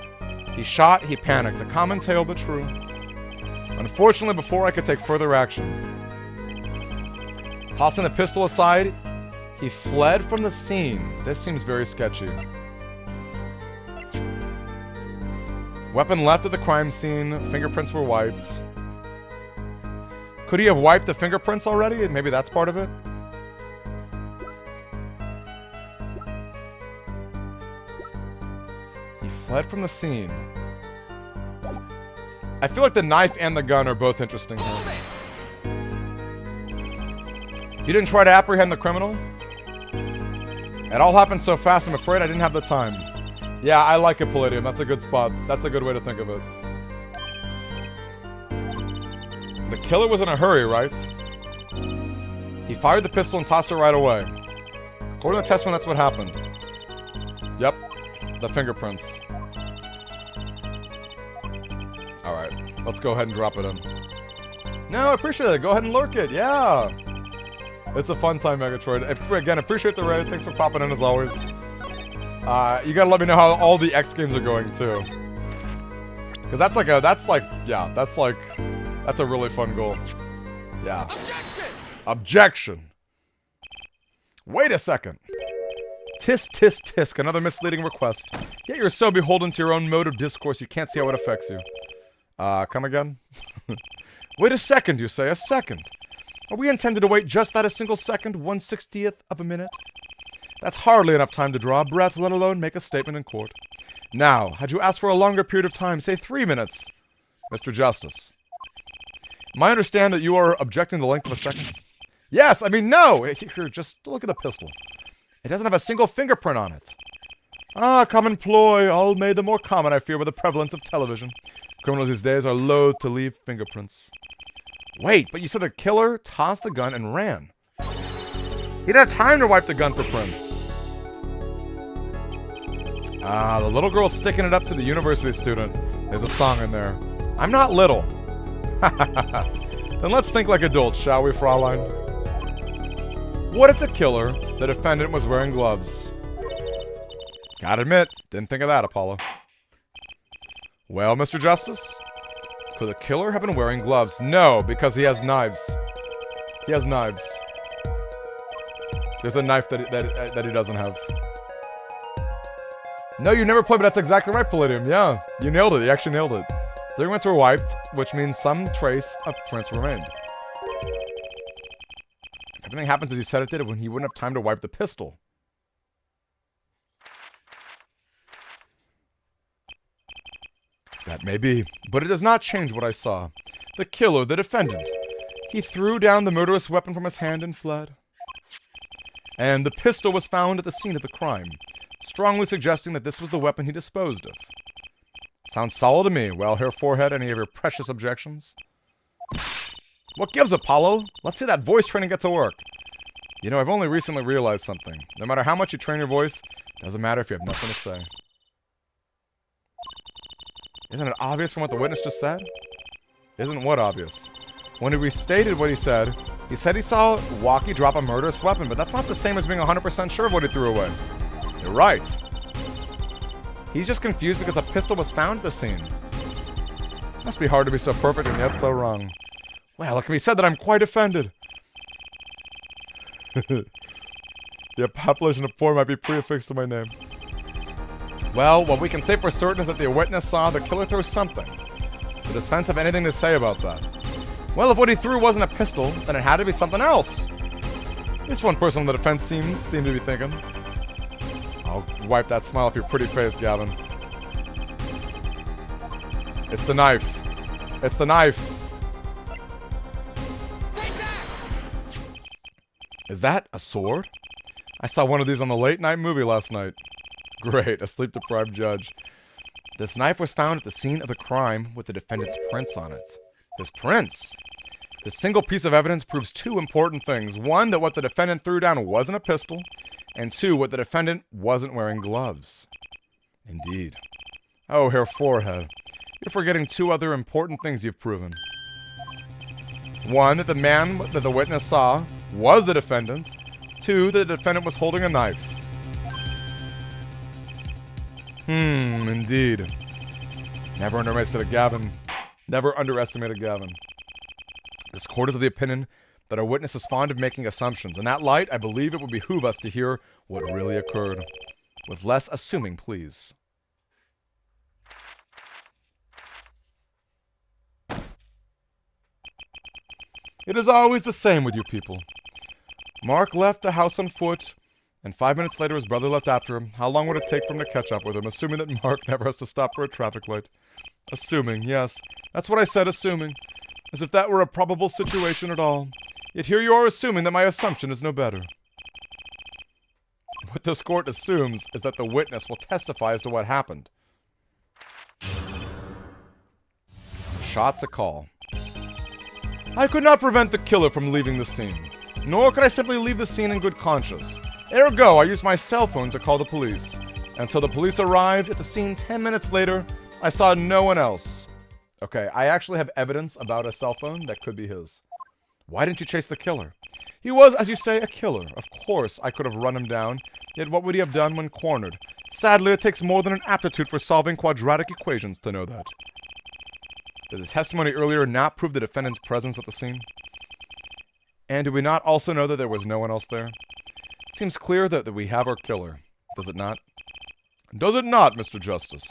He shot, he panicked. A common tale, but true. Unfortunately, before I could take further action, tossing the pistol aside, he fled from the scene. This seems very sketchy. Weapon left at the crime scene. Fingerprints were wiped. Could he have wiped the fingerprints already? Maybe that's part of it. He fled from the scene. I feel like the knife and the gun are both interesting here. You didn't try to apprehend the criminal? It all happened so fast, I'm afraid I didn't have the time. Yeah, I like it, Palladium. That's a good spot. That's a good way to think of it. The killer was in a hurry, right? He fired the pistol and tossed it right away. According to the testament, that's what happened. Yep. The fingerprints. Alright. Let's go ahead and drop it in. No, I appreciate it. Go ahead and lurk it. Yeah. It's a fun time, Megatroid. Again, appreciate the raid. Thanks for popping in as always. You gotta let me know how all the X games are going too. Cause that's a really fun goal. Yeah. Objection! Wait a second. Tisk, tisk, tisk. Another misleading request. Yet you're so beholden to your own mode of discourse you can't see how it affects you. Come again? Wait a second, you say. A second. Are we intended to wait just that a single second, 1/60th of a minute? That's hardly enough time to draw a breath, let alone make a statement in court. Now, had you asked for a longer period of time, say 3 minutes, Mr. Justice? Am I understand that you are objecting the length of a second? Yes, I mean, no! Here, just look at the pistol. It doesn't have a single fingerprint on it. Ah, common ploy, all made the more common, I fear, by the prevalence of television. Criminals these days are loath to leave fingerprints. Wait, but you said the killer tossed the gun and ran. He didn't have time to wipe the gun for prints. Ah, the little girl sticking it up to the university student. There's a song in there. I'm not little. Then let's think like adults, shall we, Fraulein? What if the killer, the defendant, was wearing gloves? Gotta admit, didn't think of that, Apollo. Well, Mr. Justice? Could the killer have been wearing gloves? No, because he has knives. He has knives. There's a knife that he doesn't have. No, you never played, but that's exactly right, Palladium. Yeah, you nailed it. You actually nailed it. Fingerprints were wiped, which means some trace of prints remained. Everything happens as you said it did when he wouldn't have time to wipe the pistol. That may be, but it does not change what I saw. The killer, the defendant. He threw down the murderous weapon from his hand and fled. And the pistol was found at the scene of the crime, strongly suggesting that this was the weapon he disposed of. Sounds solid to me. Well, Hair Forehead, any of your precious objections? What gives, Apollo? Let's see that voice training get to work. You know, I've only recently realized something. No matter how much you train your voice, it doesn't matter if you have nothing to say. Isn't it obvious from what the witness just said? Isn't what obvious? When he restated what he said he saw Waki drop a murderous weapon, but that's not the same as being 100% sure of what he threw away. You're right. He's just confused because a pistol was found at the scene. Must be hard to be so perfect and yet so wrong. Well, it can be said that I'm quite offended. The population of poor might be prefixed to my name. Well, what we can say for certain is that the witness saw the killer throw something. Does the defense have anything to say about that? Well, if what he threw wasn't a pistol, then it had to be something else. This one person on the defense seemed to be thinking. I'll wipe that smile off your pretty face, Gavin. It's the knife. It's the knife. Is that a sword? I saw one of these on the late night movie last night. Great, a sleep-deprived judge. This knife was found at the scene of the crime with the defendant's prints on it. His prints? This single piece of evidence proves two important things. One, that what the defendant threw down wasn't a pistol. And two, what the defendant wasn't wearing gloves. Indeed. Oh, Herr Forehead. You're forgetting two other important things you've proven. One, that the man that the witness saw was the defendant. Two, that the defendant was holding a knife. Indeed. Never underestimated Gavin. Never underestimated Gavin. This court is of the opinion that our witness is fond of making assumptions. In that light, I believe it would behoove us to hear what really occurred. With less assuming, please. It is always the same with you people. Mark left the house on foot, and 5 minutes later his brother left after him. How long would it take for him to catch up with him, assuming that Mark never has to stop for a traffic light? Assuming, yes. That's what I said, assuming. As if that were a probable situation at all. Yet here you are assuming that my assumption is no better. What this court assumes is that the witness will testify as to what happened. Shots a call. I could not prevent the killer from leaving the scene. Nor could I simply leave the scene in good conscience. Ergo, I used my cell phone to call the police. Until the police arrived at the scene 10 minutes later, I saw no one else. Okay, I actually have evidence about a cell phone that could be his. Why didn't you chase the killer? He was, as you say, a killer. Of course, I could have run him down. Yet what would he have done when cornered? Sadly, it takes more than an aptitude for solving quadratic equations to know that. Did the testimony earlier not prove the defendant's presence at the scene? And do we not also know that there was no one else there? It seems clear that we have our killer. Does it not? Does it not, Mr. Justice?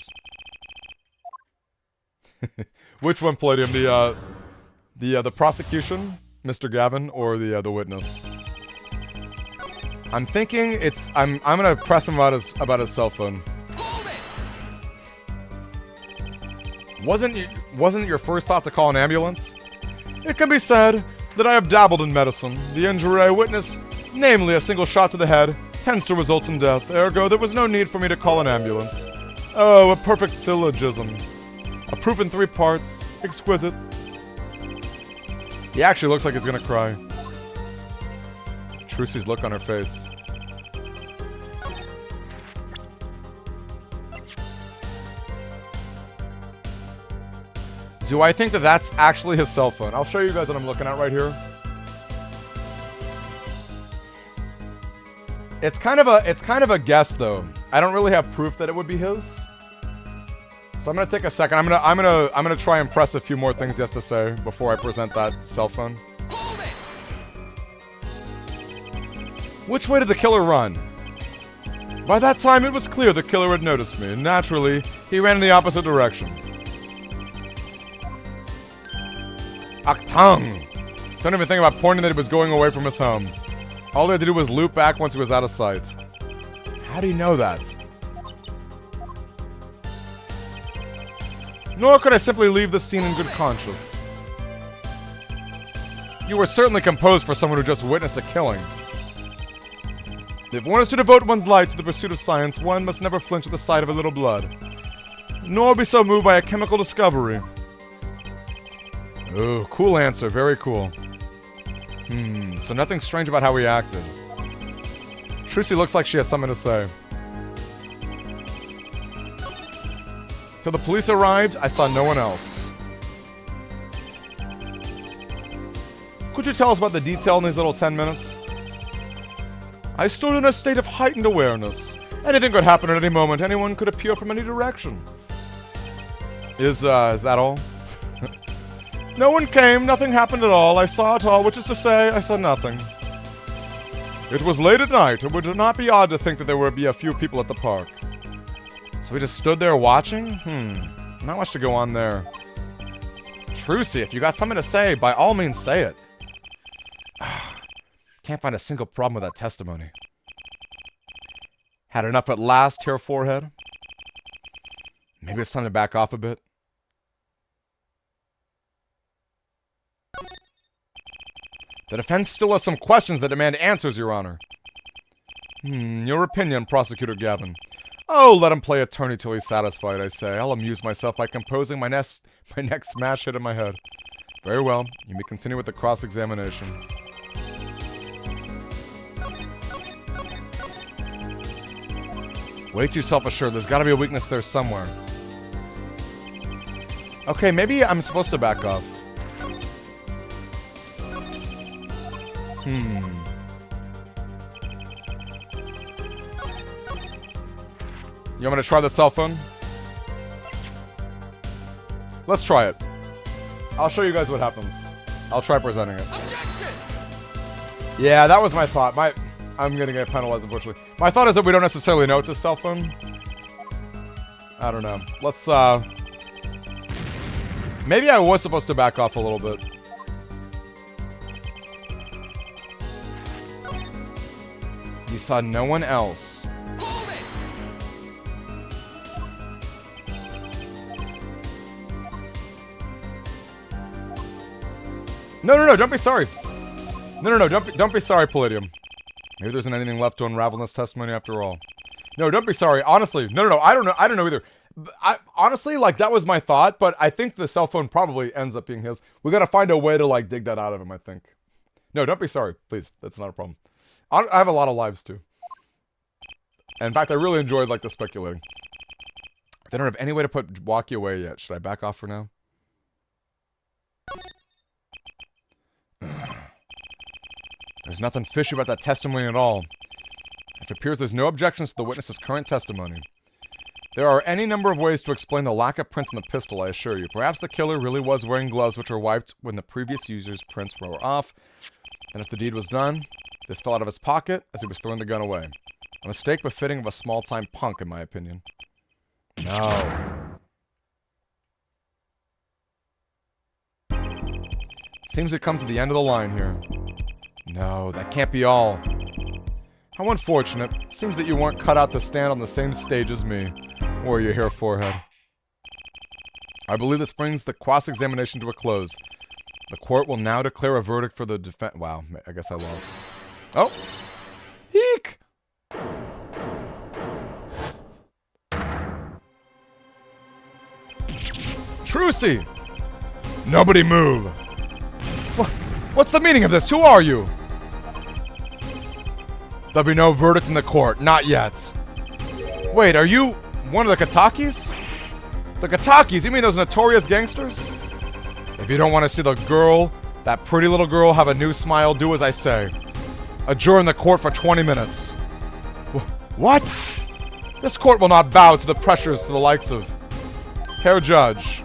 Which one played him? The prosecution, Mr. Gavin, or the witness? I'm thinking it's I'm gonna press him about his cell phone. Wasn't it your first thought to call an ambulance? It can be said that I have dabbled in medicine. The injury I witnessed, namely a single shot to the head, tends to result in death. Ergo, there was no need for me to call an ambulance. Oh, a perfect syllogism. A proof in 3 parts. Exquisite. He actually looks like he's gonna cry. Trucy's look on her face. Do I think that that's actually his cell phone? I'll show you guys what I'm looking at right here. It's kind of a guess though. I don't really have proof that it would be his. So I'm gonna take a second. I'm gonna try and press a few more things he has to say before I present that cell phone. Which way did the killer run? By that time, it was clear the killer had noticed me. Naturally, he ran in the opposite direction. Aktang! Don't even think about pointing that he was going away from his home. All he had to do was loop back once he was out of sight. How do you know that? Nor could I simply leave the scene in good conscience. You were certainly composed for someone who just witnessed a killing. If one is to devote one's life to the pursuit of science, one must never flinch at the sight of a little blood. Nor be so moved by a chemical discovery. Ooh, cool answer. Very cool. So nothing strange about how he acted. Trucy looks like she has something to say. Till the police arrived, I saw no one else. Could you tell us about the detail in these little 10 minutes? I stood in a state of heightened awareness. Anything could happen at any moment. Anyone could appear from any direction. Is that all? No one came, nothing happened at all. I saw it all, which is to say, I saw nothing. It was late at night. It would not be odd to think that there would be a few people at the park. So we just stood there watching? Not much to go on there. Trucy, if you got something to say, by all means say it. Can't find a single problem with that testimony. Had enough at last, Hair Forehead? Maybe it's time to back off a bit. The defense still has some questions that demand answers, Your Honor. Your opinion, Prosecutor Gavin. Oh, let him play attorney till he's satisfied, I say. I'll amuse myself by composing my next smash hit in my head. Very well. You may continue with the cross-examination. Way too self-assured. There's gotta be a weakness there somewhere. Okay, maybe I'm supposed to back off. You want me to try the cell phone? Let's try it. I'll show you guys what happens. I'll try presenting it. Yeah, that was my thought. I'm gonna get penalized, unfortunately. My thought is that we don't necessarily know it's a cell phone. I don't know. Let's, maybe I was supposed to back off a little bit. You saw no one else. No, don't be sorry. No, don't be sorry, Palladium. Maybe there isn't anything left to unravel in this testimony after all. No, don't be sorry. Honestly, no, I don't know either. Honestly, like, that was my thought, but I think the cell phone probably ends up being his. We gotta find a way to, like, dig that out of him, I think. No, don't be sorry, please. That's not a problem. I have a lot of lives, too. And in fact, I really enjoyed, like, the speculating. They don't have any way to put Walkie away yet. Should I back off for now? There's nothing fishy about that testimony at all. It appears there's no objections to the witness's current testimony. There are any number of ways to explain the lack of prints on the pistol, I assure you. Perhaps the killer really was wearing gloves which were wiped when the previous user's prints were off. And if the deed was done, this fell out of his pocket as he was throwing the gun away. A mistake befitting of a small-time punk, in my opinion. No. Seems we've come to the end of the line here. No, that can't be all. How unfortunate. Seems that you weren't cut out to stand on the same stage as me. Or you, Hair Forehead. I believe this brings the cross-examination to a close. The court will now declare a verdict for the defense. Wow, I guess I lost. Oh! Eek! Trucy! Nobody move! What's the meaning of this? Who are you? There'll be no verdict in the court. Not yet. Wait, are you one of the Katakis? The Katakis? You mean those notorious gangsters? If you don't want to see the girl, that pretty little girl, have a new smile, do as I say. Adjourn the court for 20 minutes. What? This court will not bow to the pressures to the likes of... Herr Judge.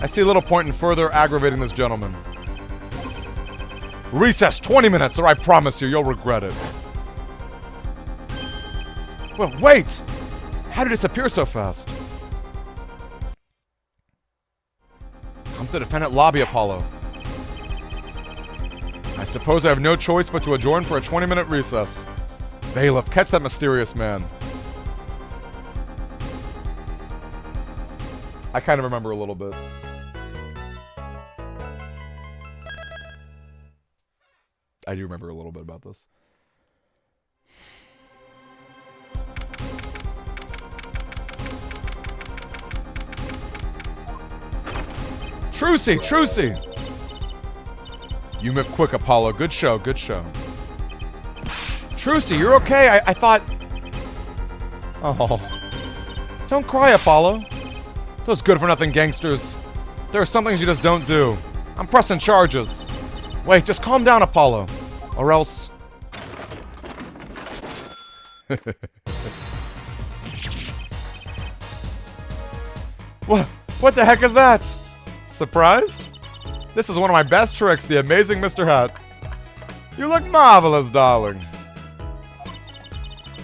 I see little point in further aggravating this gentleman. Recess 20 minutes, or I promise you, you'll regret it. Well, wait! How did it disappear so fast? Come to the defendant lobby, Apollo. I suppose I have no choice but to adjourn for a 20-minute recess. Bailiff, catch that mysterious man. I kind of remember a little bit. I do remember a little bit about this. Trucy! Trucy! You move quick, Apollo. Good show, good show. Trucy, you're okay? I thought... Oh. Don't cry, Apollo. Those good-for-nothing gangsters. There are some things you just don't do. I'm pressing charges. Wait, just calm down, Apollo. Or else... What the heck is that? Surprised? This is one of my best tricks, the amazing Mr. Hat. You look marvelous, darling.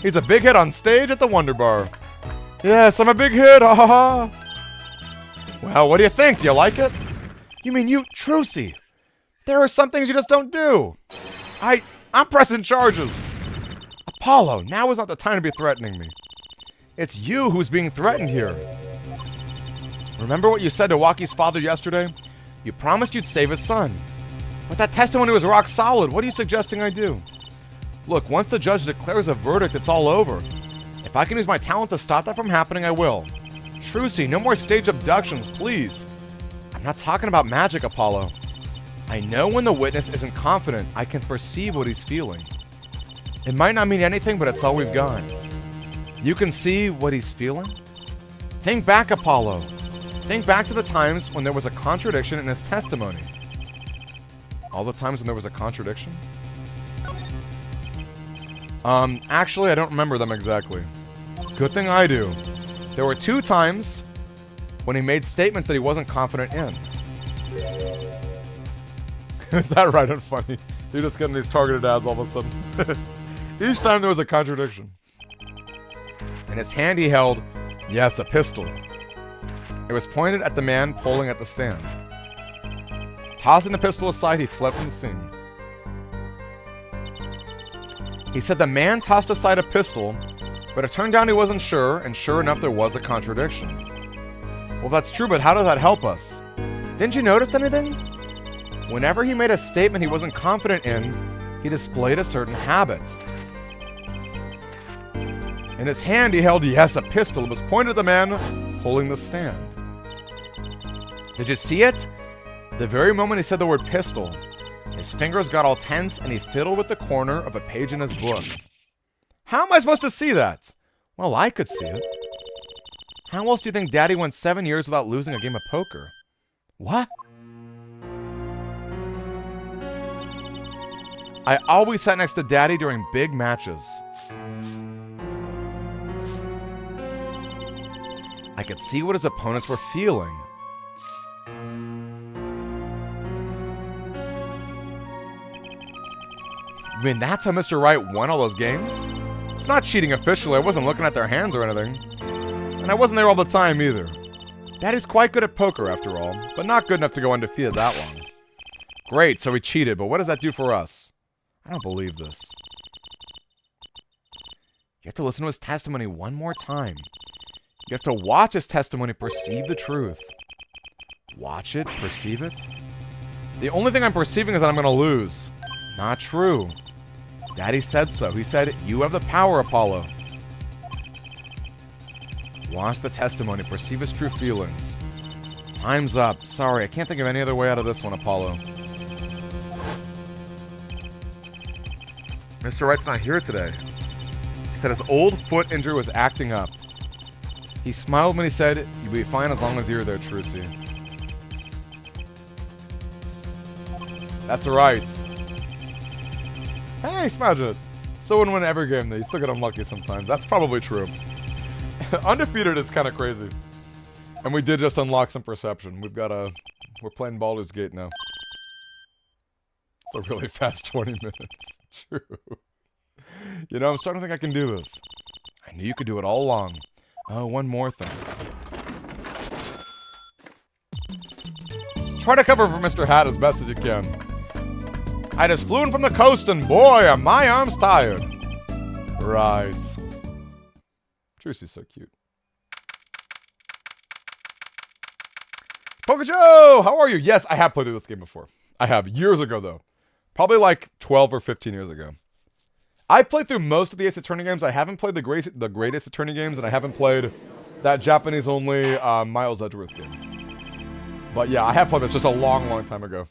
He's a big hit on stage at the Wonder Bar. Yes, I'm a big hit, ha ha ha. Well, what do you think? Do you like it? You mean you, Trucy? There are some things you just don't do. I'm pressing charges. Apollo, now is not the time to be threatening me. It's you who's being threatened here. Remember what you said to Waki's father yesterday? You promised you'd save his son. But that testimony was rock solid. What are you suggesting I do? Look, once the judge declares a verdict, it's all over. If I can use my talent to stop that from happening, I will. Trucy, no more stage abductions, please. I'm not talking about magic, Apollo. I know when the witness isn't confident, I can perceive what he's feeling. It might not mean anything, but it's all we've got. You can see what he's feeling? Think back, Apollo. Think back to the times when there was a contradiction in his testimony. All the times when there was a contradiction? Actually, I don't remember them exactly. Good thing I do. There were 2 times when he made statements that he wasn't confident in. Is that right and funny? You're just getting these targeted ads all of a sudden. Each time there was a contradiction. In his hand he held, yes, a pistol. It was pointed at the man pulling at the stand. Tossing the pistol aside, he fled from the scene. He said the man tossed aside a pistol, but it turned out he wasn't sure, and sure enough there was a contradiction. Well, that's true, but how does that help us? Didn't you notice anything? Whenever he made a statement he wasn't confident in, he displayed a certain habit. In his hand he held, yes, a pistol. It was pointed at the man pulling the stand. Did you see it? The very moment he said the word pistol, his fingers got all tense and he fiddled with the corner of a page in his book. How am I supposed to see that? Well, I could see it. How else do you think Daddy went 7 years without losing a game of poker? What? I always sat next to Daddy during big matches. I could see what his opponents were feeling. I mean, that's how Mr. Right won all those games? It's not cheating officially. I wasn't looking at their hands or anything. And I wasn't there all the time either. Daddy's quite good at poker after all, but not good enough to go undefeated that long. Great, so he cheated, but what does that do for us? I don't believe this. You have to listen to his testimony one more time. You have to watch his testimony, perceive the truth. Watch it, perceive it. The only thing I'm perceiving is that I'm going to lose. Not true. Daddy said so. He said, you have the power, Apollo. Watch the testimony, perceive his true feelings. Time's up. Sorry, I can't think of any other way out of this one, Apollo. Mr. Wright's not here today. He said his old foot injury was acting up. He smiled when he said, you'll be fine as long as you're there, Trucy. That's right. Hey, smudge it. So wouldn't win every game, though. You still get unlucky sometimes. That's probably true. Undefeated is kind of crazy. And we did just unlock some perception. We're playing Baldur's Gate now. It's a really fast 20 minutes. True. You know, I'm starting to think I can do this. I knew you could do it all along. Oh, one more thing. Try to cover for Mr. Hat as best as you can. I just flew in from the coast and boy, are my arms tired. Right. Trucy's so cute. Poker Joe, how are you? Yes, I have played through this game before. I have, years ago though. Probably like 12 or 15 years ago. I played through most of the Ace Attorney games. I haven't played the Great Ace Attorney games, and I haven't played that Japanese-only Miles Edgeworth game. But yeah, I have played this just a long, long time ago.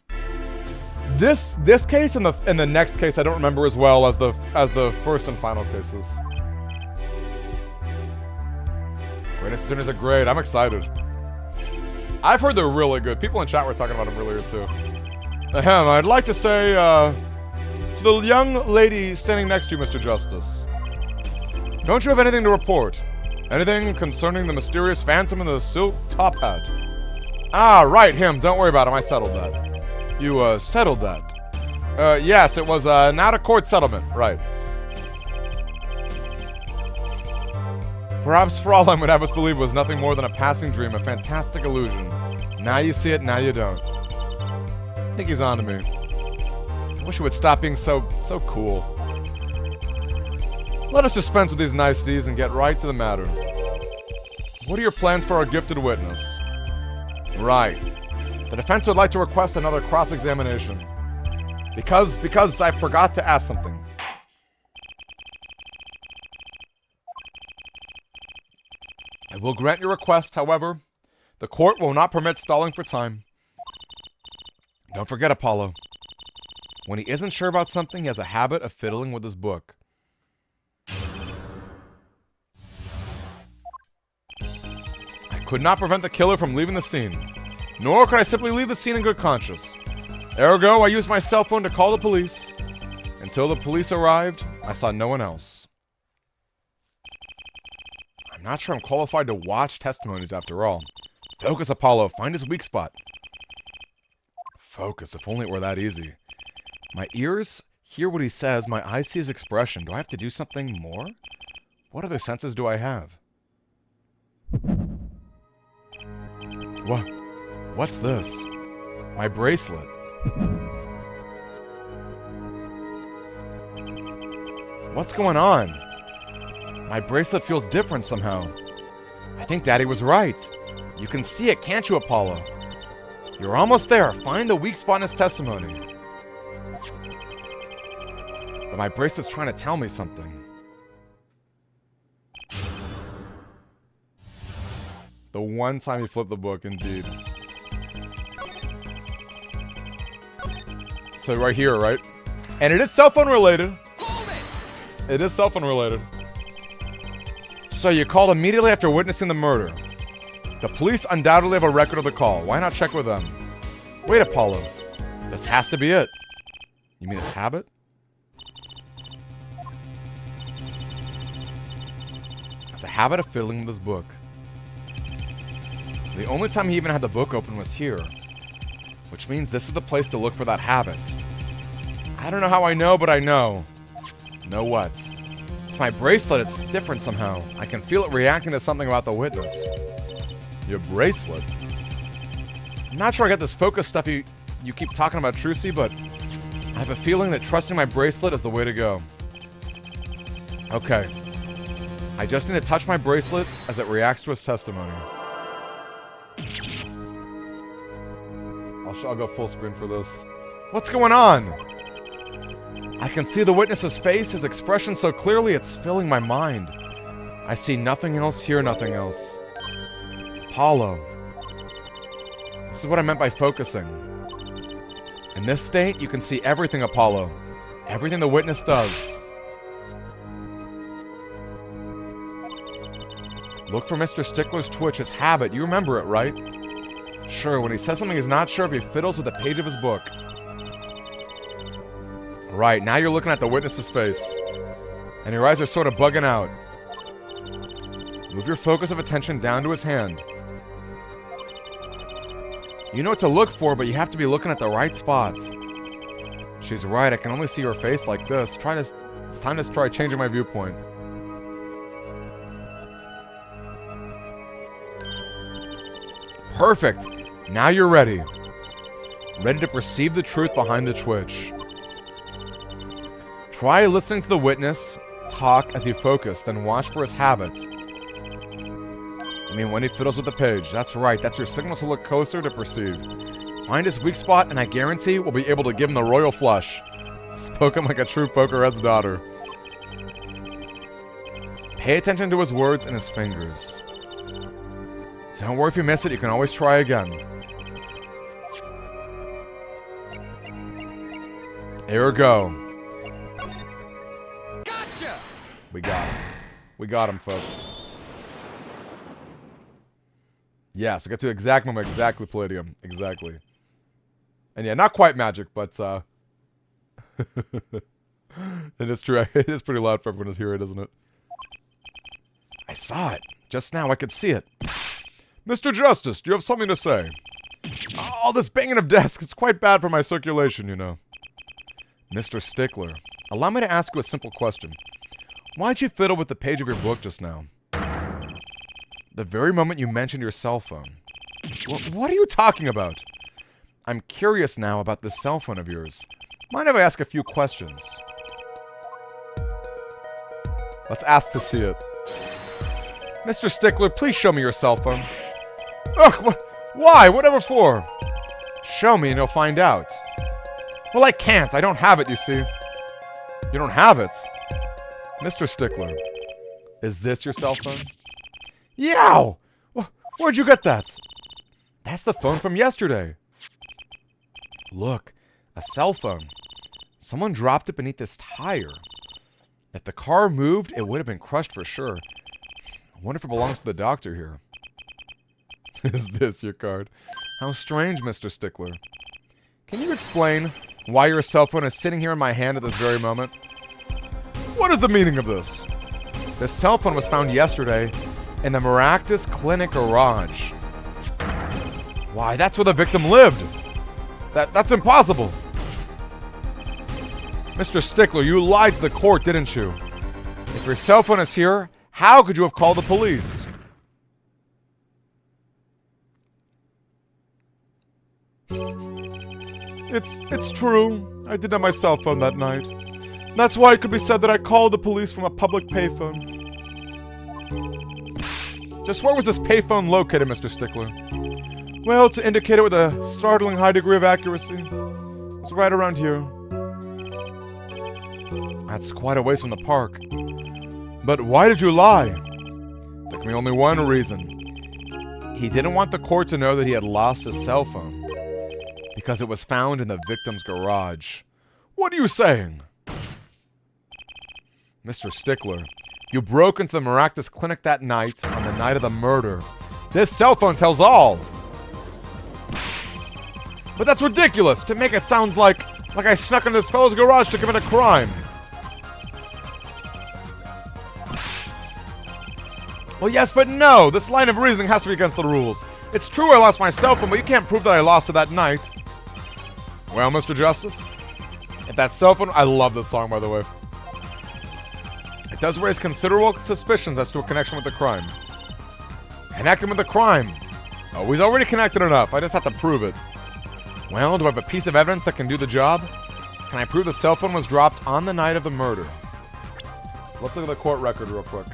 This case and the next case I don't remember as well as the first and final cases. Great Ace Attorneys are great. I'm excited. I've heard they're really good. People in chat were talking about them earlier too. Ahem, I'd like to say to the young lady standing next to you, Mr. Justice. Don't you have anything to report? Anything concerning the mysterious phantom in the silk top hat? Ah, right, him. Don't worry about him. I settled that. You, settled that? Yes, it was, an out-of-court settlement. Right. Perhaps for all I would have us believe was nothing more than a passing dream, a fantastic illusion. Now you see it, now you don't. I think he's on to me. I wish he would stop being so cool. Let us dispense with these niceties and get right to the matter. What are your plans for our gifted witness? Right. The defense would like to request another cross-examination. Because I forgot to ask something. I will grant your request, however. The court will not permit stalling for time. Don't forget, Apollo. When he isn't sure about something, he has a habit of fiddling with his book. I could not prevent the killer from leaving the scene. Nor could I simply leave the scene in good conscience. Ergo, I used my cell phone to call the police. Until the police arrived, I saw no one else. I'm not sure I'm qualified to watch testimonies after all. Focus, Apollo. Find his weak spot. Focus, if only it were that easy. My ears hear what he says, my eyes see his expression. Do I have to do something more? What other senses do I have? What's this? My bracelet. What's going on? My bracelet feels different somehow. I think Daddy was right. You can see it, can't you, Apollo? You're almost there. Find the weak spot in his testimony. But my bracelet's trying to tell me something. The one time he flipped the book, indeed. So right here, right? And it is cell phone related. It is cell phone related. So you called immediately after witnessing the murder. The police undoubtedly have a record of the call. Why not check with them? Wait, Apollo. This has to be it. You mean his habit? It's a habit of fiddling with his book. The only time he even had the book open was here. Which means this is the place to look for that habit. I don't know how I know, but I know. Know what? It's my bracelet. It's different somehow. I can feel it reacting to something about the witness. Your bracelet? I'm not sure I got this focus stuff you keep talking about, Trucy, but I have a feeling that trusting my bracelet is the way to go. Okay. I just need to touch my bracelet as it reacts to his testimony. I'll go full screen for this. What's going on? I can see the witness's face, his expression so clearly it's filling my mind. I see nothing else, hear nothing else. Apollo. This is what I meant by focusing. In this state, you can see everything, Apollo. Everything the witness does. Look for Mr. Stickler's twitch, his habit. You remember it, right? Sure, when he says something he's not sure if he fiddles with a page of his book. Right, now you're looking at the witness's face. And your eyes are sort of bugging out. Move your focus of attention down to his hand. You know what to look for, but you have to be looking at the right spots. She's right, I can only see her face like this. It's time to try changing my viewpoint. Perfect! Now you're ready. Ready to perceive the truth behind the twitch. Try listening to the witness talk as you focus, then watch for his habits. I mean, when he fiddles with the page. That's right, that's your signal to look closer to perceive. Find his weak spot, and I guarantee we'll be able to give him the royal flush. Spoken like a true pokerhead's daughter. Pay attention to his words and his fingers. Don't worry if you miss it, you can always try again. Ergo. Gotcha! We got him. We got him, folks. Yes, I got to the exact moment, exactly Palladium. Exactly. And yeah, not quite magic, but it is true. It is pretty loud for everyone to hear it, isn't it? I saw it. Just now I could see it. Mr. Justice, do you have something to say? All this banging of desks, it's quite bad for my circulation, you know. Mr. Stickler, allow me to ask you a simple question. Why'd you fiddle with the page of your book just now? The very moment you mentioned your cell phone. What are you talking about? I'm curious now about this cell phone of yours. Mind if I ask a few questions? Let's ask to see it. Mr. Stickler, please show me your cell phone. Ugh, why? Whatever for? Show me and you'll find out. Well, I can't. I don't have it, you see. You don't have it? Mr. Stickler, is this your cell phone? Yow! Where'd you get that? That's the phone from yesterday. Look, a cell phone. Someone dropped it beneath this tire. If the car moved, it would have been crushed for sure. I wonder if it belongs to the doctor here. Is this your card? How strange, Mr. Stickler. Can you explain why your cell phone is sitting here in my hand at this very moment? What is the meaning of this? This cell phone was found yesterday in the Maractus Clinic garage. Why, that's where the victim lived. That's impossible. Mr. Stickler, you lied to the court, didn't you? If your cell phone is here, how could you have called the police? It's true. I didn't have my cell phone that night. That's why it could be said that I called the police from a public payphone. Just where was this payphone located, Mr. Stickler? Well, to indicate it with a startling high degree of accuracy, it's right around here. That's quite a ways from the park. But why did you lie? There can be only one reason. He didn't want the court to know that he had lost his cell phone, because it was found in the victim's garage. What are you saying? Mr. Stickler, you broke into the Maractus Clinic that night, on the night of the murder. This cell phone tells all. But that's ridiculous, to make it sound like I snuck into this fellow's garage to commit a crime. Well, yes, but no. This line of reasoning has to be against the rules. It's true I lost my cell phone, but you can't prove that I lost it that night. Well, Mr. Justice, if that cell phone... I love this song, by the way. It does raise considerable suspicions as to a connection with the crime. Connecting with the crime. Oh, he's already connected enough. I just have to prove it. Well, do I have a piece of evidence that can do the job? Can I prove the cell phone was dropped on the night of the murder? Let's look at the court record real quick.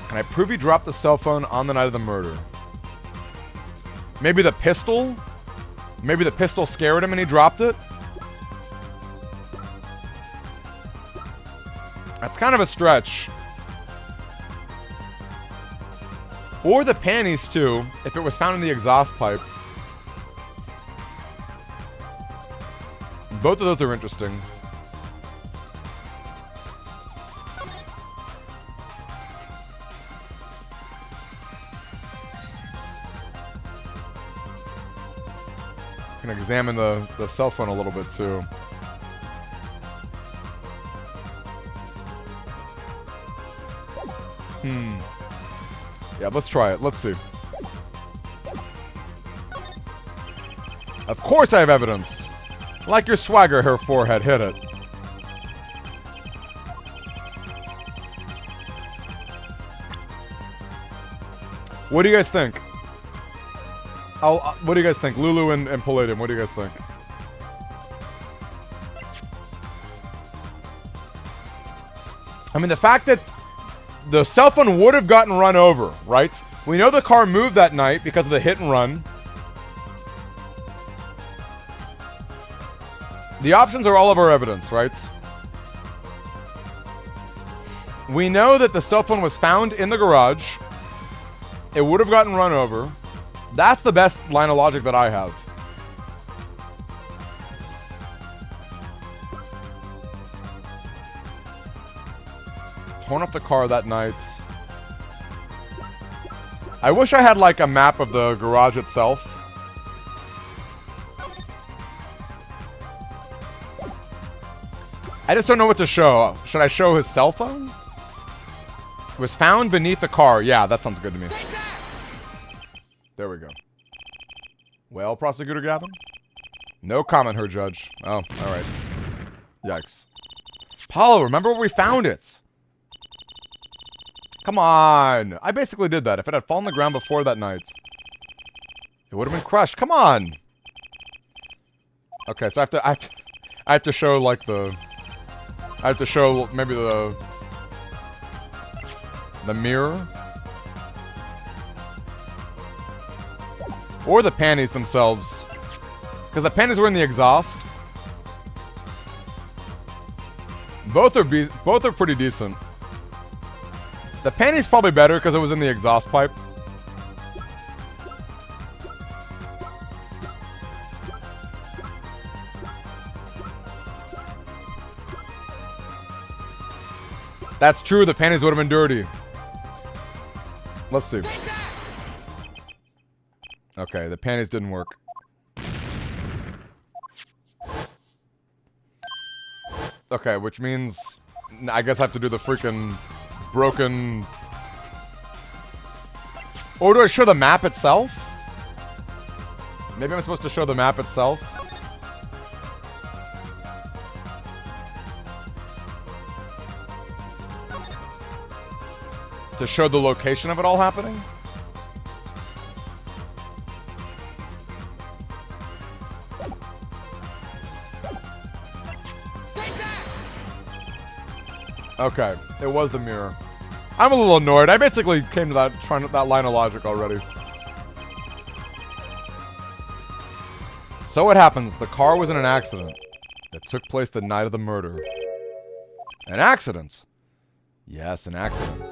Can I prove he dropped the cell phone on the night of the murder? Maybe the pistol? Maybe the pistol scared him and he dropped it? That's kind of a stretch. Or the panties, too, if it was found in the exhaust pipe. Both of those are interesting. Can examine the cell phone a little bit too. Yeah, let's try it. Let's see. Of course I have evidence. Like your swagger, her forehead. Hit it. What do you guys think? What do you guys think? Lulu and Palladium, what do you guys think? I mean, the fact that the cell phone would have gotten run over, right? We know the car moved that night because of the hit and run. The options are all of our evidence, right? We know that the cell phone was found in the garage. It would have gotten run over. That's the best line of logic that I have. Torn up the car that night. I wish I had like a map of the garage itself. I just don't know what to show. Should I show his cell phone? It was found beneath the car. Yeah, that sounds good to me. There we go. Well, Prosecutor Gavin, No comment, her judge. Oh, alright. Yikes. Paulo, remember where we found it? Come on. I basically did that. If it had fallen on the ground before that night, it would have been crushed. Come on. Okay, so I have to show, like, I have to show maybe the mirror. Or the panties themselves. Because the panties were in the exhaust. Both are pretty decent. The panties probably better because it was in the exhaust pipe. That's true, the panties would have been dirty. Let's see. Okay, the panties didn't work. Okay, which means I guess I have to do the freaking broken... Or do I show the map itself? Maybe I'm supposed to show the map itself. To show the location of it all happening? Okay, it was the mirror. I'm a little annoyed. I basically came to that line of logic already. So what happens? The car was in an accident that took place the night of the murder. An accident? Yes, an accident.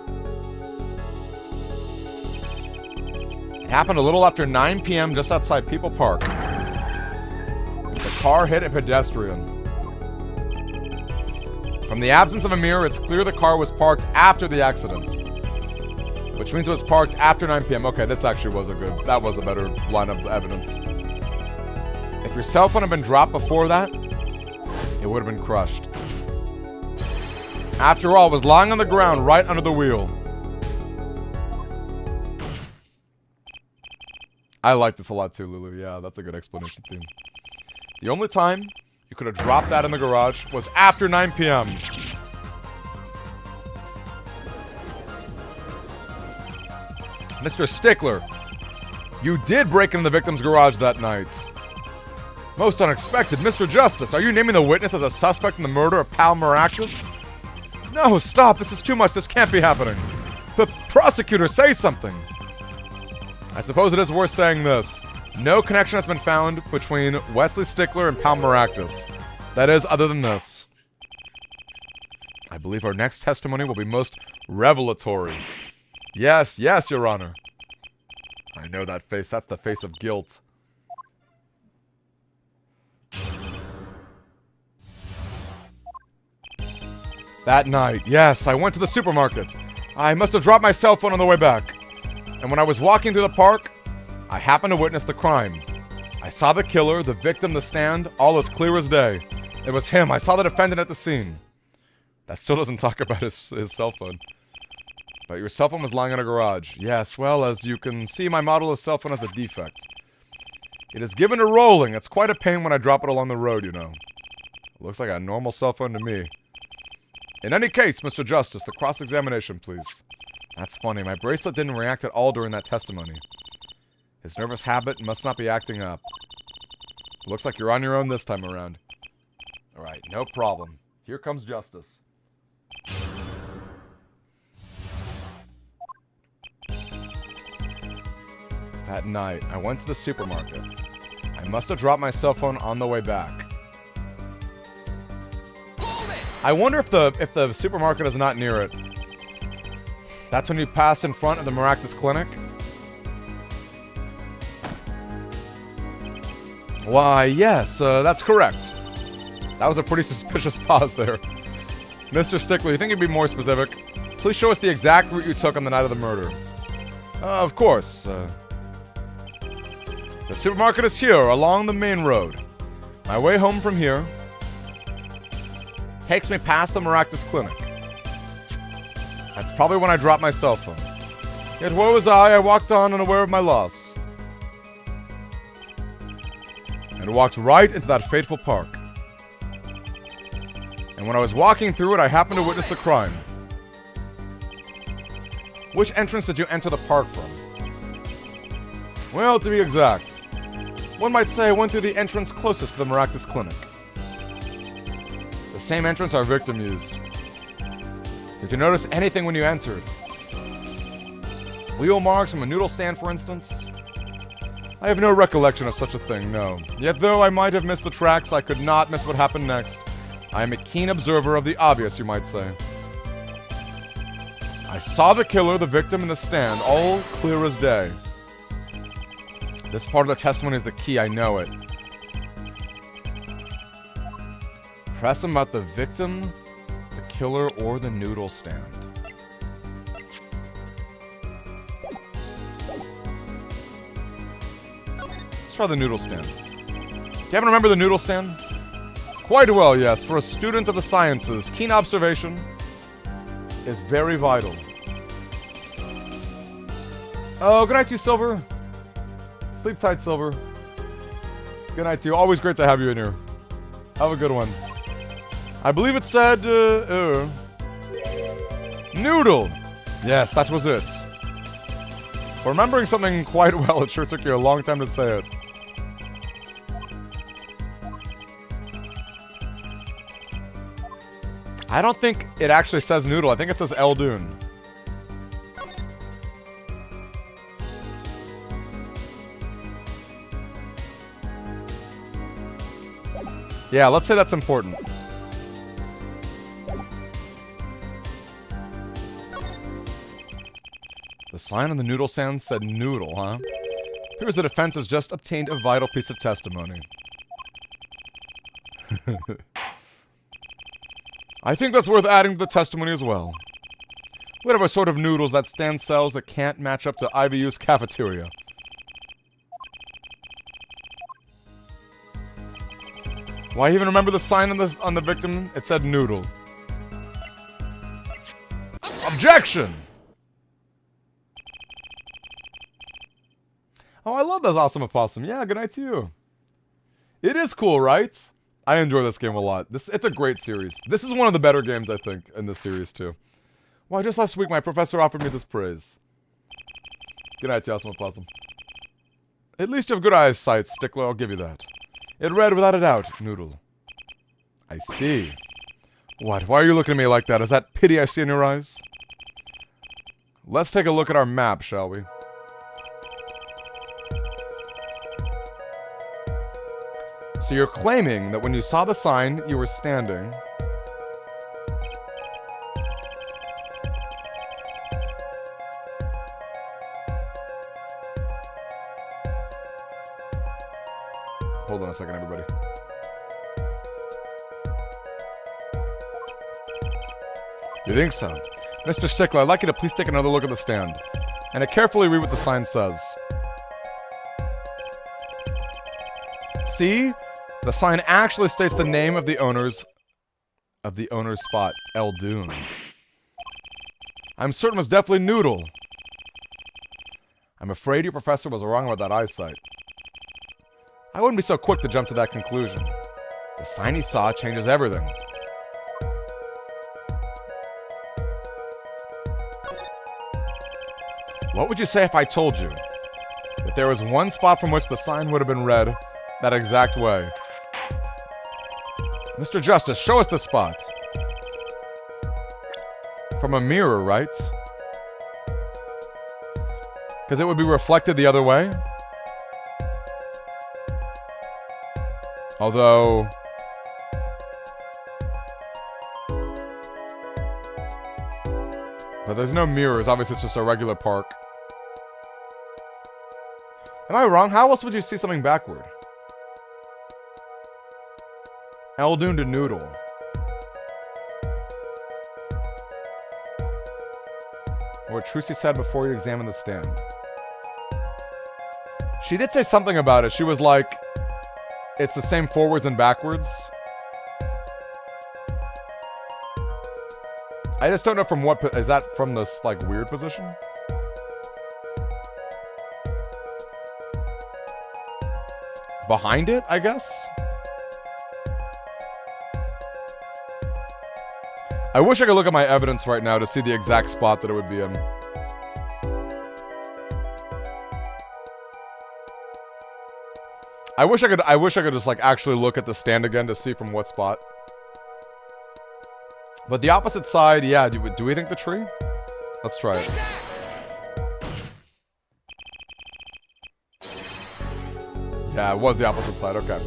It happened a little after 9 p.m. just outside People Park. The car hit a pedestrian. From the absence of a mirror, it's clear the car was parked after the accident. Which means it was parked after 9 p.m. Okay, this actually was that was a better line of evidence. If your cell phone had been dropped before that, it would have been crushed. After all, it was lying on the ground right under the wheel. I like this a lot too, Lulu. Yeah, that's a good explanation theme. The only time you could have dropped that in the garage was after 9 p.m. Mr. Stickler, you did break into the victim's garage that night. Most unexpected. Mr. Justice, are you naming the witness as a suspect in the murder of Pal Maractus? No, stop. This is too much. This can't be happening. The prosecutor, say something. I suppose it is worth saying this. No connection has been found between Wesley Stickler and Pal Maractus. That is, other than this. I believe our next testimony will be most revelatory. Yes, yes, Your Honor. I know that face. That's the face of guilt. That night, yes, I went to the supermarket. I must have dropped my cell phone on the way back. And when I was walking through the park, I happened to witness the crime. I saw the killer, the victim, the stand, all as clear as day. It was him. I saw the defendant at the scene. That still doesn't talk about his cell phone. But your cell phone was lying in a garage. Yes, well, as you can see, my model of cell phone has a defect. It is given to rolling. It's quite a pain when I drop it along the road, you know. It looks like a normal cell phone to me. In any case, Mr. Justice, the cross-examination, please. That's funny. My bracelet didn't react at all during that testimony. His nervous habit must not be acting up. Looks like you're on your own this time around. Alright, no problem. Here comes justice. That night, I went to the supermarket. I must have dropped my cell phone on the way back. I wonder if the supermarket is not near it. That's when you passed in front of the Maractus Clinic? Why, yes, that's correct. That was a pretty suspicious pause there. Mr. Stickler, you think you'd be more specific? Please show us the exact route you took on the night of the murder. Of course. The supermarket is here, along the main road. My way home from here takes me past the Maractus Clinic. That's probably when I dropped my cell phone. Yet where was I? I walked on unaware of my loss. and walked right into that fateful park. And when I was walking through it, I happened to witness the crime. Which entrance did you enter the park from? Well, to be exact, one might say I went through the entrance closest to the Maractus Clinic. The same entrance our victim used. Did you notice anything when you entered? Wheel marks from a noodle stand, for instance? I have no recollection of such a thing, no. Yet though I might have missed the tracks, I could not miss what happened next. I am a keen observer of the obvious, you might say. I saw the killer, the victim, and the stand, all clear as day. This part of the testimony is the key, I know it. Press him about the victim, the killer, or the noodle stand. Let's try the noodle stand. Kevin, remember the noodle stand? Quite well, yes. For a student of the sciences, keen observation is very vital. Oh, good night to you, Silver. Sleep tight, Silver. Good night to you. Always great to have you in here. Have a good one. I believe it said, noodle. Yes, that was it. For remembering something quite well, it sure took you a long time to say it. I don't think it actually says noodle. I think it says Eldoon. Yeah, let's say that's important. The sign on the noodle stand said noodle, huh? Appears the defense has just obtained a vital piece of testimony. I think that's worth adding to the testimony as well. Whatever sort of noodles that stand sells that can't match up to IVU's cafeteria. Why even remember the sign on the victim? It said noodle. Objection! Oh, I love this awesome opossum. Yeah, good night to you. It is cool, right? I enjoy this game a lot. It's a great series. This is one of the better games, I think, in this series, too. Why, just last week, my professor offered me this praise. Good night to you, awesome opossum. At least you have good eyesight, Stickler. I'll give you that. It read, without a doubt, noodle. I see. What? Why are you looking at me like that? Is that pity I see in your eyes? Let's take a look at our map, shall we? So you're claiming that when you saw the sign, you were standing. Hold on a second, everybody. You think so? Mr. Stickler, I'd like you to please take another look at the stand. And to carefully read what the sign says. See? The sign actually states the name of the owner's spot, Eldoon. I'm certain it was definitely Noodle. I'm afraid your professor was wrong about that eyesight. I wouldn't be so quick to jump to that conclusion. The sign he saw changes everything. What would you say if I told you that there was one spot from which the sign would have been read that exact way? Mr. Justice, show us the spot. From a mirror, right? Because it would be reflected the other way? Although... but there's no mirrors. Obviously, it's just a regular park. Am I wrong? How else would you see something backward? Eldoon to Noodle. Or what Trucy said before you examine the stand. She did say something about it. She was like, it's the same forwards and backwards. I just don't know from what... is that from this, like, weird position? behind it, I guess? I wish I could look at my evidence right now to see the exact spot that it would be in. I wish I could just like actually look at the stand again to see from what spot. But the opposite side, yeah, do we think the tree? Let's try it. Yeah, it was the opposite side, okay.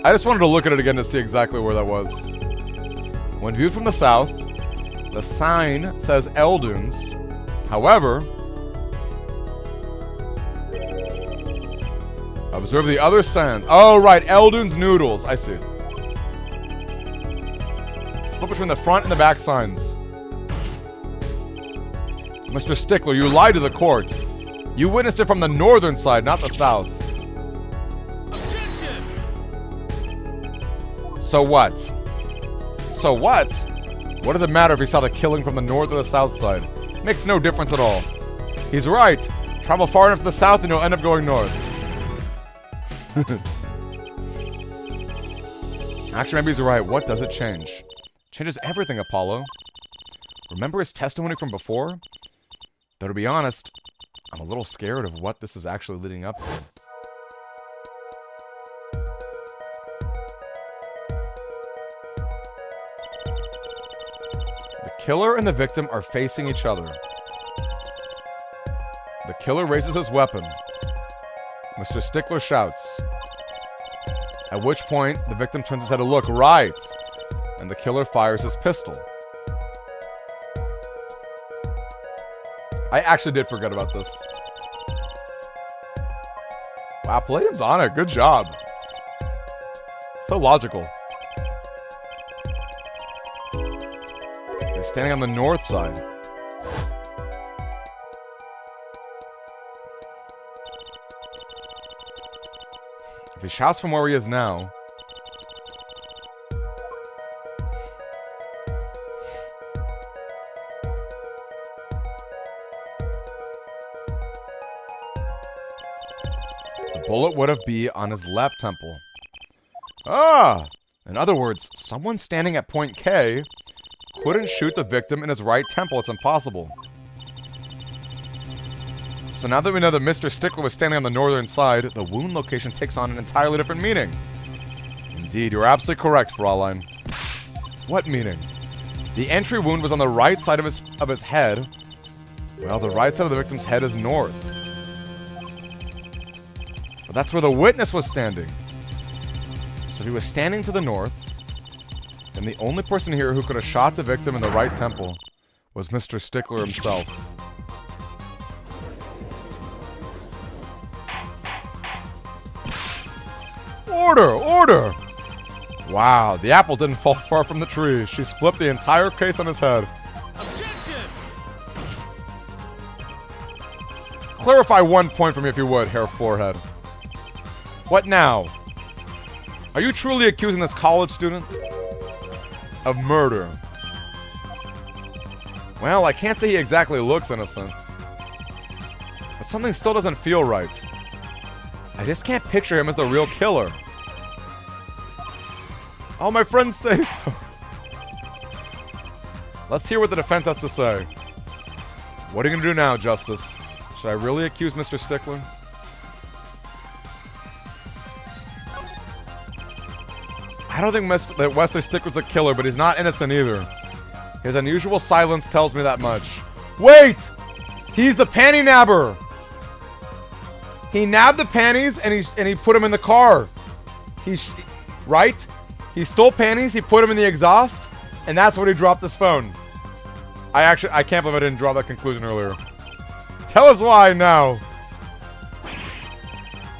I just wanted to look at it again to see exactly where that was. When viewed from the south, the sign says Eldunes. However, observe the other sign. Oh, right, Eldunes noodles. I see. Split between the front and the back signs. Mr. Stickler, you lied to the court. You witnessed it from the northern side, not the south. Objection! So what? So what? What does it matter if he saw the killing from the north or the south side? Makes no difference at all. He's right. Travel far enough to the south and you'll end up going north. Actually, maybe he's right. What does it change? Changes everything, Apollo. Remember his testimony from before? Though to be honest, I'm a little scared of what this is actually leading up to. The killer and the victim are facing each other. The killer raises his weapon. Mr. Stickler shouts. At which point, the victim turns his head to look right, and the killer fires his pistol. I actually did forget about this. Wow, Palladium's on it. Good job. So logical. They're standing on the north side. If he shouts from where he is now, the bullet would have been on his left temple. Ah! In other words, someone standing at point K couldn't shoot the victim in his right temple. It's impossible. So now that we know that Mr. Stickler was standing on the northern side, the wound location takes on an entirely different meaning. Indeed, you're absolutely correct, Fraulein. What meaning? The entry wound was on the right side of his head. Well, the right side of the victim's head is north. But that's where the witness was standing. So he was standing to the north, and the only person here who could have shot the victim in the right temple was Mr. Stickler himself. Order! Order! Wow, the apple didn't fall far from the tree. She flipped the entire case on his head. Objection! Clarify one point for me if you would, Herr Forehead. What now? Are you truly accusing this college student of murder? Well, I can't say he exactly looks innocent. But something still doesn't feel right. I just can't picture him as the real killer. Oh, my friends say so. Let's hear what the defense has to say. What are you going to do now, Justice? Should I really accuse Mr. Stickler? I don't think that Wesley Stickler's a killer, but he's not innocent either. His unusual silence tells me that much. Wait! He's the panty nabber! He nabbed the panties and he put them in the car. Right? He stole panties, he put them in the exhaust, and that's when he dropped his phone. I can't believe I didn't draw that conclusion earlier. Tell us why now.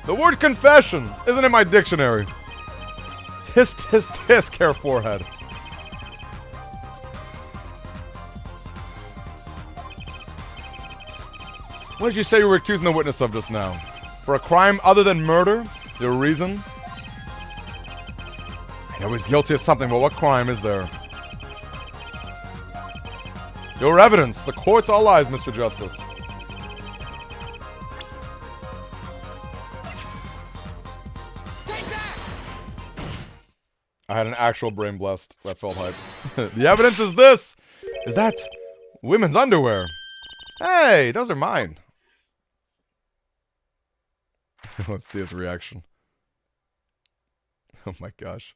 The word confession isn't in my dictionary. Tisk, tisk, tisk, Herr Forehead. What did you say you were accusing the witness of just now? For a crime other than murder? Your reason? I know he's guilty of something, but what crime is there? Your evidence. The court's all eyes, Mr. Justice. I had an actual brain blast. That felt hype. The evidence is this. Is that women's underwear. Hey, those are mine. Let's see his reaction. Oh my gosh.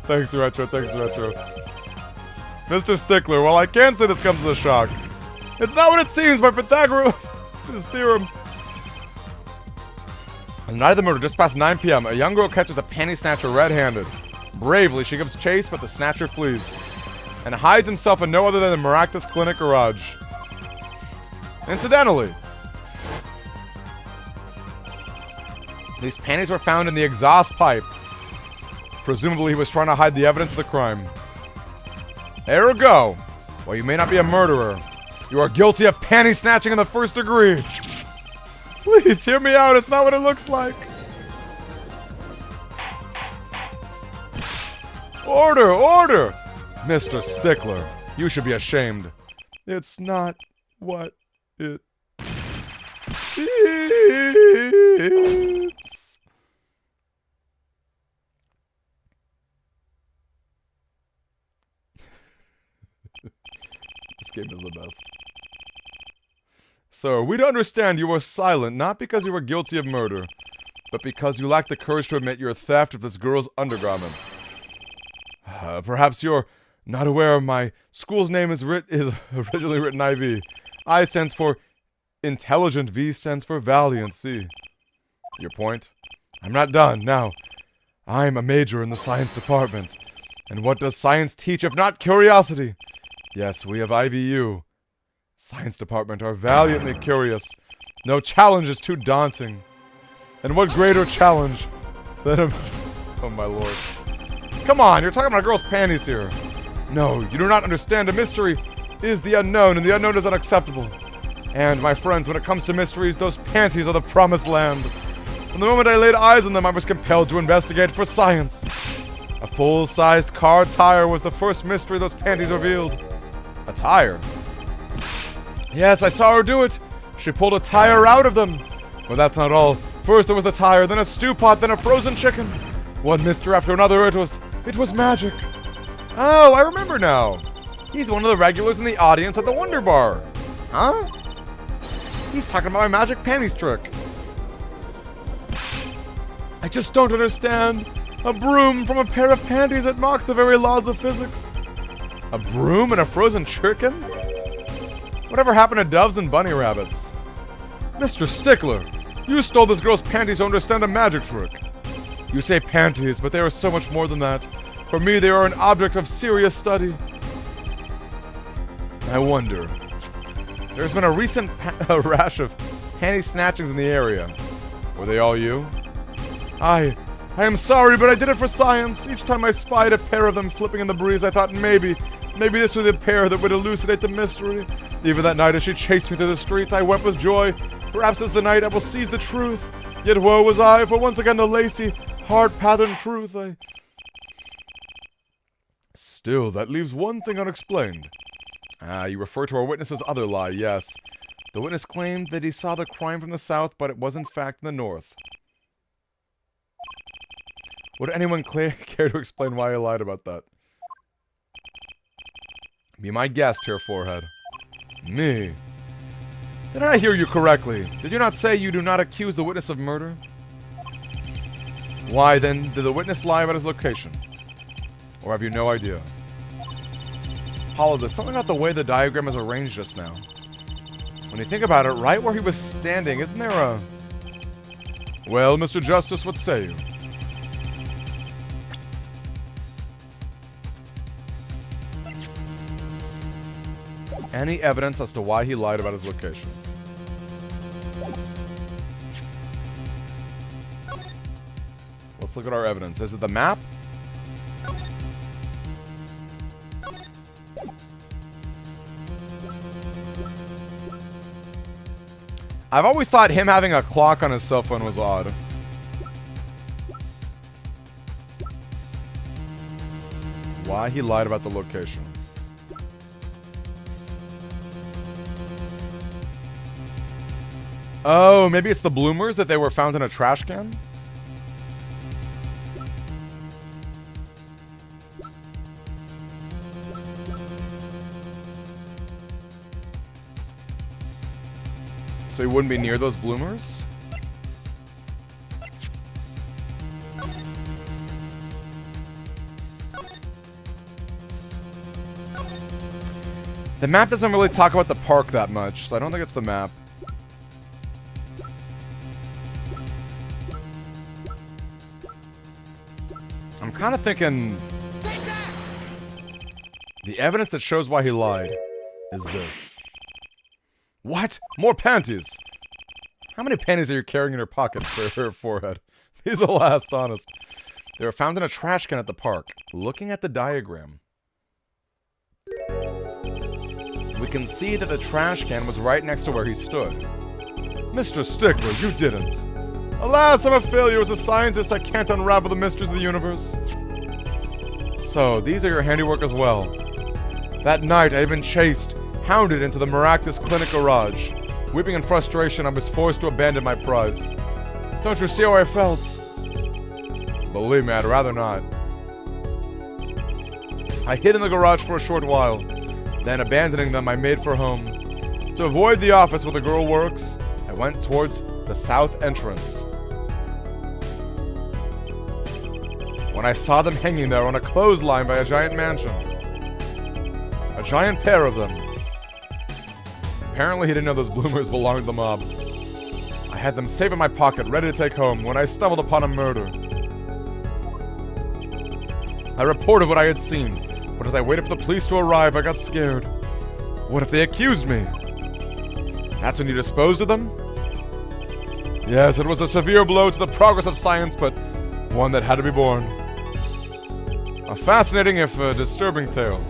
Thanks, Retro. Thanks, Retro. Mr. Stickler, well, I can't say this comes as a shock. It's not what it seems by Pythagoras' theorem. On the night of the murder, just past 9 p.m., a young girl catches a panty snatcher red-handed. Bravely, she gives chase, but the snatcher flees and hides himself in no other than the Maractus Clinic garage. Incidentally, these panties were found in the exhaust pipe. Presumably, he was trying to hide the evidence of the crime. Ergo, while you may not be a murderer, you are guilty of panty snatching in the first degree. Please hear me out. It's not what it looks like. Order, order! Mr. Stickler, you should be ashamed. It's not what it seems. This game is the best. Sir, we to understand you were silent not because you were guilty of murder, but because you lacked the courage to admit your theft of this girl's undergarments. Perhaps you're not aware of my school's name is originally written IV. I stands for intelligent, V stands for valiant, C. Your point? I'm not done. Now, I'm a major in the science department. And what does science teach if not curiosity? Yes, we of IVU. Science department are valiantly curious. No challenge is too daunting. And what greater challenge than a... Oh my lord. Come on, you're talking about a girl's panties here. No, you do not understand. A mystery is the unknown, and the unknown is unacceptable. And, my friends, when it comes to mysteries, those panties are the promised land. From the moment I laid eyes on them, I was compelled to investigate for science. A full-sized car tire was the first mystery those panties revealed. A tire? Yes, I saw her do it. She pulled a tire out of them. But that's not all. First there was the tire, then a stew pot, then a frozen chicken. One mystery after another, it was magic. Oh, I remember now. He's one of the regulars in the audience at the Wonder Bar. Huh? He's talking about my magic panties trick. I just don't understand. A broom from a pair of panties that mocks the very laws of physics. A broom and a frozen chicken? Whatever happened to doves and bunny rabbits? Mr. Stickler, you stole this girl's panties to understand a magic trick. You say panties, but they are so much more than that. For me, they are an object of serious study. I wonder. There's been a recent rash of panty snatchings in the area. Were they all you? I am sorry, but I did it for science. Each time I spied a pair of them flipping in the breeze, I thought maybe this was the pair that would elucidate the mystery. Even that night as she chased me through the streets, I wept with joy. Perhaps this is the night I will seize the truth. Yet woe was I, for once again the lacy, hard-patterned truth Still, that leaves one thing unexplained. You refer to our witness's other lie, yes. The witness claimed that he saw the crime from the south, but it was in fact in the north. Would anyone care to explain why I lied about that? Be my guest here, Forehead. Me. Did I hear you correctly? Did you not say you do not accuse the witness of murder? Why, then, did the witness lie about his location? Or have you no idea? Hollow, there's something about the way the diagram is arranged just now. When you think about it, right where he was standing, isn't there a... Well, Mr. Justice, what say you? Any evidence as to why he lied about his location? Let's look at our evidence. Is it the map? I've always thought him having a clock on his cell phone was odd. Why he lied about the location. Oh, maybe it's the bloomers that they were found in a trash can? So he wouldn't be near those bloomers? The map doesn't really talk about the park that much, so I don't think it's the map. I'm kind of thinking the evidence that shows why he lied is this. What? More panties! How many panties are you carrying in your pocket for her forehead? These are the last, honest. They were found in a trash can at the park. Looking at the diagram, we can see that the trash can was right next to where he stood. Mr. Stickler, you didn't. Alas, I'm a failure as a scientist. I can't unravel the mysteries of the universe. So, these are your handiwork as well. That night, I had been chased, hounded into the miraculous clinic garage. Weeping in frustration, I was forced to abandon my prize. Don't you see how I felt? Believe me, I'd rather not. I hid in the garage for a short while. Then, abandoning them, I made for home. To avoid the office where the girl works, I went towards the south entrance. When I saw them hanging there on a clothesline by a giant mansion. A giant pair of them. Apparently he didn't know those bloomers belonged to the mob. I had them safe in my pocket, ready to take home, when I stumbled upon a murder. I reported what I had seen, but as I waited for the police to arrive, I got scared. What if they accused me? That's when you disposed of them? Yes, it was a severe blow to the progress of science, but one that had to be borne. A fascinating, if disturbing tale.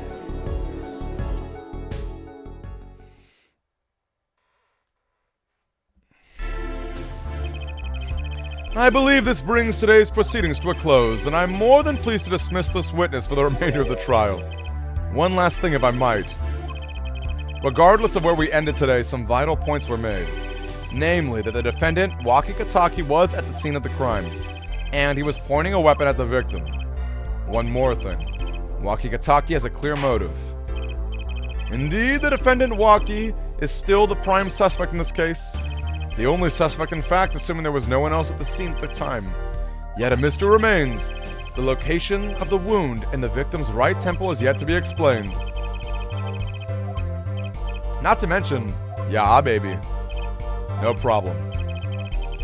I believe this brings today's proceedings to a close, and I'm more than pleased to dismiss this witness for the remainder of the trial. One last thing, if I might. Regardless of where we ended today, some vital points were made. Namely, that the defendant, Waki Kataki, was at the scene of the crime, and he was pointing a weapon at the victim. One more thing. Waki Kataki has a clear motive. Indeed, the defendant, Waki, is still the prime suspect in this case. The only suspect, in fact, assuming there was no one else at the scene at the time. Yet a mystery remains. The location of the wound in the victim's right temple is yet to be explained. Not to mention, yeah, baby. No problem.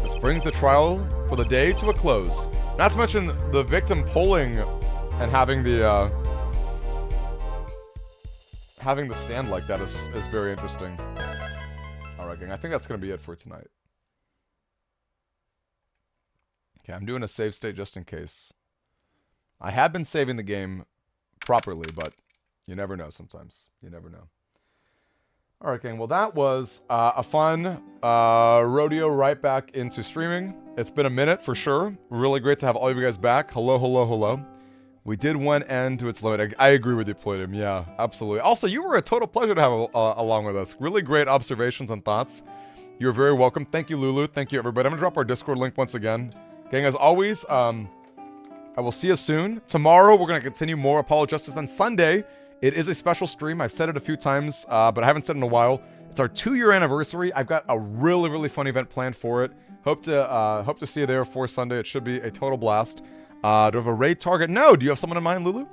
This brings the trial for the day to a close. Not to mention the victim pulling and having the stand like that is very interesting. Alright, gang, I think that's going to be it for tonight. Okay, I'm doing a save state just in case. I have been saving the game properly, but you never know sometimes. You never know. Alright, gang, well that was a fun rodeo right back into streaming. It's been a minute for sure. Really great to have all of you guys back. Hello, hello, hello. We did one end to its limit. I agree with you, Palladium. Yeah, absolutely. Also, you were a total pleasure to have along with us. Really great observations and thoughts. You're very welcome. Thank you, Lulu. Thank you, everybody. I'm going to drop our Discord link once again. Gang, as always, I will see you soon. Tomorrow, we're going to continue more Apollo Justice. Then Sunday, it is a special stream. I've said it a few times, but I haven't said it in a while. It's our 2-year anniversary. I've got a really, really fun event planned for it. Hope to see you there for Sunday. It should be a total blast. Do you have a raid target? No. Do you have someone in mind, Lulu?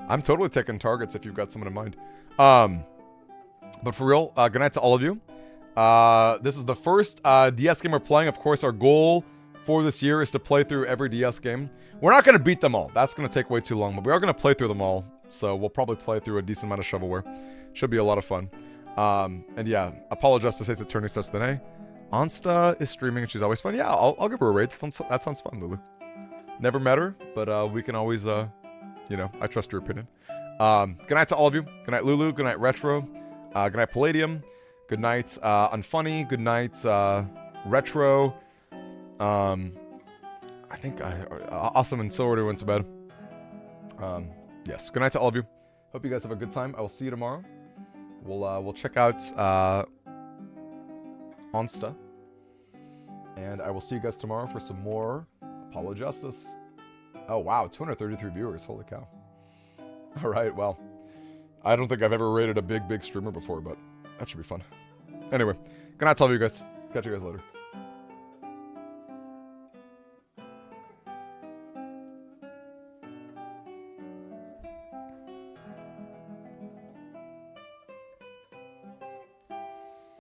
I'm totally taking targets if you've got someone in mind. But for real, good night to all of you. This is the first DS game we're playing. Of course, our goal for this year is to play through every DS game. We're not going to beat them all. That's going to take way too long. But we are going to play through them all. So we'll probably play through a decent amount of shovelware. Should be a lot of fun. And yeah, Apollo Justice says attorney starts the day. Ansta is streaming and she's always fun. Yeah, I'll give her a raid. That sounds fun, Lulu. Never met her, but we can always, you know, I trust your opinion. Good night to all of you. Good night, Lulu. Good night, Retro. Good night, Palladium. Good night, Unfunny. Good night, Retro. I think Awesome and so already went to bed. Yes, good night to all of you. Hope you guys have a good time. I will see you tomorrow. We'll check out Onsta. And I will see you guys tomorrow for some more Apollo Justice. Oh, wow. 233 viewers. Holy cow. All right. Well, I don't think I've ever rated a big streamer before, but that should be fun. Anyway, good night to all of you guys. Catch you guys later.